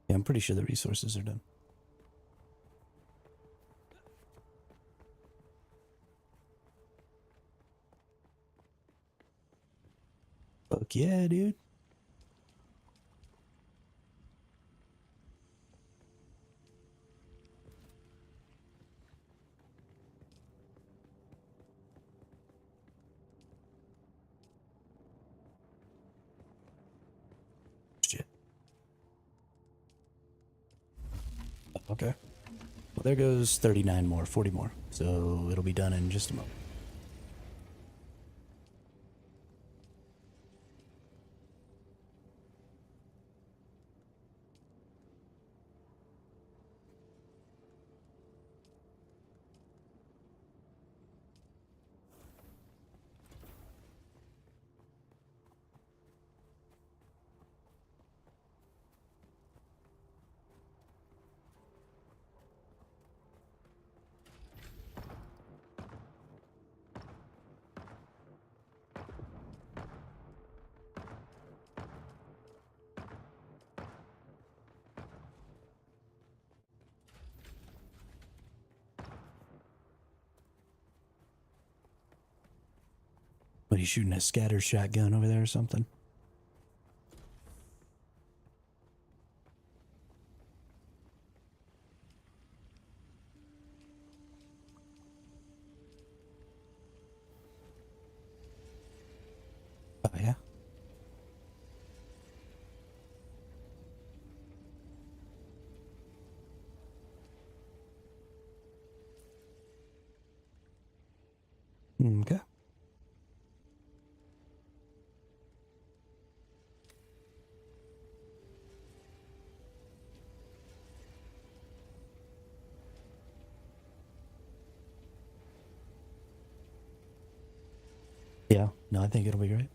Yeah, I'm pretty sure the resources are done. Fuck yeah, dude. Shit. Okay. Well, there goes 39 more, 40 more. So it'll be done in just a moment. What, are you shooting a scatter shotgun over there or something? Oh, yeah? Okay. Yeah, no, I think it'll be great.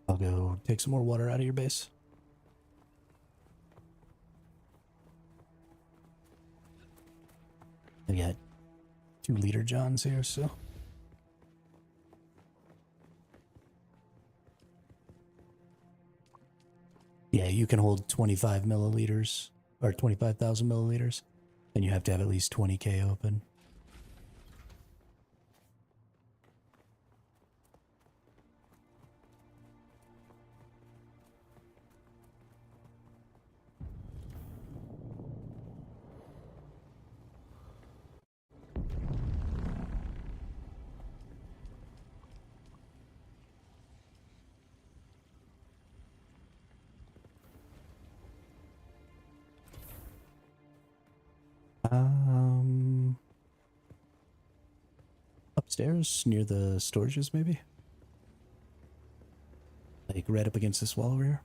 I'll go take some more water out of your base. I got 2-liter Johns here, so. Yeah, you can hold 25 milliliters, or 25,000 milliliters, and you have to have at least 20K open. Upstairs near the storages, maybe? Like right up against this wall over here?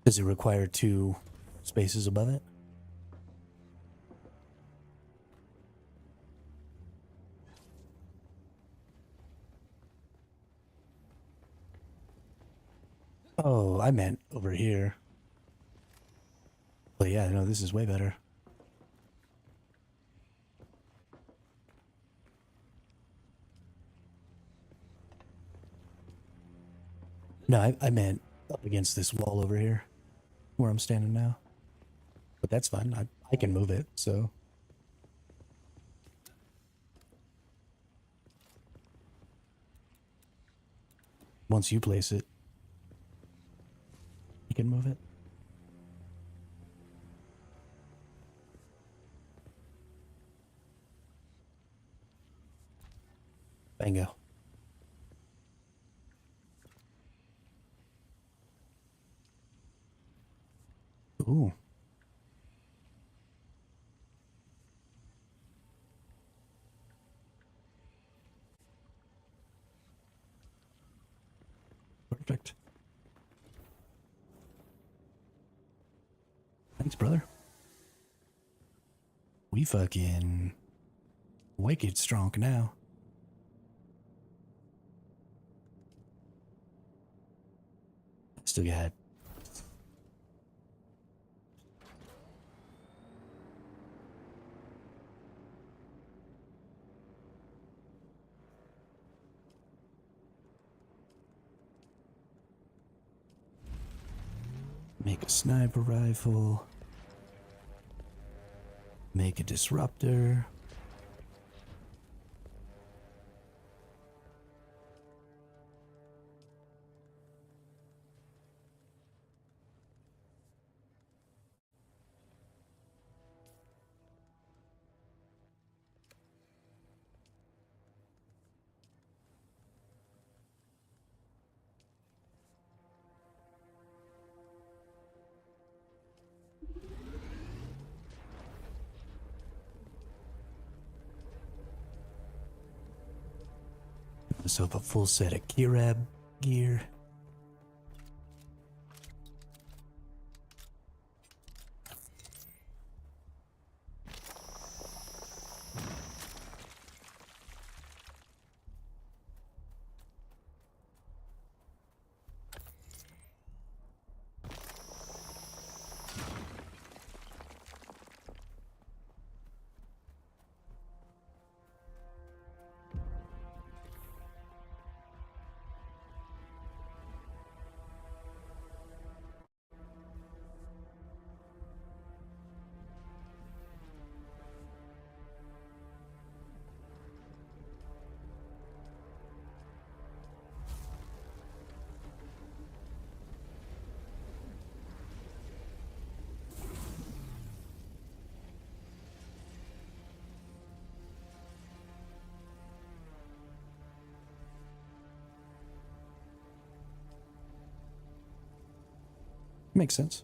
Does it require 2 spaces above it? Oh, I meant over here. But yeah, no, this is way better. No, I meant up against this wall over here, where I'm standing now. But that's fine. I can move it, so. Once you place it, you can move it. Bingo. Ooh. Perfect. Thanks, brother. We fucking wicked strong now. Still got Make a sniper rifle. Make a disruptor. Myself a full set of Kirab gear. Makes sense.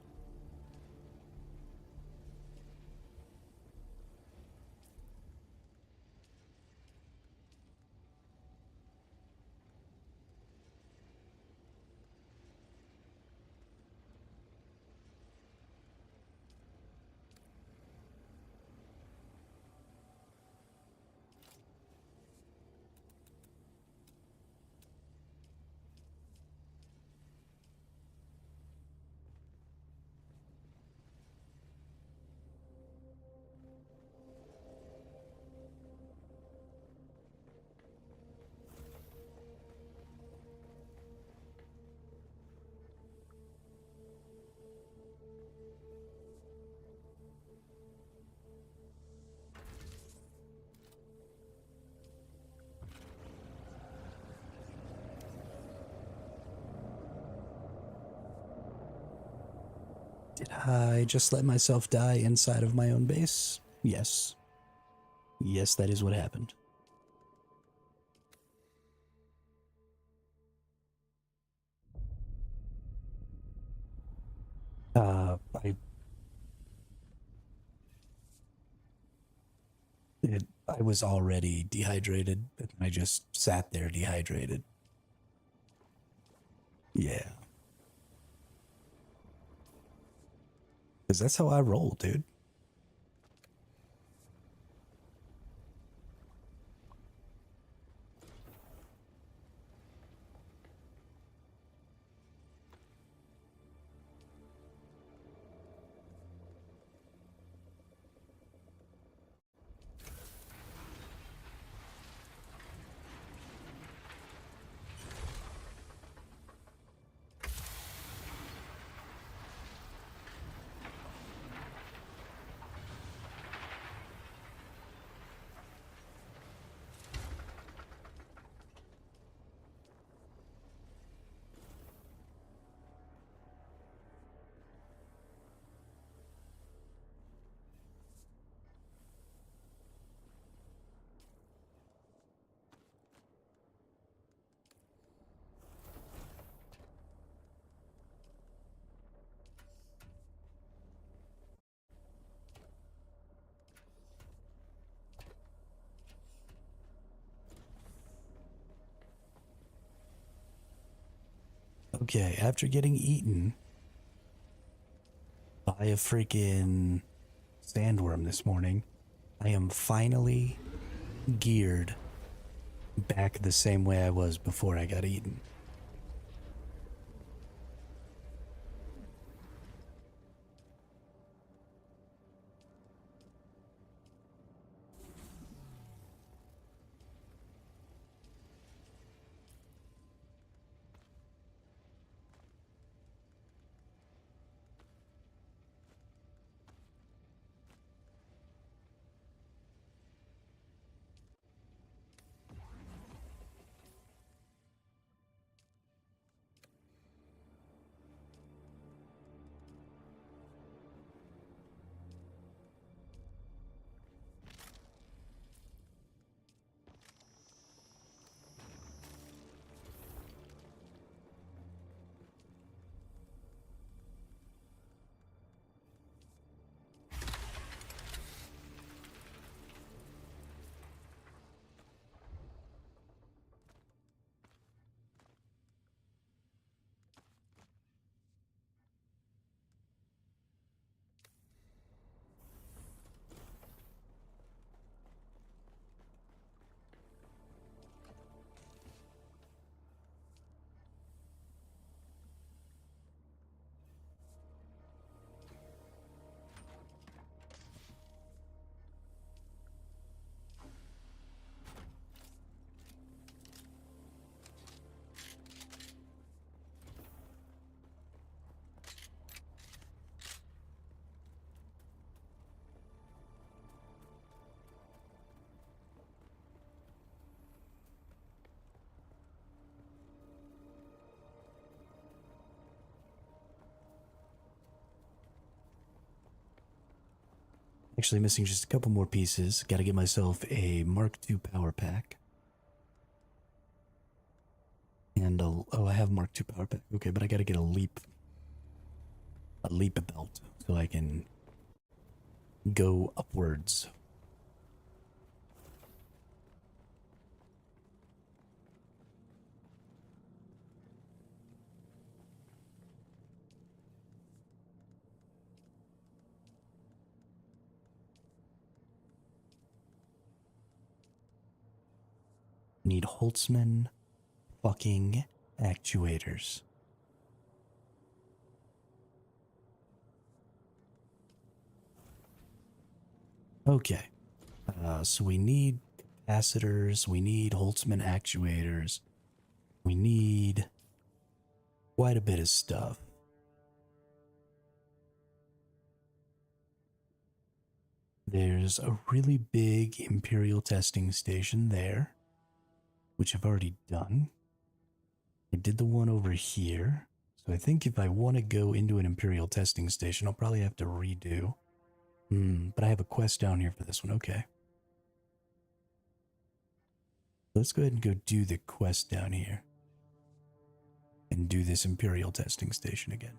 Did I just let myself die inside of my own base? Yes. Yes, that is what happened. I was already dehydrated, and I just sat there dehydrated. Yeah. Because that's how I roll, dude. Okay, after getting eaten by a freaking sandworm this morning, I am finally geared back the same way I was before I got eaten. Actually missing just a couple more pieces. Gotta get myself a Mark II power pack. And oh, I have Mark II power pack. Okay, but I gotta get a leap belt so I can go upwards. Need Holtzman fucking actuators. Okay. So we need capacitors, we need Holtzman actuators, we need quite a bit of stuff. There's a really big Imperial testing station there, which I've already done. I did the one over here. So I think if I want to go into an Imperial testing station, I'll probably have to redo. But I have a quest down here for this one. Okay. Let's go ahead and go do the quest down here. And do this Imperial testing station again.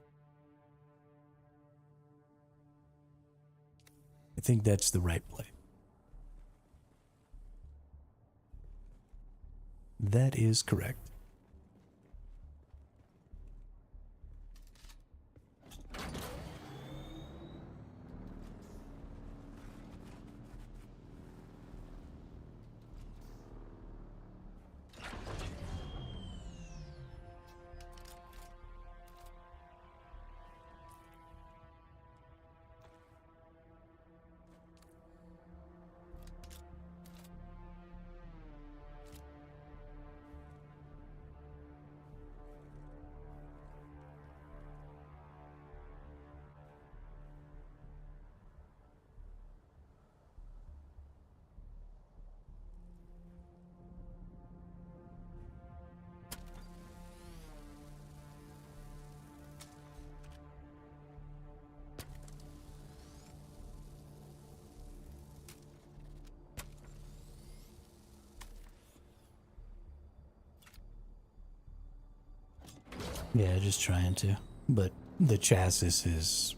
I think that's the right play. That is correct. Yeah, just trying to. But the chassis is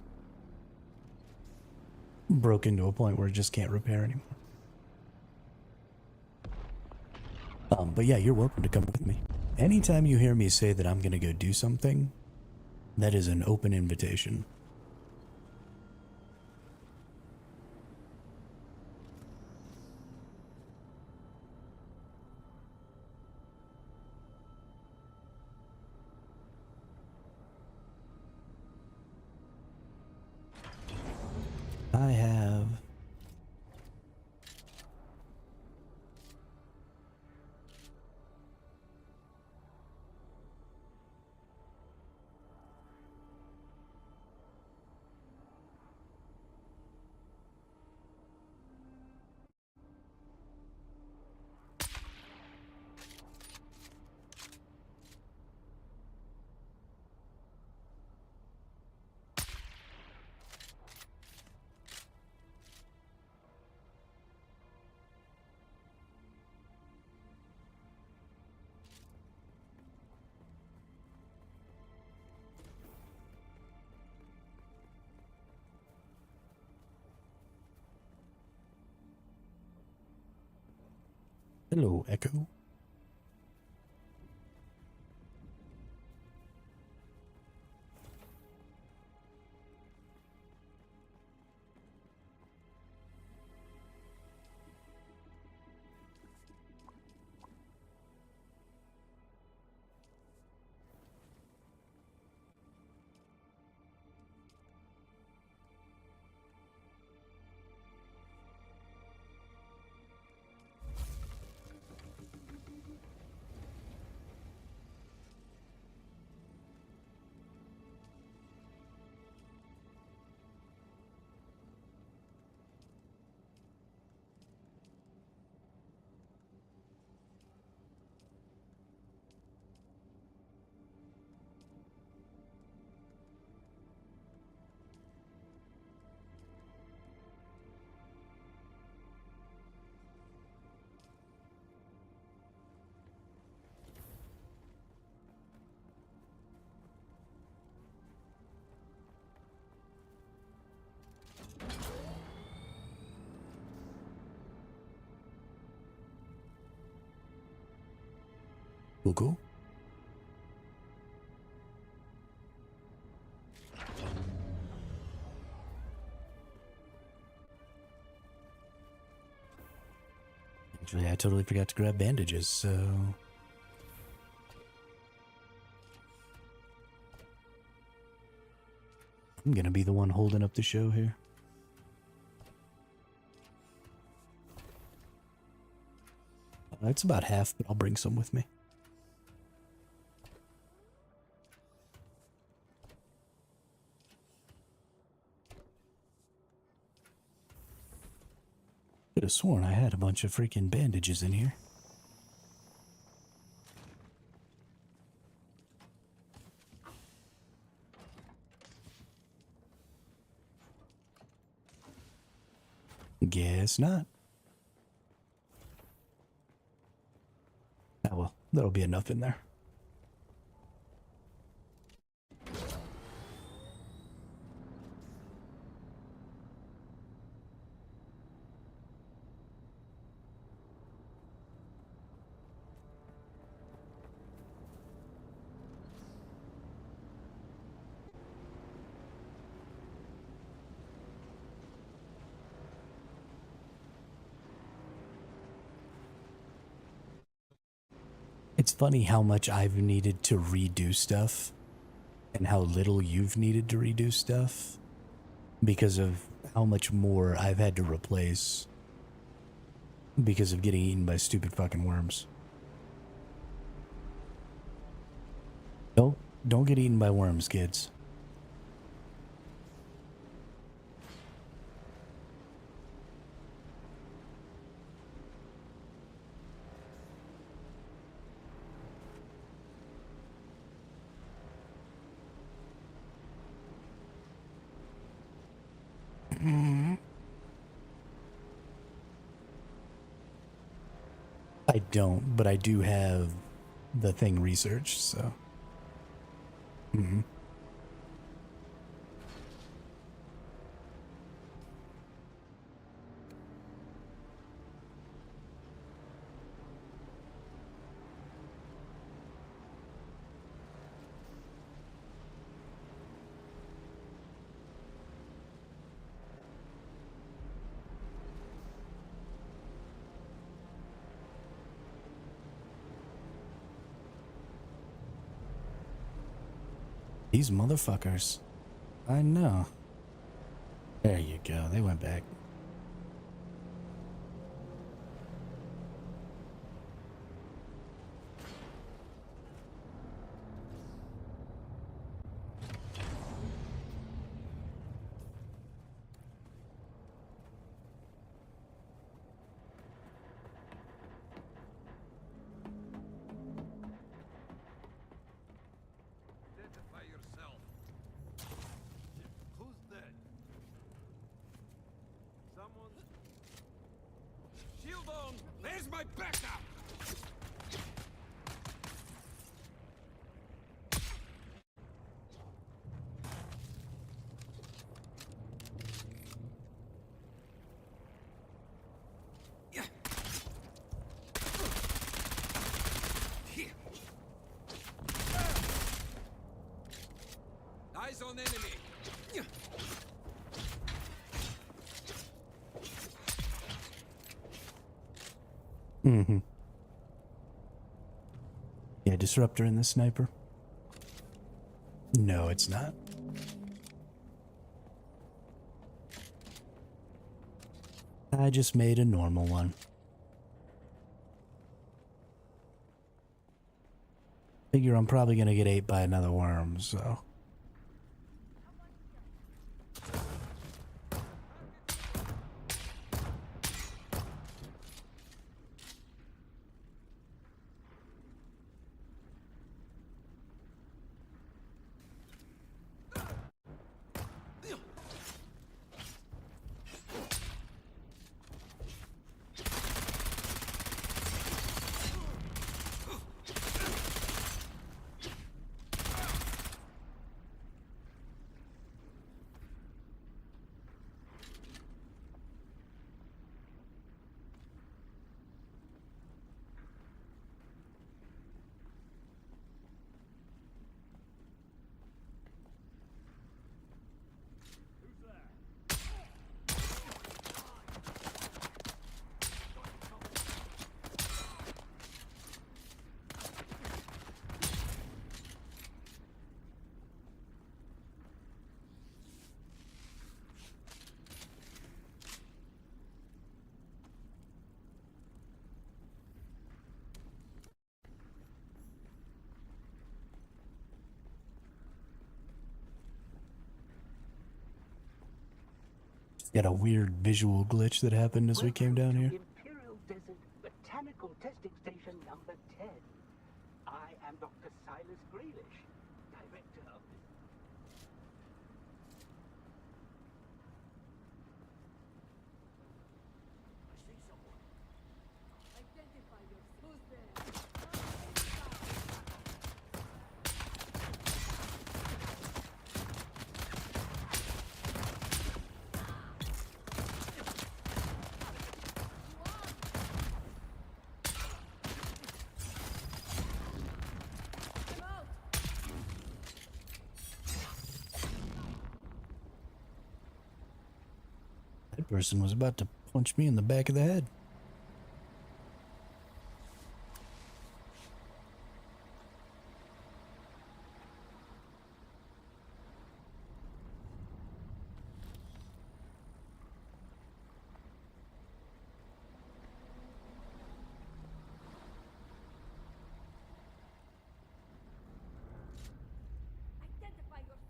broken to a point where it just can't repair anymore. But yeah, you're welcome to come with me. Anytime you hear me say that I'm gonna go do something, that is an open invitation. I have Hello, Echo. Cool, cool. Actually, I totally forgot to grab bandages, so... I'm gonna be the one holding up the show here. It's about half, but I'll bring some with me. Could have sworn I had a bunch of freaking bandages in here. Guess not. Oh well, that'll be enough in there. It's funny how much I've needed to redo stuff and how little you've needed to redo stuff because of how much more I've had to replace because of getting eaten by stupid fucking worms. Don't get eaten by worms, kids. I don't, but I do have the thing researched, so. These motherfuckers. I know. There you go. They went back. There's my backup! Eyes on enemy! Yeah, disruptor in the sniper. No, it's not. I just made a normal one. Figure I'm probably gonna get ate by another worm, so. Got a weird visual glitch that happened as we came down here. Imperial Desert Botanical Testing Station number 10. I am Dr. Silas Grealish, director of this. I see someone. Identify yourself. Who's there? That person was about to punch me in the back of the head. Identify yourself.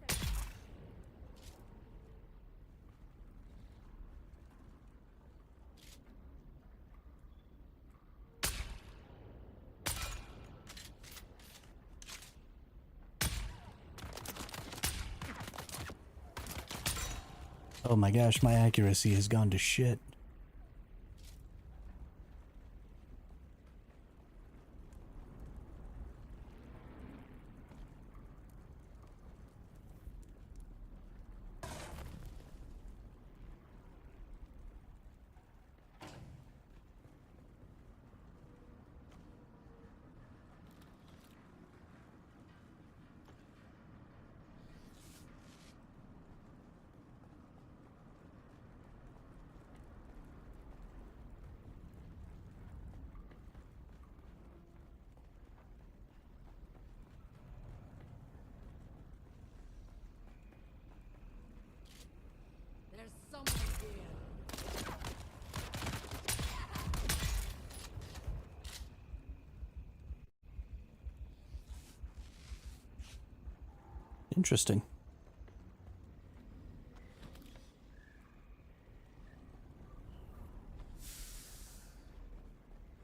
Oh my gosh, my accuracy has gone to shit. There's someone here. Interesting.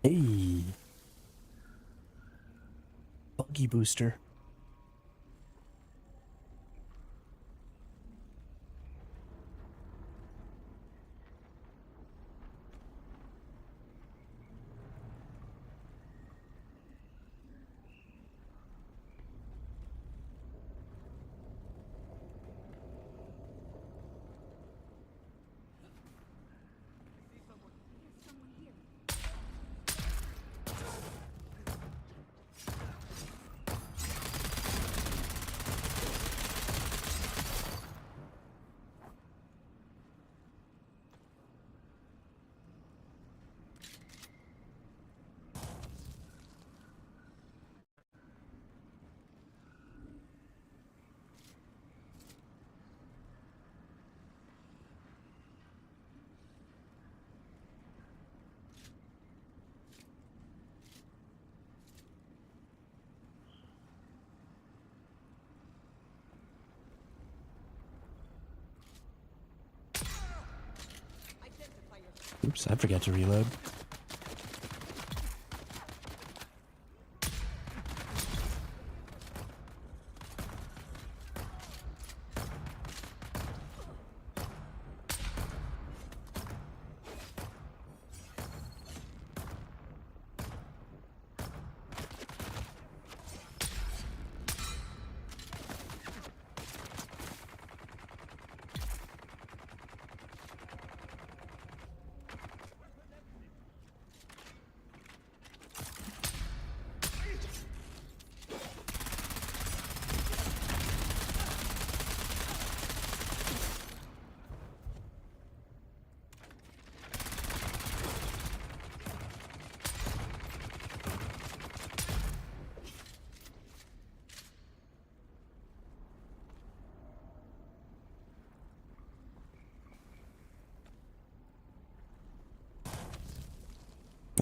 Hey. Buggy booster. Oops, I forgot to reload.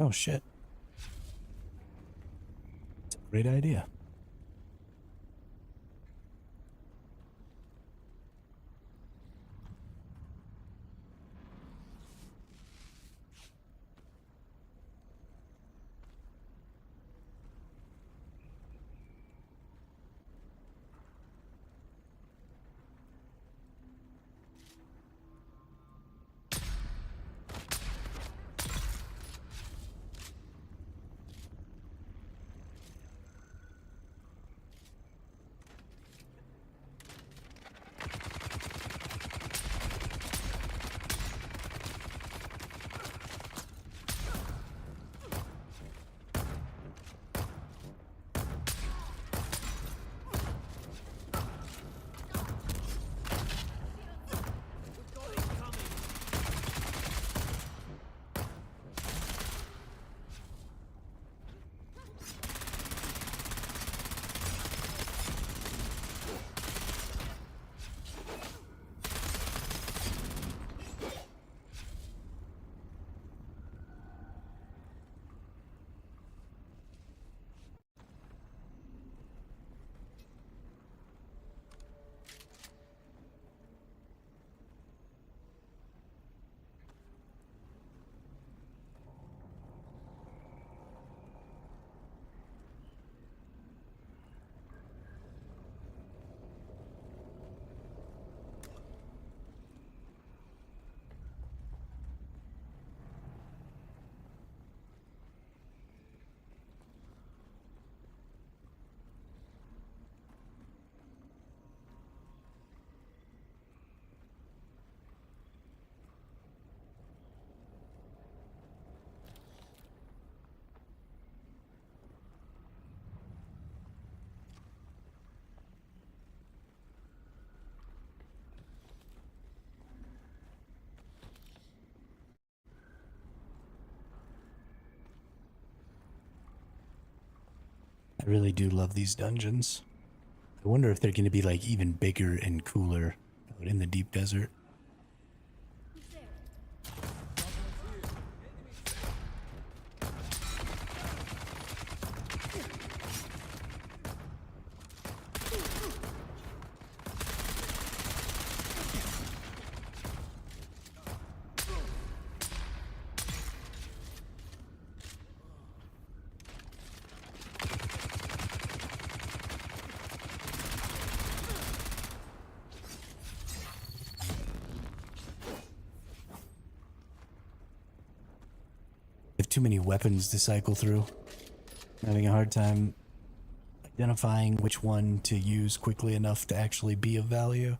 Oh shit. It's a great idea. I really do love these dungeons. I wonder if they're going to be like even bigger and cooler out in the deep desert. Too many weapons to cycle through. I'm having a hard time identifying which one to use quickly enough to actually be of value.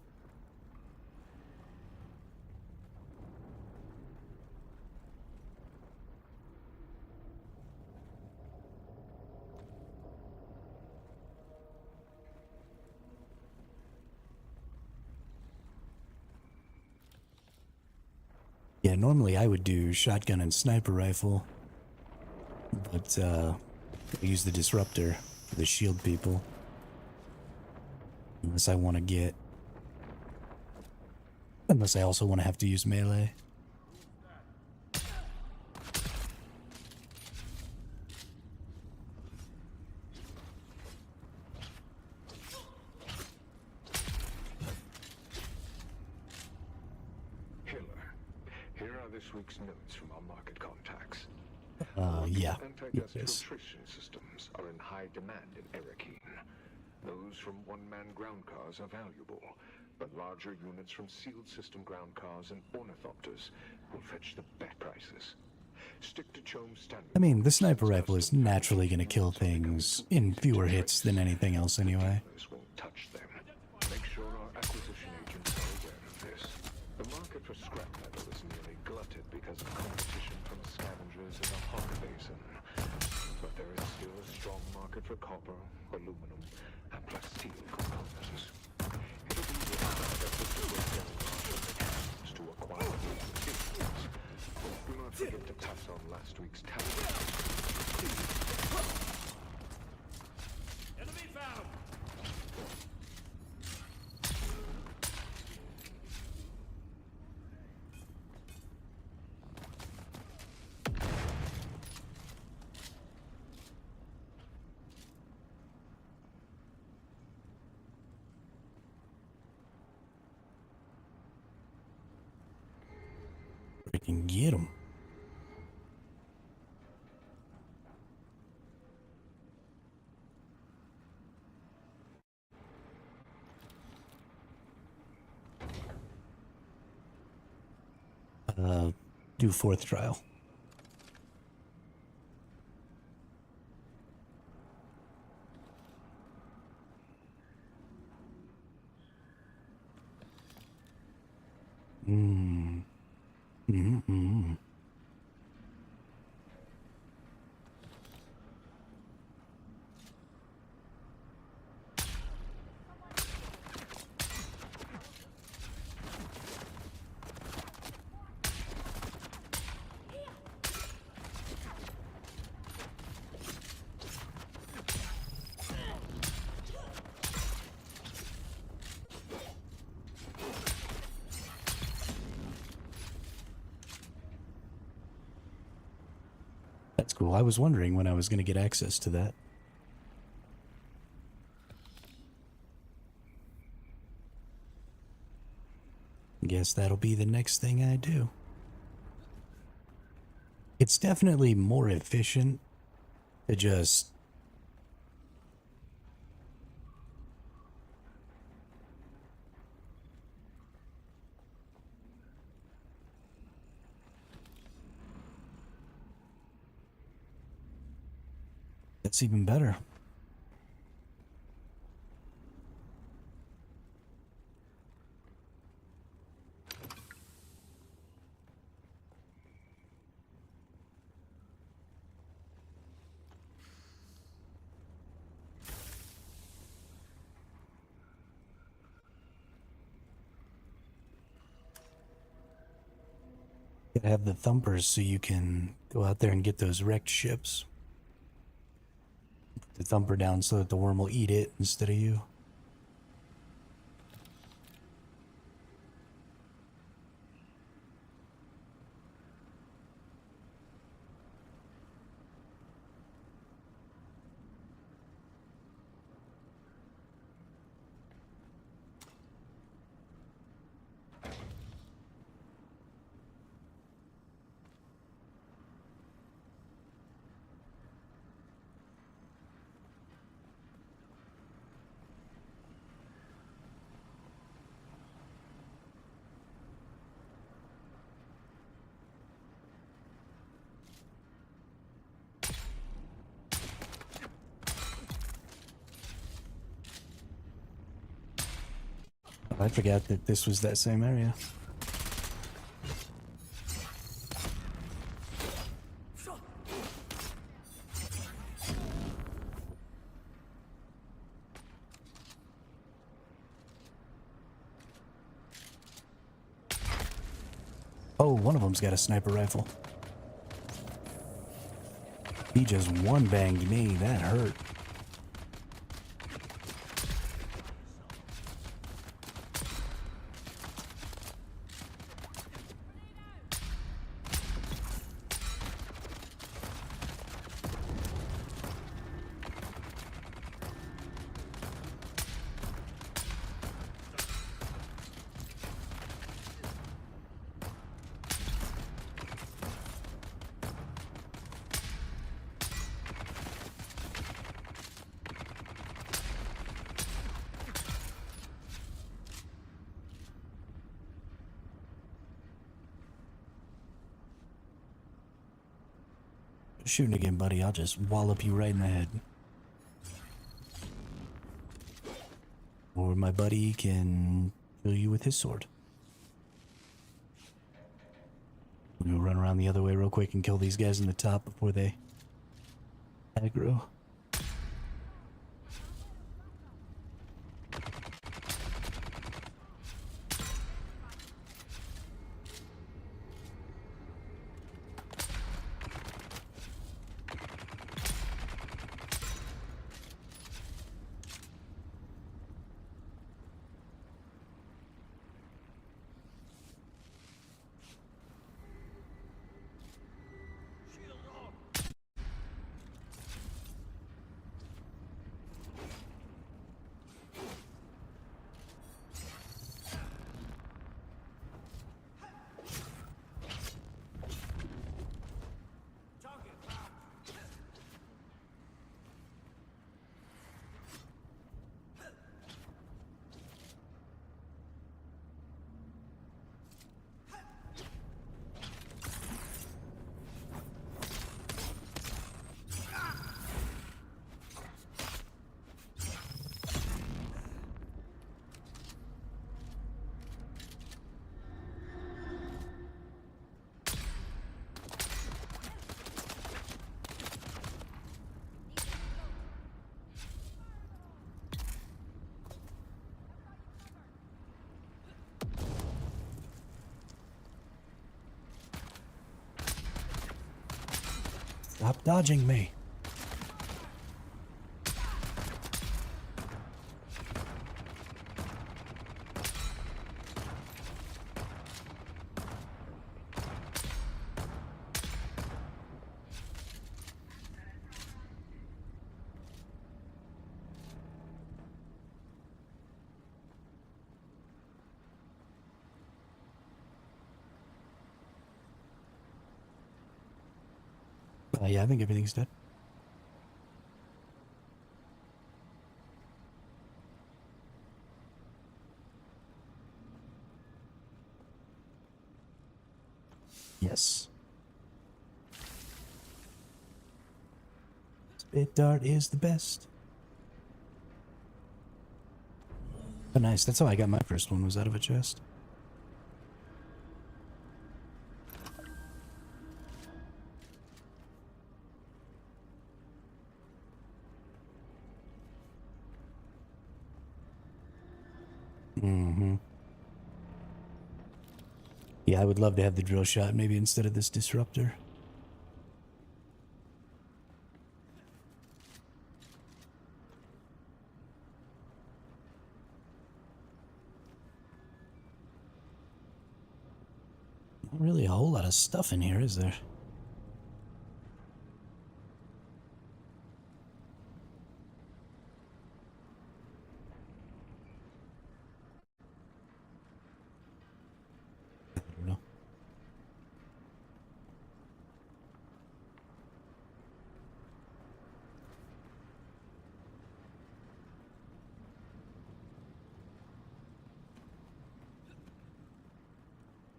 Yeah, normally I would do shotgun and sniper rifle. But, I use the disruptor for the shield people. Unless I want to get... Unless I also want to have to use melee. Here are this week's notes from our market contacts. Yeah. Anti-gas Yes. filtration systems are in high demand in Erekine. Those from one-man ground cars are valuable, but larger units from sealed system ground cars and ornithopters will fetch the best prices. Stick to Chome's standard. I mean, the sniper rifle is naturally going to kill things in fewer hits than anything else anyway. Won't touch them. Make sure our acquisition agents are aware of this. The market for scrap metal is nearly glutted because of competition from scavengers in the Hawk Basin. But there is still a strong market for copper, aluminum, and plasteel components. It'll be worth our efforts to work on to acquire these materials. Do not forget to pass on last week's tally. Enemy found! Freaking get him. Do fourth trial. That's cool. I was wondering when I was going to get access to that. Guess that'll be the next thing I do. It's definitely more efficient to just... That's even better. Gotta have the thumpers so you can go out there and get those wrecked ships. the thumper down so that the worm will eat it instead of you. I forgot that this was that same area. Oh, one of them's got a sniper rifle. He just one-banged me. That hurt. Shooting again, buddy. I'll just wallop you right in the head. Or my buddy can kill you with his sword. We'll run around the other way real quick and kill these guys in the top before they aggro. Stop dodging me. Yeah, I think everything's dead. Yes. Spit dart is the best. Oh, nice. That's how I got my first one, was out of a chest. Mm-hmm. Yeah, I would love to have the drill shot maybe instead of this disruptor. Not really a whole lot of stuff in here, is there? I don't know.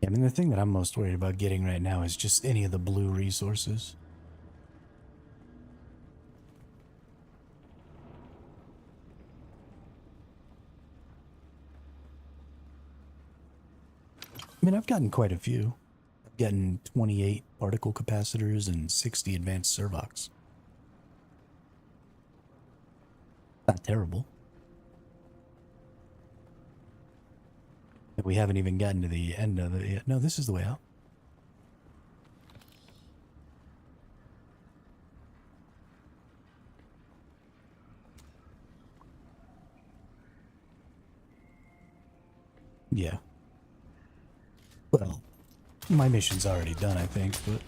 I mean, the thing that I'm most worried about getting right now is just any of the blue resources. I mean, I've gotten quite a few. I've gotten 28 particle capacitors and 60 advanced servox. Not terrible. We haven't even gotten to the end of it yet. No, this is the way out. Yeah. Well, my mission's already done, I think, but...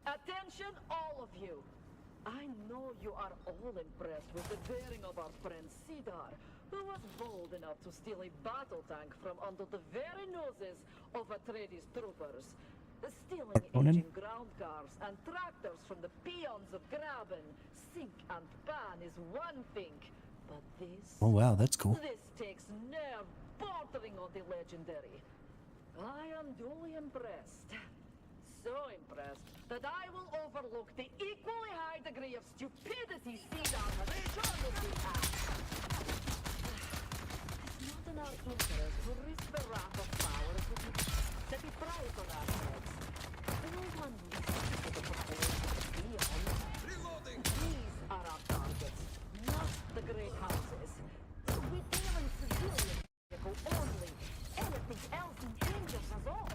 Attention, all of you! I know you are all impressed with the daring of our friend Cedar, who was bold enough to steal a battle tank from under the very noses of Atreides troopers. Stealing ancient ground cars and tractors from the peons of Graben, sink and pan is one thing, but this... Oh wow, that's cool. This takes nerve bordering on the legendary. I am duly impressed. So impressed that I will overlook the equally high degree of stupidity Cedar has shown me at. It's not in our interest to risk the wrath of power to be set a price on our heads. No one listens to the proposals of the peons. Reloading! These are our targets, not the great houses. We deal in civilian vehicle only. Anything else endangers us all.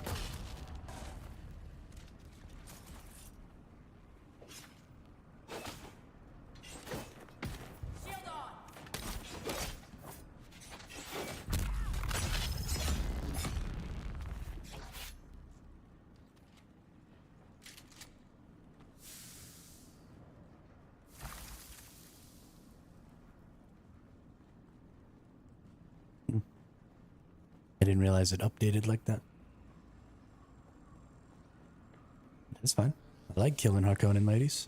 I didn't realize it updated like that. That's fine. I like killing Harkonnen ladies.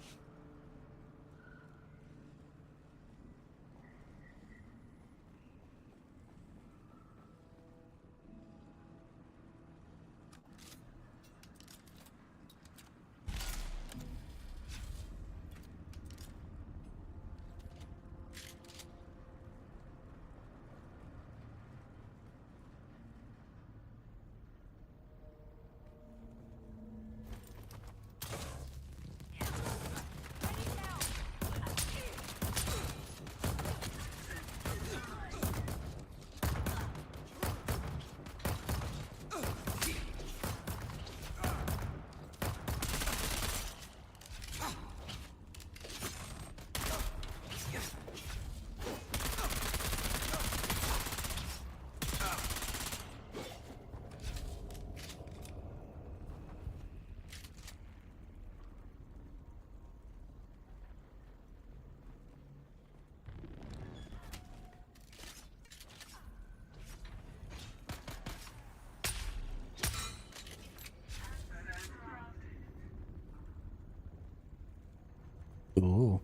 Ooh.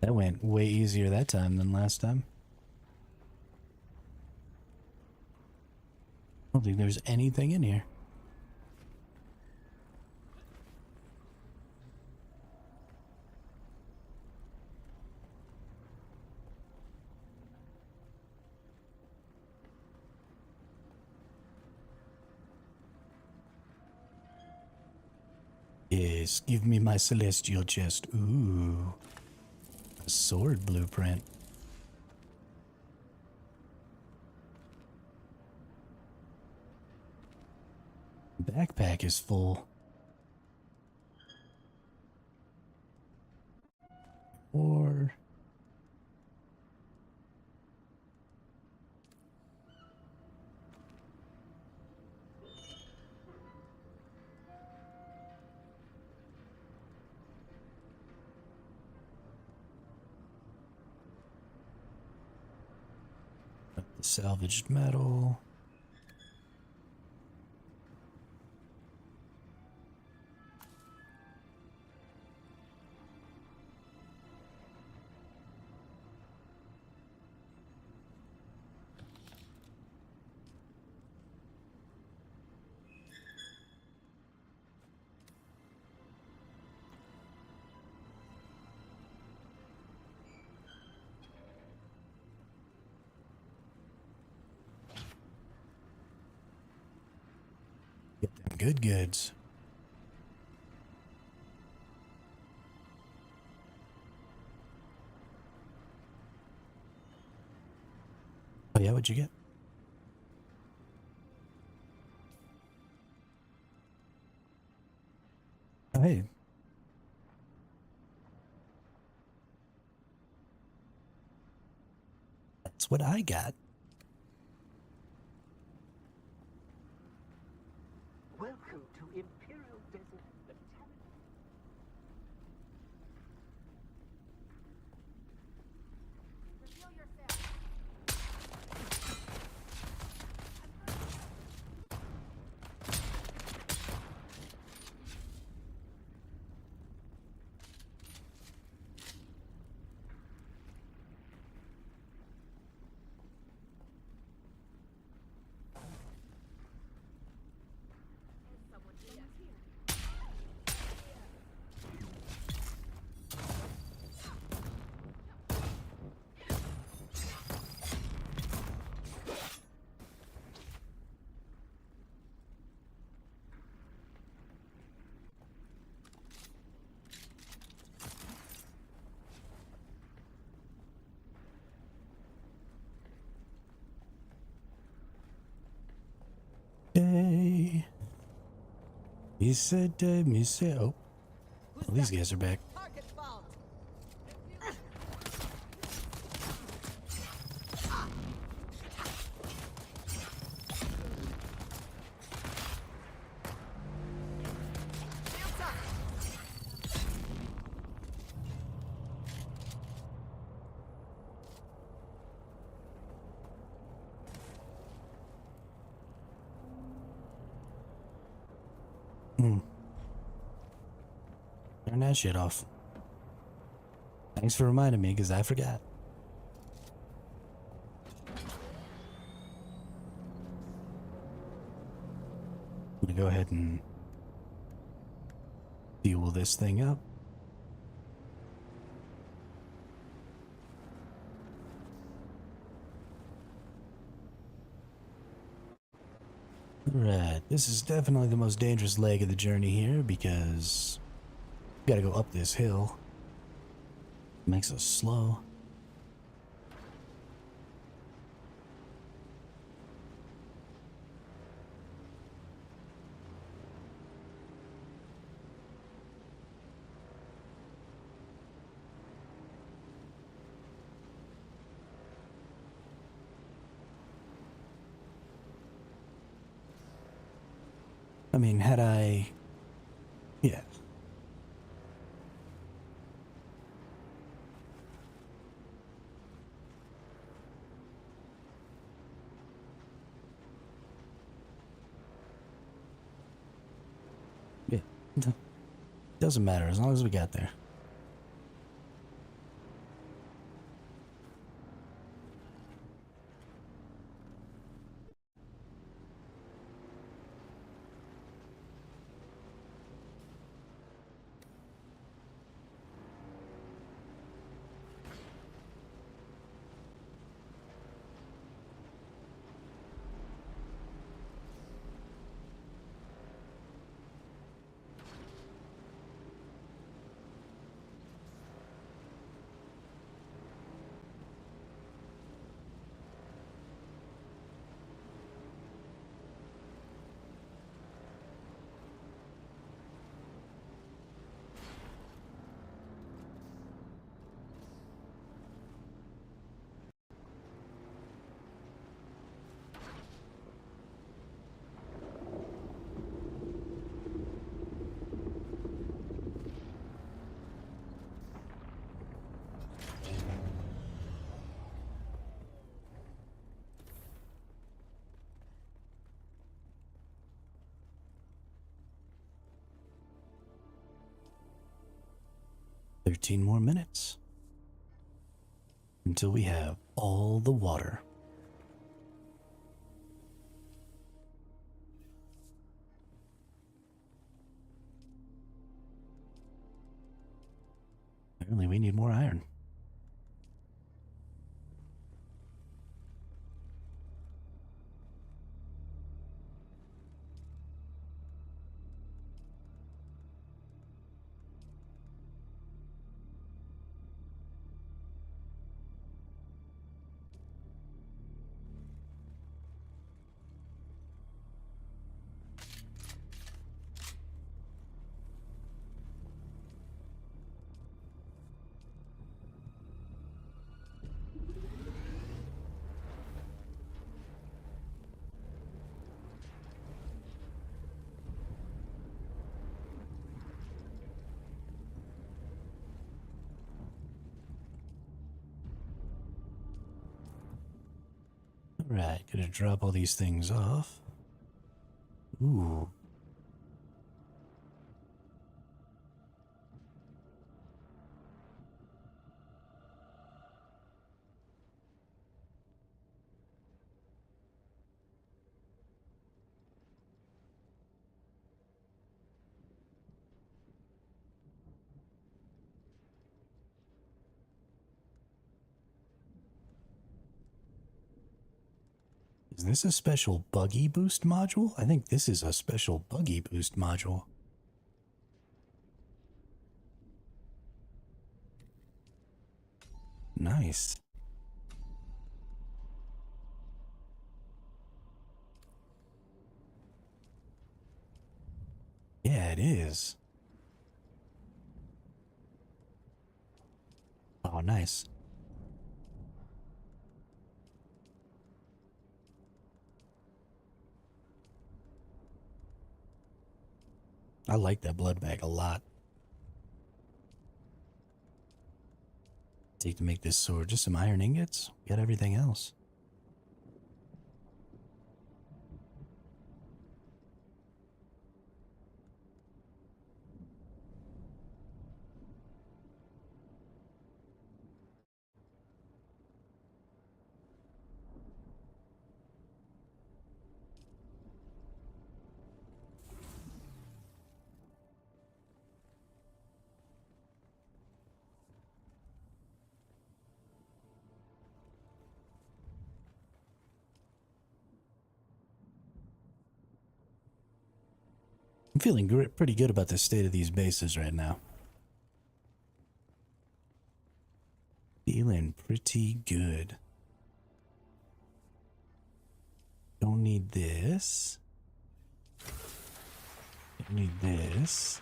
That went way easier that time than last time. I don't think there's anything in here. Yes, give me my celestial chest. Ooh. A sword blueprint. Backpack is full. Or The salvaged metal. Get them good goods. Oh yeah, what'd you get? Oh, hey. That's what I got. Welcome to Imperial Desert Botanical. Reveal yourself. Hey. He said, me say, oh. Well, these guys are back. Target found. Turn that shit off. Thanks for reminding me, because I forgot. I'm gonna go ahead and fuel this thing up. Alright, this is definitely the most dangerous leg of the journey here because we gotta go up this hill. It makes us slow. I mean, had I... Yeah. Yeah. Doesn't matter as long as we got there. 13 more minutes until we have all the water. Apparently we need more iron. Alright, gonna drop all these things off. Ooh. Is this a special buggy boost module? I think this is a special buggy boost module. Nice. Yeah, it is. Oh, nice. I like that blood bag a lot. Take to make this sword just some iron ingots. Got everything else. I'm feeling pretty good about the state of these bases right now. Feeling pretty good. Don't need this. Don't need this.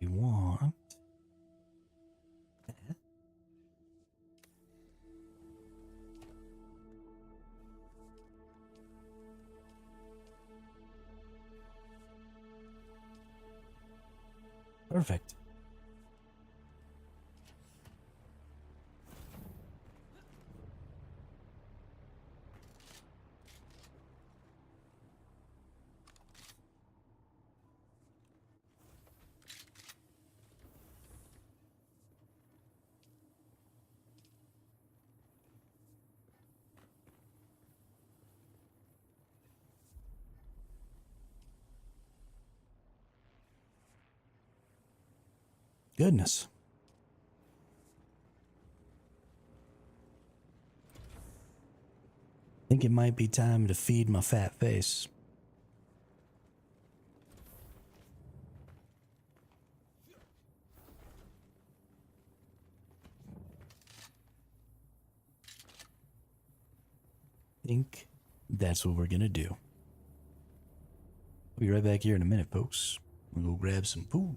We want that. Perfect. Goodness. Think it might be time to feed my fat face. think that's what we're gonna do. I'll be right back here in a minute, folks. We'll go grab some food.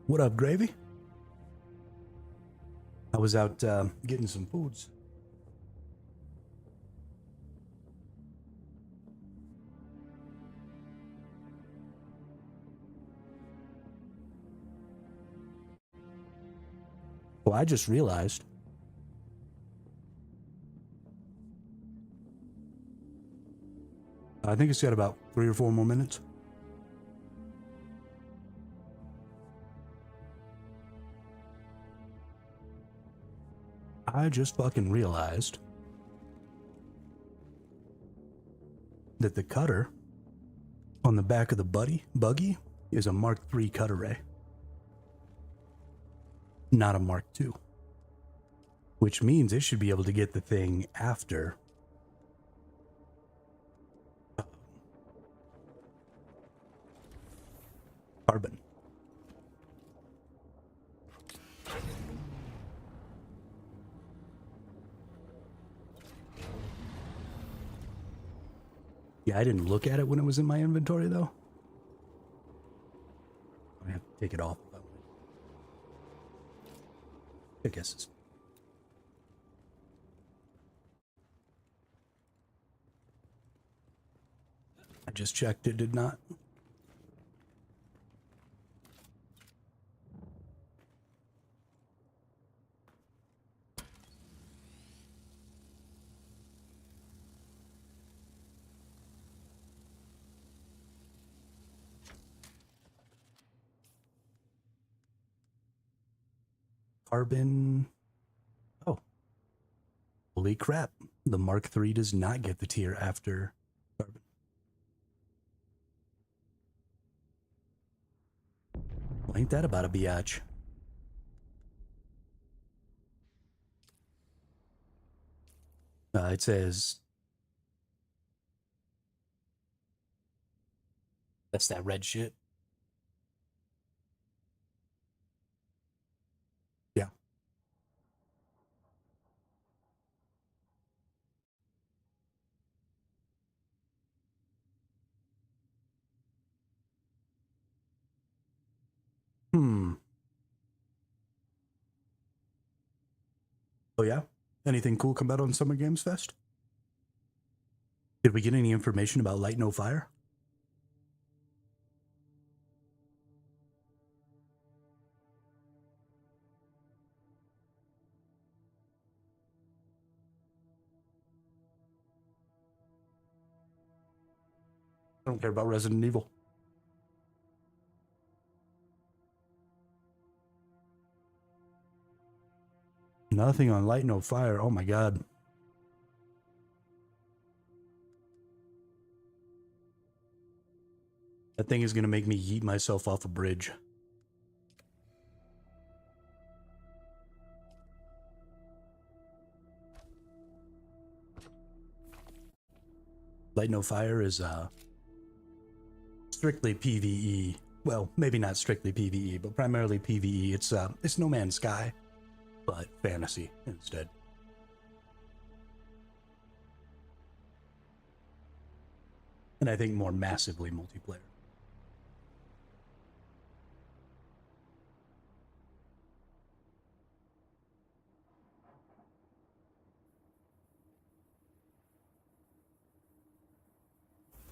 What up, Gravy? I was out getting some foods. Well, I just realized I think it's got about 3 or 4 more minutes. I just fucking realized that the cutter on the back of the buggy is a Mark III cutter ray, not a Mark II, which means it should be able to get the thing after carbon. Yeah, I didn't look at it when it was in my inventory, though. I have to take it off. I guess it's... I just checked, it did not. Carbon. Oh. Holy crap. The Mark III does not get the tier after carbon. Well, ain't that about a biatch? It says... That's that red shit. Yeah. Oh yeah? Anything cool come out on Summer Games Fest? Did we get any information about Light No Fire? I don't care about Resident Evil. Nothing on Light No Fire. Oh my god. That thing is going to make me yeet myself off a bridge. Light No Fire is strictly PvE. Well, maybe not strictly PvE, but primarily PvE. It's No Man's Sky, but fantasy instead. And I think more massively multiplayer.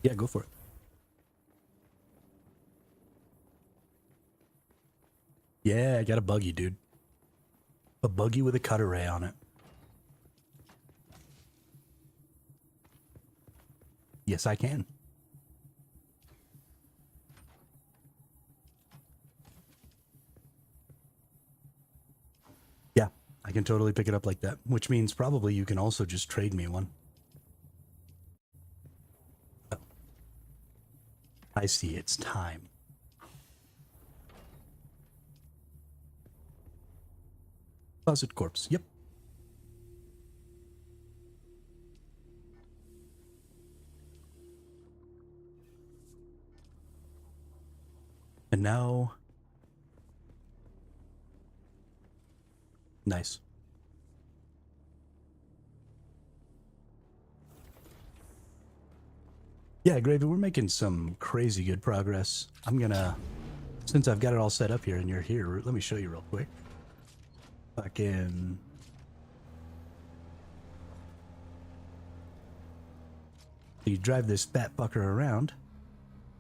Yeah, go for it. Yeah, I got a buggy, dude. A buggy with a cutter ray on it. Yes, I can. Yeah, I can totally pick it up like that, which means probably you can also just trade me one. Oh. I see, it's time. Closet corpse, yep. And now... Nice. Yeah, Gravy, we're making some crazy good progress. I'm gonna since I've got it all set up here and you're here, let me show you real quick. Fucking... You drive this fat fucker around,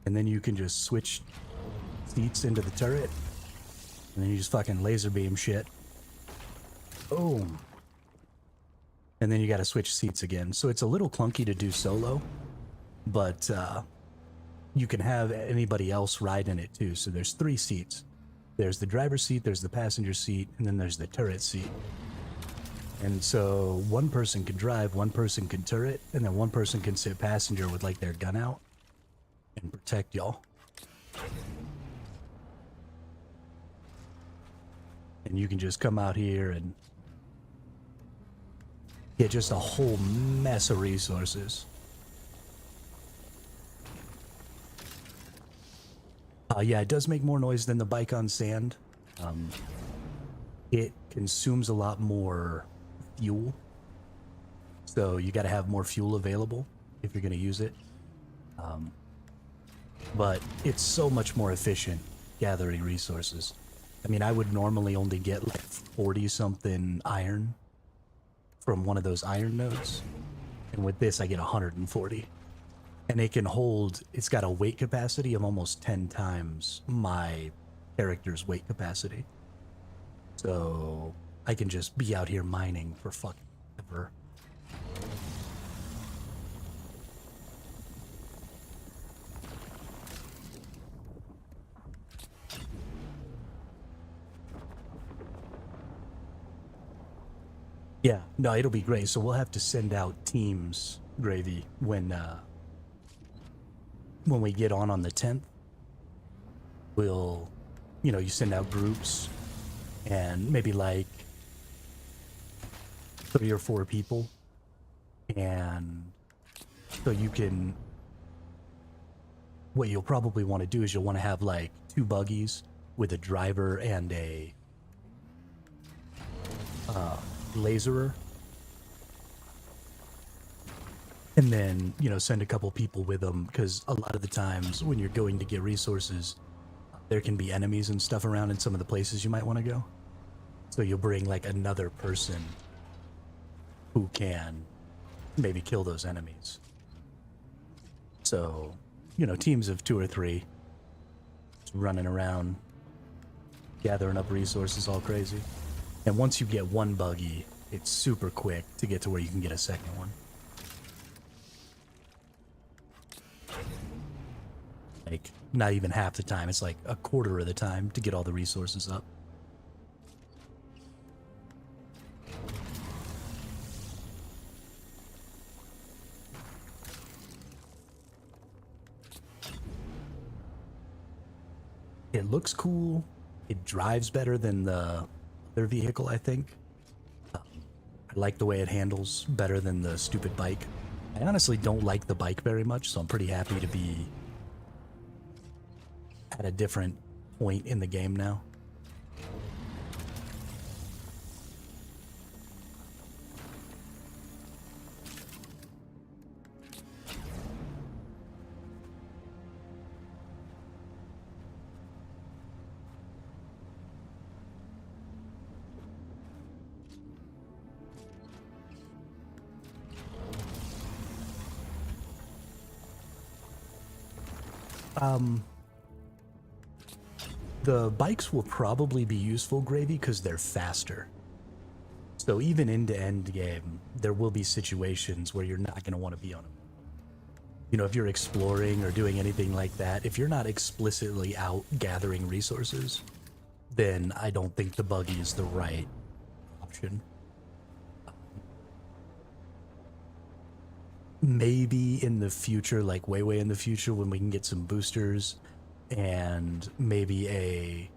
and then you can just switch seats into the turret, and then you just fucking laser beam shit. Boom. And then you gotta switch seats again. So it's a little clunky to do solo, but you can have anybody else ride in it too. So there's 3 seats. There's the driver's seat, there's the passenger seat, and then there's the turret seat. And so one person can drive, one person can turret, and then one person can sit passenger with like their gun out and protect y'all. And you can just come out here and get just a whole mess of resources. Yeah, it does make more noise than the bike on sand. It consumes a lot more fuel, so you got to have more fuel available if you're going to use it. But it's so much more efficient gathering resources. I mean, I would normally only get like 40-something iron from one of those iron nodes, and with this I get 140. And it can hold, it's got a weight capacity of almost 10 times my character's weight capacity. So I can just be out here mining for fucking ever. Yeah, no, it'll be great. So we'll have to send out teams, Gravy, when we get on the 10th. We'll, you know, you send out groups and maybe like 3 or 4 people, and so you can, what you'll probably want to do is you'll want to have like 2 buggies with a driver and a laserer, and then, you know, send a couple people with them, because a lot of the times when you're going to get resources, there can be enemies and stuff around in some of the places you might want to go. So you'll bring like another person who can maybe kill those enemies. So, you know, teams of 2 or 3 just running around, gathering up resources all crazy. And once you get 1 buggy, it's super quick to get to where you can get a second one. Like, not even half the time, it's like a quarter of the time to get all the resources up. It looks cool. It drives better than the other vehicle, I think. I like the way it handles better than the stupid bike. I honestly don't like the bike very much, so I'm pretty happy to be at a different point in the game now. The bikes will probably be useful, Gravy, because they're faster. So even into end game, there will be situations where you're not going to want to be on them. You know, if you're exploring or doing anything like that, if you're not explicitly out gathering resources, then I don't think the buggy is the right option. Maybe in the future, like way in the future, when we can get some boosters and maybe a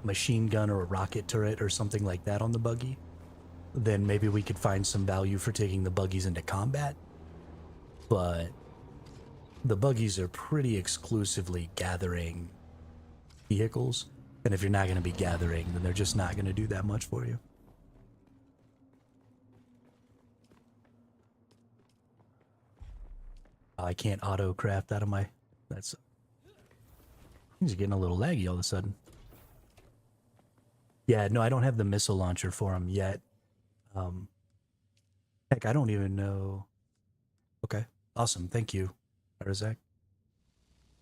machine gun or a rocket turret or something like that on the buggy, then maybe we could find some value for taking the buggies into combat. But the buggies are pretty exclusively gathering vehicles, and if you're not going to be gathering, then they're just not going to do that much for you. I can't auto craft out of my... That's... Things are getting a little laggy all of a sudden. Yeah, no, I don't have the missile launcher for him yet. Heck, I don't even know. Okay, awesome. Thank you, Arazak.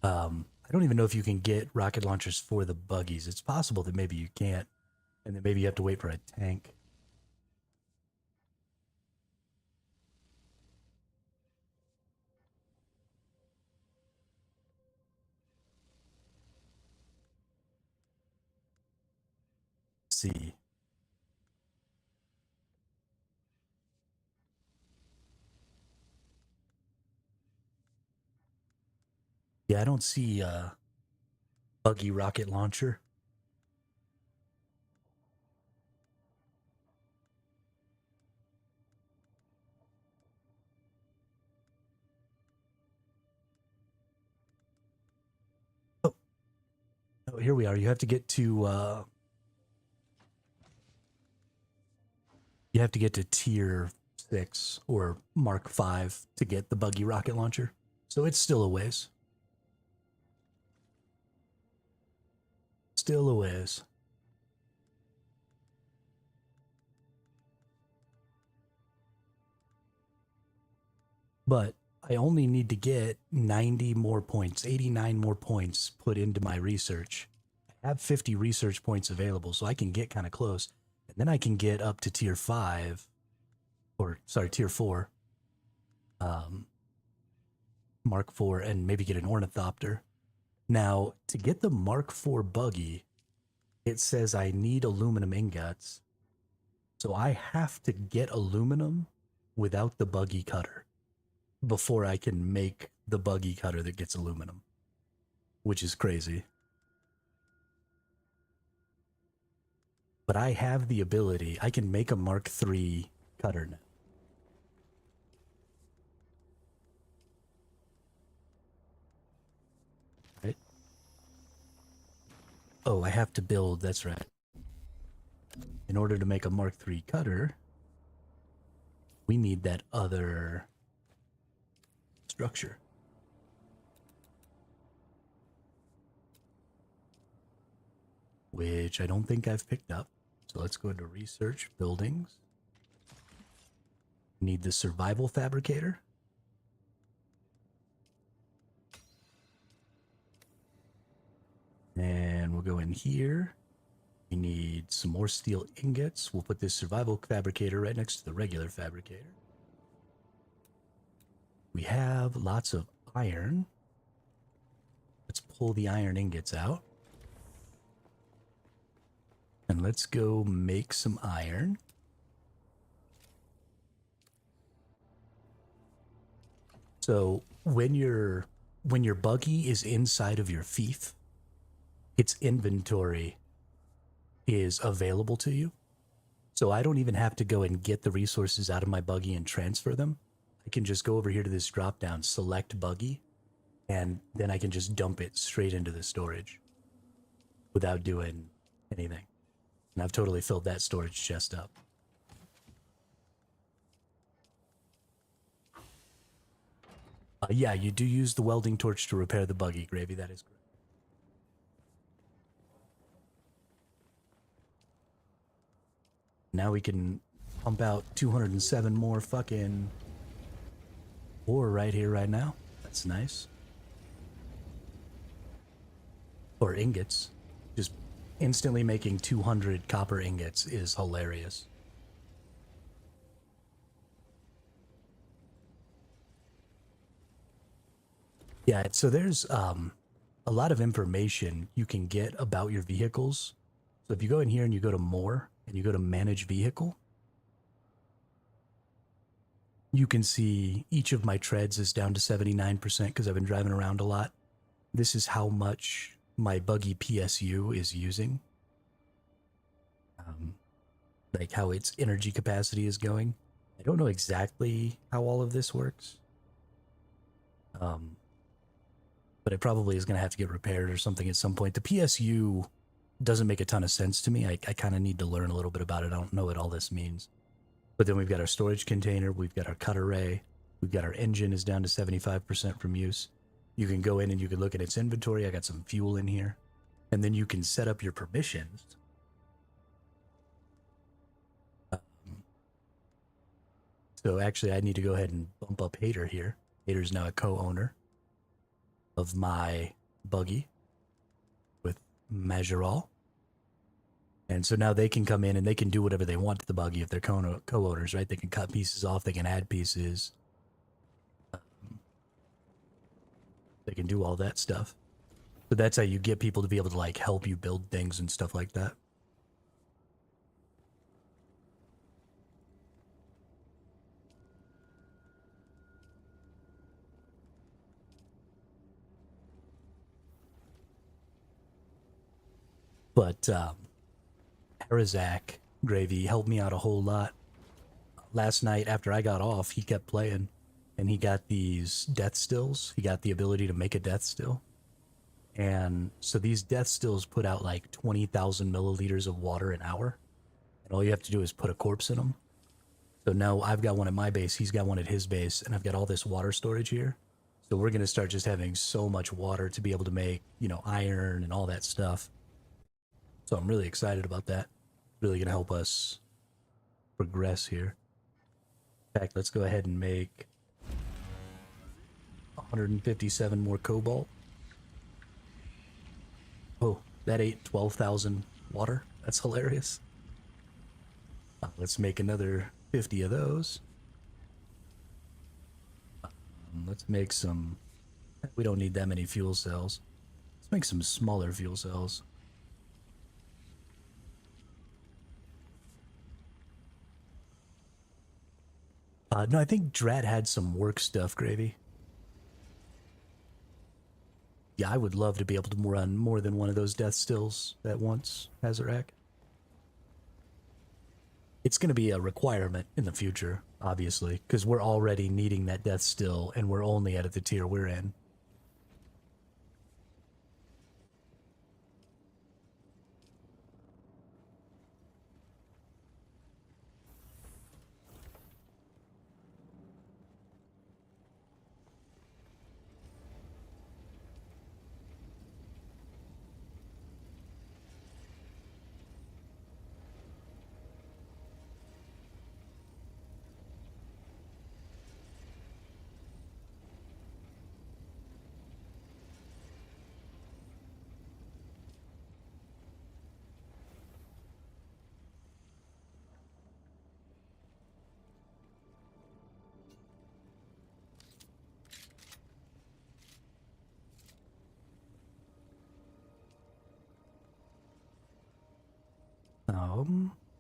I don't even know if you can get rocket launchers for the buggies. It's possible that maybe you can't, and then maybe you have to wait for a tank. Let's see. Yeah, I don't see a buggy rocket launcher. Oh, here we are. You have to get to tier 6 or Mark 5 to get the buggy rocket launcher. So it's still a ways. Still a ways. But I only need to get 90 more points, 89 more points put into my research. I have 50 research points available, so I can get kind of close. And then I can get up to tier 5, or sorry, tier 4, Mark 4, and maybe get an ornithopter. Now, to get the Mark 4 buggy, it says I need aluminum ingots. So I have to get aluminum without the buggy cutter before I can make the buggy cutter that gets aluminum, which is crazy. But I have the ability. I can make a Mark III cutter now. Right? Oh, I have to build, that's right. In order to make a Mark III cutter, we need that other structure. Which I don't think I've picked up. So let's go into research, buildings. Need the survival fabricator. And we'll go in here. We need some more steel ingots. We'll put this survival fabricator right next to the regular fabricator. We have lots of iron. Let's pull the iron ingots out. And let's go make some iron. So when your buggy is inside of your fief, its inventory is available to you. So I don't even have to go and get the resources out of my buggy and transfer them. I can just go over here to this drop down, select buggy, and then I can just dump it straight into the storage without doing anything. And I've totally filled that storage chest up. Yeah, you do use the welding torch to repair the buggy, Gravy, that is correct. Now we can pump out 207 more fucking ore right here, right now. That's nice. Or ingots. Just instantly making 200 copper ingots is hilarious. Yeah, so there's a lot of information you can get about your vehicles. So if you go in here and you go to more, and you go to manage vehicle, you can see each of my treads is down to 79% because I've been driving around a lot. This is how much my buggy PSU is using. Like how its energy capacity is going. I don't know exactly how all of this works. But it probably is going to have to get repaired or something at some point. The PSU doesn't make a ton of sense to me. I kind of need to learn a little bit about it. I don't know what all this means. But then we've got our storage container. We've got our cut array. We've got our engine is down to 75% from use. You can go in and you can look at its inventory. I got some fuel in here. And then you can set up your permissions. So actually, I need to go ahead and bump up Hater here. Hater's now a co-owner of my buggy with Majoral. And so now they can come in and they can do whatever they want to the buggy if they're co-owners, right? They can cut pieces off, they can add pieces. They can do all that stuff. So that's how you get people to be able to like help you build things and stuff like that. But Arazak Gravy helped me out a whole lot. Last night after I got off, he kept playing and he got these death stills. He got the ability to make a death still. And so these death stills put out like 20,000 milliliters of water an hour. And all you have to do is put a corpse in them. So now I've got one at my base, he's got one at his base, and I've got all this water storage here. So we're going to start just having so much water to be able to make, you know, iron and all that stuff. So I'm really excited about that. Really going to help us progress here. In fact, let's go ahead and make 157 more cobalt. Oh, that ate 12,000 water. That's hilarious. Let's make another 50 of those. Let's make some... We don't need that many fuel cells. Let's make some smaller fuel cells. No, I think Drat had some work stuff, Gravy. Yeah, I would love to be able to run more than one of those death stills at once, Hazarak. It's going to be a requirement in the future, obviously, because we're already needing that death still, and we're only at the tier we're in.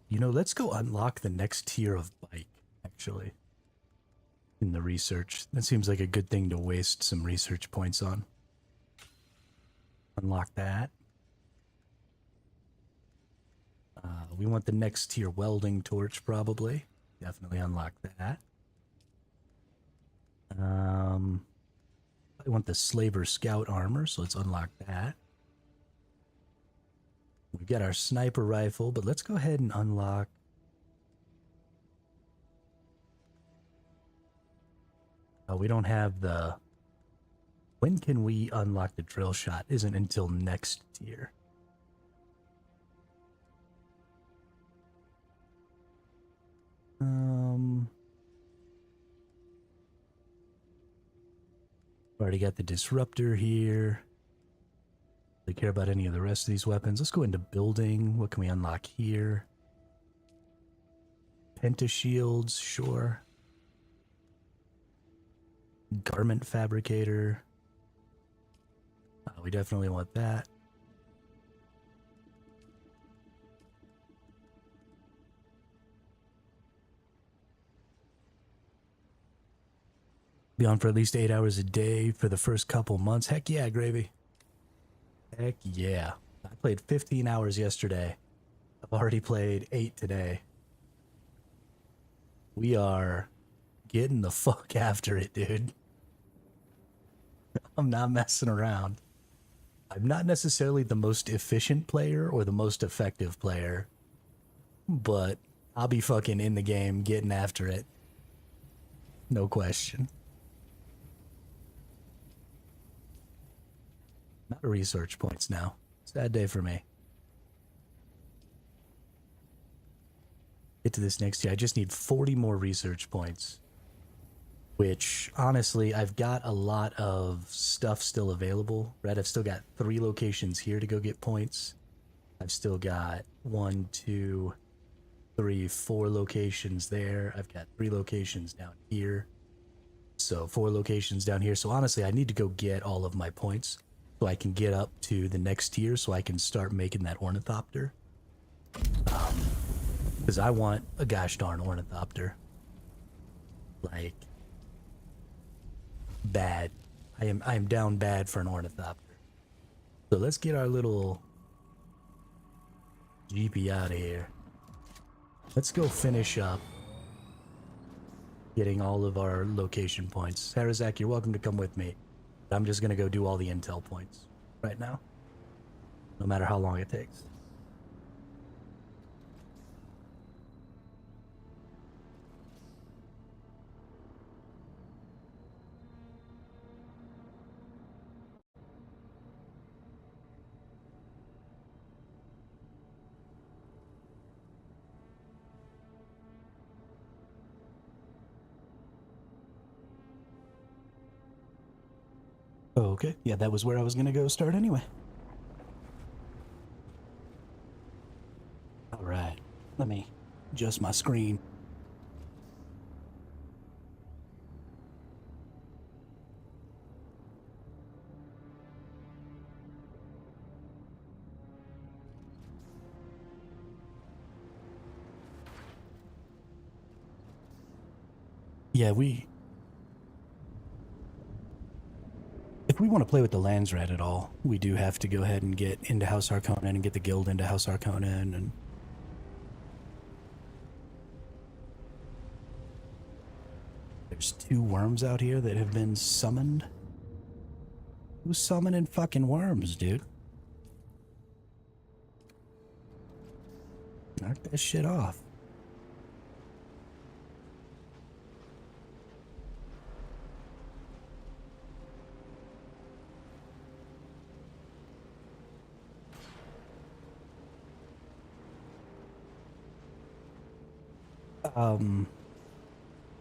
You know, let's go unlock the next tier of bike, actually, in the research. That seems like a good thing to waste some research points on. Unlock that. We want the next tier welding torch, probably. Definitely unlock that. I want the Slaver Scout armor, so let's unlock that. We've got our sniper rifle, but let's go ahead and unlock... Oh, we don't have the... When can we unlock the drill shot? Isn't until next tier. Already got the disruptor here. Don't care about any of the rest of these weapons. Let's go into building. What can we unlock here? Pentashields, sure. Garment fabricator. We definitely want that. Be on for at least 8 hours a day for the first couple months. Heck yeah, Gravy. Heck yeah. I played 15 hours yesterday. I've already played 8 today. We are getting the fuck after it, dude. I'm not messing around. I'm not necessarily the most efficient player or the most effective player, but I'll be fucking in the game getting after it. No question. I'm out of research points now. Sad day for me. Get to this next year. I just need 40 more research points. Which, honestly, I've got a lot of stuff still available. Right, I've still got 3 locations here to go get points. I've still got 1, 2, 3, 4 locations there. I've got 3 locations down here. So 4 locations down here. So honestly, I need to go get all of my points so I can get up to the next tier so I can start making that ornithopter. Because I want a gosh darn ornithopter. Like, bad. I am down bad for an ornithopter. So let's get our little GP out of here. Let's go finish up getting all of our location points. Harazak, you're welcome to come with me. I'm just gonna go do all the intel points right now, no matter how long it takes. Okay, yeah, that was where I was gonna go start anyway. Alright, let me adjust my screen. Yeah, if we want to play with the lands rat at all, we do have to go ahead and get into House Harkonnen and get the guild into House Harkonnen and... There's 2 worms out here that have been summoned. Who's summoning fucking worms, dude? Knock that shit off.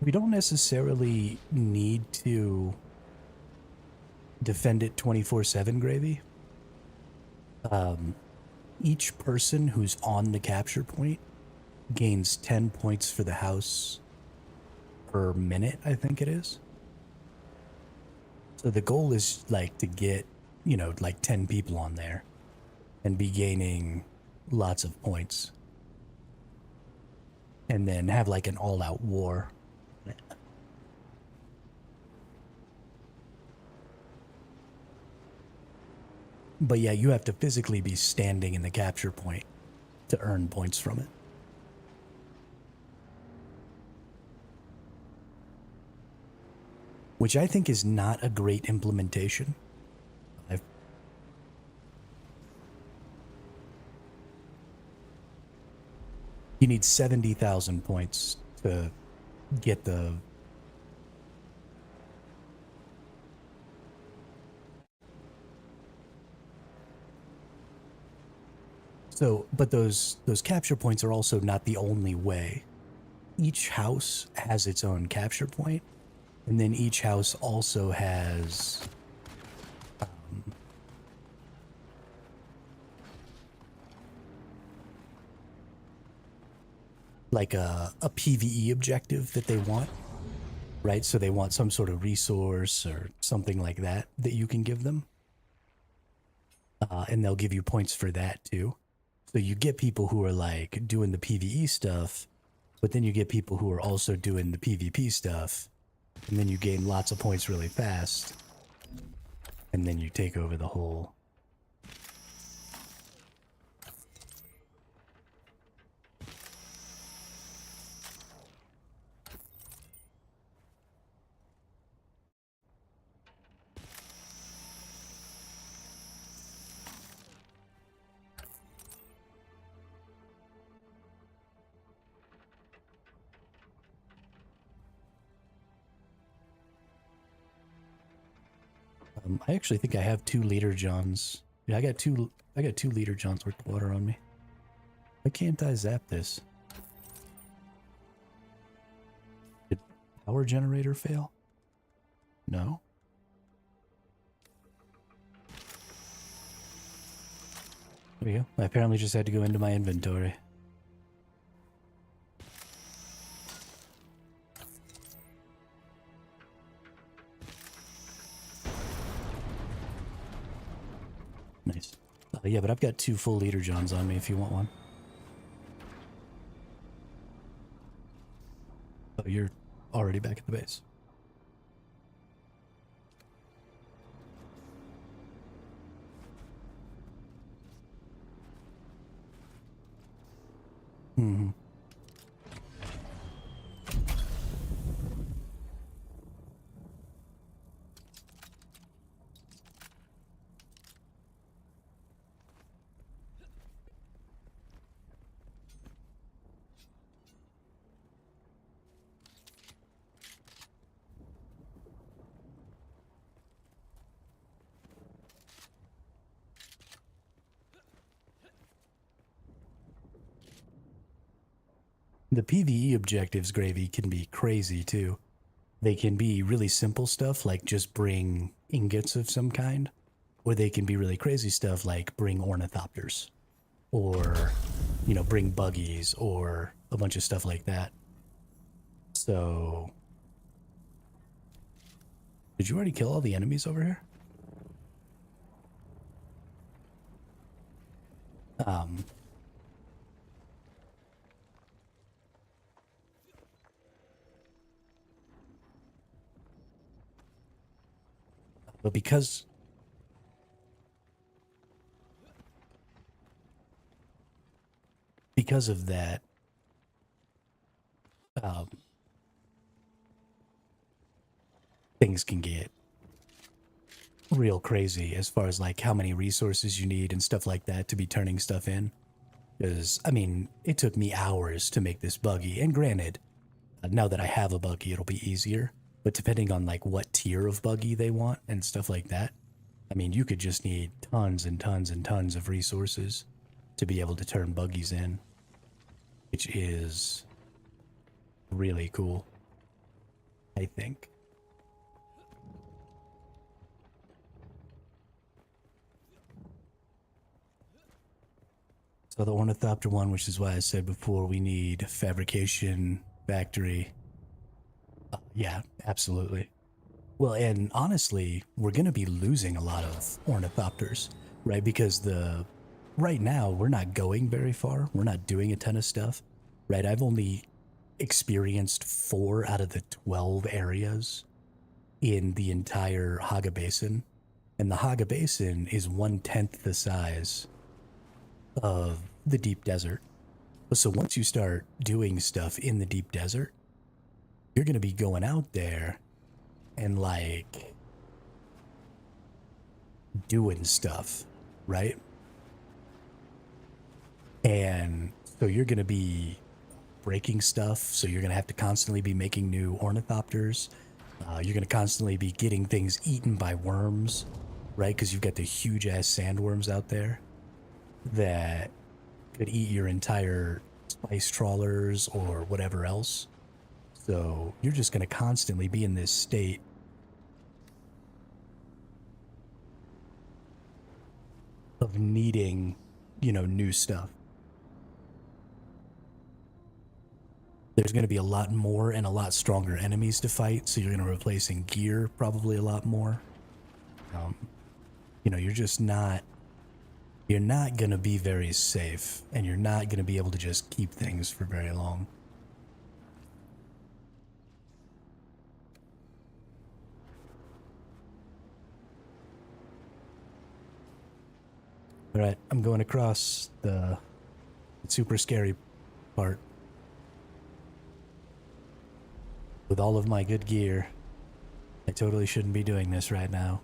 We don't necessarily need to defend it 24/7, Gravy. Each person who's on the capture point gains 10 points for the house per minute, I think it is. So the goal is like to get, you know, like 10 people on there and be gaining lots of points. And then have like an all-out war. But yeah, you have to physically be standing in the capture point to earn points from it. Which I think is not a great implementation. You need 70,000 points to get the... So, but those capture points are also not the only way. Each house has its own capture point, and then each house also has... like a PvE objective that they want, right? So they want some sort of resource or something like that that you can give them. And they'll give you points for that too. So you get people who are like doing the PvE stuff, but then you get people who are also doing the PvP stuff, and then you gain lots of points really fast, and then you take over the whole... I actually think I have 2 liter johns. Yeah, I got 2 liter johns worth of water on me. Why can't I zap this? Did power generator fail? No. There we go. I apparently just had to go into my inventory. Nice. Yeah, but I've got 2 full liter johns on me if you want one. Oh, you're already back at the base. Mm-hmm. The PvE objectives, Gravy, can be crazy too. They can be really simple stuff like just bring ingots of some kind, or they can be really crazy stuff like bring ornithopters, or, you know, bring buggies, or a bunch of stuff like that. So, did you already kill all the enemies over here? But because of that, things can get real crazy as far as like how many resources you need and stuff like that to be turning stuff in. Because, I mean, it took me hours to make this buggy, and granted, now that I have a buggy, it'll be easier. But depending on like what tier of buggy they want and stuff like that, I mean, you could just need tons and tons and tons of resources to be able to turn buggies in, which is really cool, I think. So the ornithopter one, which is why I said before we need fabrication factory. Yeah, absolutely. Well, and honestly, we're going to be losing a lot of ornithopters, right? Because right now, we're not going very far. We're not doing a ton of stuff, right? I've only experienced 4 out of the 12 areas in the entire Haga Basin. And the Haga Basin is 1/10 the size of the deep desert. So once you start doing stuff in the deep desert, you're going to be going out there and like doing stuff, right? And so you're going to be breaking stuff. So you're going to have to constantly be making new ornithopters. You're going to constantly be getting things eaten by worms, right? Because you've got the huge ass sandworms out there that could eat your entire spice trawlers or whatever else. So you're just going to constantly be in this state of needing, you know, new stuff. There's going to be a lot more and a lot stronger enemies to fight, so you're going to replace in gear probably a lot more. You know, you're not going to be very safe, and you're not going to be able to just keep things for very long. All right, I'm going across the super scary part. With all of my good gear, I totally shouldn't be doing this right now.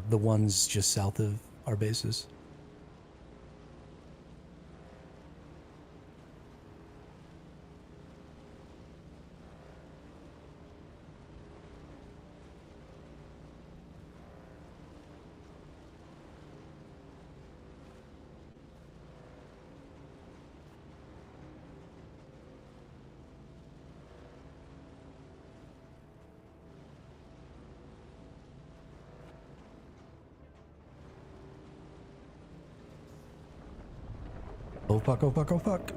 The ones just south of our bases. Oh fuck, oh fuck, oh fuck.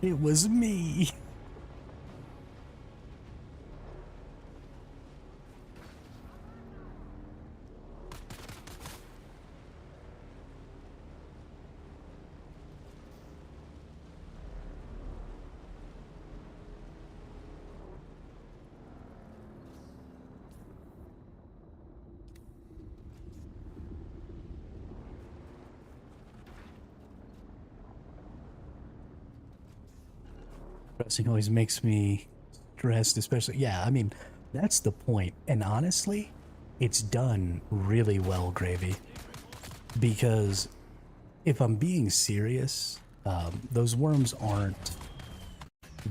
It was me. Pressing always makes me stressed, especially, yeah, I mean, that's the point. And honestly, it's done really well, Gravy. Because if I'm being serious, those worms aren't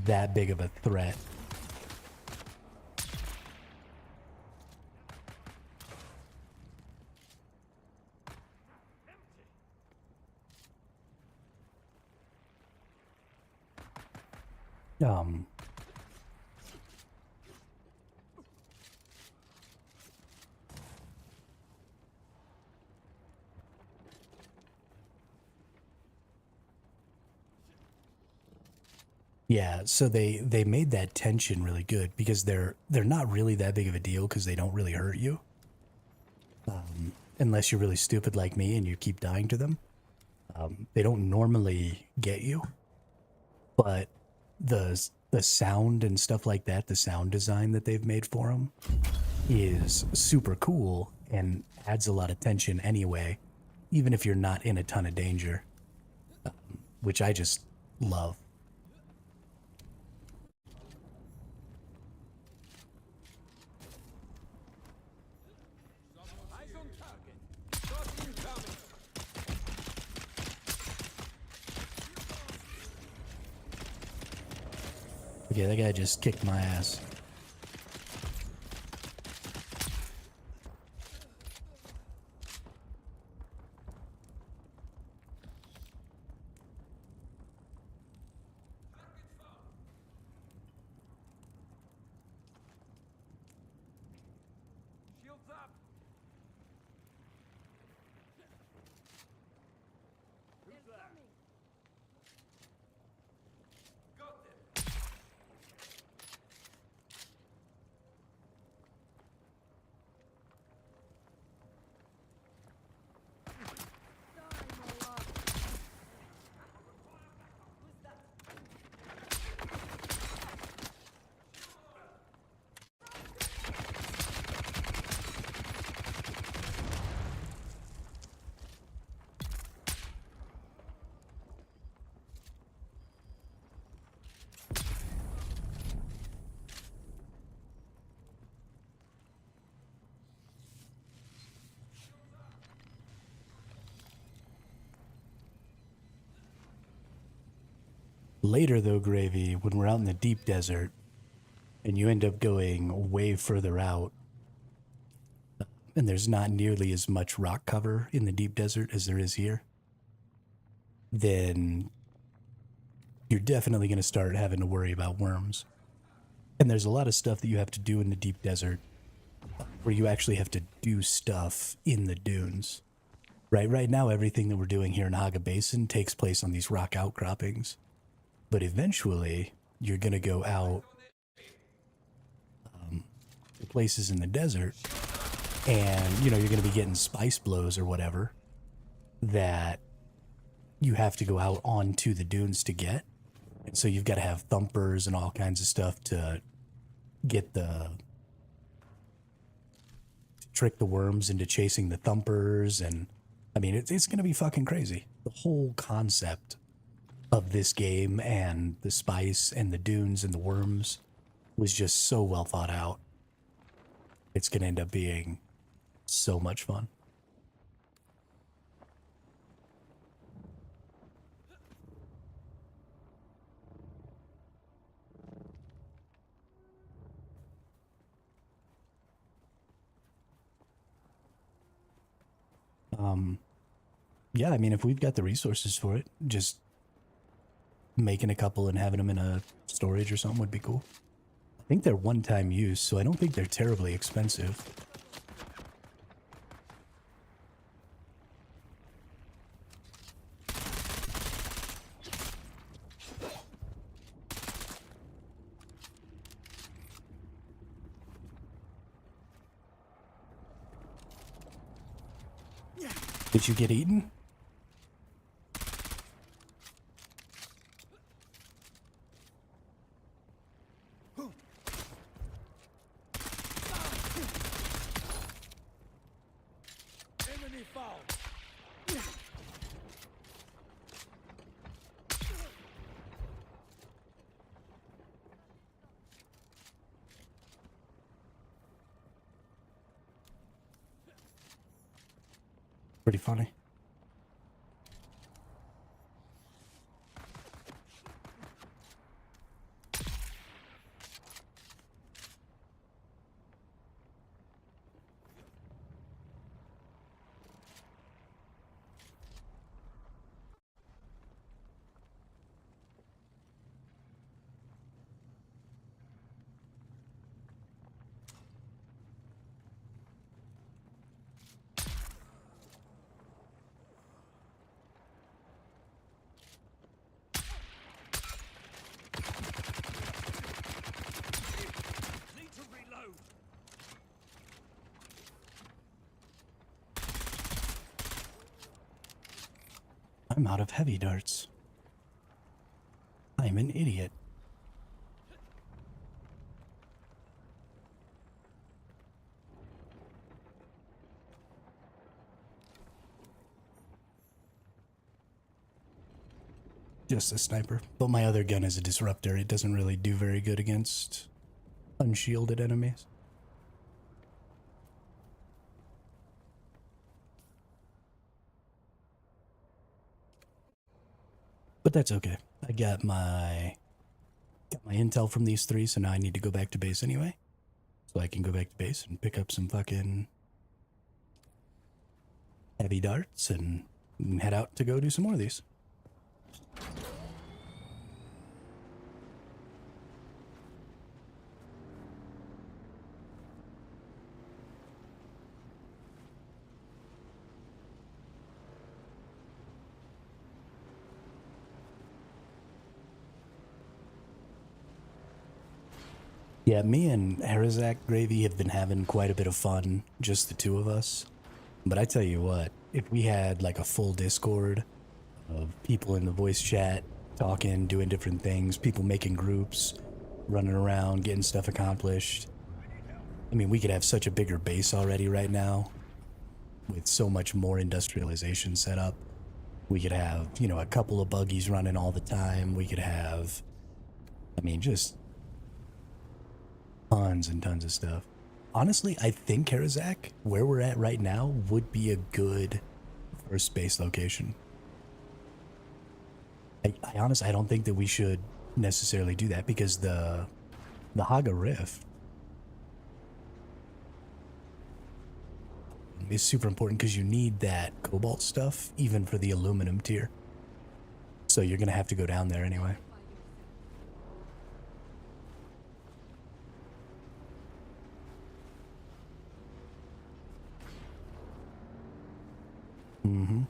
that big of a threat. Yeah, so they made that tension really good because they're not really that big of a deal because they don't really hurt you, unless you're really stupid like me and you keep dying to them. They don't normally get you, but the sound and stuff like that, the sound design that they've made for them is super cool and adds a lot of tension anyway, even if you're not in a ton of danger, which I just love. Okay, that guy just kicked my ass. Later, though, Gravy, when we're out in the deep desert and you end up going way further out, and there's not nearly as much rock cover in the deep desert as there is here, then you're definitely going to start having to worry about worms. And there's a lot of stuff that you have to do in the deep desert where you actually have to do stuff in the dunes. Right now, everything that we're doing here in Haga Basin takes place on these rock outcroppings. But eventually, you're going to go out to places in the desert, and, you know, you're going to be getting spice blows or whatever that you have to go out onto the dunes to get. And so you've got to have thumpers and all kinds of stuff to get to trick the worms into chasing the thumpers. And, I mean, it's going to be fucking crazy. The whole concept of this game and the spice and the dunes and the worms was just so well thought out. It's going to end up being so much fun. Yeah, I mean, if we've got the resources for it, just making a couple and having them in a storage or something would be cool. I think they're one-time use, so I don't think they're terribly expensive. Did you get eaten? Enemy foul. Pretty funny. Need to reload. I'm out of heavy darts. I'm an idiot. Just a sniper. But my other gun is a disruptor. It doesn't really do very good against unshielded enemies. But that's okay. I got my intel from these three, so now I need to go back to base anyway. So I can go back to base and pick up some fucking heavy darts and head out to go do some more of these. Yeah, me and Herzak Gravy have been having quite a bit of fun, just the two of us. But I tell you what, if we had like a full Discord of people in the voice chat, talking, doing different things, people making groups, running around, getting stuff accomplished. I mean, we could have such a bigger base already right now with so much more industrialization set up. We could have, you know, a couple of buggies running all the time. We could have, I mean, just tons and tons of stuff. Honestly, I think Herzak, where we're at right now, would be a good first base location. I honestly, I don't think that we should necessarily do that because the Haga Rift is super important because you need that cobalt stuff even for the aluminum tier. So you're gonna have to go down there anyway. Mm-hmm.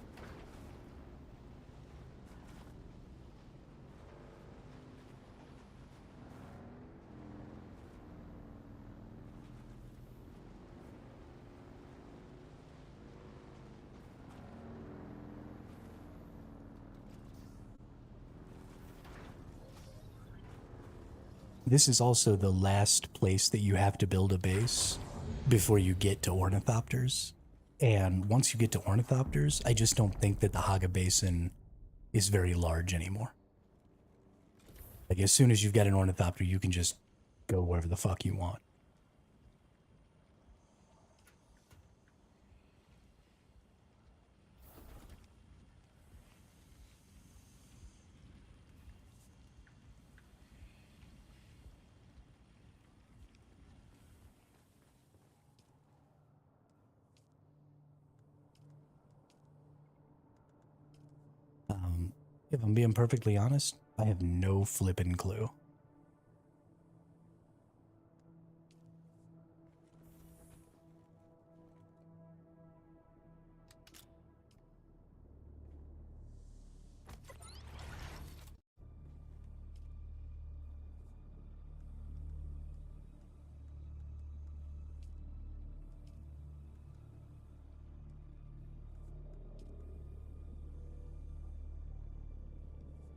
This is also the last place that you have to build a base before you get to ornithopters. And once you get to ornithopters, I just don't think that the Haga Basin is very large anymore. Like, as soon as you've got an ornithopter, you can just go wherever the fuck you want. If I'm being perfectly honest, I have no flippin' clue.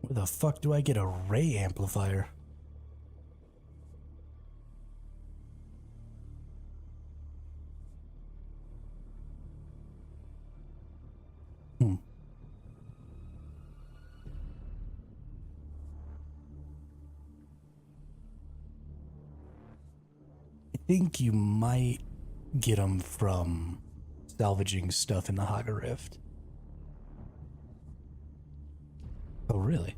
Where the fuck do I get a ray amplifier? I think you might get them from salvaging stuff in the Haga Rift. Oh, really?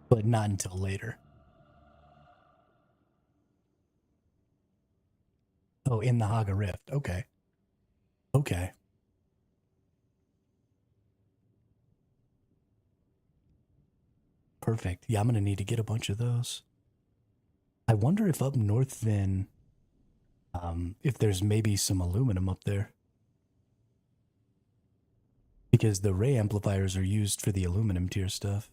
But not until later. Oh, in the Haga Rift. Okay. Okay. Perfect. Yeah, I'm going to need to get a bunch of those. I wonder if up north then, if there's maybe some aluminum up there. Because the ray amplifiers are used for the aluminum tier stuff.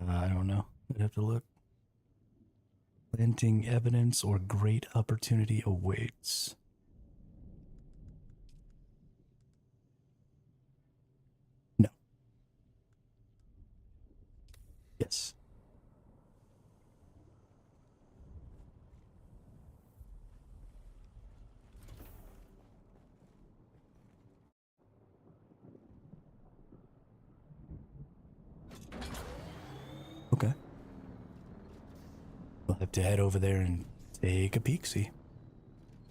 I don't know. I'd have to look. Planting evidence or great opportunity awaits. No. Yes. Okay. We'll have to head over there and take a peek-see.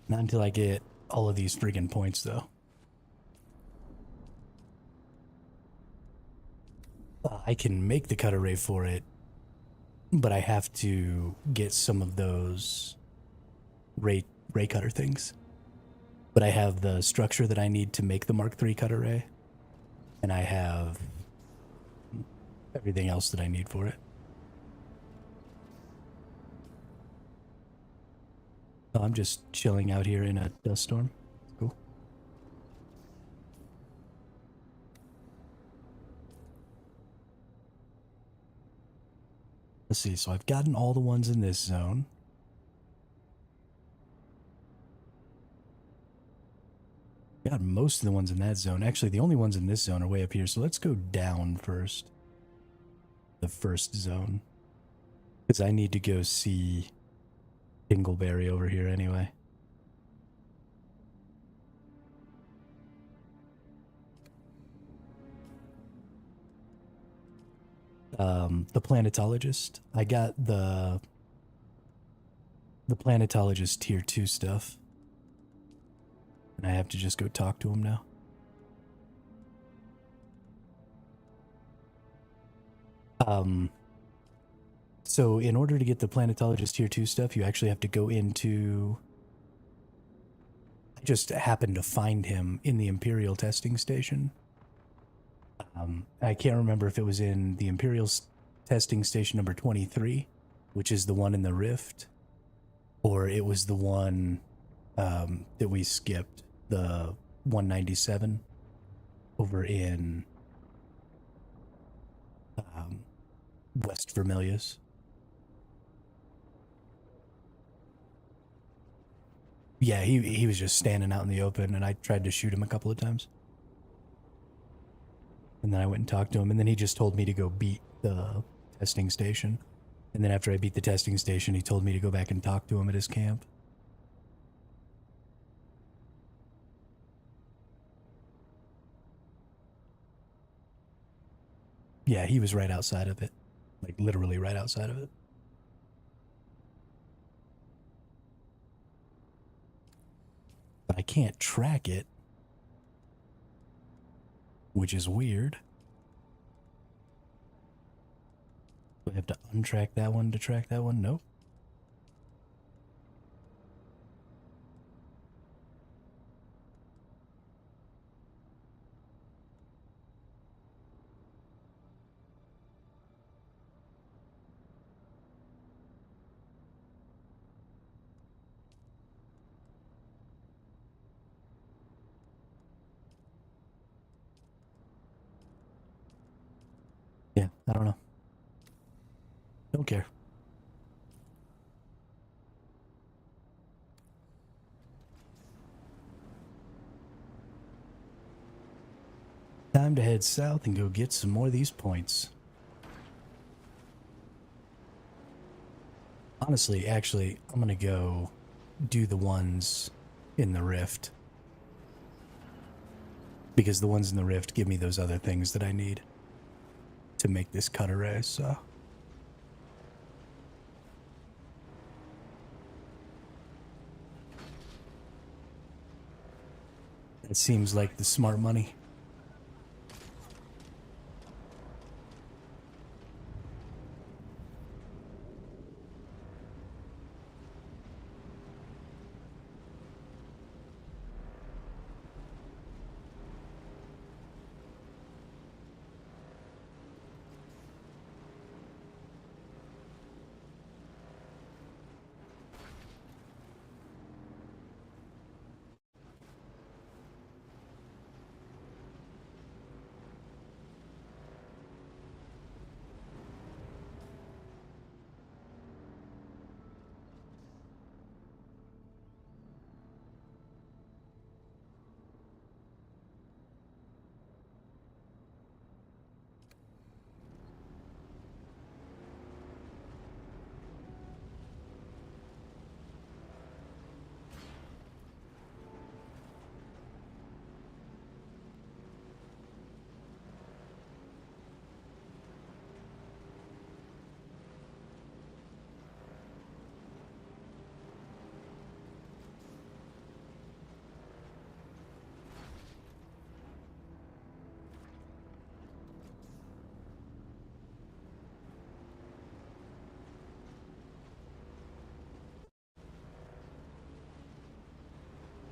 Not until I get all of these friggin' points, though. I can make the cut array for it, but I have to get some of those ray cutter things. But I have the structure that I need to make the Mark III cut array, and I have everything else that I need for it. Oh, I'm just chilling out here in a dust storm. Cool. Let's see, so I've gotten all the ones in this zone. Got most of the ones in that zone. Actually, the only ones in this zone are way up here, so let's go down first. The first zone. Because I need to go see Dingleberry over here anyway. The planetologist. I got the planetologist tier 2 stuff. And I have to just go talk to him now. So in order to get the planetologist tier 2 stuff, you actually have to go into... I just happened to find him in the Imperial testing station. I can't remember if it was in the Imperial testing station number 23, which is the one in the Rift, or it was the one that we skipped, the 197, over in West Vermilius. Yeah, he was just standing out in the open, and I tried to shoot him a couple of times. And then I went and talked to him, and then he just told me to go beat the testing station. And then after I beat the testing station, he told me to go back and talk to him at his camp. Yeah, he was right outside of it. Like, literally right outside of it. But I can't track it, which is weird. Do I have to untrack that one to track that one? Nope. Yeah, I don't know. Don't care. Time to head south and go get some more of these points. Honestly, actually, I'm gonna go do the ones in the rift. Because the ones in the rift give me those other things that I need to make this cut array, so. It seems like the smart money.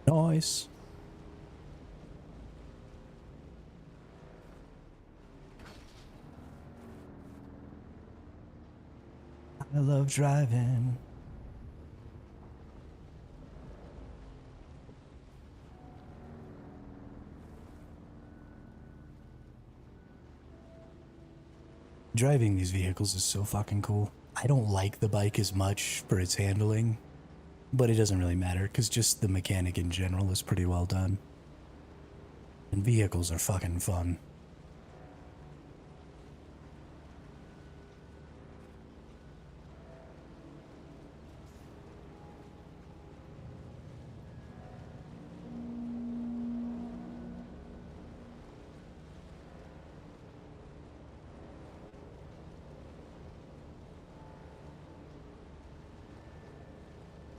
Nice. I love driving. Driving these vehicles is so fucking cool. I don't like the bike as much for its handling, but it doesn't really matter because just the mechanic in general is pretty well done. And vehicles are fucking fun.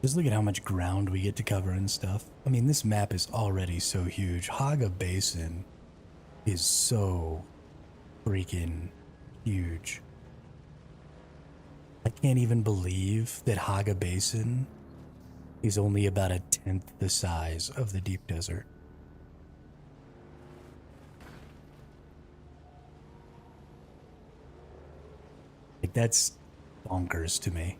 Just look at how much ground we get to cover and stuff. I mean, this map is already so huge. Haga Basin is so freaking huge. I can't even believe that Haga Basin is only about 1/10 the size of the Deep Desert. Like, that's bonkers to me.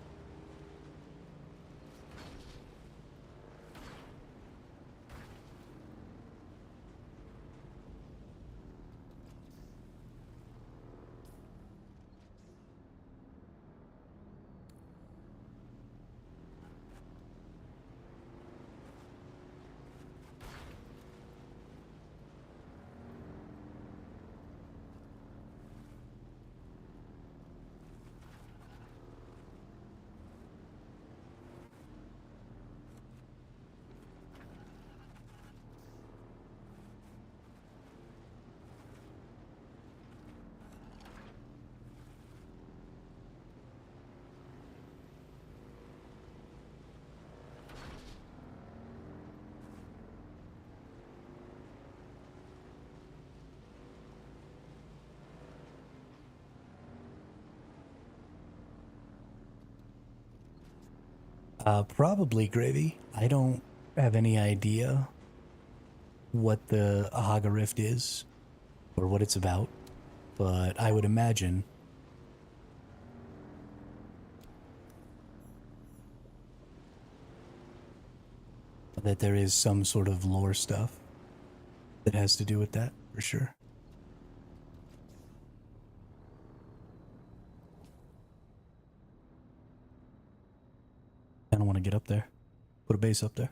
Probably Gravy. I don't have any idea what the Haga Rift is or what it's about, but I would imagine that there is some sort of lore stuff that has to do with that, for sure. get up there. Put a base up there.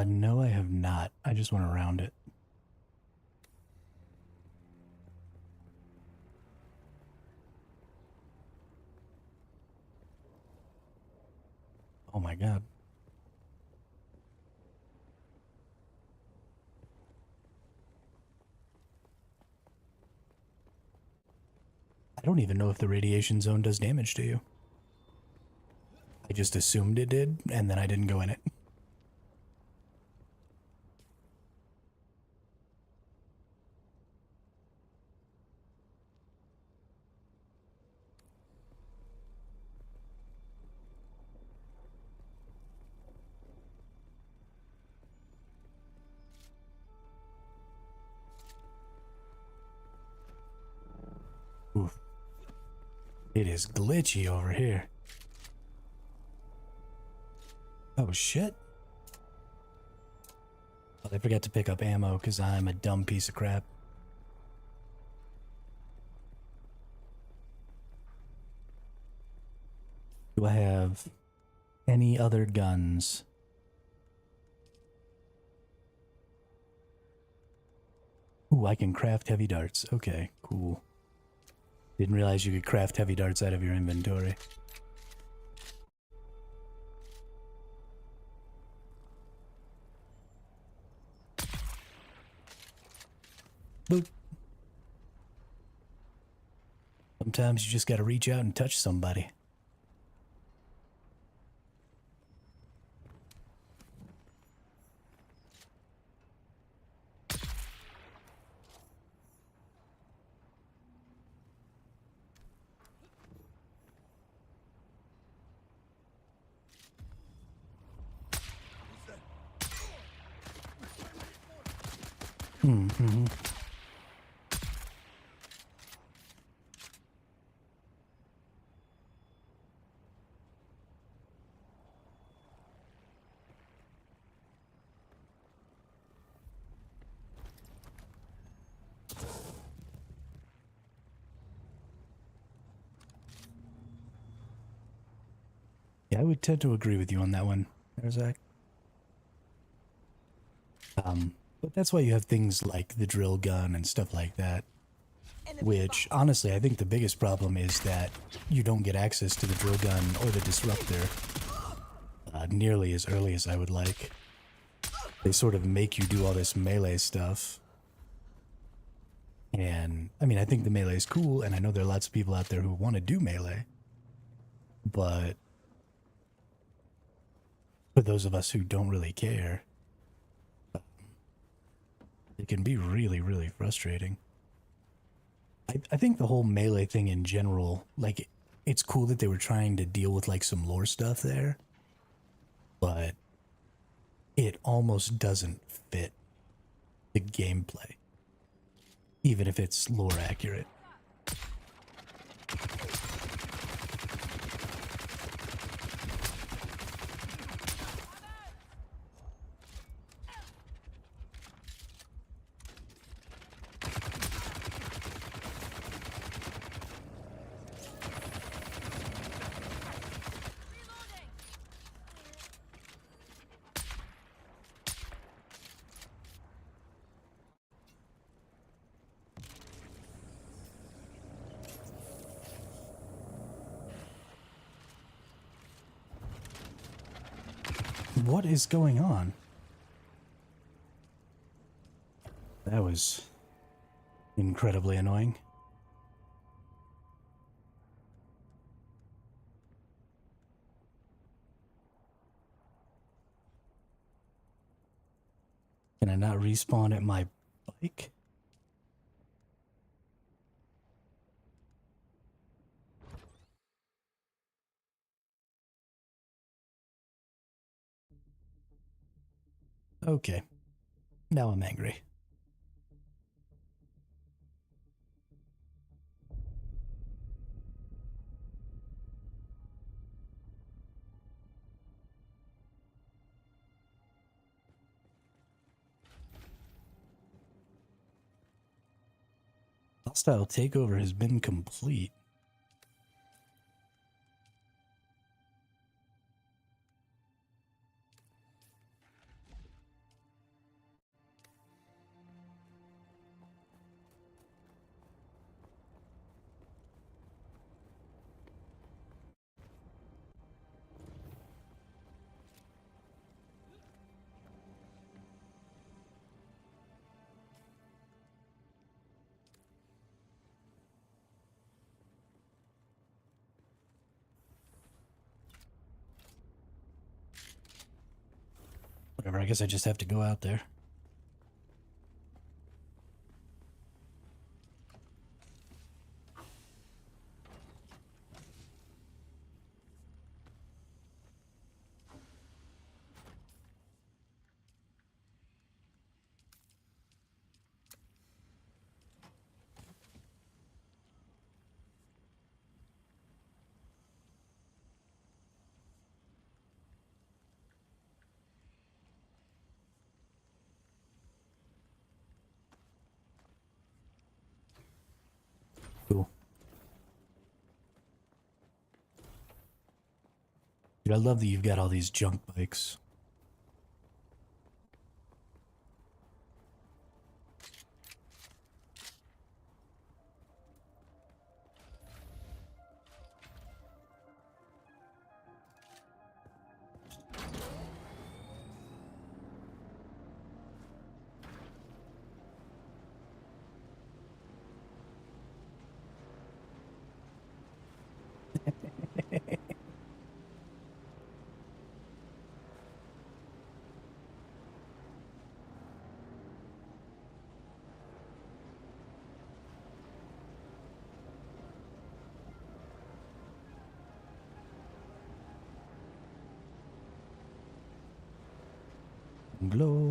No, I have not. I just went around it. Oh my god. I don't even know if the radiation zone does damage to you. I just assumed it did, and then I didn't go in it. Oof. It is glitchy over here. Oh shit. Oh, I forgot to pick up ammo because I'm a dumb piece of crap. Do I have any other guns? Ooh, I can craft heavy darts. Okay, cool. Didn't realize you could craft heavy darts out of your inventory. Boop. Sometimes you just gotta reach out and touch somebody. Mm-hmm. Yeah, I would tend to agree with you on that one, Zach. But that's why you have things like the drill gun and stuff like that. Which, honestly, I think the biggest problem is that you don't get access to the drill gun or the disruptor nearly as early as I would like. They sort of make you do all this melee stuff. And, I mean, I think the melee is cool, and I know there are lots of people out there who want to do melee. But for those of us who don't really care, it can be really, really frustrating. I think the whole melee thing in general, like, it's cool that they were trying to deal with, like, some lore stuff there, but it almost doesn't fit the gameplay, even if it's lore accurate. What is going on? That was incredibly annoying. Can I not respawn at my bike? Okay. Now I'm angry. Hostile takeover has been complete. Whatever, I guess I just have to go out there. Cool. Dude, I love that you've got all these junk bikes. Gloria.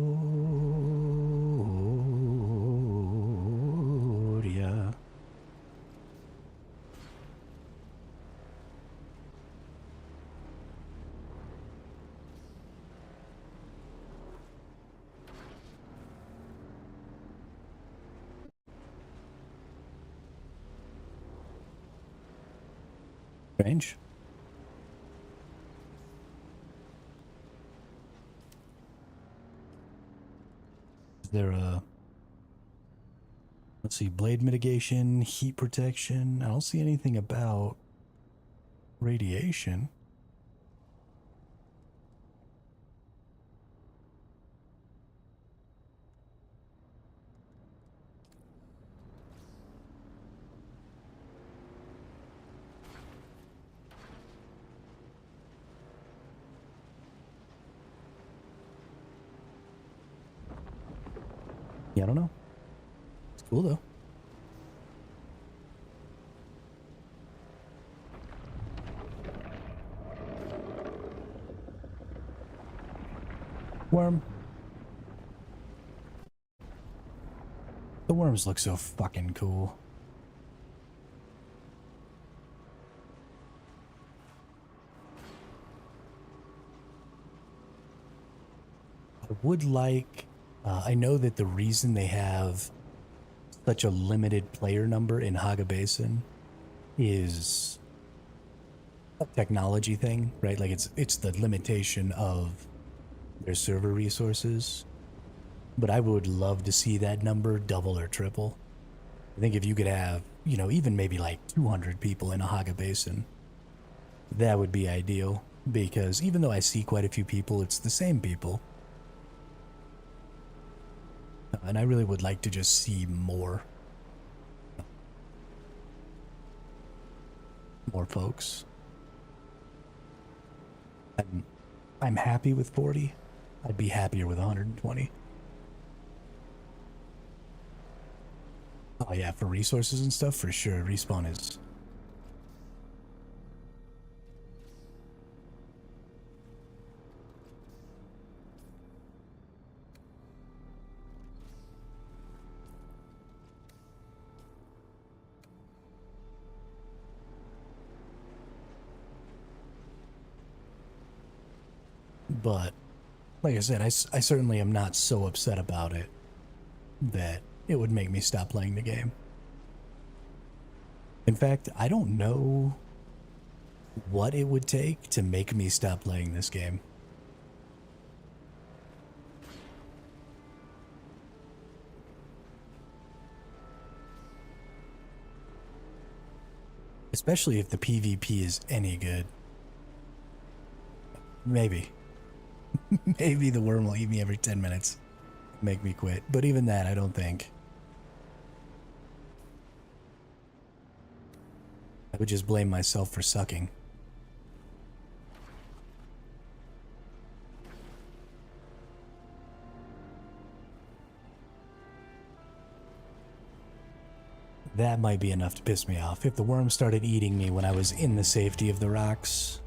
Strange. Is there a... Let's see, blade mitigation, heat protection. I don't see anything about radiation. Yeah, I don't know. It's cool though. Worm. The worms look so fucking cool. I would like... I know that the reason they have such a limited player number in Haga Basin is a technology thing, right? Like it's the limitation of their server resources. But I would love to see that number double or triple. I think if you could have, you know, even maybe like 200 people in a Haga Basin, that would be ideal. Because even though I see quite a few people, it's the same people. And I really would like to just see more folks. I'm happy with 40. I'd be happier with 120. Oh yeah, for resources and stuff, for sure. Respawn is... But, like I said, I certainly am not so upset about it that it would make me stop playing the game. In fact, I don't know what it would take to make me stop playing this game. Especially if the PvP is any good. Maybe. Maybe the worm will eat me every 10 minutes. Make me quit. But even that, I don't think. I would just blame myself for sucking. That might be enough to piss me off. If the worm started eating me when I was in the safety of the rocks.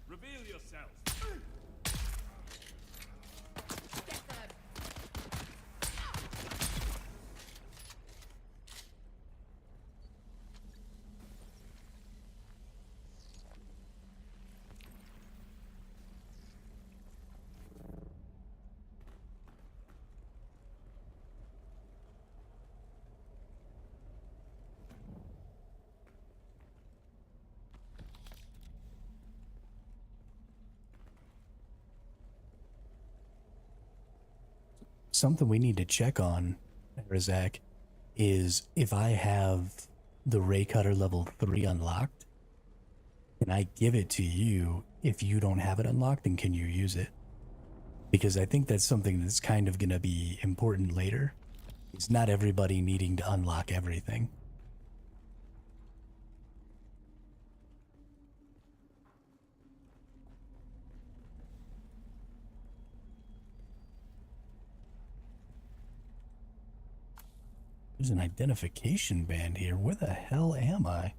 Reveal yourself. Something we need to check on, Razak, is if I have the Ray Cutter level 3 unlocked, and I give it to you, if you don't have it unlocked, then can you use it? Because I think that's something that's kind of going to be important later. It's not everybody needing to unlock everything. There's an identification band here. Where the hell am I?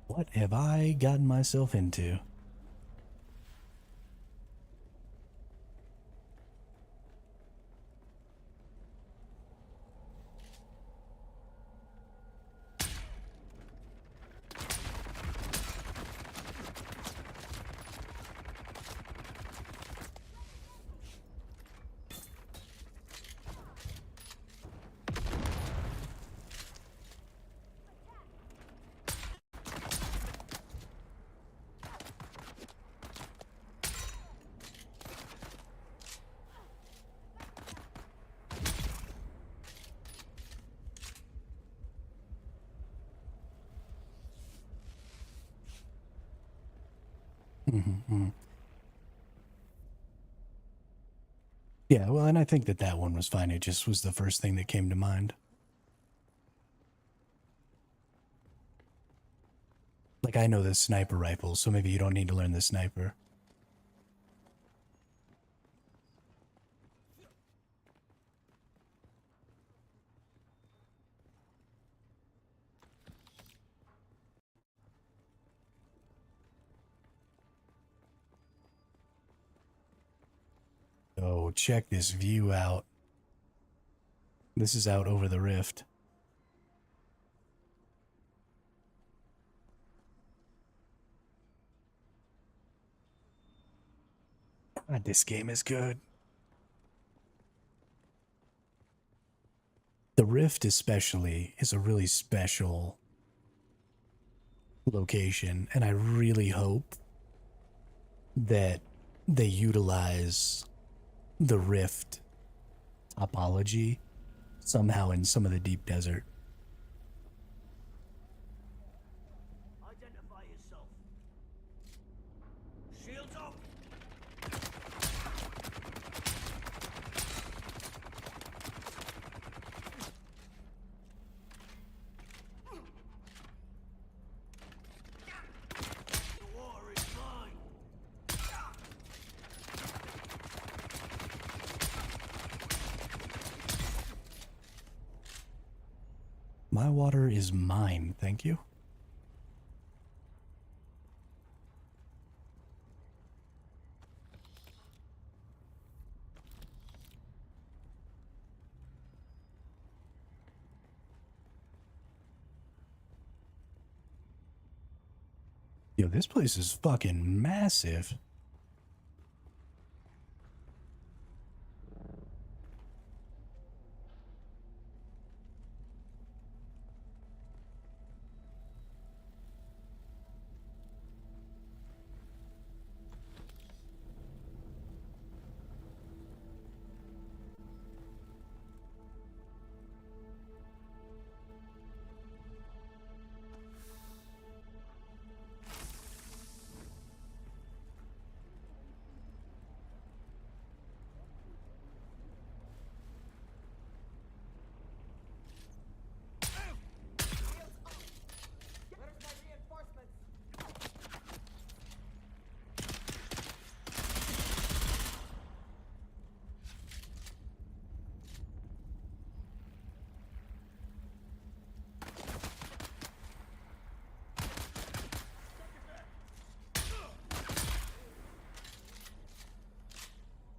What have I gotten myself into? Yeah, well, and I think that that one was fine. It just was the first thing that came to mind. Like, I know the sniper rifle, so maybe you don't need to learn the sniper. check this view out. This is out over the rift. God, this game is good. The rift especially is a really special location, and I really hope that they utilize the rift topology somehow in some of the deep desert. Identify yourself. Shields up. The war is mine. My water is mine, thank you. Yo, this place is fucking massive.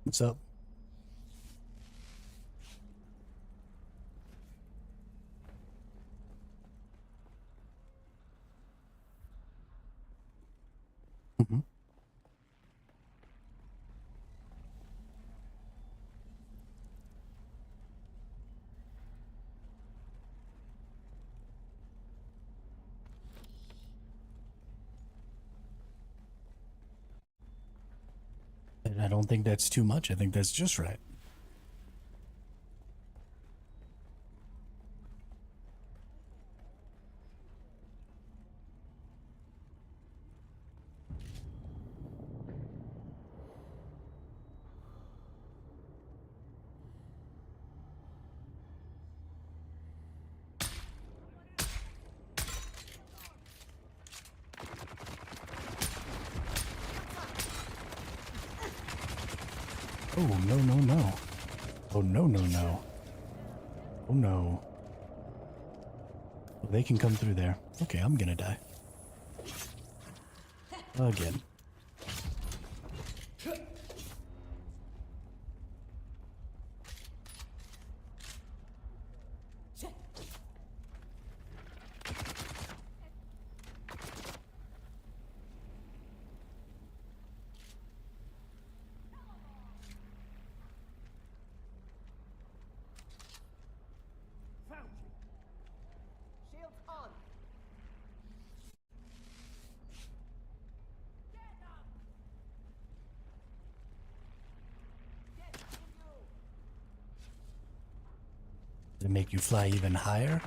What's up? Mm-hmm. And I don't think that's too much. I think that's just right. Oh, no, no, no. Oh, no, no, no. Oh, no. They can come through there. Okay, I'm gonna die. Again. Shields on. Does it make you fly even higher?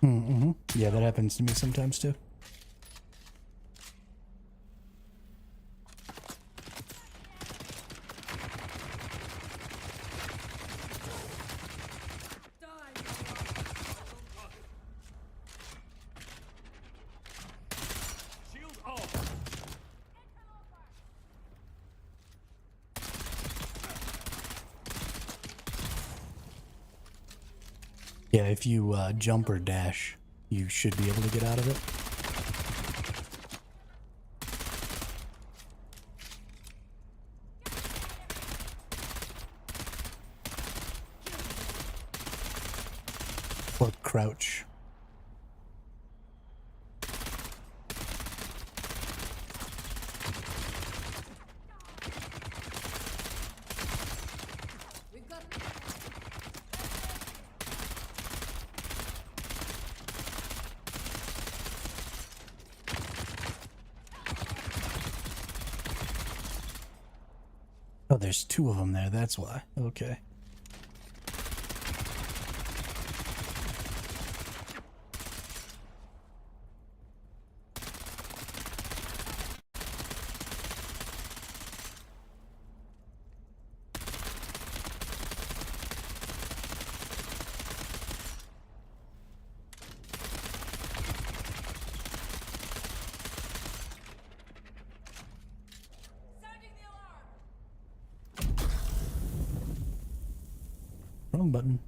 Mm-hmm. Yeah, that happens to me sometimes too. Shield off. Yeah, if you jump or dash, you should be able to get out of it. Or crouch. Oh, there's two of them there, that's why. Okay. Wrong button.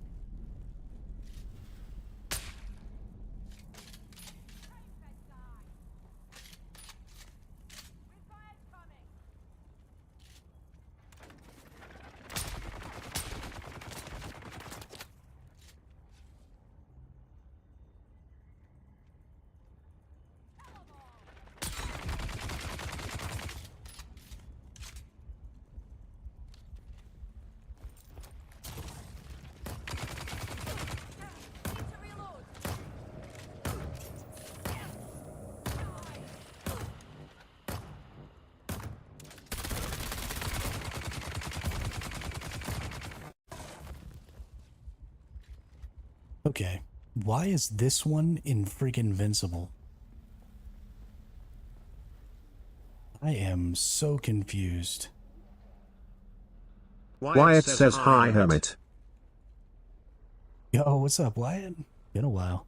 Okay, why is this one in freaking invincible? I am so confused. Wyatt says hi, Hermit. Yo, what's up, Wyatt? Been a while.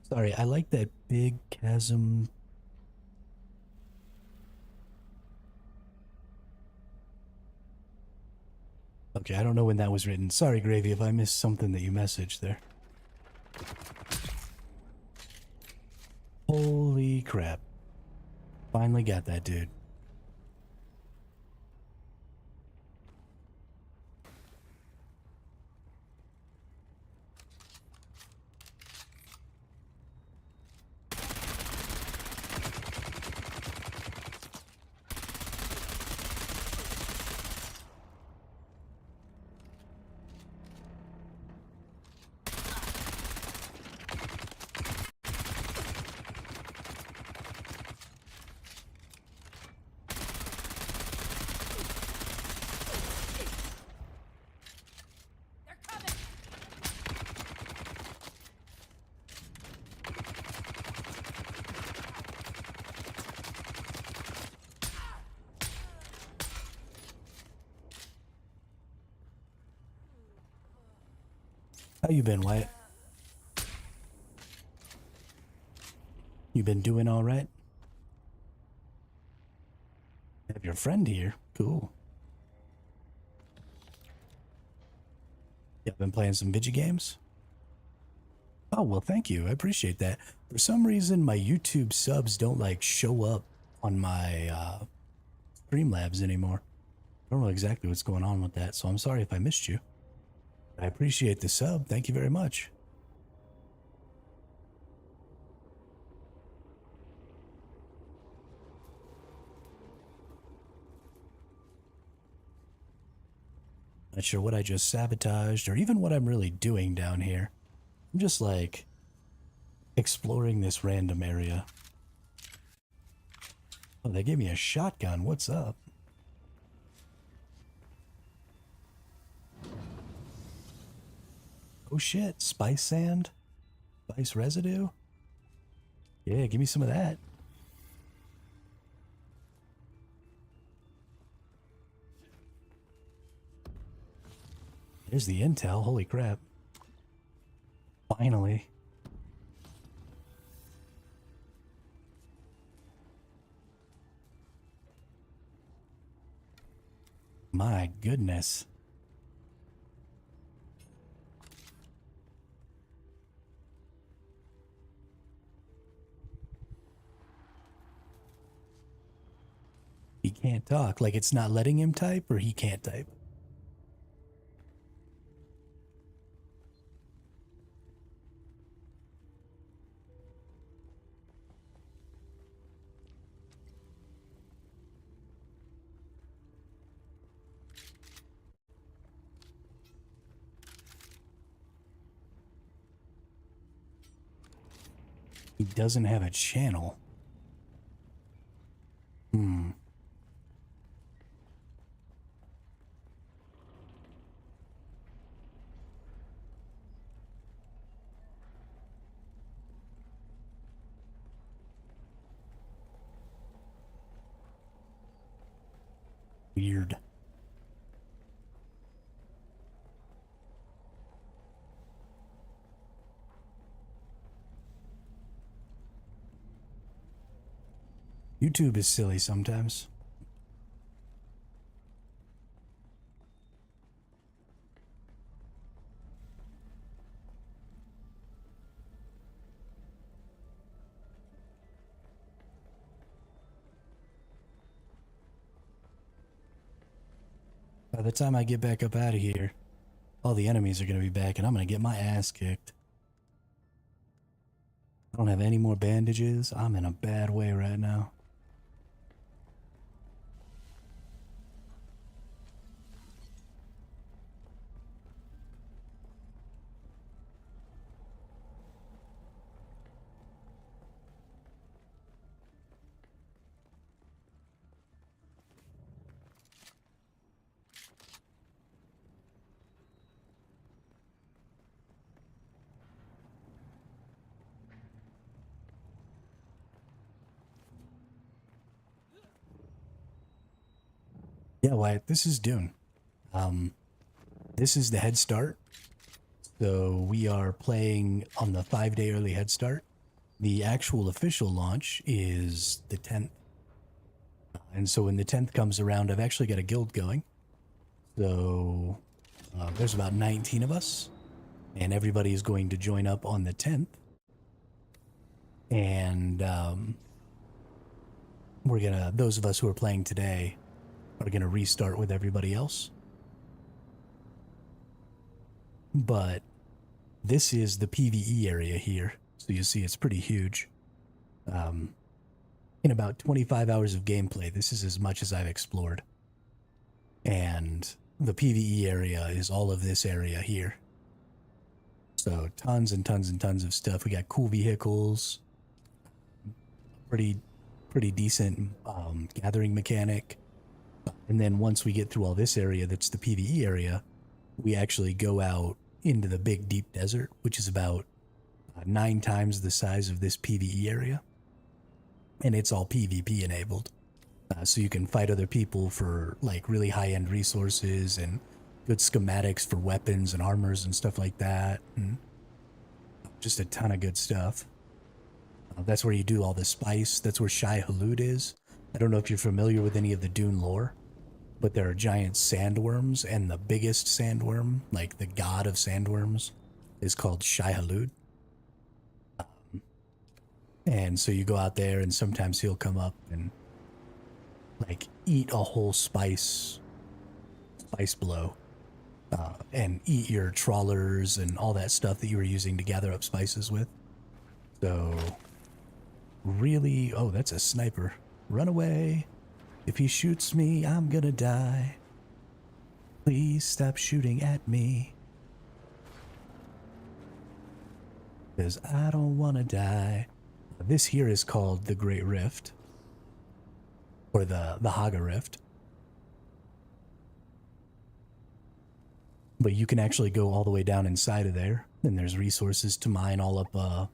Sorry, I like that big chasm. Okay, I don't know when that was written. Sorry, Gravy, if I missed something that you messaged there. Holy crap. Finally got that, dude. How you been, Wyatt? You been doing all right? Have your friend here. Cool. Yeah, been playing some video games? Oh, well, thank you. I appreciate that. For some reason, my YouTube subs don't, like, show up on my Streamlabs anymore. I don't know exactly what's going on with that, so I'm sorry if I missed you. I appreciate the sub. Thank you very much. Not sure what I just sabotaged or even what I'm really doing down here. I'm just like exploring this random area. Oh, they gave me a shotgun. What's up? Oh shit, spice sand? Spice residue? Yeah, give me some of that. There's the intel. Holy crap. Finally. My goodness. He can't talk. Like it's not letting him type, or he can't type. He doesn't have a channel. Weird. YouTube is silly sometimes. By the time I get back up out of here, all the enemies are going to be back and I'm going to get my ass kicked. I don't have any more bandages. I'm in a bad way right now. Yeah, Wyatt, this is Dune. This is the head start. So we are playing on the 5-day early head start. The actual official launch is the 10th. And so when the 10th comes around, I've actually got a guild going. So there's about 19 of us. And everybody is going to join up on the 10th. And we're going to, those of us who are playing today, are going to restart with everybody else. But this is the PvE area here. So you see it's pretty huge. In about 25 hours of gameplay, this is as much as I've explored. And the PvE area is all of this area here. So tons and tons and tons of stuff. We got cool vehicles. Pretty decent gathering mechanic. And then once we get through all this area that's the PvE area, we actually go out into the big deep desert, which is about 9 times the size of this PvE area. And it's all PvP enabled. So you can fight other people for like really high-end resources and good schematics for weapons and armors and stuff like that. And just a ton of good stuff. That's where you do all the spice. That's where Shai Hulud is. I don't know if you're familiar with any of the Dune lore, but there are giant sandworms, and the biggest sandworm, like the god of sandworms, is called Shai Hulud. And so you go out there, and sometimes he'll come up and like eat a whole spice blow, and eat your trawlers and all that stuff that you were using to gather up spices with. So really, oh, that's a sniper. Run away. If he shoots me, I'm gonna die. Please stop shooting at me. Because I don't want to die. This here is called the Great Rift. Or the Haga Rift. but you can actually go all the way down inside of there, and there's resources to mine all up on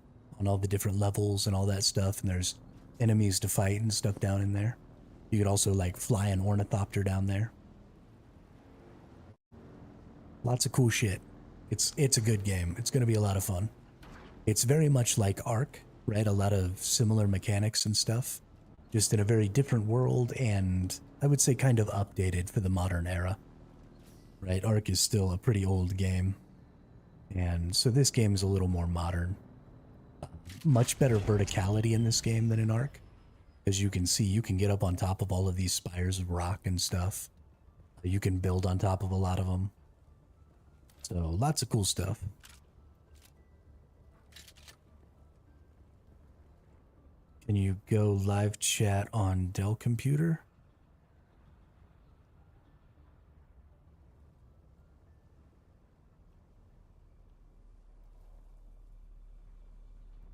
all the different levels and all that stuff, and there's enemies to fight and stuff down in there. You could also like fly an ornithopter down there. Lots of cool shit. It's a good game. It's going to be a lot of fun. It's very much like Ark, right? A lot of similar mechanics and stuff, just in a very different world, and I would say kind of updated for the modern era, right? Ark is still a pretty old game, and so this game is a little more modern. Much better verticality in this game than in Ark. As you can see, you can get up on top of all of these spires of rock and stuff. You can build on top of a lot of them. So, lots of cool stuff. Can you go live chat on Dell computer?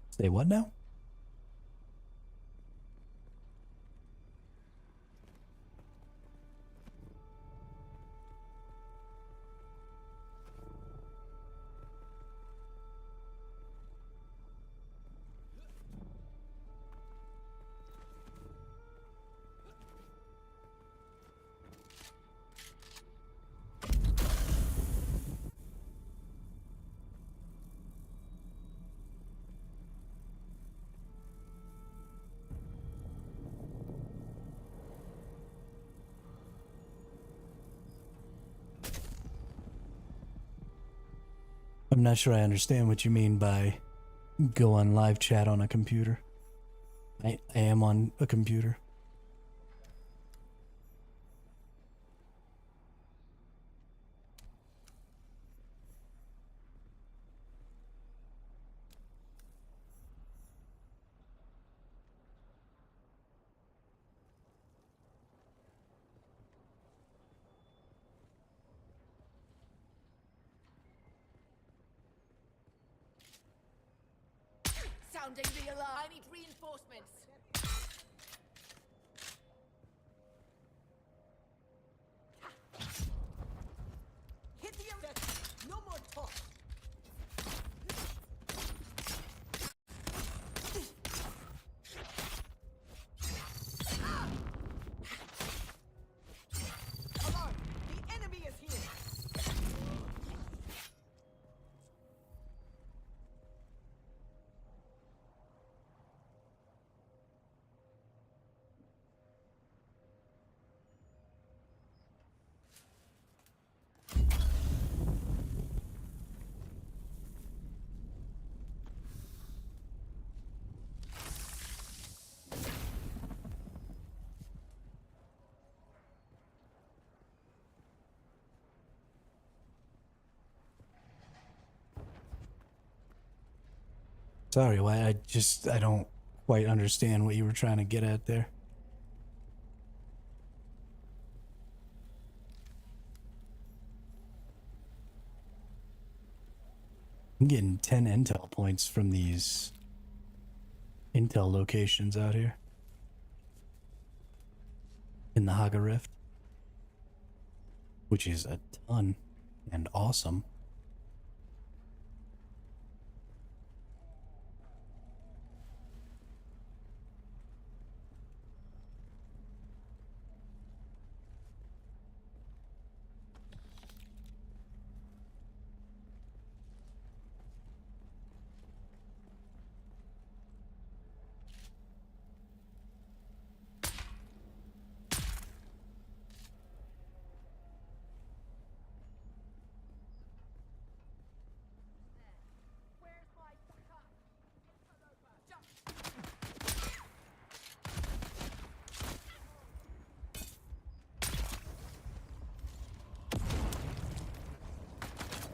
Say what now? I'm not sure I understand what you mean by go on live chat on a computer. I am on a computer. Sounding the alarm. I need reinforcements. Hit the no more talk. Alarm! The enemy is here. Sorry, I don't quite understand what you were trying to get at there. I'm getting 10 intel points from these intel locations out here in the Haga Rift, which is a ton and awesome.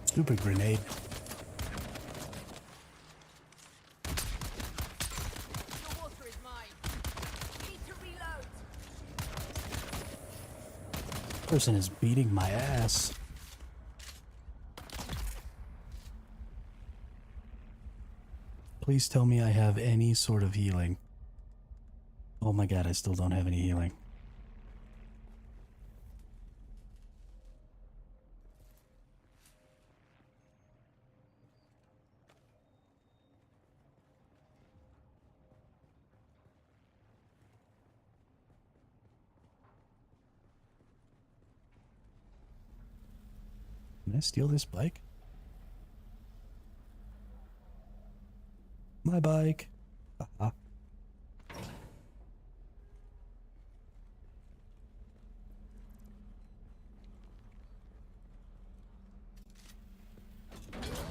Super grenade. The water is mine. Need to reload. Person is beating my ass. Please tell me I have any sort of healing. Oh my god, I still don't have any healing. Can I steal this bike? My bike. Haha.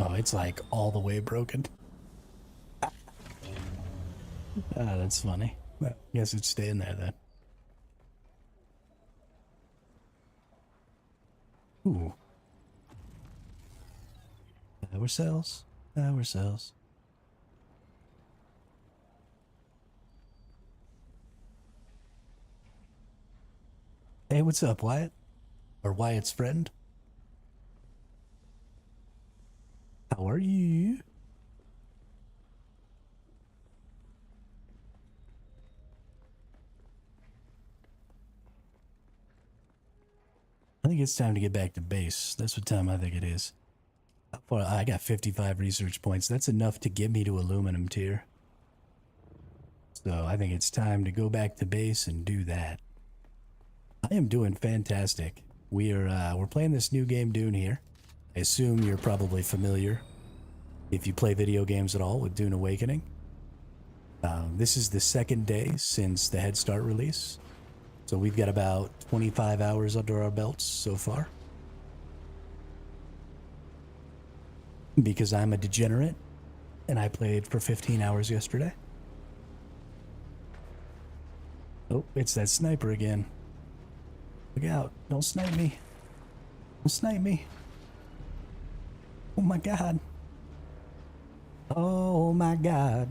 Oh, it's like all the way broken. Ah, that's funny. Well, I guess it's staying there then. Ooh. Ourselves. Ourselves. Hey, what's up, Wyatt? Or Wyatt's friend? How are you? I think it's time to get back to base. That's what time I think it is. I got 55 research points. That's enough to get me to aluminum tier. So I think it's time to go back to base and do that. I am doing fantastic. We're playing this new game Dune here. I assume you're probably familiar, if you play video games at all, with Dune Awakening. This is the second day since the headstart release. So we've got about 25 hours under our belts so far. Because I'm a degenerate, and I played for 15 hours yesterday. Oh, it's that sniper again. Look out. Don't snipe me. Don't snipe me. Oh my god. Oh my god.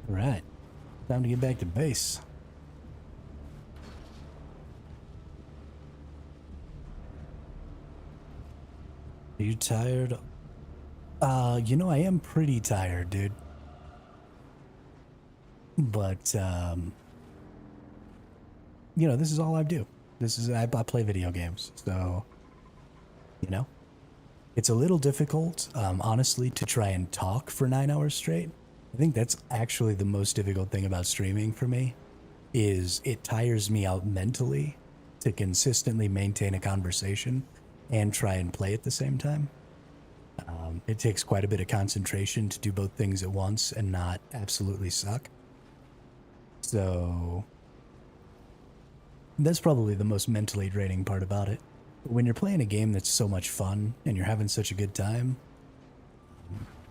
Alright. Time to get back to base. Are you tired? You know, I am pretty tired, dude. But, you know, this is all I do. I play video games, so, you know. It's a little difficult, honestly, to try and talk for 9 hours straight. I think that's actually the most difficult thing about streaming for me, is it tires me out mentally to consistently maintain a conversation and try and play at the same time. It takes quite a bit of concentration to do both things at once and not absolutely suck. So that's probably the most mentally draining part about it. But when you're playing a game that's so much fun and you're having such a good time,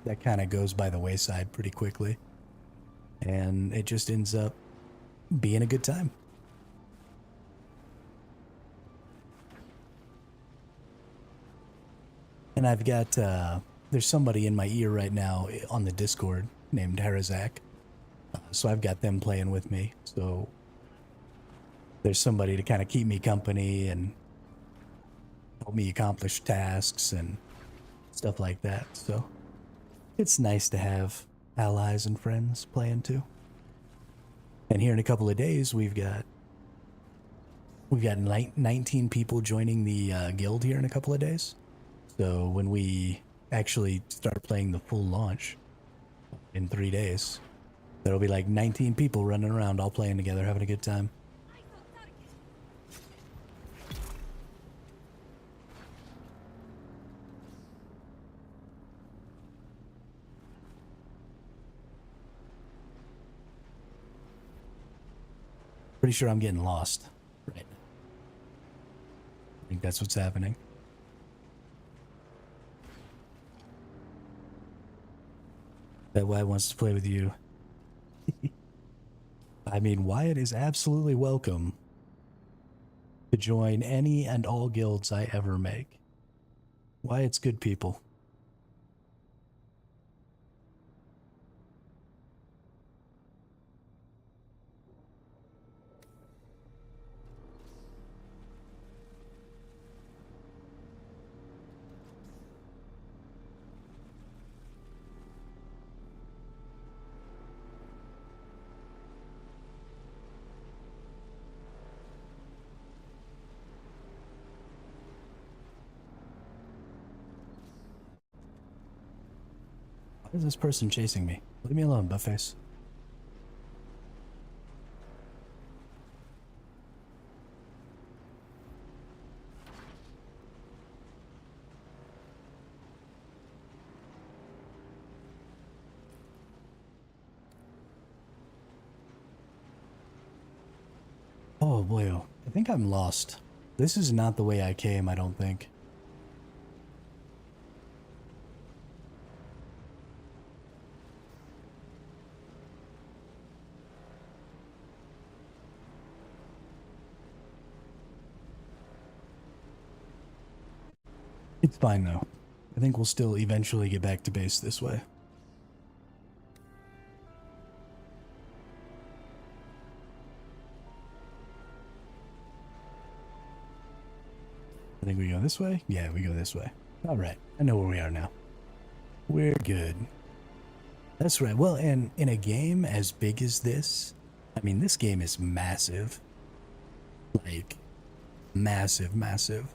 that kind of goes by the wayside pretty quickly. And it just ends up being a good time. And I've got, there's somebody in my ear right now on the Discord named Harazak. So I've got them playing with me. So there's somebody to kind of keep me company and help me accomplish tasks and stuff like that. So it's nice to have allies and friends playing too. And here in a couple of days, we've got 19 people joining the guild here in a couple of days. So when we actually start playing the full launch in 3 days, there'll be like 19 people running around all playing together, having a good time. Pretty sure I'm getting lost right now. I think that's what's happening. That Wyatt wants to play with you. I mean, Wyatt is absolutely welcome to join any and all guilds I ever make. Wyatt's good people. Why is this person chasing me? Leave me alone, buttface. Oh boy, I think I'm lost. This is not the way I came, I don't think. It's fine though. I think we'll still eventually get back to base this way. I think we go this way? Yeah, we go this way. Alright, I know where we are now. We're good. That's right. Well, and in a game as big as this, I mean, this game is massive. Like, massive, massive.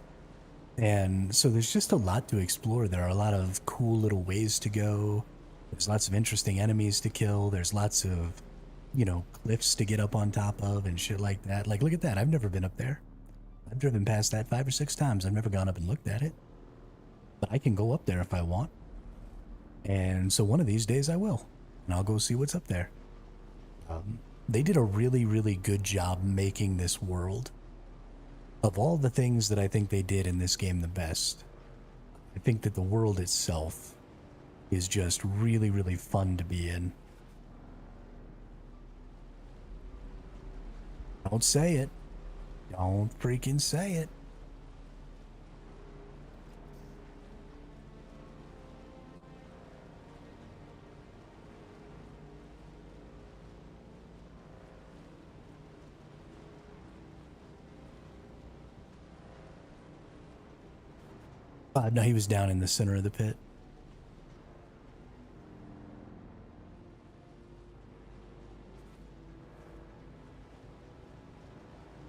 And so there's just a lot to explore. There are a lot of cool little ways to go. There's lots of interesting enemies to kill. There's lots of, you know, cliffs to get up on top of and shit like that. Like, look at that. I've never been up there. I've driven past that 5 or 6 times. I've never gone up and looked at it. But I can go up there if I want. And so one of these days I will. And I'll go see what's up there. They did a really, really good job making this world. Of all the things that I think they did in this game the best, I think that the world itself is just really, really fun to be in. Don't say it. Don't freaking say it. No, he was down in the center of the pit.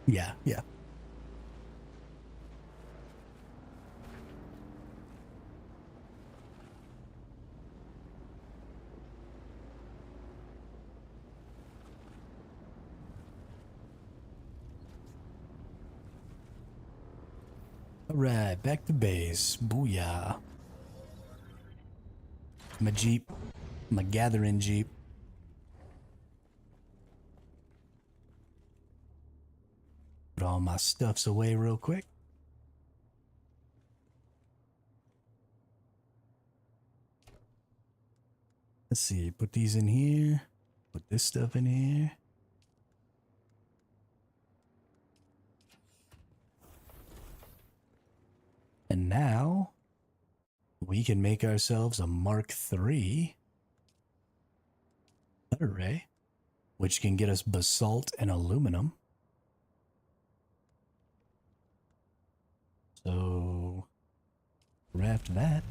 Yeah, yeah. Alright, back to base. Booyah. My Jeep. My gathering Jeep. Put all my stuffs away real quick. Let's see, put these in here. Put this stuff in here. And now we can make ourselves a Mark III array, which can get us basalt and aluminum. So craft that.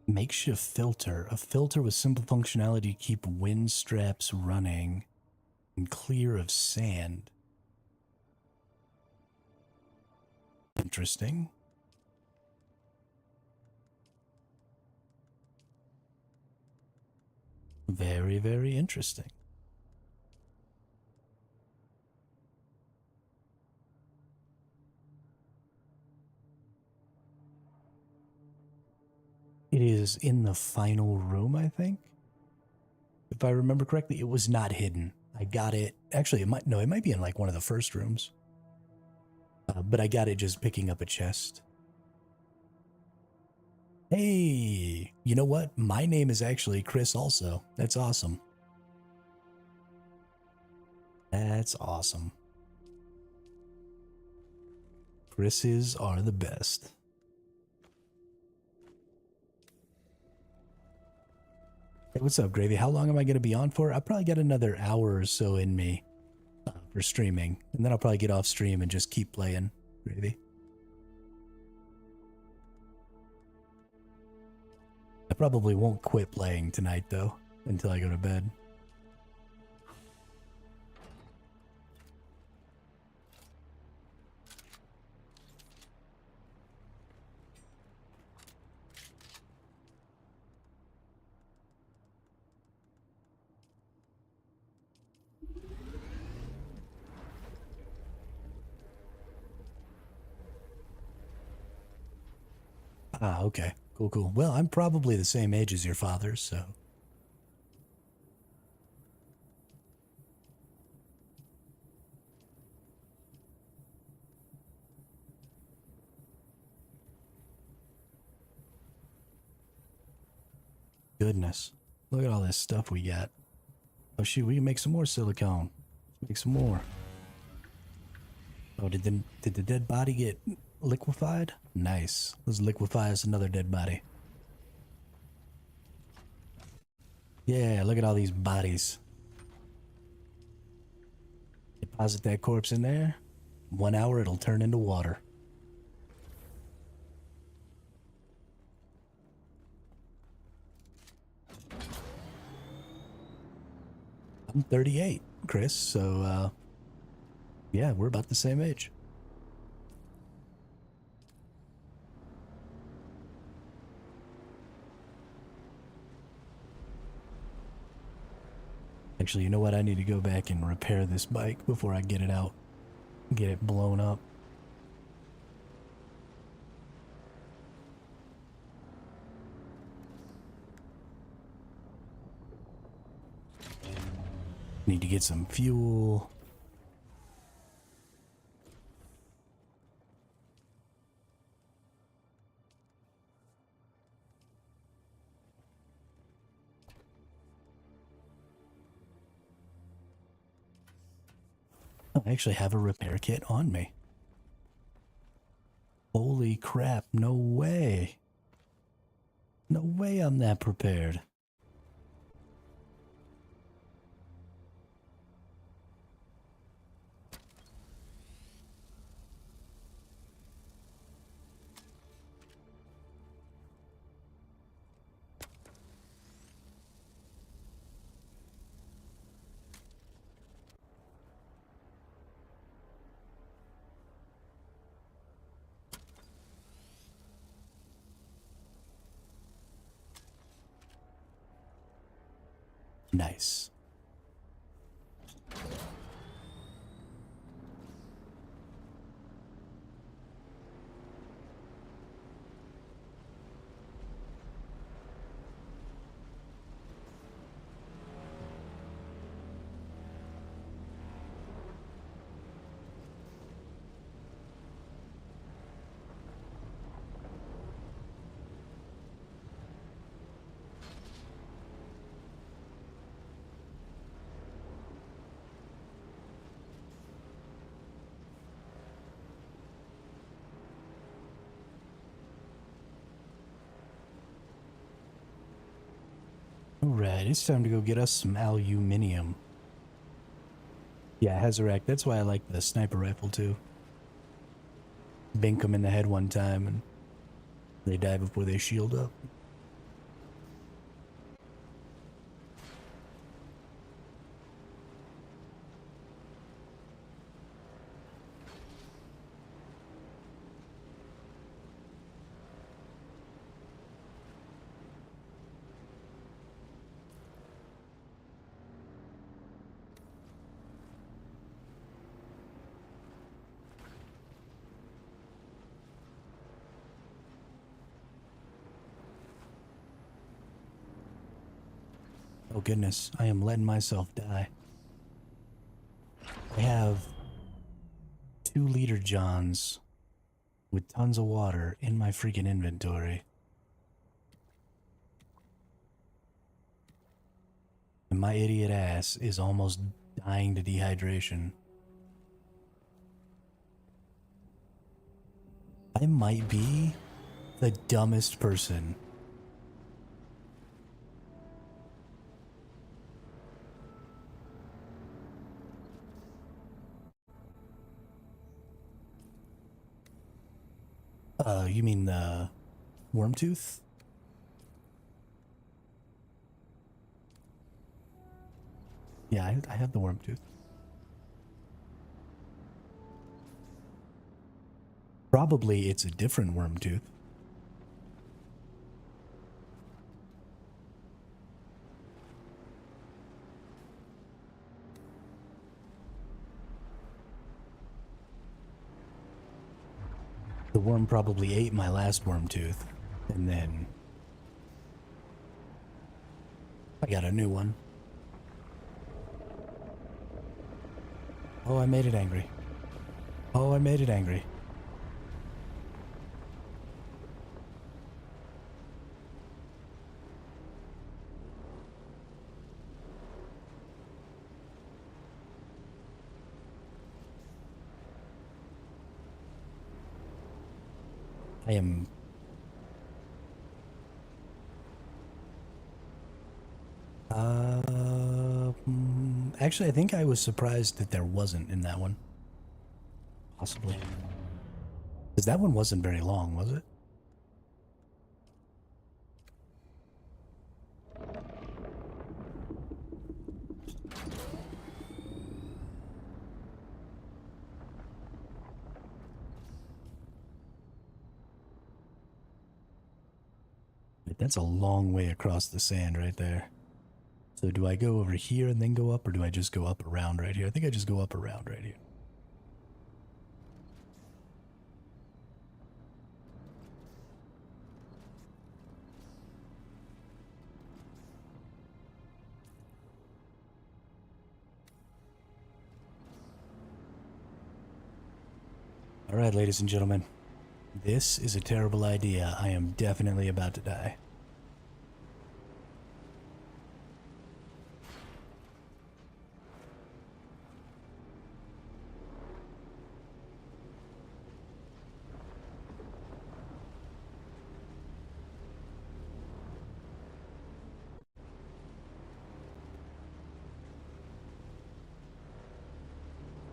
Makeshift filter. A filter with simple functionality to keep wind straps running and clear of sand. Interesting. Very, very interesting. It is in the final room, I think. If I remember correctly, it was not hidden. I got it. Actually, it might be in like one of the first rooms. But I got it just picking up a chest. Hey, you know what? My name is actually Chris also. That's awesome. That's awesome. Chris's are the best. Hey, what's up, Gravy? How long am I going to be on for? I probably got another hour or so in me for streaming. And then I'll probably get off stream and just keep playing, Gravy. I probably won't quit playing tonight, though, until I go to bed. Ah, okay. Cool, cool. Well, I'm probably the same age as your father, so... Goodness. Look at all this stuff we got. Oh shoot, we can make some more silicone. Let's make some more. Oh, did the dead body get liquefied? Nice. Let's liquefy us another dead body. Yeah, look at all these bodies. Deposit that corpse in there. 1 hour, it'll turn into water. I'm 38, Chris, so, yeah, we're about the same age. Actually, you know what? I need to go back and repair this bike before I get it out. Get it blown up. Need to get some fuel. I actually have a repair kit on me. Holy crap, no way. No way I'm that prepared. Nice. Alright, it's time to go get us some aluminium. Yeah, Hazarak, that's why I like the sniper rifle too. Bink them in the head one time and they die before they shield up. Oh goodness, I am letting myself die. I have 2-liter johns with tons of water in my freaking inventory. And my idiot ass is almost dying to dehydration. I might be the dumbest person You mean the worm tooth? Yeah, I have the worm tooth. Probably it's a different worm tooth. The worm probably ate my last worm tooth, and then I got a new one. Oh, I made it angry. Oh, I made it angry. I am... Actually, I think I was surprised that there wasn't in that one. Possibly. Because that one wasn't very long, was it? That's a long way across the sand right there. So do I go over here and then go up, or do I just go up around right here? I think I just go up around right here. All right, ladies and gentlemen. This is a terrible idea. I am definitely about to die.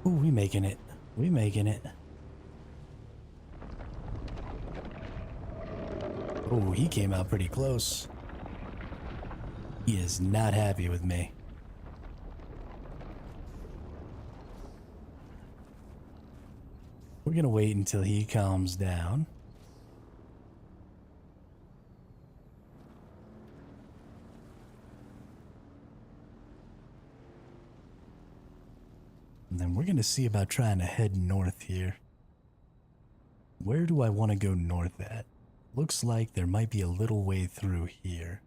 Ooh, we making it. We making it. Oh, he came out pretty close. He is not happy with me. We're gonna wait until he calms down. And then we're gonna see about trying to head north here. Where do I want to go north at? Looks like there might be a little way through here.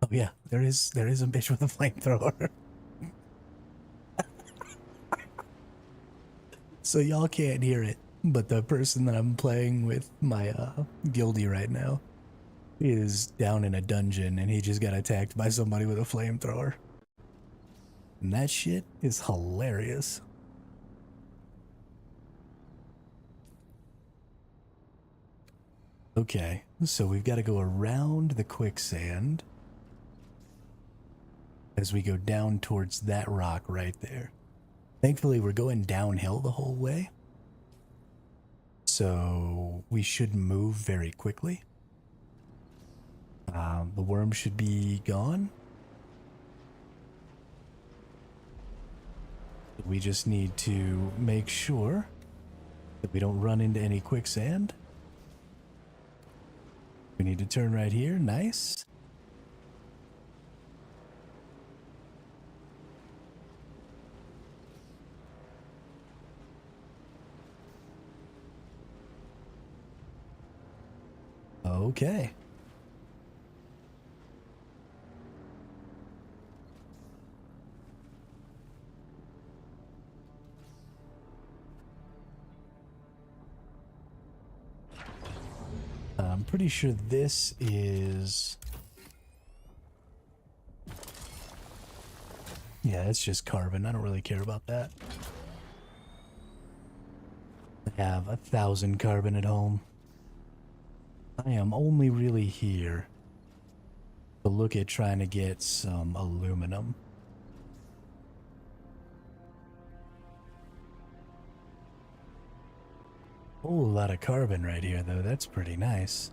Oh yeah, there is a bitch with a flamethrower. So y'all can't hear it, but the person that I'm playing with, my guildie right now, is down in a dungeon and he just got attacked by somebody with a flamethrower. And that shit is hilarious. Okay, so we've got to go around the quicksand as we go down towards that rock right there. Thankfully, we're going downhill the whole way, so we should move very quickly. The worm should be gone. We just need to make sure that we don't run into any quicksand. We need to turn right here. Nice. Okay. I'm pretty sure this is... Yeah, it's just carbon. I don't really care about that. I have 1,000 carbon at home. I am only really here to look at trying to get some aluminum. Whole lot of carbon right here, though. That's pretty nice.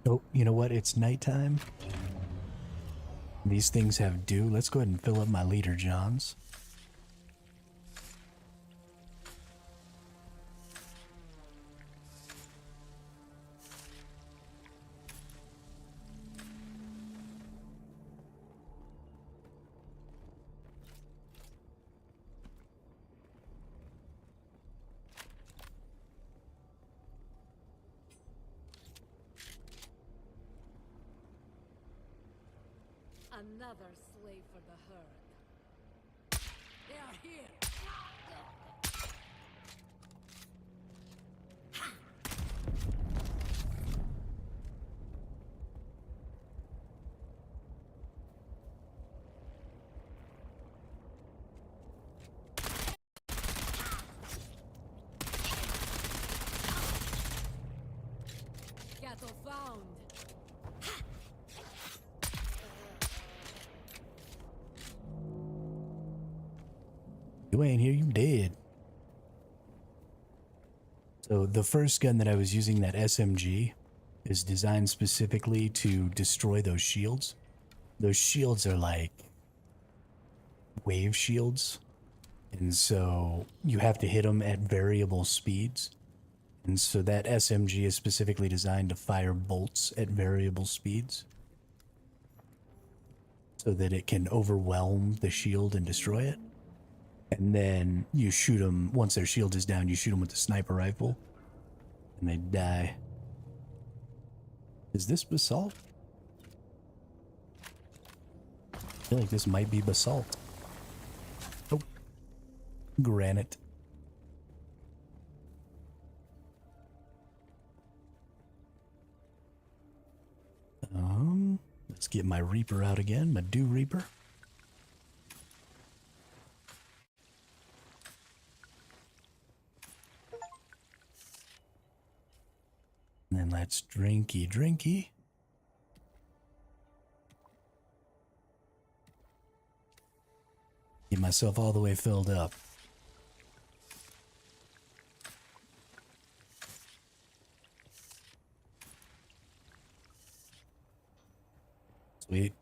Oh, you know what? It's nighttime. These things have dew. Let's go ahead and fill up my liter johns. Another slave for the herd. They are here. Cattle found. You ain't here, you dead. So the first gun that I was using, that SMG, is designed specifically to destroy those shields. Those shields are like wave shields. And so you have to hit them at variable speeds. And so that SMG is specifically designed to fire bolts at variable speeds, so that it can overwhelm the shield and destroy it. And then you shoot them, once their shield is down, you shoot them with the sniper rifle, and they die. Is this basalt? I feel like this might be basalt. Oh, granite. Let's get my Reaper out again, my Dew Reaper. And then let's drinky. Get myself all the way filled up. Sweet.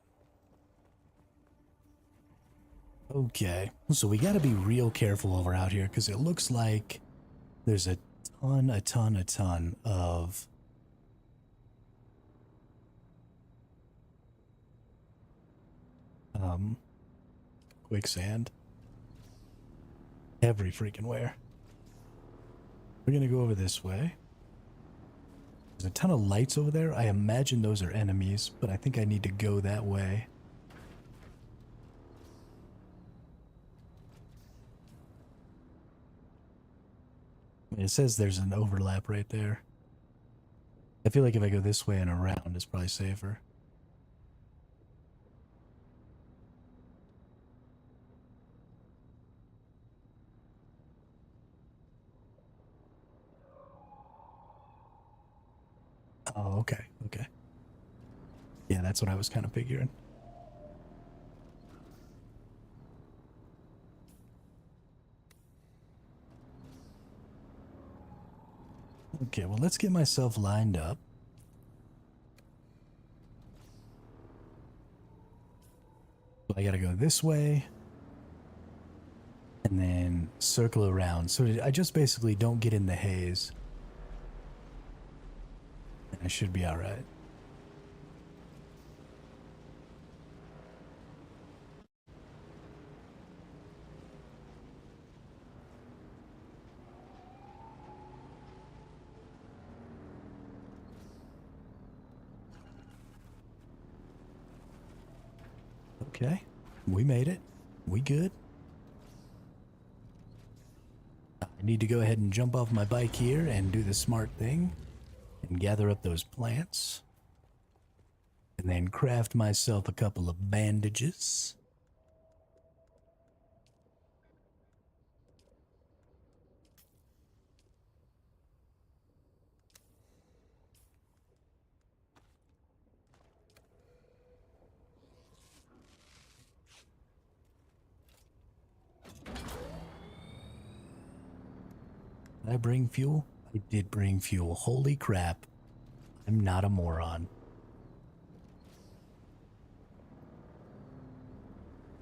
Okay, so we gotta be real careful over out here, because it looks like there's a ton of quicksand every freaking where. We're gonna go over this way. There's a ton of lights over there. I imagine those are enemies, but I think I need to go that way. It says there's an overlap right there. I feel like if I go this way and around, it's probably safer. Oh, okay. Yeah, that's what I was kind of figuring. Okay, well, let's get myself lined up. So I gotta go this way. And then circle around. So I just basically don't get in the haze. And I should be alright. Okay, we made it. We good. I need to go ahead and jump off my bike here and do the smart thing and gather up those plants. And then craft myself a couple of bandages. Did I bring fuel? I did bring fuel. Holy crap. I'm not a moron.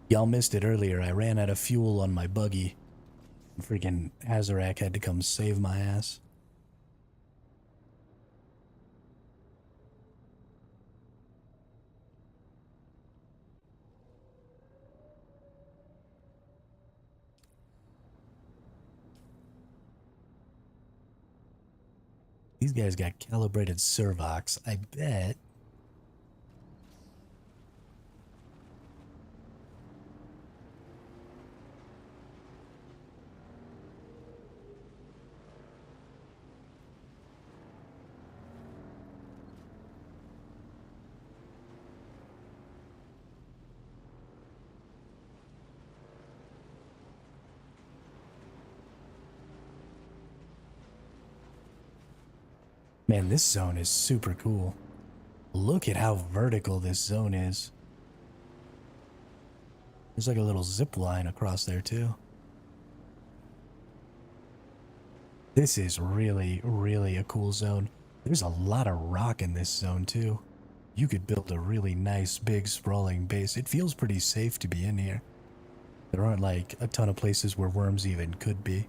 Y'all missed it earlier. I ran out of fuel on my buggy. Freaking Hazarak had to come save my ass. These guys got calibrated servox. I bet. Man, this zone is super cool. Look at how vertical this zone is. There's like a little zip line across there too. This is really, really a cool zone. There's a lot of rock in this zone too. You could build a really nice, big, sprawling base. It feels pretty safe to be in here. There aren't like a ton of places where worms even could be.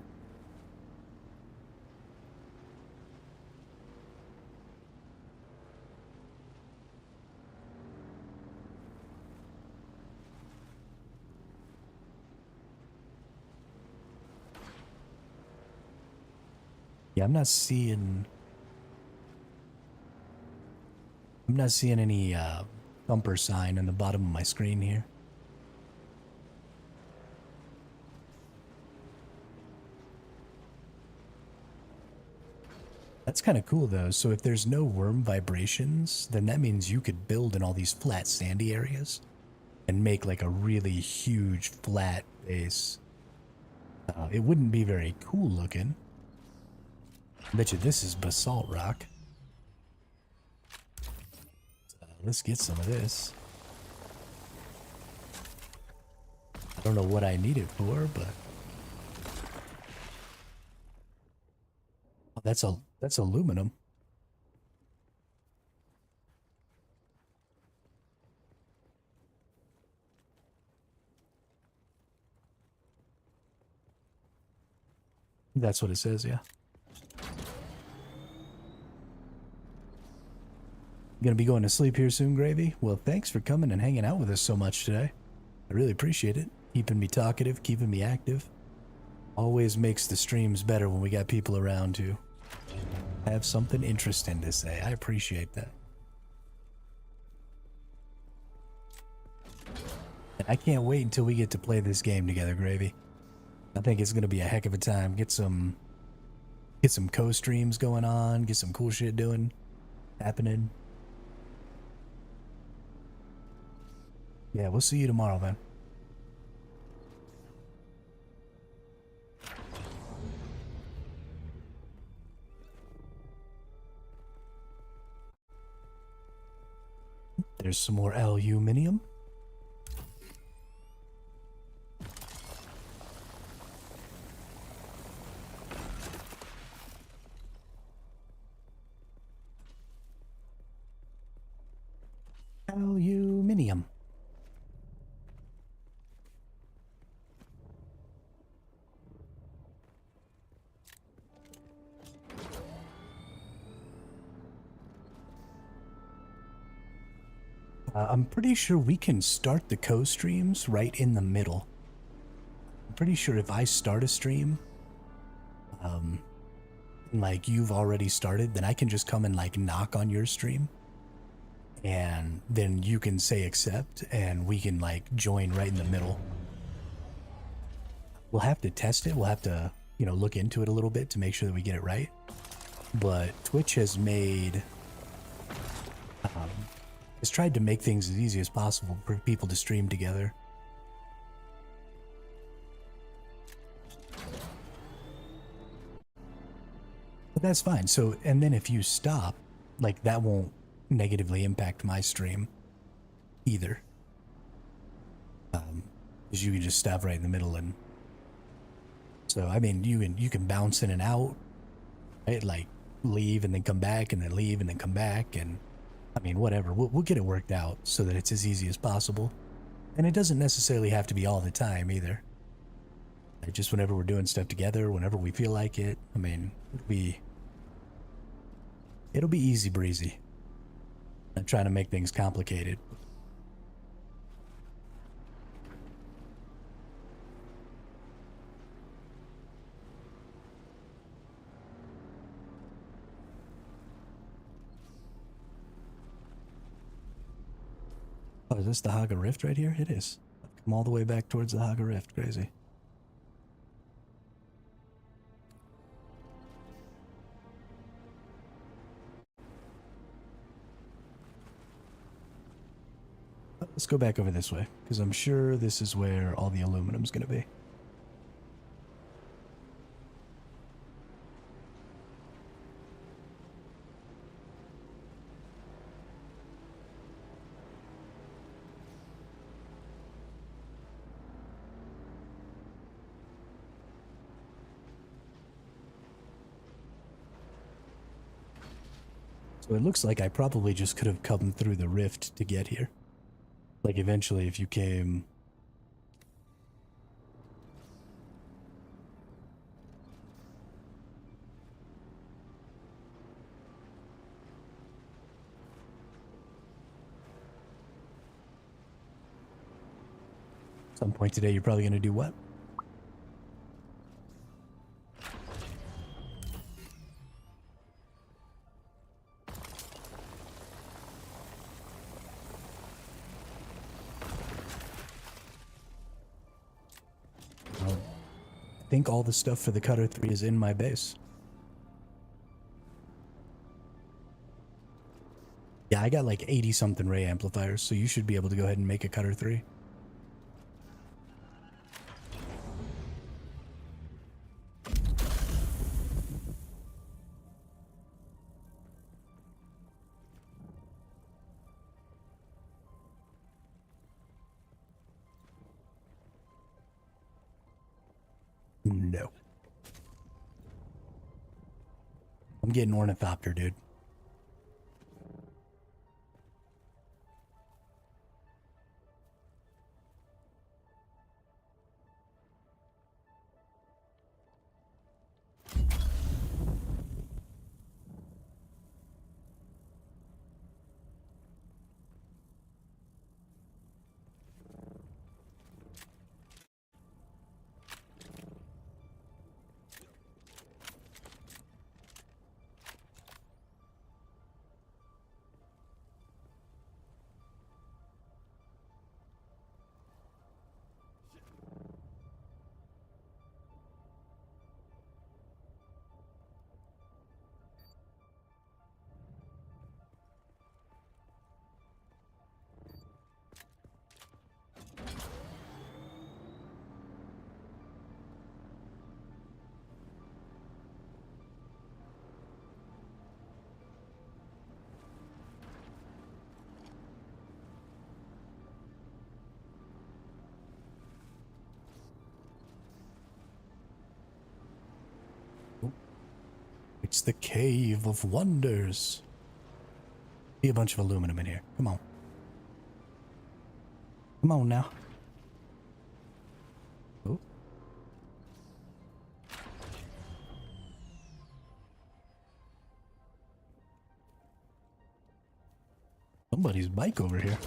Yeah, I'm not seeing any thumper sign in the bottom of my screen here. That's kind of cool though. So if there's no worm vibrations, then that means you could build in all these flat sandy areas and make like a really huge flat base. It wouldn't be very cool looking. I bet you this is basalt rock. Let's get some of this. I don't know what I need it for, but oh, that's aluminum. That's what it says, yeah. Gonna be going to sleep here soon, Gravy? Well, thanks for coming and hanging out with us so much today. I really appreciate it. Keeping me talkative, keeping me active. Always makes the streams better when we got people around to have something interesting to say. I appreciate that. And I can't wait until we get to play this game together, Gravy. I think it's gonna be a heck of a time. Get some co-streams going on, get some cool shit happening. Yeah, we'll see you tomorrow, man. There's some more aluminium. Aluminium. I'm pretty sure we can start the co-streams right in the middle. I'm pretty sure if I start a stream, like you've already started, then I can just come and like knock on your stream. And then you can say accept and we can like join right in the middle. We'll have to test it. We'll have to, look into it a little bit to make sure that we get it right. But Twitch has tried to make things as easy as possible for people to stream together. But that's fine. So, and then if you stop, like that won't negatively impact my stream either. Because you can just stop right in the middle, and so I mean you can bounce in and out right? Like leave and then come back and then leave and then come back. And I mean, whatever. We'll get it worked out so that it's as easy as possible. And it doesn't necessarily have to be all the time either. Just whenever we're doing stuff together, whenever we feel like it. I mean, it'll be easy breezy. Not trying to make things complicated. Oh, is this the Haga Rift right here? It is. I've come all the way back towards the Haga Rift. Crazy. Let's go back over this way, because I'm sure this is where all the aluminum's going to be. So it looks like I probably just could have come through the rift to get here. Like eventually if you came... At some point today you're probably going to do what? I think all the stuff for the Cutter 3 is in my base. Yeah, I got like 80 something Ray amplifiers, so you should be able to go ahead and make a Cutter 3. No. I'm getting Ornithopter, dude. It's the Cave of Wonders. Be a bunch of aluminum in here. Come on. Come on now. Oh. Somebody's bike over here.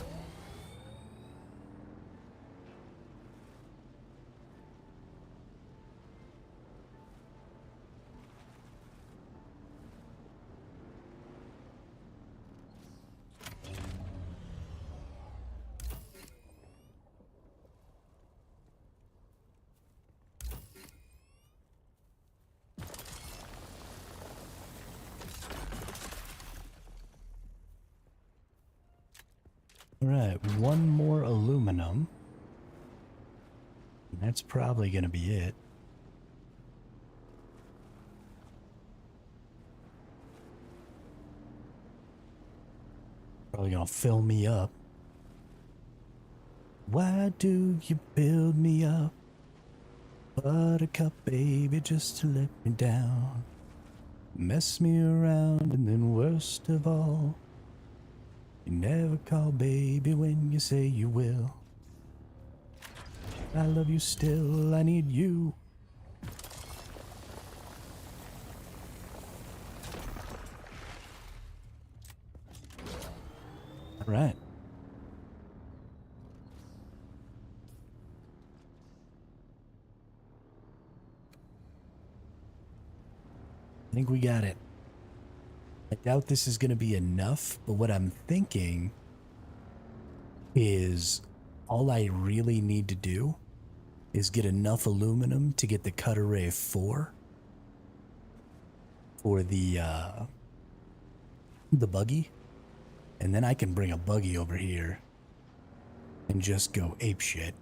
Alright, one more aluminum. And that's probably going to be it. Probably going to fill me up. Why do you build me up? Buttercup baby, just to let me down. Mess me around, and then worst of all, you never call baby when you say you will. I love you still, I need you. All right. I think we got it. I doubt this is going to be enough, but what I'm thinking is all I really need to do is get enough aluminum to get the cut array 4 for the buggy, and then I can bring a buggy over here and just go apeshit.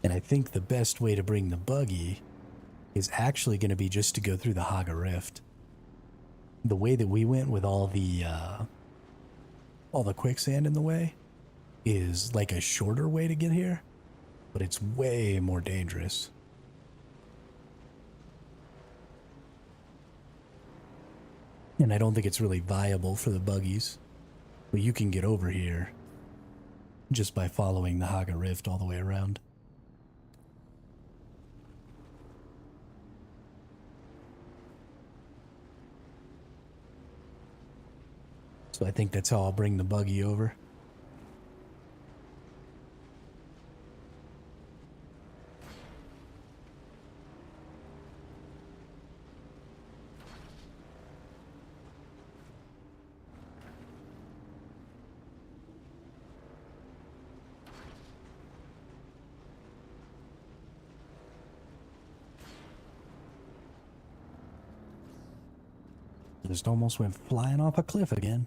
And I think the best way to bring the buggy is actually going to be just to go through the Haga Rift. The way that we went with all the quicksand in the way is like a shorter way to get here, but it's way more dangerous. And I don't think it's really viable for the buggies. But you can get over here just by following the Haga Rift all the way around. So I think that's how I'll bring the buggy over. Just almost went flying off a cliff again.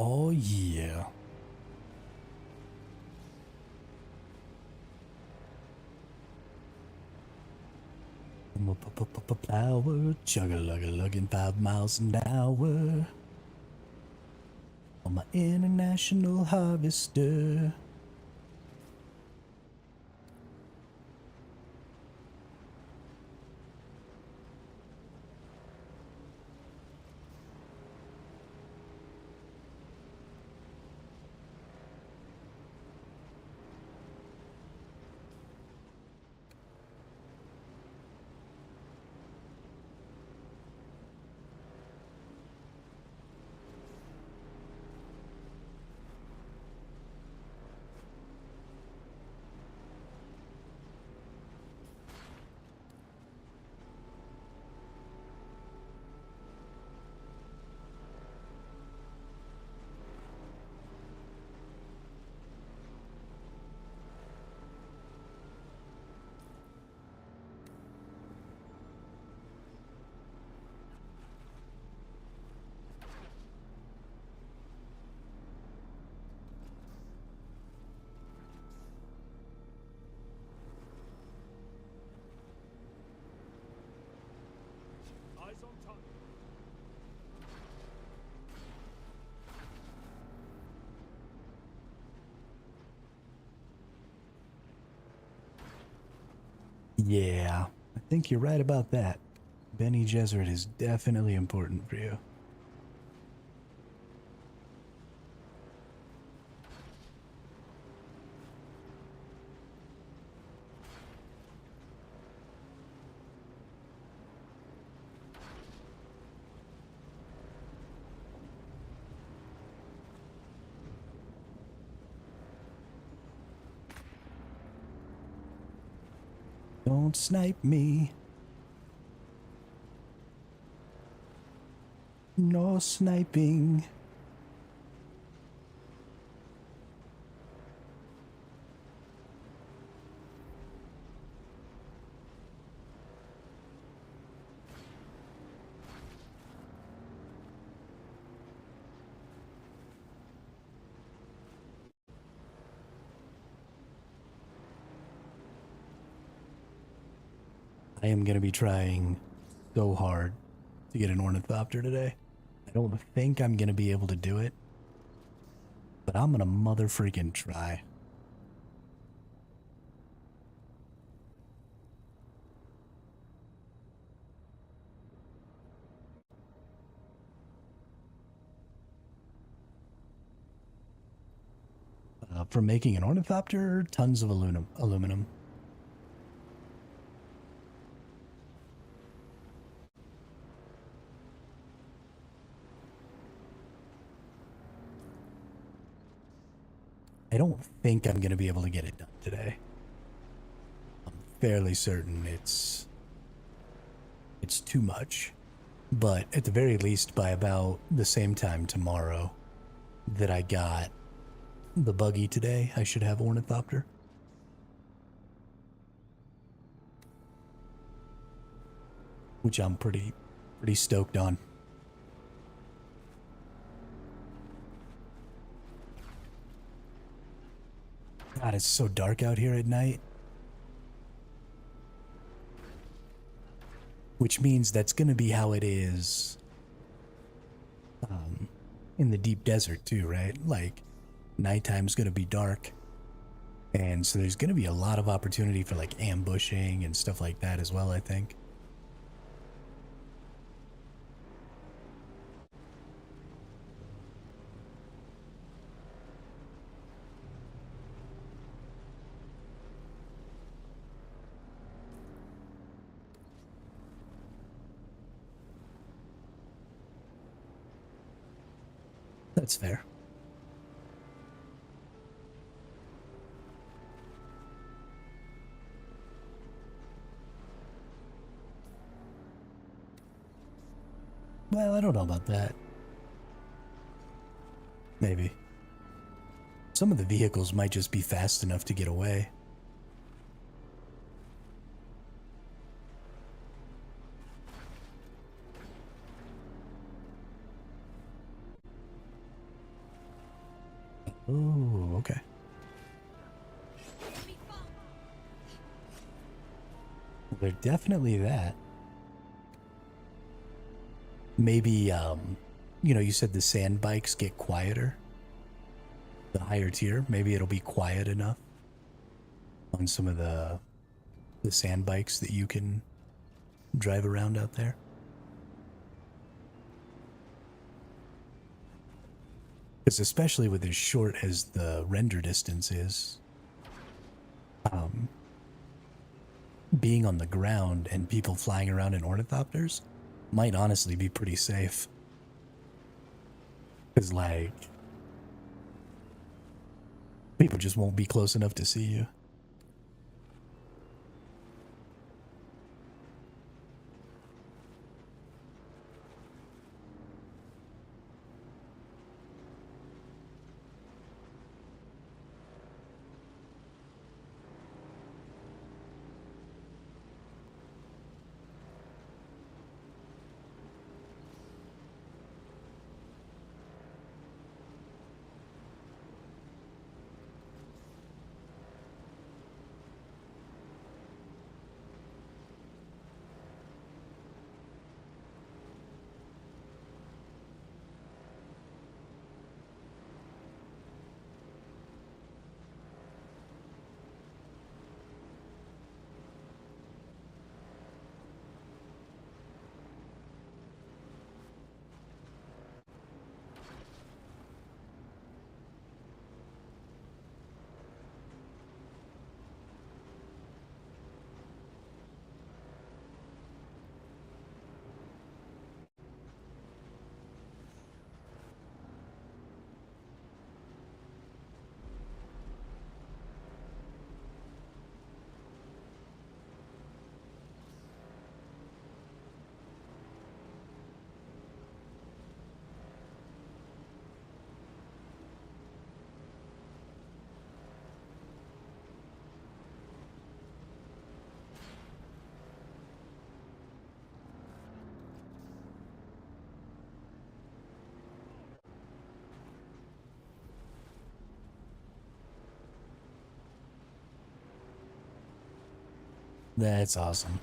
Oh yeah. Power, chug-a-lug-a-lugging 5 miles an hour on my international harvester. Eyes on target. Yeah, I think you're right about that. Bene Gesserit is definitely important for you. Don't snipe me. No sniping. I am going to be trying so hard to get an ornithopter today. I don't think I'm going to be able to do it, but I'm going to mother freaking try. For making an ornithopter, tons of aluminum. I don't think I'm going to be able to get it done today. I'm fairly certain it's too much. But at the very least, by about the same time tomorrow that I got the buggy today, I should have ornithopter. Which I'm pretty stoked on. God, it's so dark out here at night. Which means that's going to be how it is in the deep desert too, right? Like, nighttime's going to be dark. And so there's going to be a lot of opportunity for like ambushing and stuff like that as well, I think. That's fair. Well, I don't know about that. Maybe. Some of the vehicles might just be fast enough to get away. Oh, okay. They're definitely that. Maybe, you know, you said the sand bikes get quieter. The higher tier, maybe it'll be quiet enough on some of the sand bikes that you can drive around out there. Because especially with as short as the render distance is, being on the ground and people flying around in ornithopters might honestly be pretty safe. Because, like, people just won't be close enough to see you. That's awesome.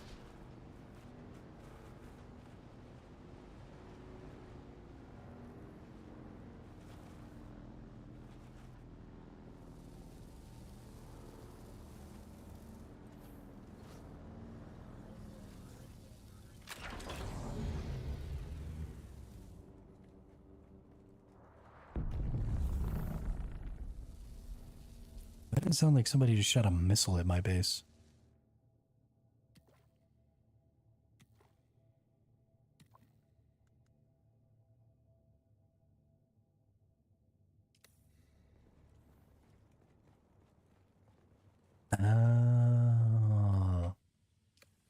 That didn't sound like somebody just shot a missile at my base. Oh,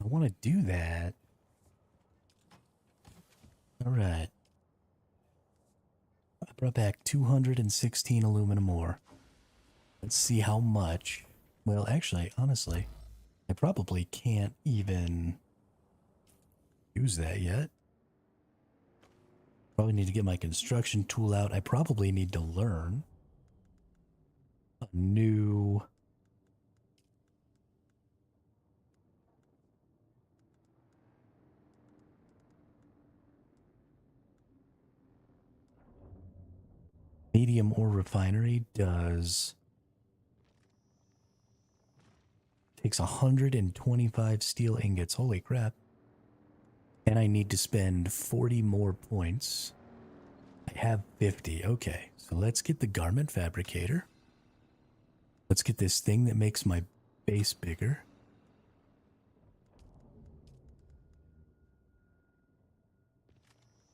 I want to do that. All right. I brought back 216 aluminum ore. Let's see how much. Well, actually, honestly, I probably can't even use that yet. Probably need to get my construction tool out. I probably need to learn a new... medium ore refinery takes 125 steel ingots. Holy crap. And I need to spend 40 more points. I have 50. Okay, so let's get the garment fabricator. Let's get this thing that makes my base bigger.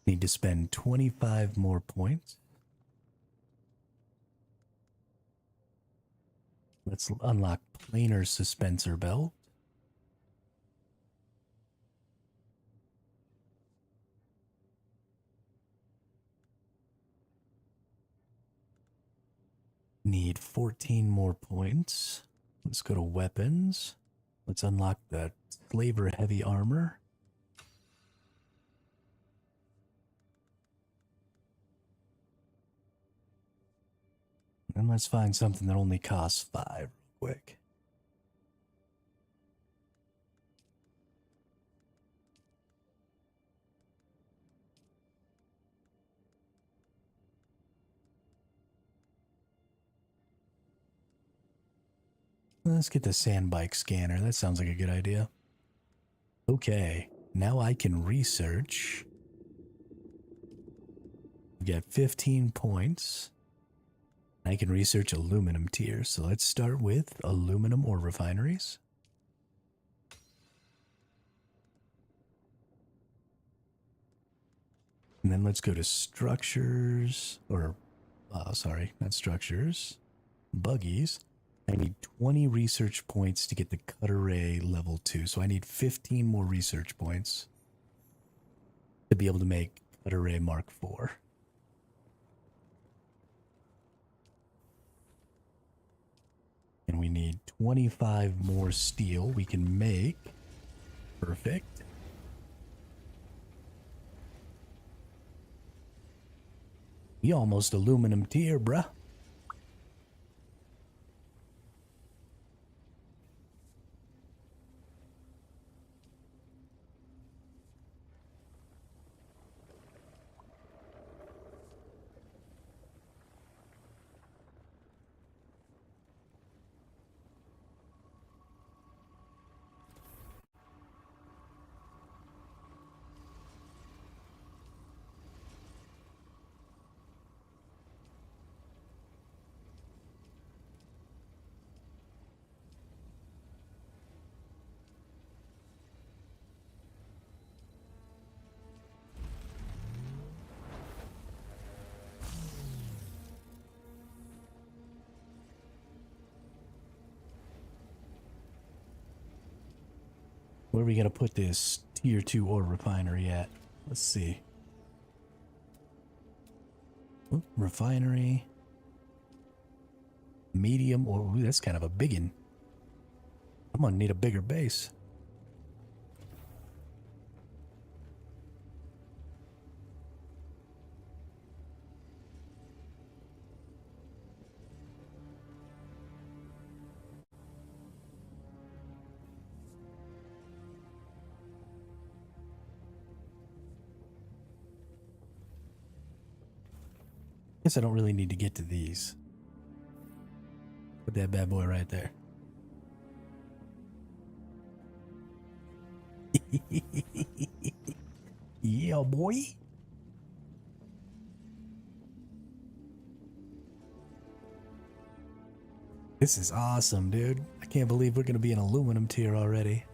Need to spend 25 more points. Let's unlock planar suspensor belt. Need 14 more points. Let's go to weapons. Let's unlock the slaver heavy armor. And let's find something that only costs 5 real quick. Let's get the sand bike scanner. That sounds like a good idea. Okay, now I can research. We got 15 points. I can research aluminum tiers. So let's start with aluminum ore refineries. And then let's go to structures, or, sorry, not structures, buggies. I need 20 research points to get the cut array level 2. So I need 15 more research points to be able to make cut array Mark IV. And we need 25 more steel we can make. Perfect. We almost aluminum tier, bruh. Where are we going to put this tier 2 ore refinery at? Let's see. Oop, refinery. Medium ore. Ooh, that's kind of a biggin. I'm going to need a bigger base. Guess I don't really need to get to these. Put that bad boy right there. Yeah, boy. This is awesome, dude. I can't believe we're going to be in aluminum tier already.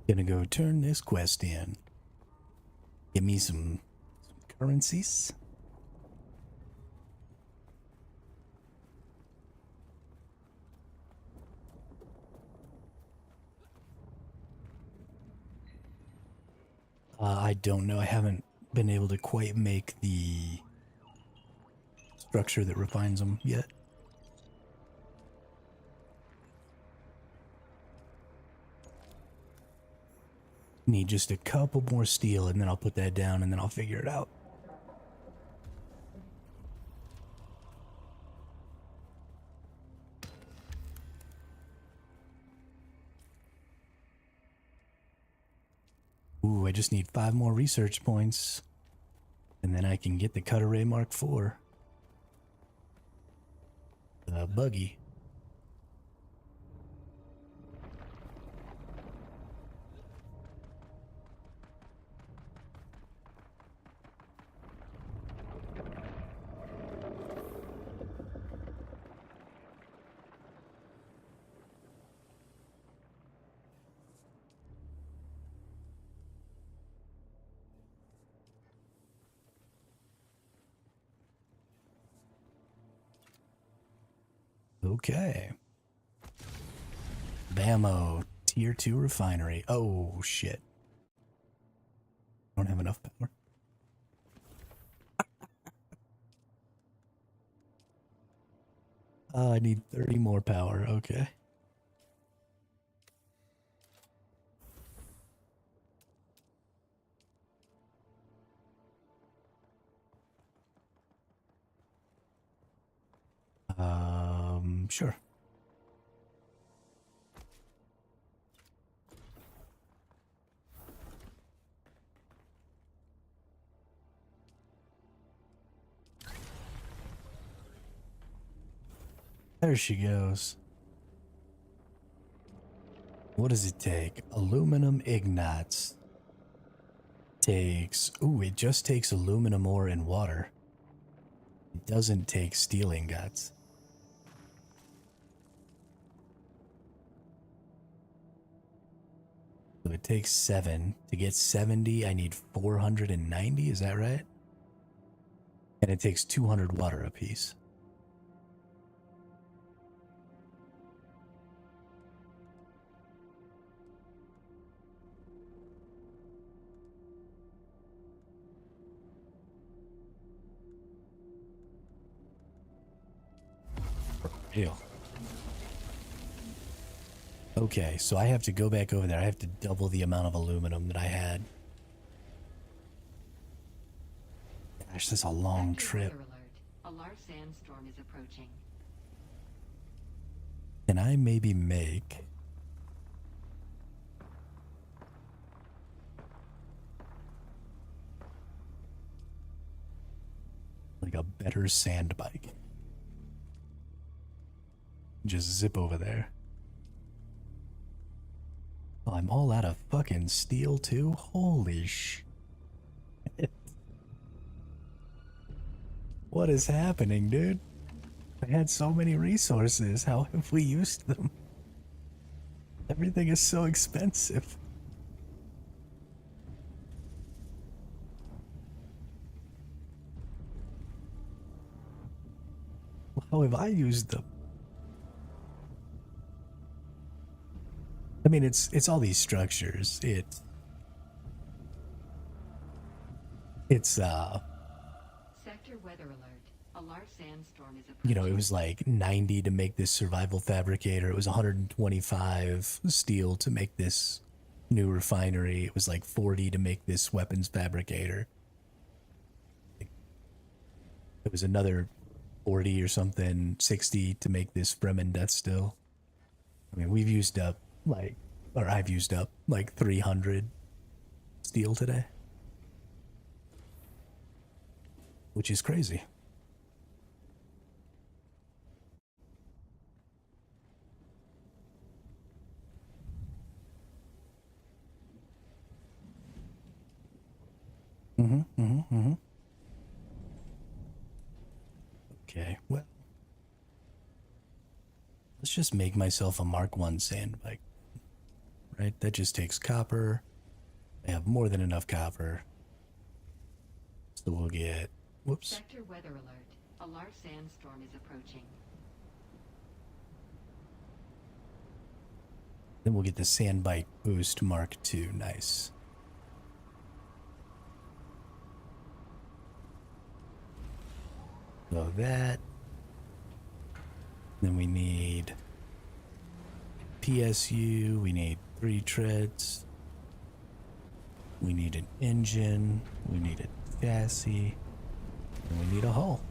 Gonna go turn this quest in. Give me some currencies. I don't know. I haven't been able to quite make the structure that refines them yet. Need just a couple more steel and then I'll put that down and then I'll figure it out. Ooh, I just need 5 more research points. And then I can get the Cutter Ray Mark IV. The buggy. Okay. Bammo, tier 2 refinery. Oh, shit. Don't have enough power. I need 30 more power. Okay. Sure. There she goes. What does it take? Aluminum ignites. takes... Ooh, it just takes aluminum ore and water. It doesn't take steel ingots. So it takes 7. To get 70, I need 490, is that right? And it takes 200 water apiece. Real. Okay, so I have to go back over there. I have to double the amount of aluminum that I had. Gosh, this is a long trip. Weather alert. A large sandstorm is approaching. Can I maybe make... like a better sand bike? Just zip over there. Oh, I'm all out of fucking steel too? Holy shit. What is happening, dude? I had so many resources. How have we used them? Everything is so expensive. How have I used them? I mean, it's all these structures. It's Sector weather alert. A large sandstorm is approaching. you know, it was like 90 to make this survival fabricator. It was 125 steel to make this new refinery. It was like 40 to make this weapons fabricator. It was another 40 or something, 60 to make this Fremen death still. I mean, we've used up like, or I've used up like 300 steel today. Which is crazy. Okay, well. Let's just make myself a Mark 1 sand bike. Right? That just takes copper. I have more than enough copper. So we'll get... Whoops. Sector weather alert. A large sandstorm is approaching. Then we'll get the sand bike boost Mark 2. Nice. So that. Then we need PSU. We need 3 treads. We need an engine. We need a chassis. And we need a hull.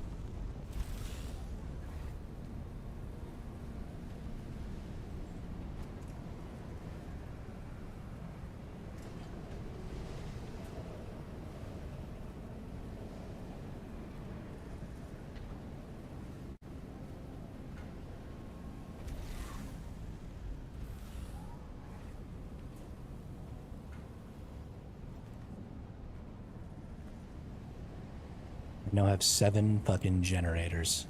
I now have 7 fucking generators.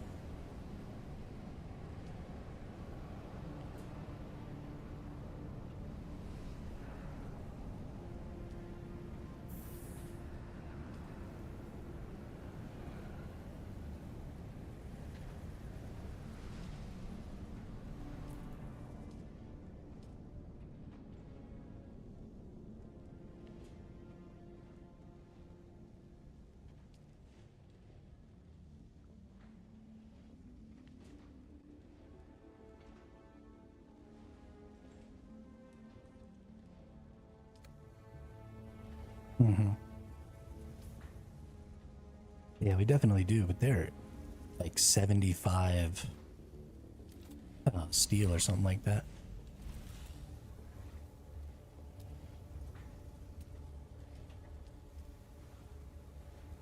Yeah, we definitely do, but they're like 75 steel or something like that.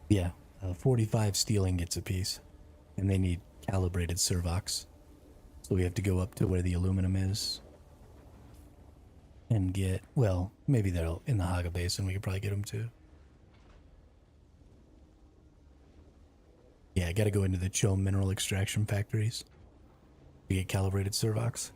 Yeah, 45 steel ingots apiece, and they need calibrated servox. So we have to go up to where the aluminum is and get, well, maybe they're in the Haga Basin, we could probably get them too. Yeah, I gotta go into the Cho mineral extraction factories to get calibrated servox.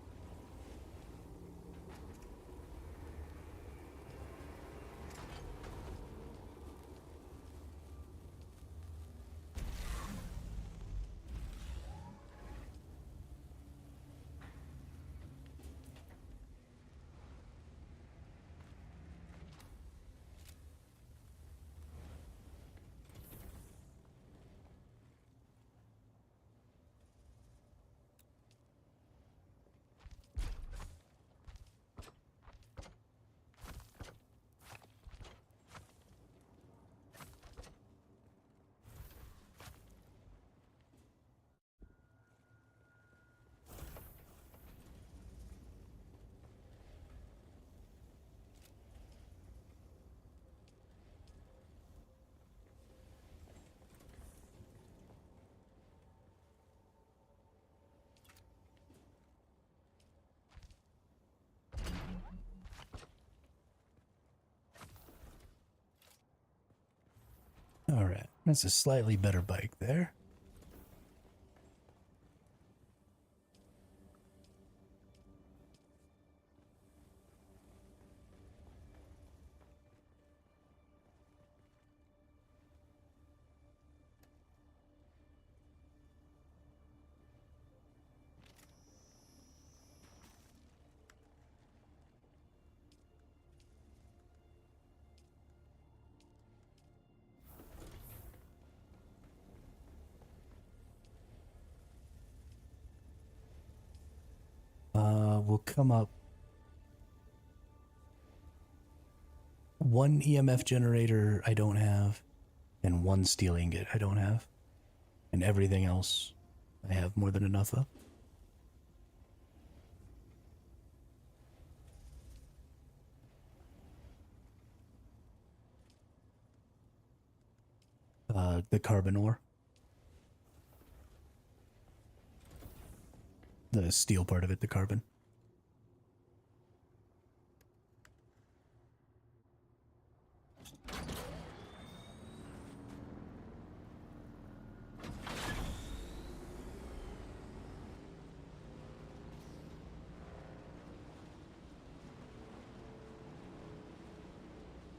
Alright, that's a slightly better bike there. Will come up one EMF generator I don't have, and one steel ingot I don't have, and everything else I have more than enough of. The carbon ore. The steel part of it, the carbon.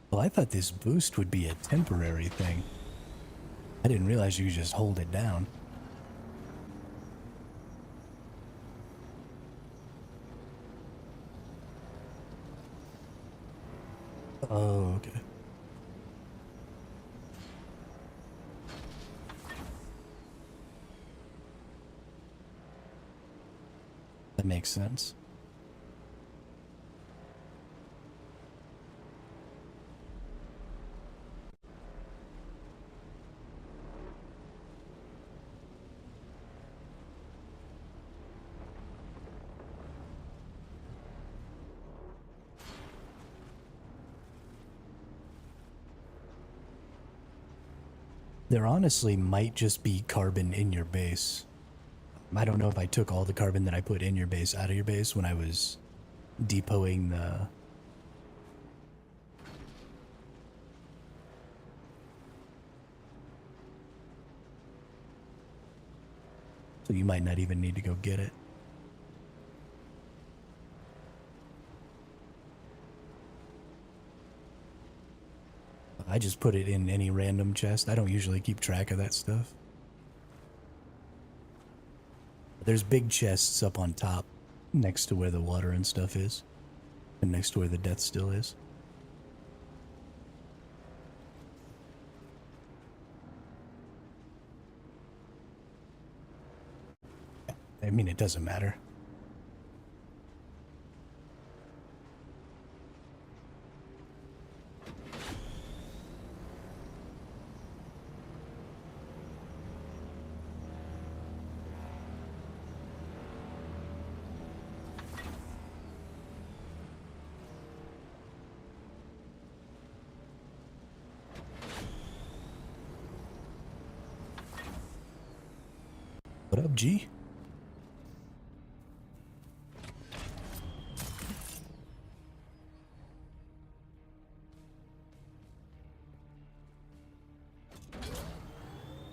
Well, I thought this boost would be a temporary thing. I didn't realize you could just hold it down. Oh, okay. That makes sense. There honestly might just be carbon in your base. I don't know if I took all the carbon that I put in your base out of your base when I was depoting the... So you might not even need to go get it. I just put it in any random chest. I don't usually keep track of that stuff. There's big chests up on top, next to where the water and stuff is, and next to where the death still is. I mean, it doesn't matter. What up, G?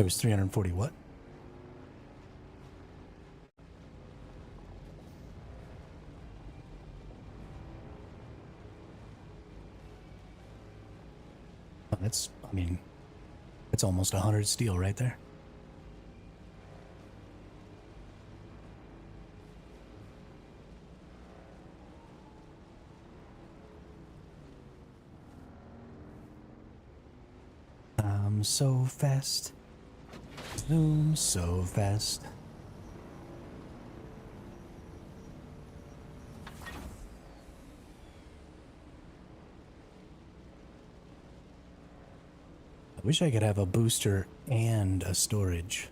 It was 340 what? Oh, that's, I mean, it's almost 100 steel right there. So fast. Zoom so fast. I wish I could have a booster and a storage.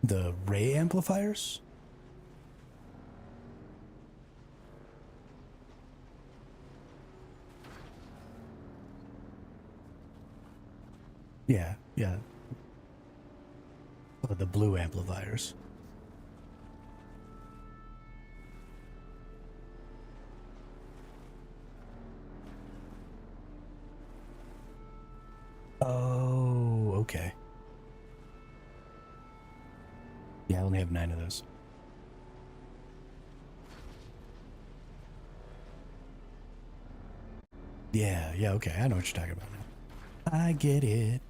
The ray amplifiers? Yeah, yeah. Oh, the blue amplifiers. Oh, okay. Yeah, I only have 9 of those. Yeah, yeah, okay. I know what you're talking about now. I get it.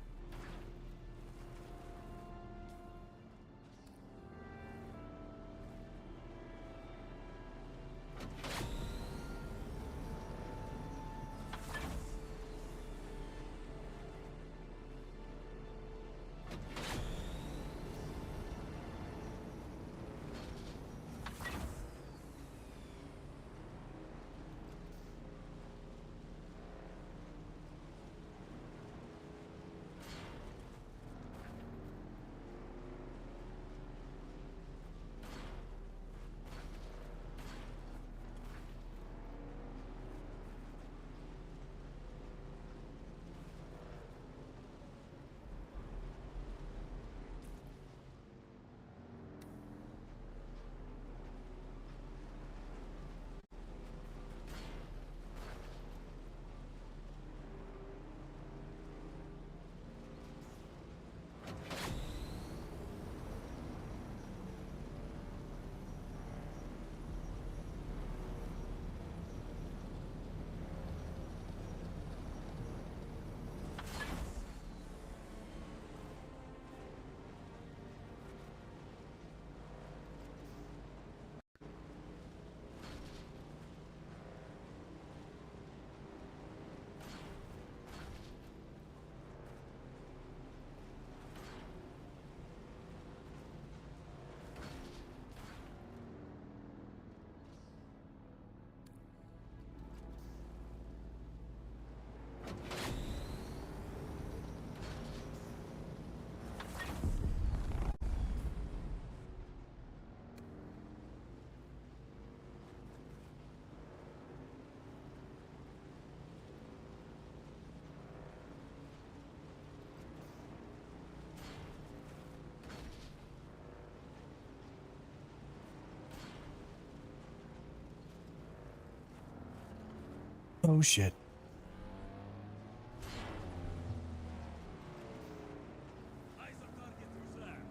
Oh shit.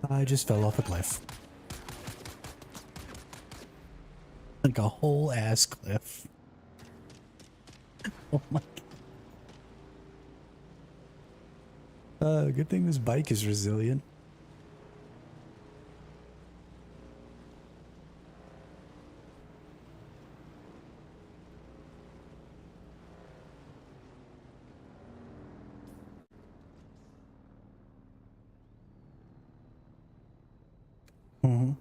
I just fell off a cliff. Like a whole ass cliff. Oh my god. Good thing this bike is resilient. Mm-hmm.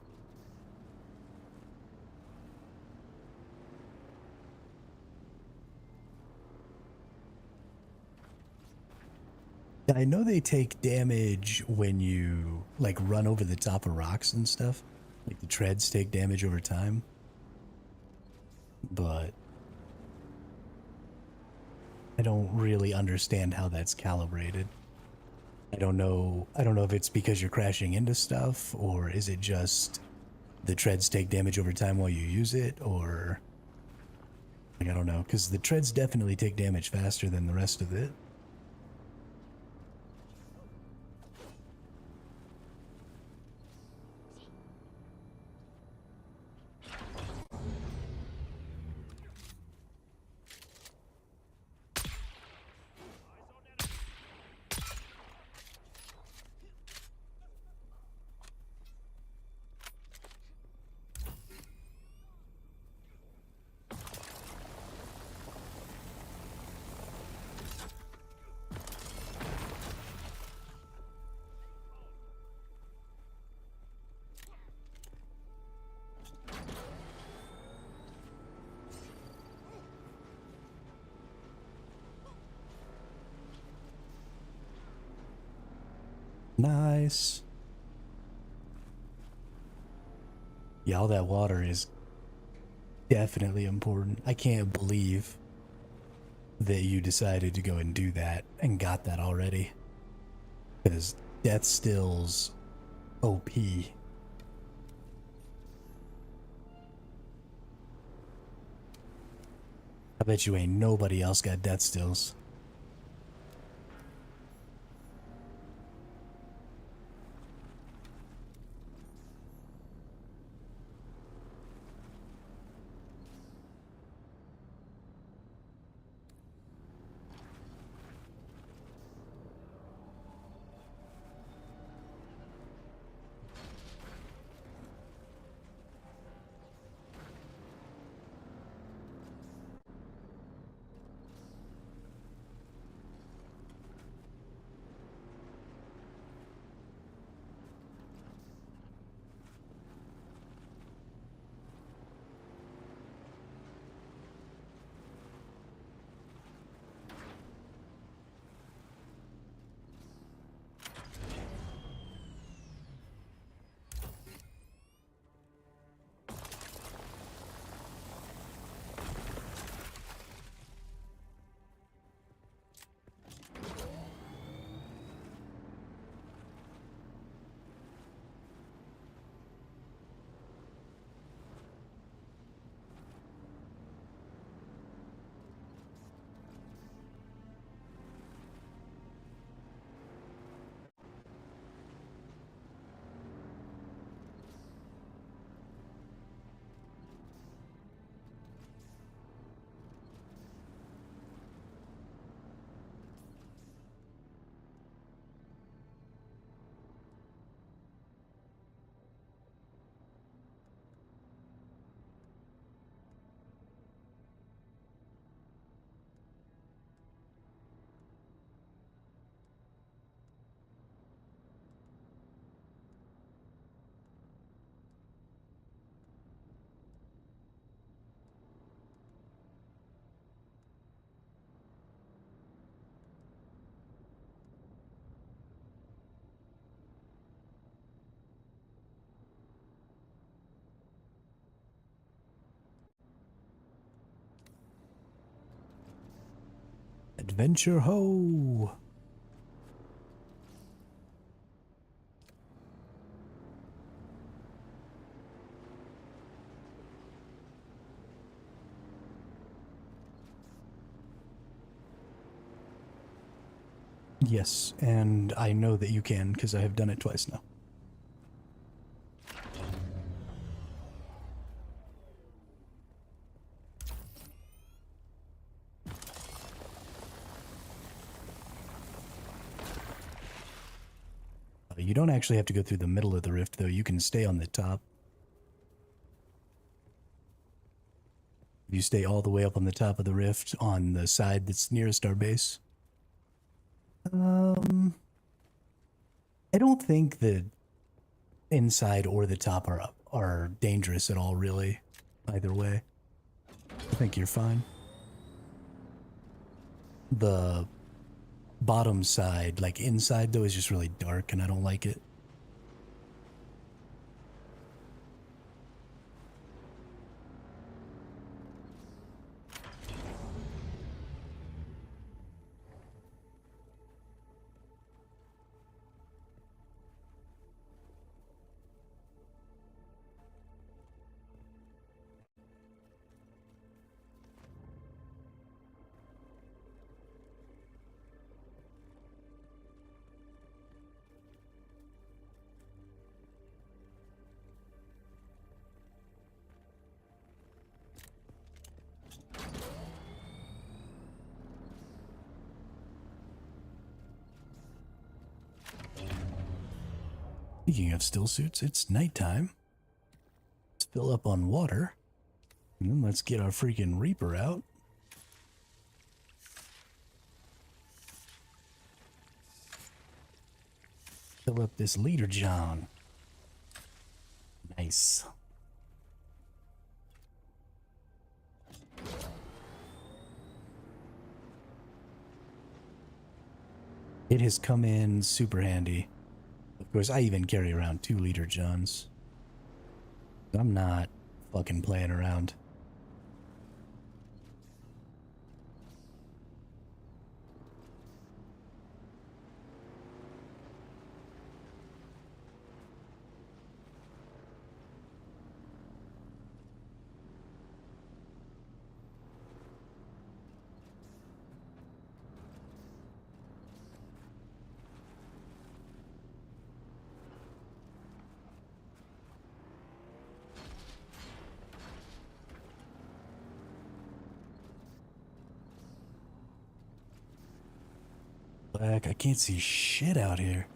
I know they take damage when you like run over the top of rocks and stuff. Like the treads take damage over time. But I don't really understand how that's calibrated. I don't know if it's because you're crashing into stuff, or is it just the treads take damage over time while you use it, or like, I don't know, because the treads definitely take damage faster than the rest of it. Nice. Yeah, all that water is definitely important. I can't believe that you decided to go and do that and got that already. Because death stills OP. I bet you ain't nobody else got death stills. Adventure ho! Yes, and I know that you can because I have done it twice now. You don't actually have to go through the middle of the rift, though. You can stay on the top. If you stay all the way up on the top of the rift on the side that's nearest our base. I don't think the inside or the top are dangerous at all, really. Either way. I think you're fine. The bottom side, like inside though, is just really dark and I don't like it. Speaking of still suits, it's nighttime. Let's fill up on water. And then let's get our freaking Reaper out. Fill up this leader John. Nice. It has come in super handy. Of course, I even carry around 2-liter Johns. I'm not fucking playing around. Black, I can't see shit out here.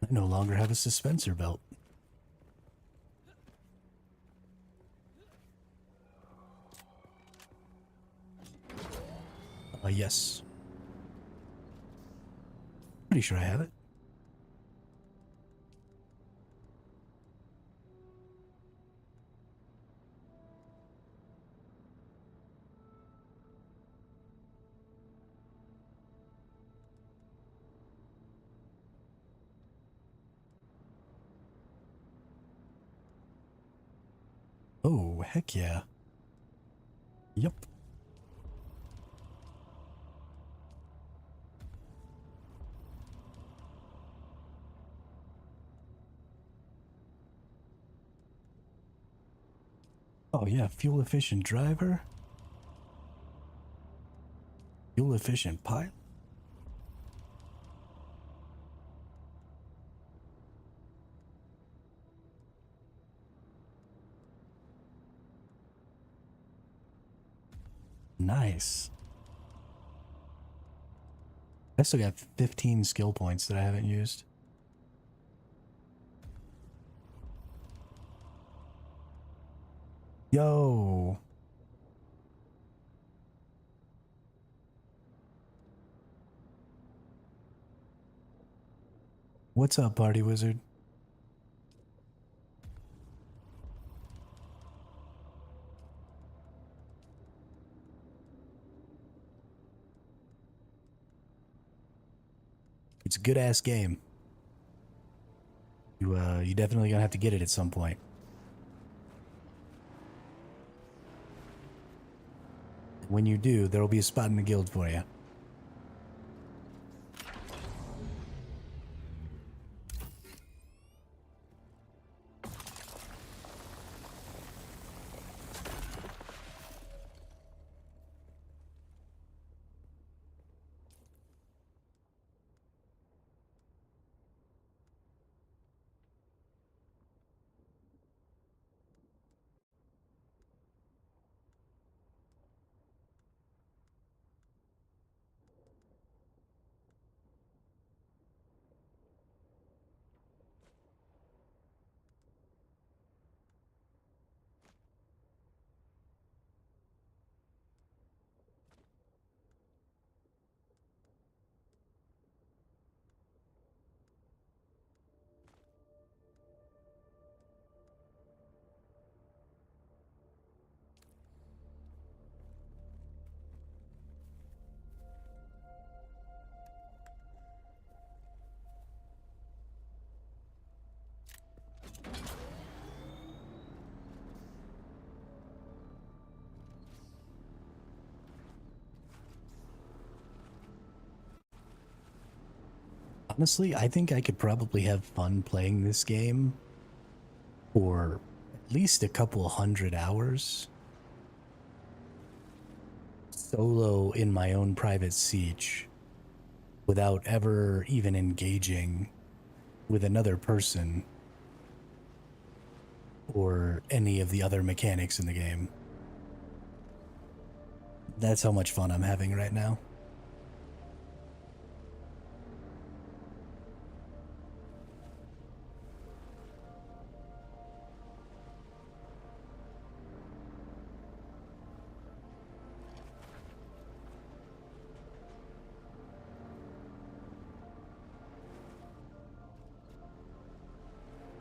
I no longer have a suspensor belt. Yes. Pretty sure I have it. Oh, heck yeah. Yep. Oh yeah, fuel efficient driver. Fuel efficient pilot. Nice. I still got 15 skill points that I haven't used. Yo. What's up, party wizard? It's a good ass game. You definitely gonna have to get it at some point. When you do, there'll be a spot in the guild for you. Honestly, I think I could probably have fun playing this game for at least a couple 100 hours solo in my own private siege without ever even engaging with another person or any of the other mechanics in the game. That's how much fun I'm having right now.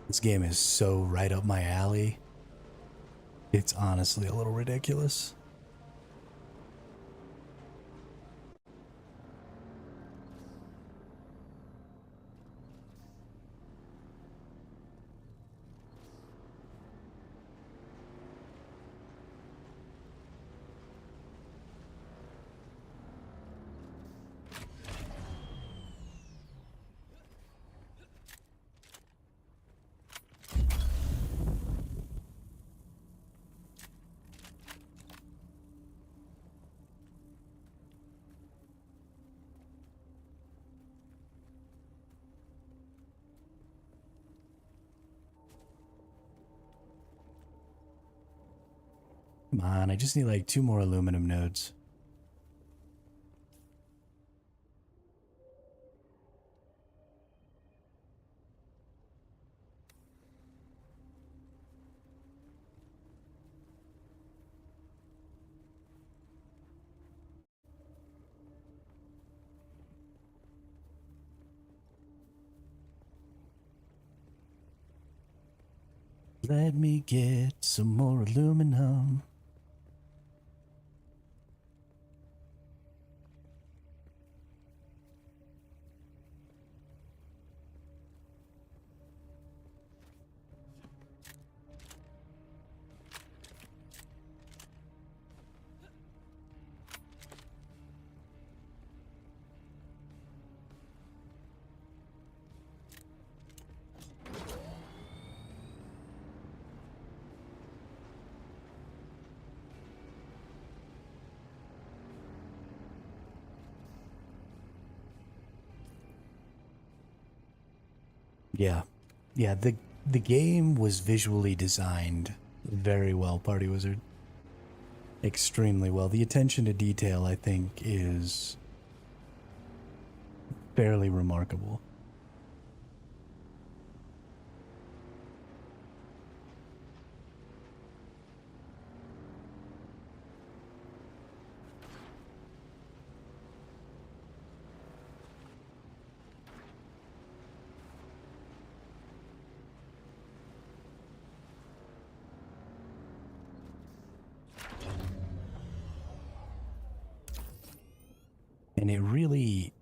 This game is so right up my alley. It's honestly a little ridiculous. Come on, I just need like 2 more aluminum nodes. Let me get some more aluminum. Yeah. Yeah, the game was visually designed very well, Party Wizard. Extremely well. The attention to detail, I think, is fairly remarkable. And it really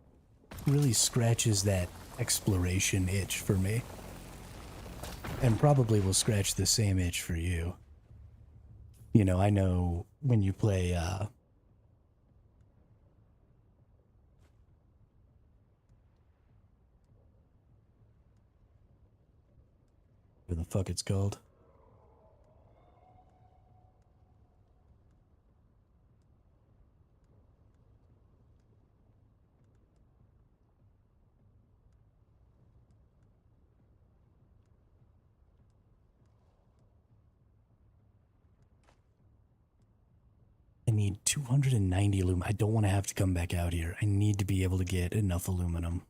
scratches that exploration itch for me. And probably will scratch the same itch for you. You know, I know when you play, what the fuck it's called. I need 290 aluminum. I don't want to have to come back out here. I need to be able to get enough aluminum.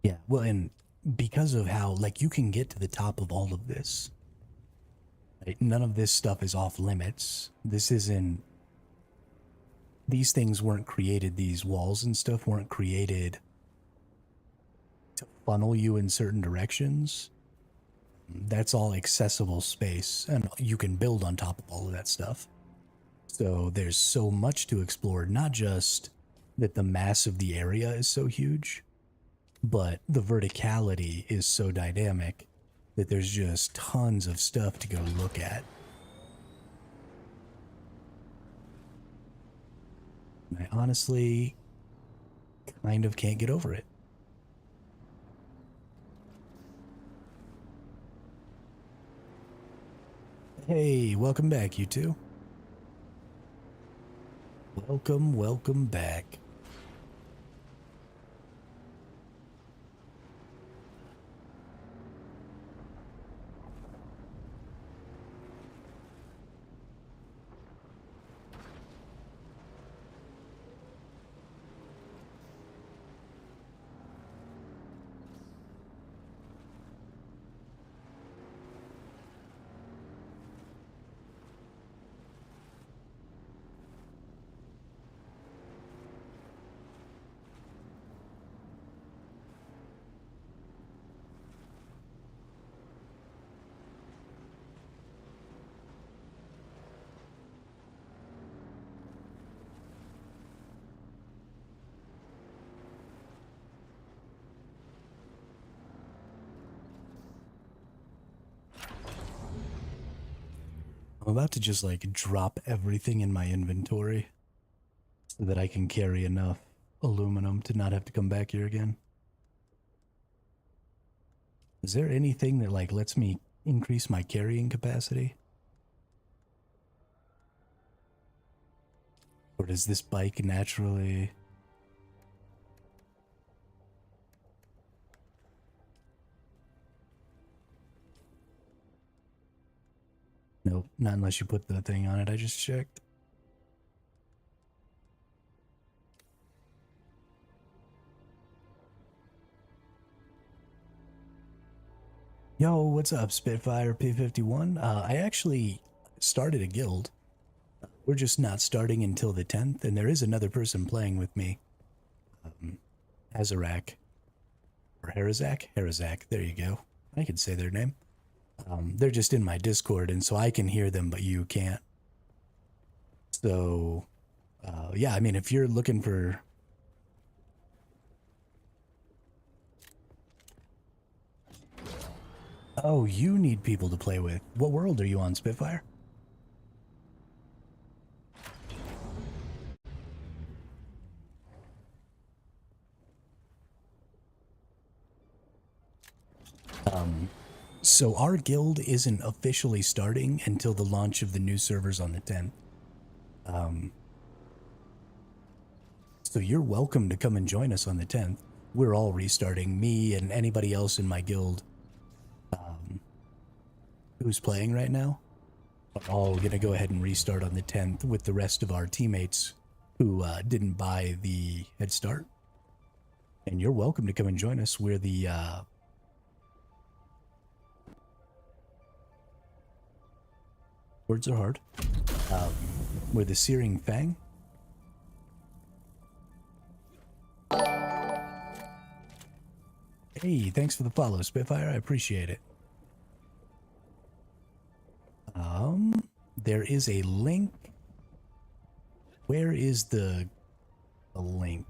Yeah, well, and because of how, like, you can get to the top of all of this. Right? None of this stuff is off limits. This isn't... These things weren't created, these walls and stuff weren't created to funnel you in certain directions. That's all accessible space, and you can build on top of all of that stuff. So there's so much to explore, not just that the mass of the area is so huge, but the verticality is so dynamic that there's just tons of stuff to go look at. I honestly kind of can't get over it. Hey, welcome back, you two. Welcome back. I'm about to just like drop everything in my inventory so that I can carry enough aluminum to not have to come back here again. Is there anything that like lets me increase my carrying capacity? Or does this bike naturally... Nope, not unless you put the thing on it I just checked. Yo, what's up, Spitfire P51? I actually started a guild. We're just not starting until the 10th, and there is another person playing with me. Azarak. Or Harazak? Harazak, there you go. I can say their name. They're just in my Discord, and so I can hear them, but you can't. So, yeah, I mean, if you're looking for... Oh, you need people to play with. What world are you on, Spitfire? So our guild isn't officially starting until the launch of the new servers on the 10th. So you're welcome to come and join us on the 10th. We're all restarting, me and anybody else in my guild who's playing right now are all gonna go ahead and restart on the 10th with the rest of our teammates who didn't buy the head start. And you're welcome to come and join us. We're the words are hard. We're the Searing Fang. Hey, thanks for the follow, Spitfire. I appreciate it. There is a link. Where is the link?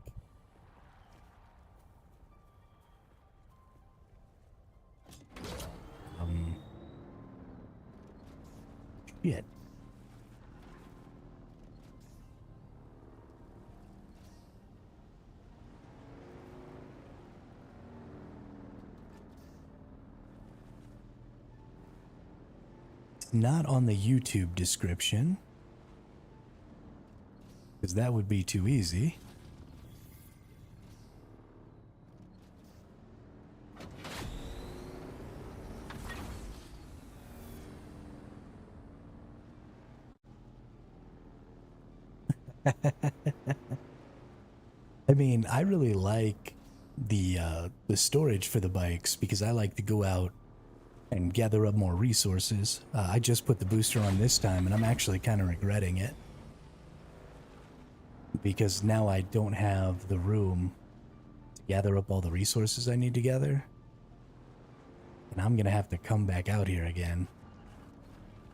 Shit. Not on the YouTube description, because that would be too easy. I mean, I really like the storage for the bikes because I like to go out and gather up more resources. I just put the booster on this time and I'm actually kind of regretting it because now I don't have the room to gather up all the resources I need to gather, and I'm gonna have to come back out here again,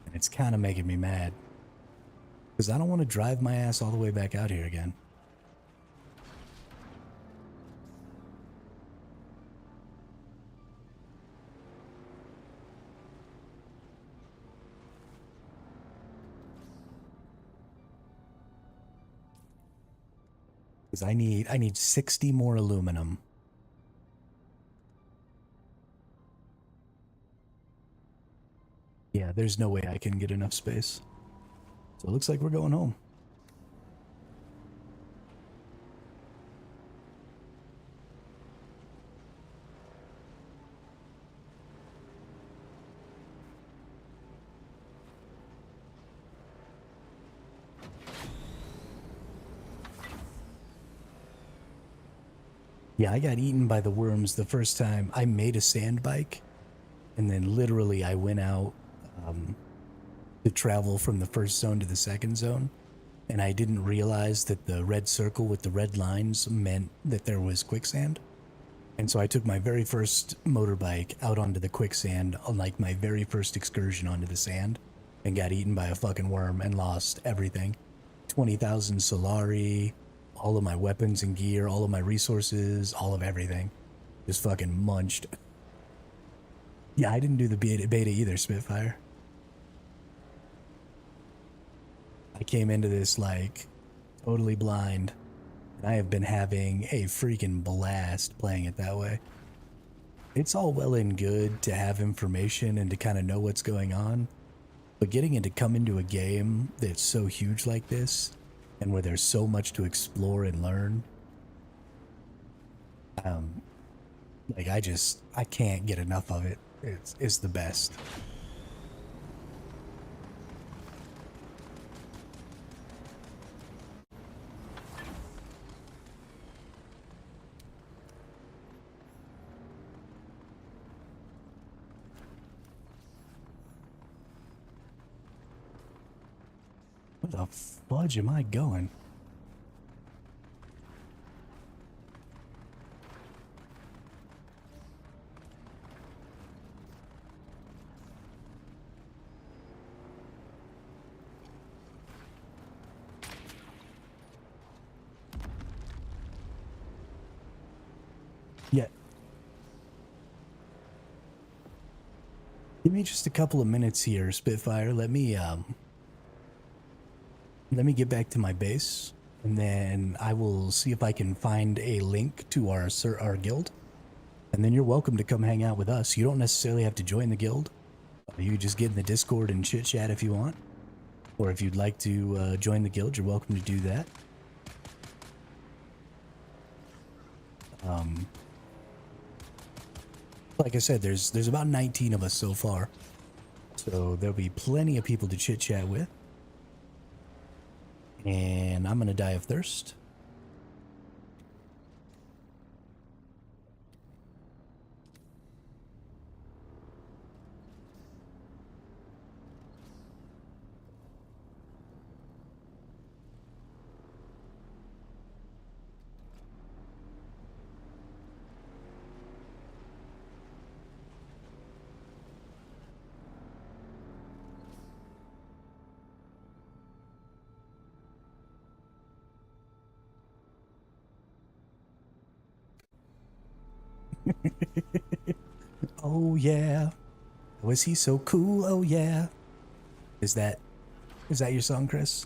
and it's kind of making me mad because I don't want to drive my ass all the way back out here again. Because I need 60 more aluminum. Yeah, there's no way I can get enough space. So it looks like we're going home. Yeah, I got eaten by the worms the first time. I made a sand bike, and then literally I went out to travel from the first zone to the second zone, and I didn't realize that the red circle with the red lines meant that there was quicksand. And so I took my very first motorbike out onto the quicksand on like my very first excursion onto the sand, and got eaten by a fucking worm and lost everything. 20,000 Solari, all of my weapons and gear, all of my resources, all of everything. Just fucking munched. Yeah, I didn't do the beta either, Spitfire. I came into this like totally blind, and I have been having a freaking blast playing it that way. It's all well and good to have information and to kind of know what's going on, but getting into come into a game that's so huge like this, and where there's so much to explore and learn, like I can't get enough of it. It's the best. Where the fudge am I going? Yeah. Give me just a couple of minutes here, Spitfire. Let me get back to my base, and then I will see if I can find a link to our guild, And then you're welcome to come hang out with us. You don't necessarily have to join the guild. You just get in the Discord and chit chat if you want. Or if you'd like to join the guild, you're welcome to do that. Like I said, there's about 19 of us so far. So there'll be plenty of people to chit chat with. And I'm gonna die of thirst. Oh yeah. Was he so cool? Oh yeah. Is that your song, Chris?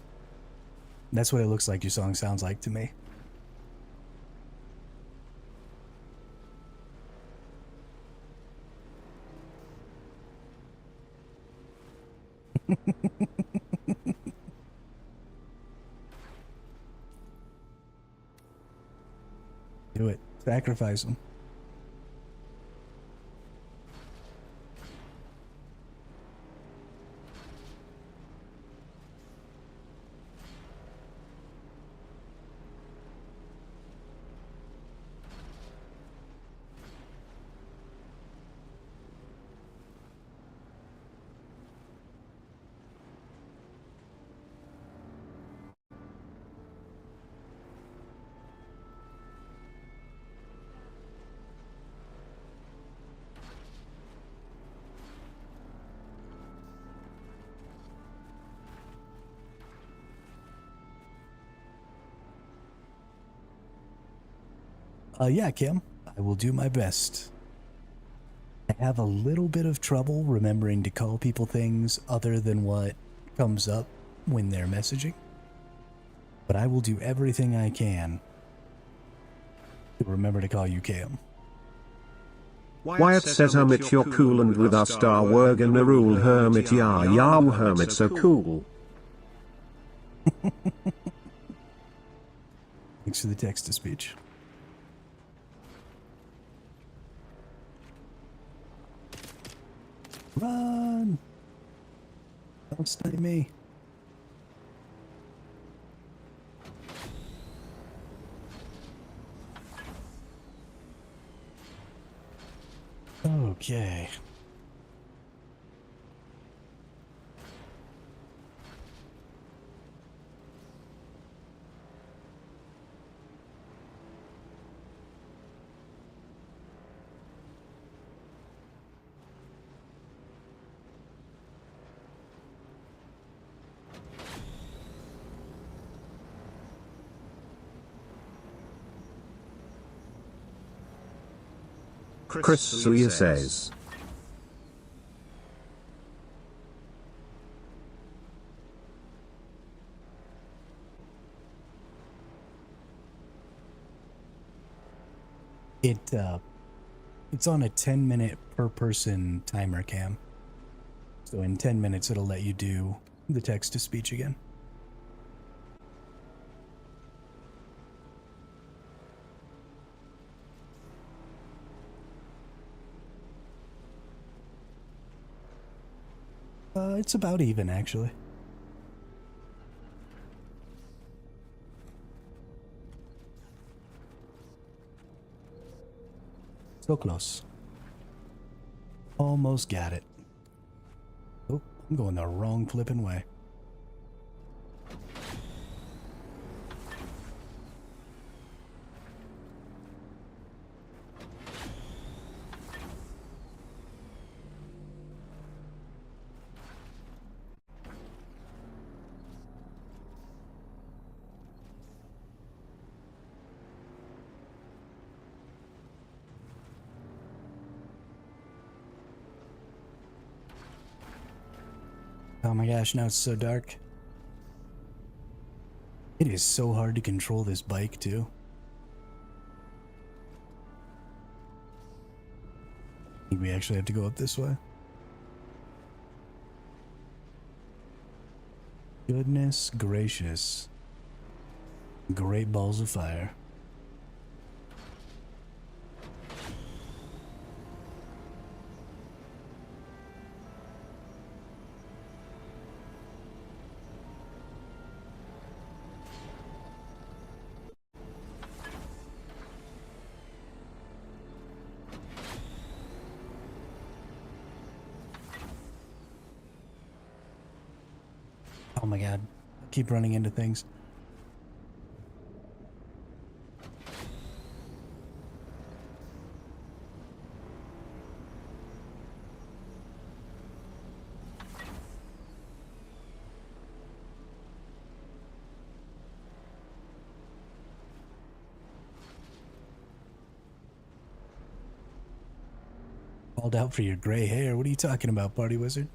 That's what it looks like your song sounds like to me. Do it. Sacrifice him. Yeah, Kim, I will do my best. I have a little bit of trouble remembering to call people things other than what comes up when they're messaging. But I will do everything I can to remember to call you Kim. Wyatt says Hermit you're cool and with our star Wergen a rule Hermit ya Hermit so cool. Thanks for the text-to-speech. Run! Don't snipe me. Okay. Chris Suya says. It's on a 10-minute per person timer, Cam. So in 10 minutes it'll let you do the text-to-speech again. It's about even, actually. So close. Almost got it. Oh, I'm going the wrong flipping way. Oh my gosh, now it's so dark. It is so hard to control this bike, too. think we actually have to go up this way. Goodness gracious. Great balls of fire. Oh my god. I keep running into things. Called out for your gray hair. What are you talking about, party wizard?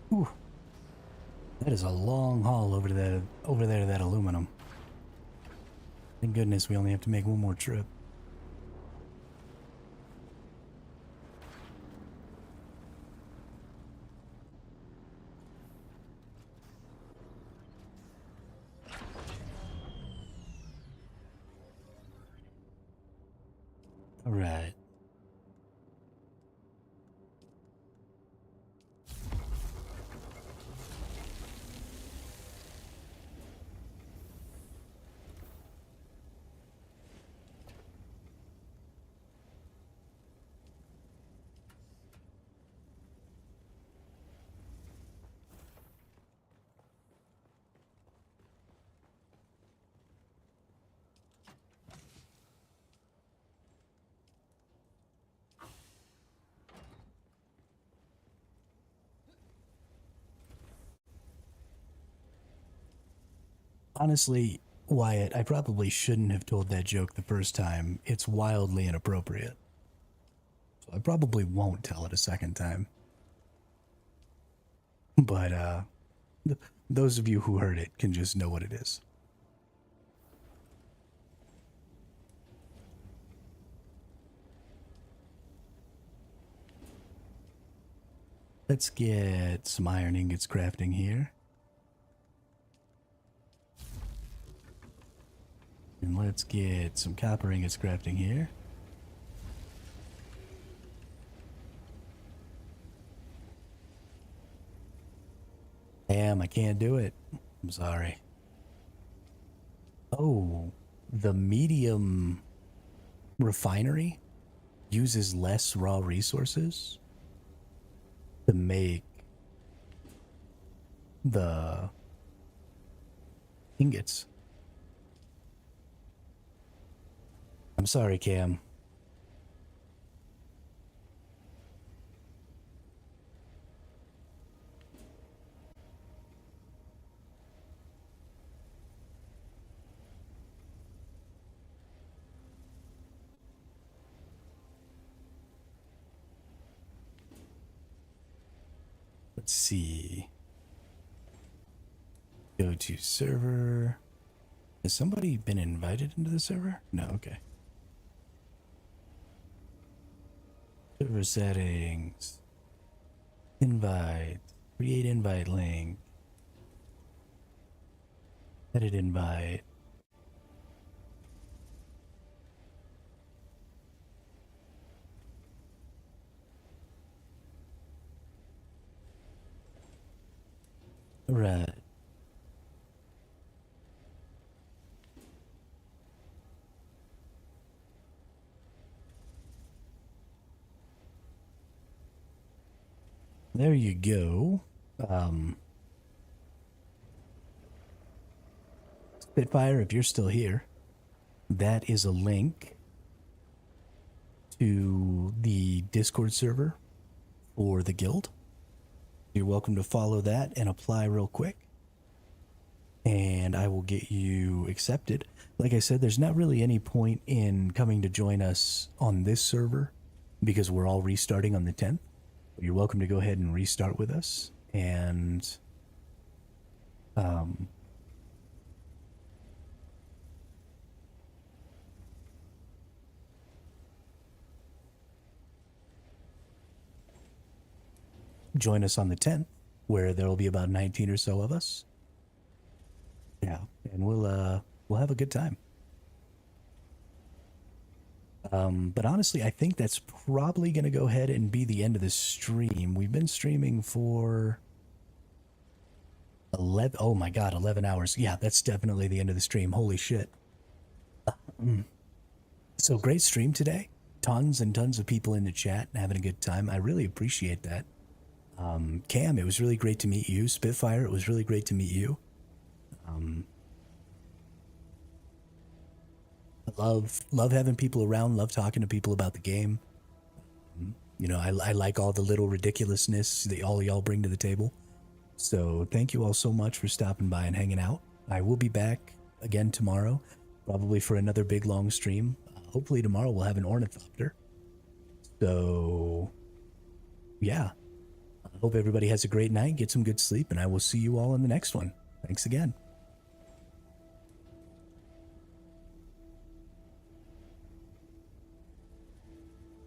Whew. That is a long haul over there to that aluminum. Thank goodness we only have to make one more trip. All right. Honestly, Wyatt, I probably shouldn't have told that joke the first time. It's wildly inappropriate. So I probably won't tell it a second time. But, those of you who heard it can just know what it is. Let's get some iron ingots crafting here. And let's get some copper ingots crafting here. Damn, I can't do it. I'm sorry. Oh, the medium refinery uses less raw resources to make the ingots. I'm sorry, Cam. Let's see. Go to server. Has somebody been invited into the server? No, okay. Server settings. Invite. Create invite link. Edit invite. there you go. Spitfire, if you're still here, that is a link to the Discord server for the guild. You're welcome to follow that and apply real quick, and I will get you accepted. Like I said, there's not really any point in coming to join us on this server because we're all restarting on the 10th. But you're welcome to go ahead and restart with us, and join us on the 10th, where there will be about 19 or so of us. Yeah, and we'll have a good time. But honestly, I think that's probably going to go ahead and be the end of the stream. We've been streaming for 11, oh my god, 11 hours. Yeah, that's definitely the end of the stream. Holy shit. So great stream today. Tons and tons of people in the chat and having a good time. I really appreciate that. Cam, it was really great to meet you. Spitfire, it was really great to meet you. I love having people around, love talking to people about the game. You know, I like all the little ridiculousness that all y'all bring to the table. So thank you all so much for stopping by and hanging out. I will be back again tomorrow, probably for another big long stream. Hopefully tomorrow we'll have an ornithopter. So yeah, I hope everybody has a great night, get some good sleep, and I will see you all in the next one. Thanks again.